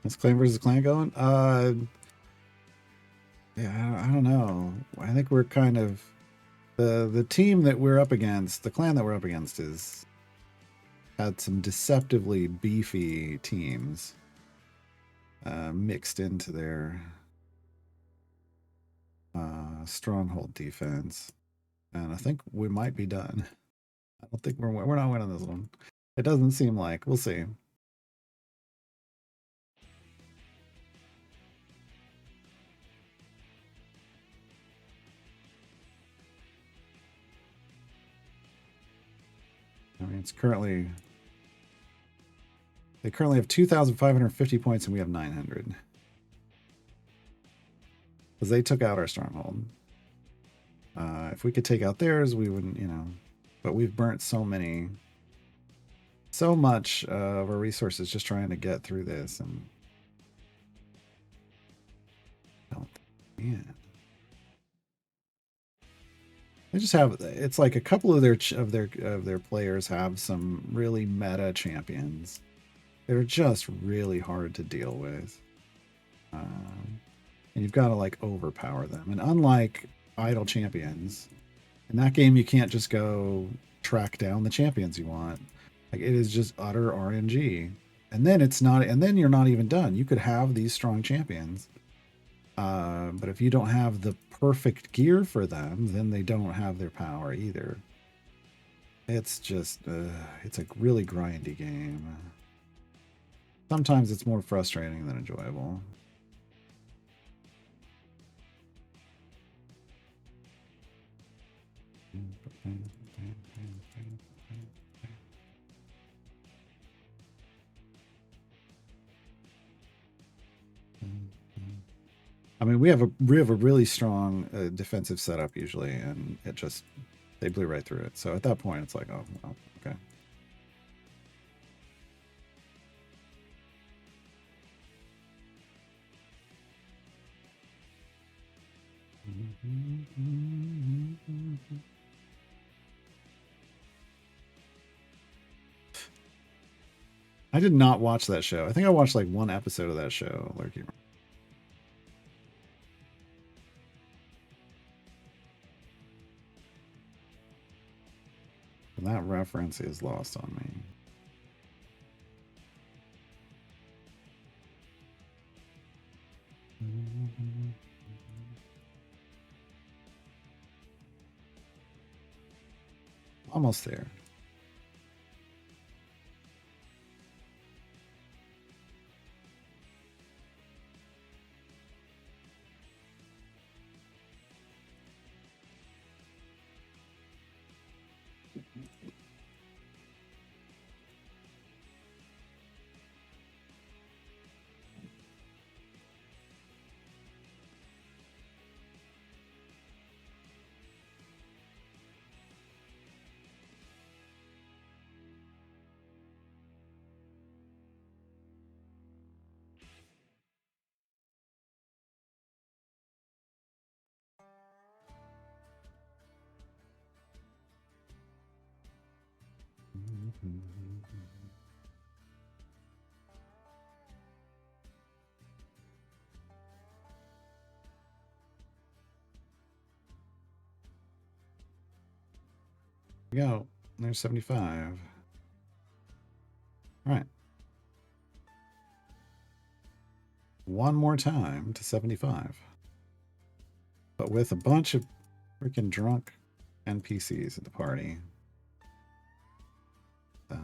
Is clan versus clan going? Yeah, I don't know. I think we're kind of the team that we're up against, the clan that we're up against, is had some deceptively beefy teams mixed into their stronghold defense, and I think we might be done. I don't think we're not winning this one. It doesn't seem like. We'll see. I mean, it's currently they currently have 2,550 points, and we have 900 because they took out our stronghold. If we could take out theirs, we wouldn't, you know. But we've burnt so much of our resources just trying to get through this, and man, they just have. It's like a couple of their players have some really meta champions. They're just really hard to deal with, and you've got to like overpower them. And unlike idle champions, in that game, you can't just go track down the champions you want. Like it is just utter RNG. And then it's not, and then you're not even done. You could have these strong champions, but if you don't have the perfect gear for them, then they don't have their power either. It's just, it's a really grindy game. Sometimes it's more frustrating than enjoyable. I mean, we have a really strong defensive setup usually, and it just they blew right through it. So at that point, it's like, oh, well, okay. I did not watch that show. I think I watched like one episode of that show, Lurky. And that reference is lost on me. Almost there. We go. There's 75. All right. One more time to 75. But with a bunch of freaking drunk NPCs at the party. So,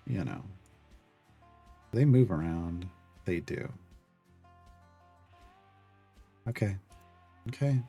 you know. They move around. They do. Okay. Okay.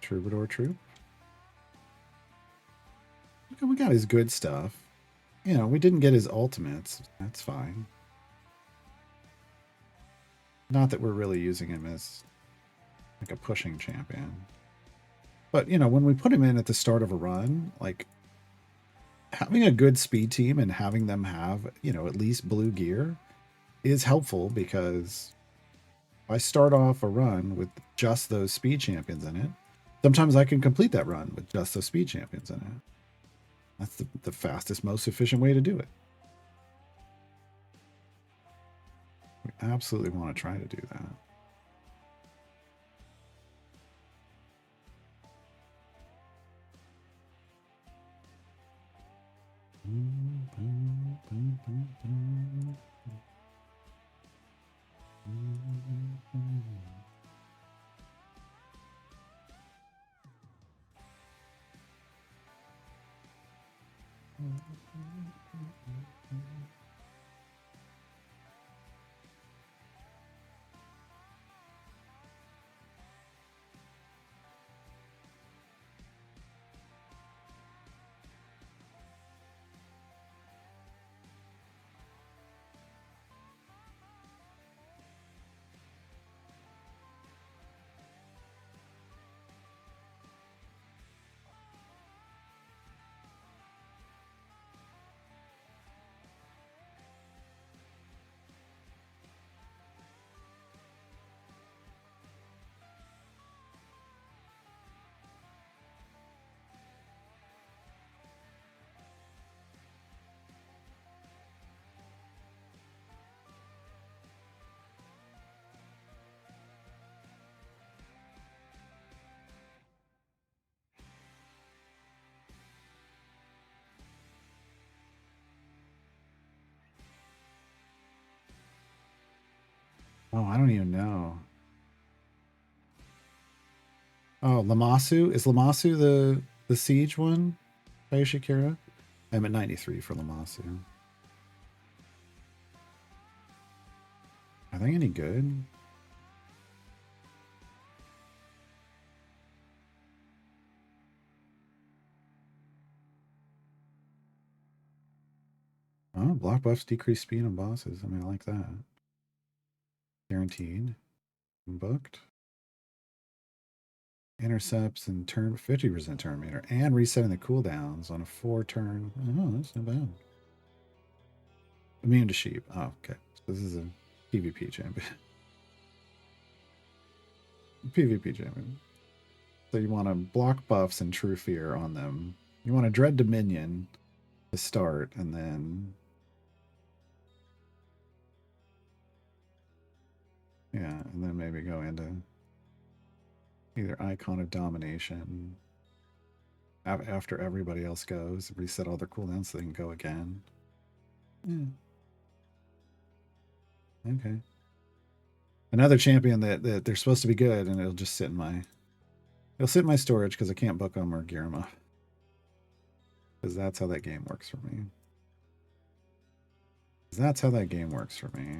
Troubadour Troop. We got his good stuff. You know, we didn't get his ultimates. That's fine. Not that we're really using him as like a pushing champion. But, you know, when we put him in at the start of a run, like having a good speed team and having them have, you know, at least blue gear is helpful because if I start off a run with just those speed champions in it, sometimes I can complete that run with just those speed champions in it. That's the fastest, most efficient way to do it. We absolutely want to try to do that. Oh, I don't even know. Oh, Lamasu? Is Lamasu the siege one by Yoshikira? I'm at 93 for Lamasu. Are they any good? Oh, block buffs decrease speed on bosses. I mean, I like that. Guaranteed. Booked. Intercepts and turn 50% turn meter and resetting the cooldowns on a 4-turn. Oh, that's not bad. Immune to sheep. Oh, okay. So this is a PvP champion. PvP champion. So you want to block buffs and true fear on them. You want to dread dominion to start, and then yeah, and then maybe go into either icon of domination after everybody else goes, reset all their cooldowns so they can go again. Yeah. Okay. Another champion that they're supposed to be good, and it'll just sit in my storage because I can't book them or gear them up. Because that's how that game works for me. That's how that game works for me.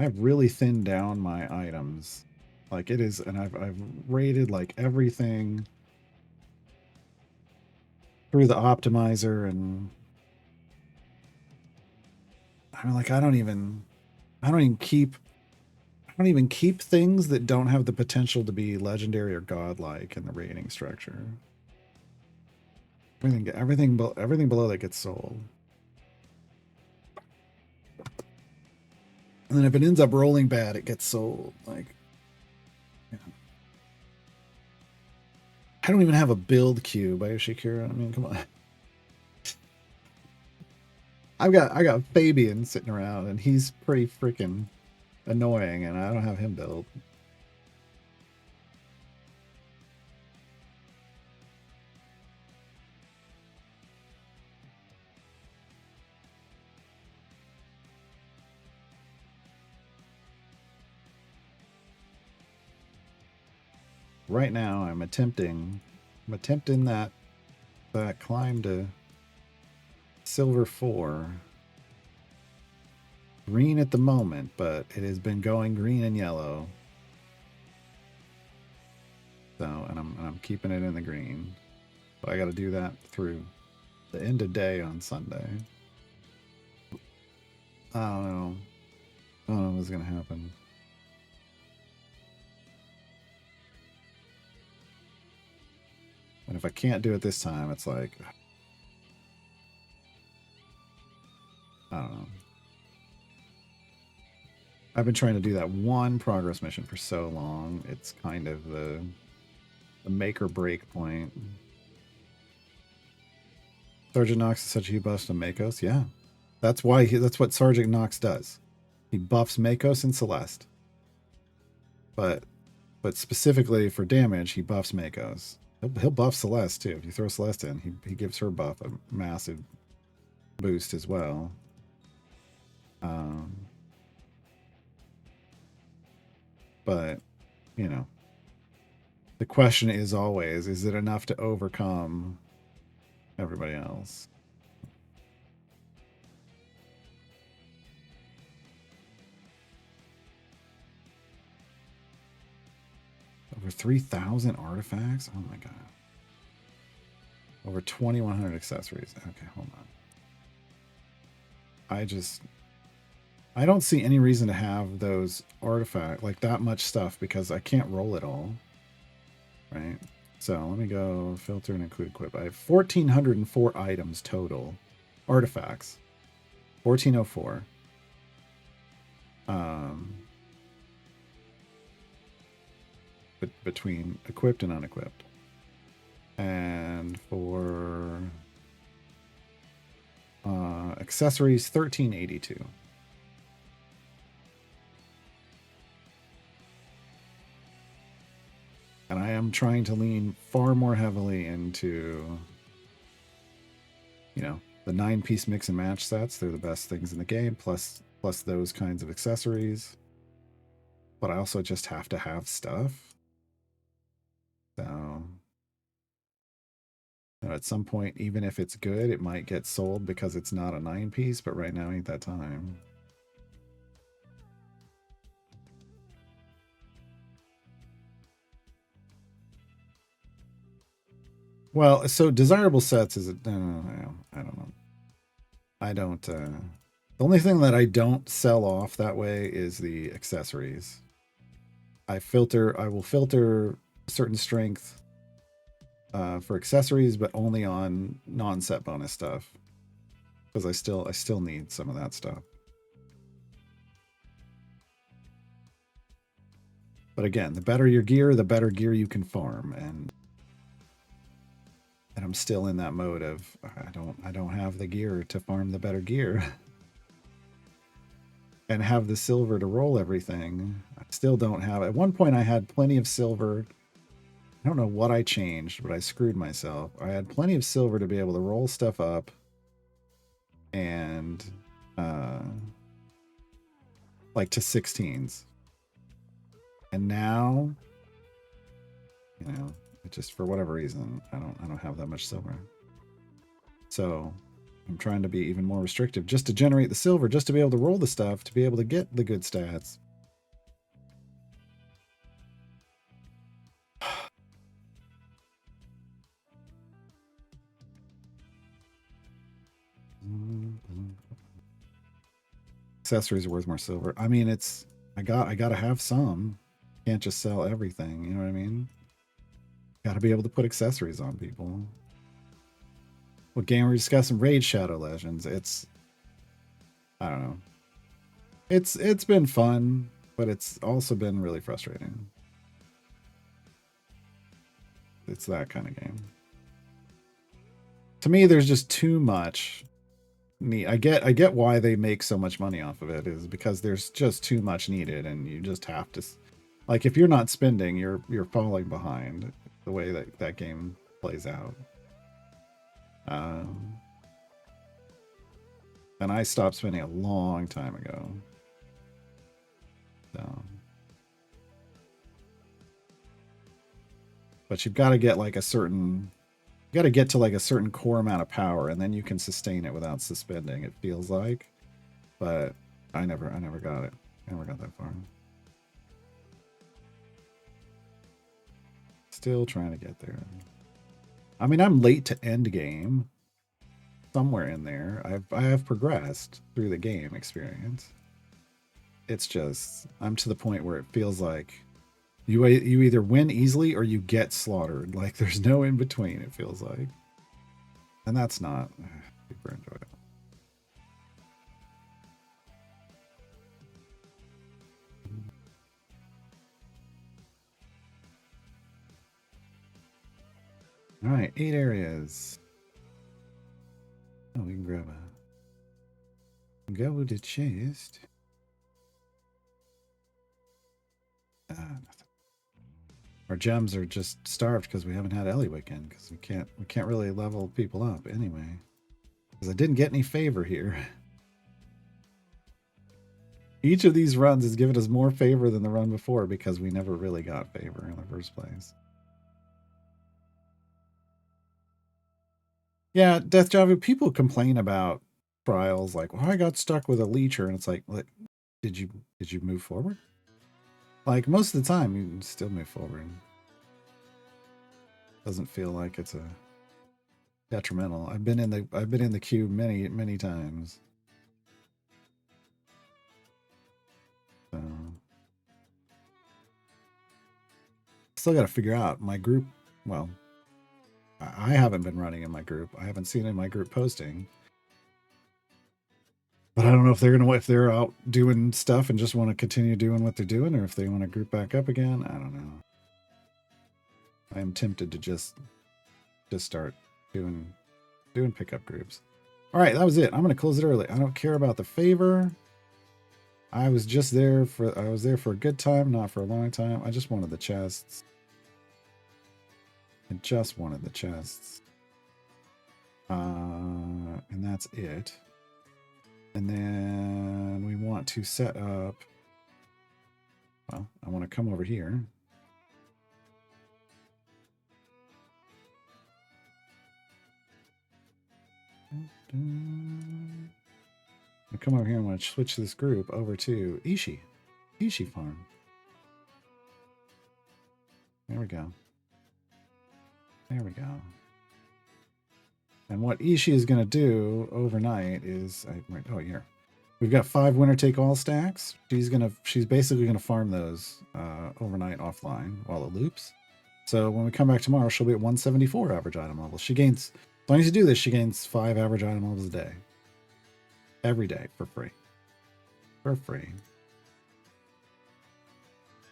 I've really thinned down my items. Like it is, and I've rated like everything through the optimizer, and I mean, like I don't even keep things that don't have the potential to be legendary or godlike in the rating structure. Everything below that gets sold. And then if it ends up rolling bad, it gets sold. Like, yeah. I don't even have a build queue by Yoshikira. I mean, come on. I got Fabian sitting around, and he's pretty freaking annoying, and I don't have him built. Right now, I'm attempting that climb to silver 4. Green at the moment, but it has been going green and yellow. So, and I'm keeping it in the green. But I got to do that through the end of day on Sunday. I don't know. I don't know what's going to happen. And if I can't do it this time, it's like, I don't know. I've been trying to do that one progress mission for so long. It's kind of the make or break point. Sergeant Nox is such a huge buff to Makos. Yeah, that's why that's what Sergeant Nox does. He buffs Makos and Celeste, but specifically for damage, he buffs Makos. He'll buff Celeste too. If you throw Celeste in, he gives her buff a massive boost as well. But you know, the question is always: is it enough to overcome everybody else? Over 3,000 artifacts? Oh my god. Over 2,100 accessories. Okay, hold on. I don't see any reason to have those artifacts, like that much stuff, because I can't roll it all. Right? So let me go filter and include equip. I have 1,404 items total. Artifacts. 1,404. Between equipped and unequipped. And for accessories, 1,382. And I am trying to lean far more heavily into, you know, the 9-piece mix and match sets. They're the best things in the game, plus those kinds of accessories. But I also just have to have stuff. So, you know, at some point, even if it's good, it might get sold because it's not a 9-piece, but right now ain't that time. Well, so desirable sets is I don't know. I don't. The only thing that I don't sell off that way is the accessories. I will filter certain strength for accessories, but only on non-set bonus stuff because I still need some of that stuff. But again, the better your gear, the better gear you can farm, and I'm still in that mode of I don't have the gear to farm the better gear. And have the silver to roll everything. I still don't have. At one point, I had plenty of silver. I don't know what I changed, but I screwed myself. I had plenty of silver to be able to roll stuff up and like to 16s. And now, you know, it just for whatever reason, I don't have that much silver. So I'm trying to be even more restrictive just to generate the silver, just to be able to roll the stuff, to be able to get the good stats. Accessories are worth more silver. I mean, it's I gotta have some. Can't just sell everything. You know what I mean? Gotta be able to put accessories on people. What game are we discussing? Raid Shadow Legends. It's I don't know. It's been fun, but it's also been really frustrating. It's that kind of game. To me, there's just too much need. I get why they make so much money off of it is because there's just too much needed, and you just have to, like, if you're not spending, you're falling behind the way that game plays out. And I stopped spending a long time ago. So, but you've got to get like a certain, you got to get to like a certain core amount of power, and then you can sustain it without suspending. It feels like, but I never got it. I never got that far. Still trying to get there. I mean, I'm late to end game. Somewhere in there, I have progressed through the game experience. It's just I'm to the point where it feels like you either win easily or you get slaughtered. Like there's no in between. It feels like, and that's not super enjoyable. All right, 8 areas. Oh, we can grab a go to chest. Nothing. Our gems are just starved because we haven't had Eliwick in because we can't really level people up anyway. Because I didn't get any favor here. Each of these runs has given us more favor than the run before because we never really got favor in the first place. Yeah, Death Javu, people complain about trials like, well, I got stuck with a leecher, and it's like did you move forward? Like most of the time you can still move forward. Doesn't feel like it's a detrimental. I've been in the queue many times. So still got to figure out my group. Well, I haven't been running in my group. I haven't seen in my group posting. But I don't know if they're out doing stuff and just want to continue doing what they're doing, or if they want to group back up again. I don't know. I am tempted to just start doing pickup groups. All right, that was it. I'm going to close it early. I don't care about the favor. I was there for a good time, not for a long time. I just wanted the chests. I just wanted the chests. And that's it. And then we want to set up. Well, I want to come over here. I come over here and want to switch this group over to Ishi Farm. There we go. There we go. And what Ishi is going to do overnight is, oh, here. We've got 5 winner take all stacks. She's basically gonna farm those overnight offline while it loops. So when we come back tomorrow, she'll be at 174 average item level. She gains, as long as you do this, she gains 5 average item levels a day. Every day for free. For free.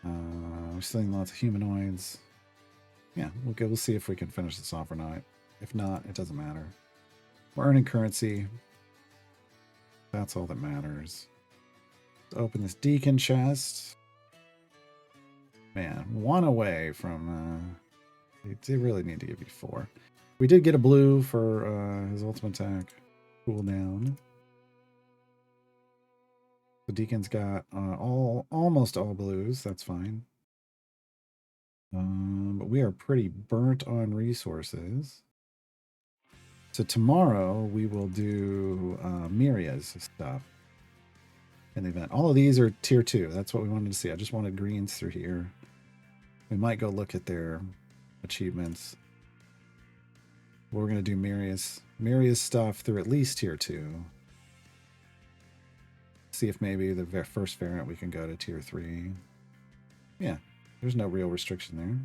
We're seeing lots of humanoids. Yeah, we'll see if we can finish this off or not. If not, it doesn't matter. We're earning currency. That's all that matters. Let's open this Deacon chest. Man, 1 away from... they really need to give you 4. We did get a blue for his ultimate attack cooldown. The Deacon's got almost all blues. That's fine. But we are pretty burnt on resources. So tomorrow we will do Miria's stuff in the event. All of these are tier 2. That's what we wanted to see. I just wanted greens through here. We might go look at their achievements. We're going to do Miria's stuff through at least tier 2. See if maybe the first variant we can go to tier 3. Yeah, there's no real restriction there.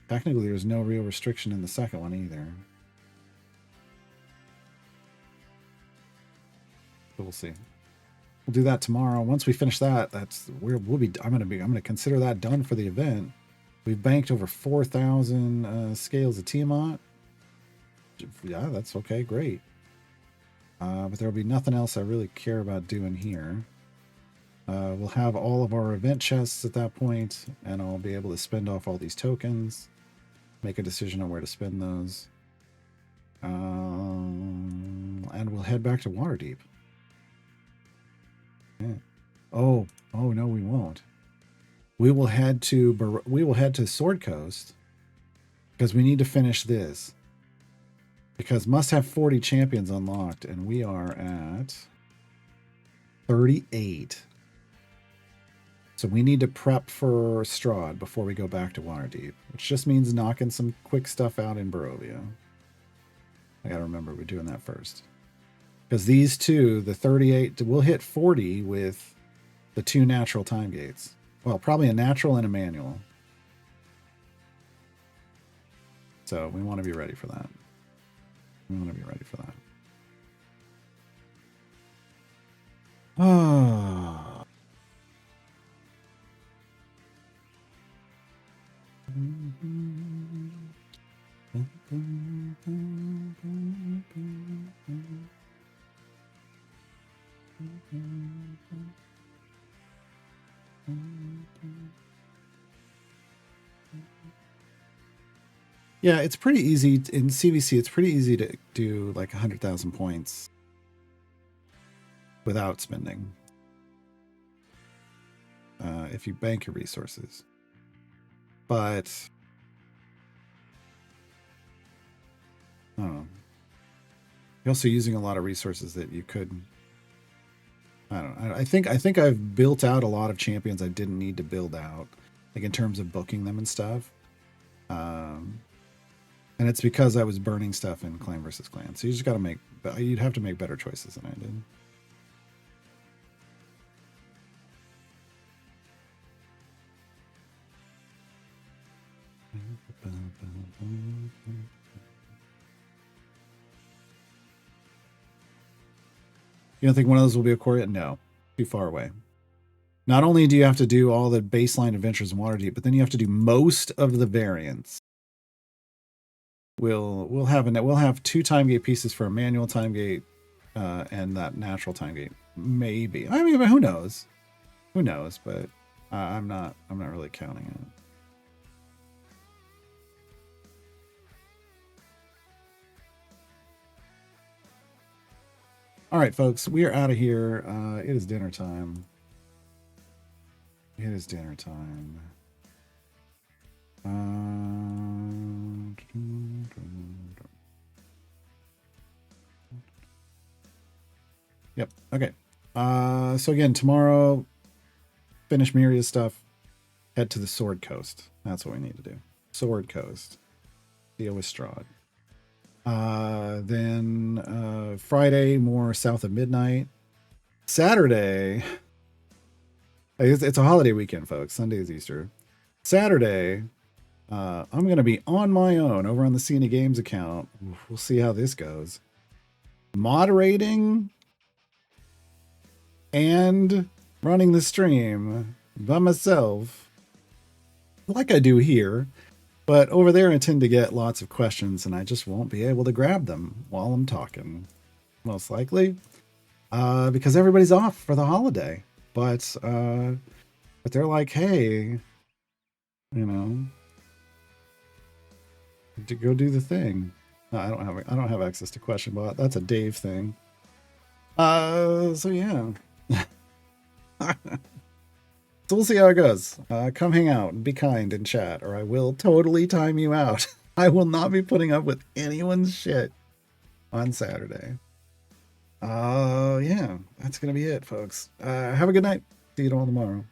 Technically, there's no real restriction in the second one either. But we'll see. We'll do that tomorrow. Once we finish that, I'm gonna consider that done for the event. We've banked over 4,000 scales of Tiamat. Yeah, that's okay, great. But there'll be nothing else I really care about doing here. We'll have all of our event chests at that point, and I'll be able to spend off all these tokens. Make a decision on where to spend those. And we'll head back to Waterdeep. Yeah. Oh no, we won't. We will head to Sword Coast because we need to finish this. Because must have 40 champions unlocked, and we are at 38. So we need to prep for Strahd before we go back to Waterdeep, which just means knocking some quick stuff out in Barovia. I gotta remember we're doing that first. Because these two, the 38, we'll hit 40 with the 2 natural time gates. Well, probably a natural and a manual. So we want to be ready for that. We want to be ready for that. Oh. Yeah, it's pretty easy in CVC. It's pretty easy to do like 100,000 points without spending. If you bank your resources. But I don't know. You're also using a lot of resources that you could. I don't know. I think I've built out a lot of champions I didn't need to build out, like in terms of booking them and stuff. And it's because I was burning stuff in clan versus clan. So you just got to make. You'd have to make better choices than I did. You don't think one of those will be a core yet? No, too far away. Not only do you have to do all the baseline adventures in Waterdeep, but then you have to do most of the variants. We'll have 2 time gate pieces for a manual time gate and that natural time gate. Maybe. I mean, who knows? Who knows? But I'm not really counting it. All right, folks, we are out of here. It is dinner time. It is dinner time. Yep. Okay. So again, tomorrow, finish Miria's stuff. Head to the Sword Coast. That's what we need to do. Sword Coast. Deal with Strahd. Then Friday, more south of midnight. Saturday, it's a holiday weekend, folks. Sunday is Easter. Saturday, I'm going to be on my own over on the Cena Games account. We'll see how this goes. Moderating and running the stream by myself, like I do here. But over there, I tend to get lots of questions, and I just won't be able to grab them while I'm talking, most likely, because everybody's off for the holiday. But they're like, hey, you know, to go do the thing. No, I don't have access to question bot. That's a Dave thing. So yeah. So we'll see how it goes. Come hang out and be kind in chat, or I will totally time you out. I will not be putting up with anyone's shit on Saturday. Yeah, that's gonna be it, folks. Have a good night. See you all tomorrow.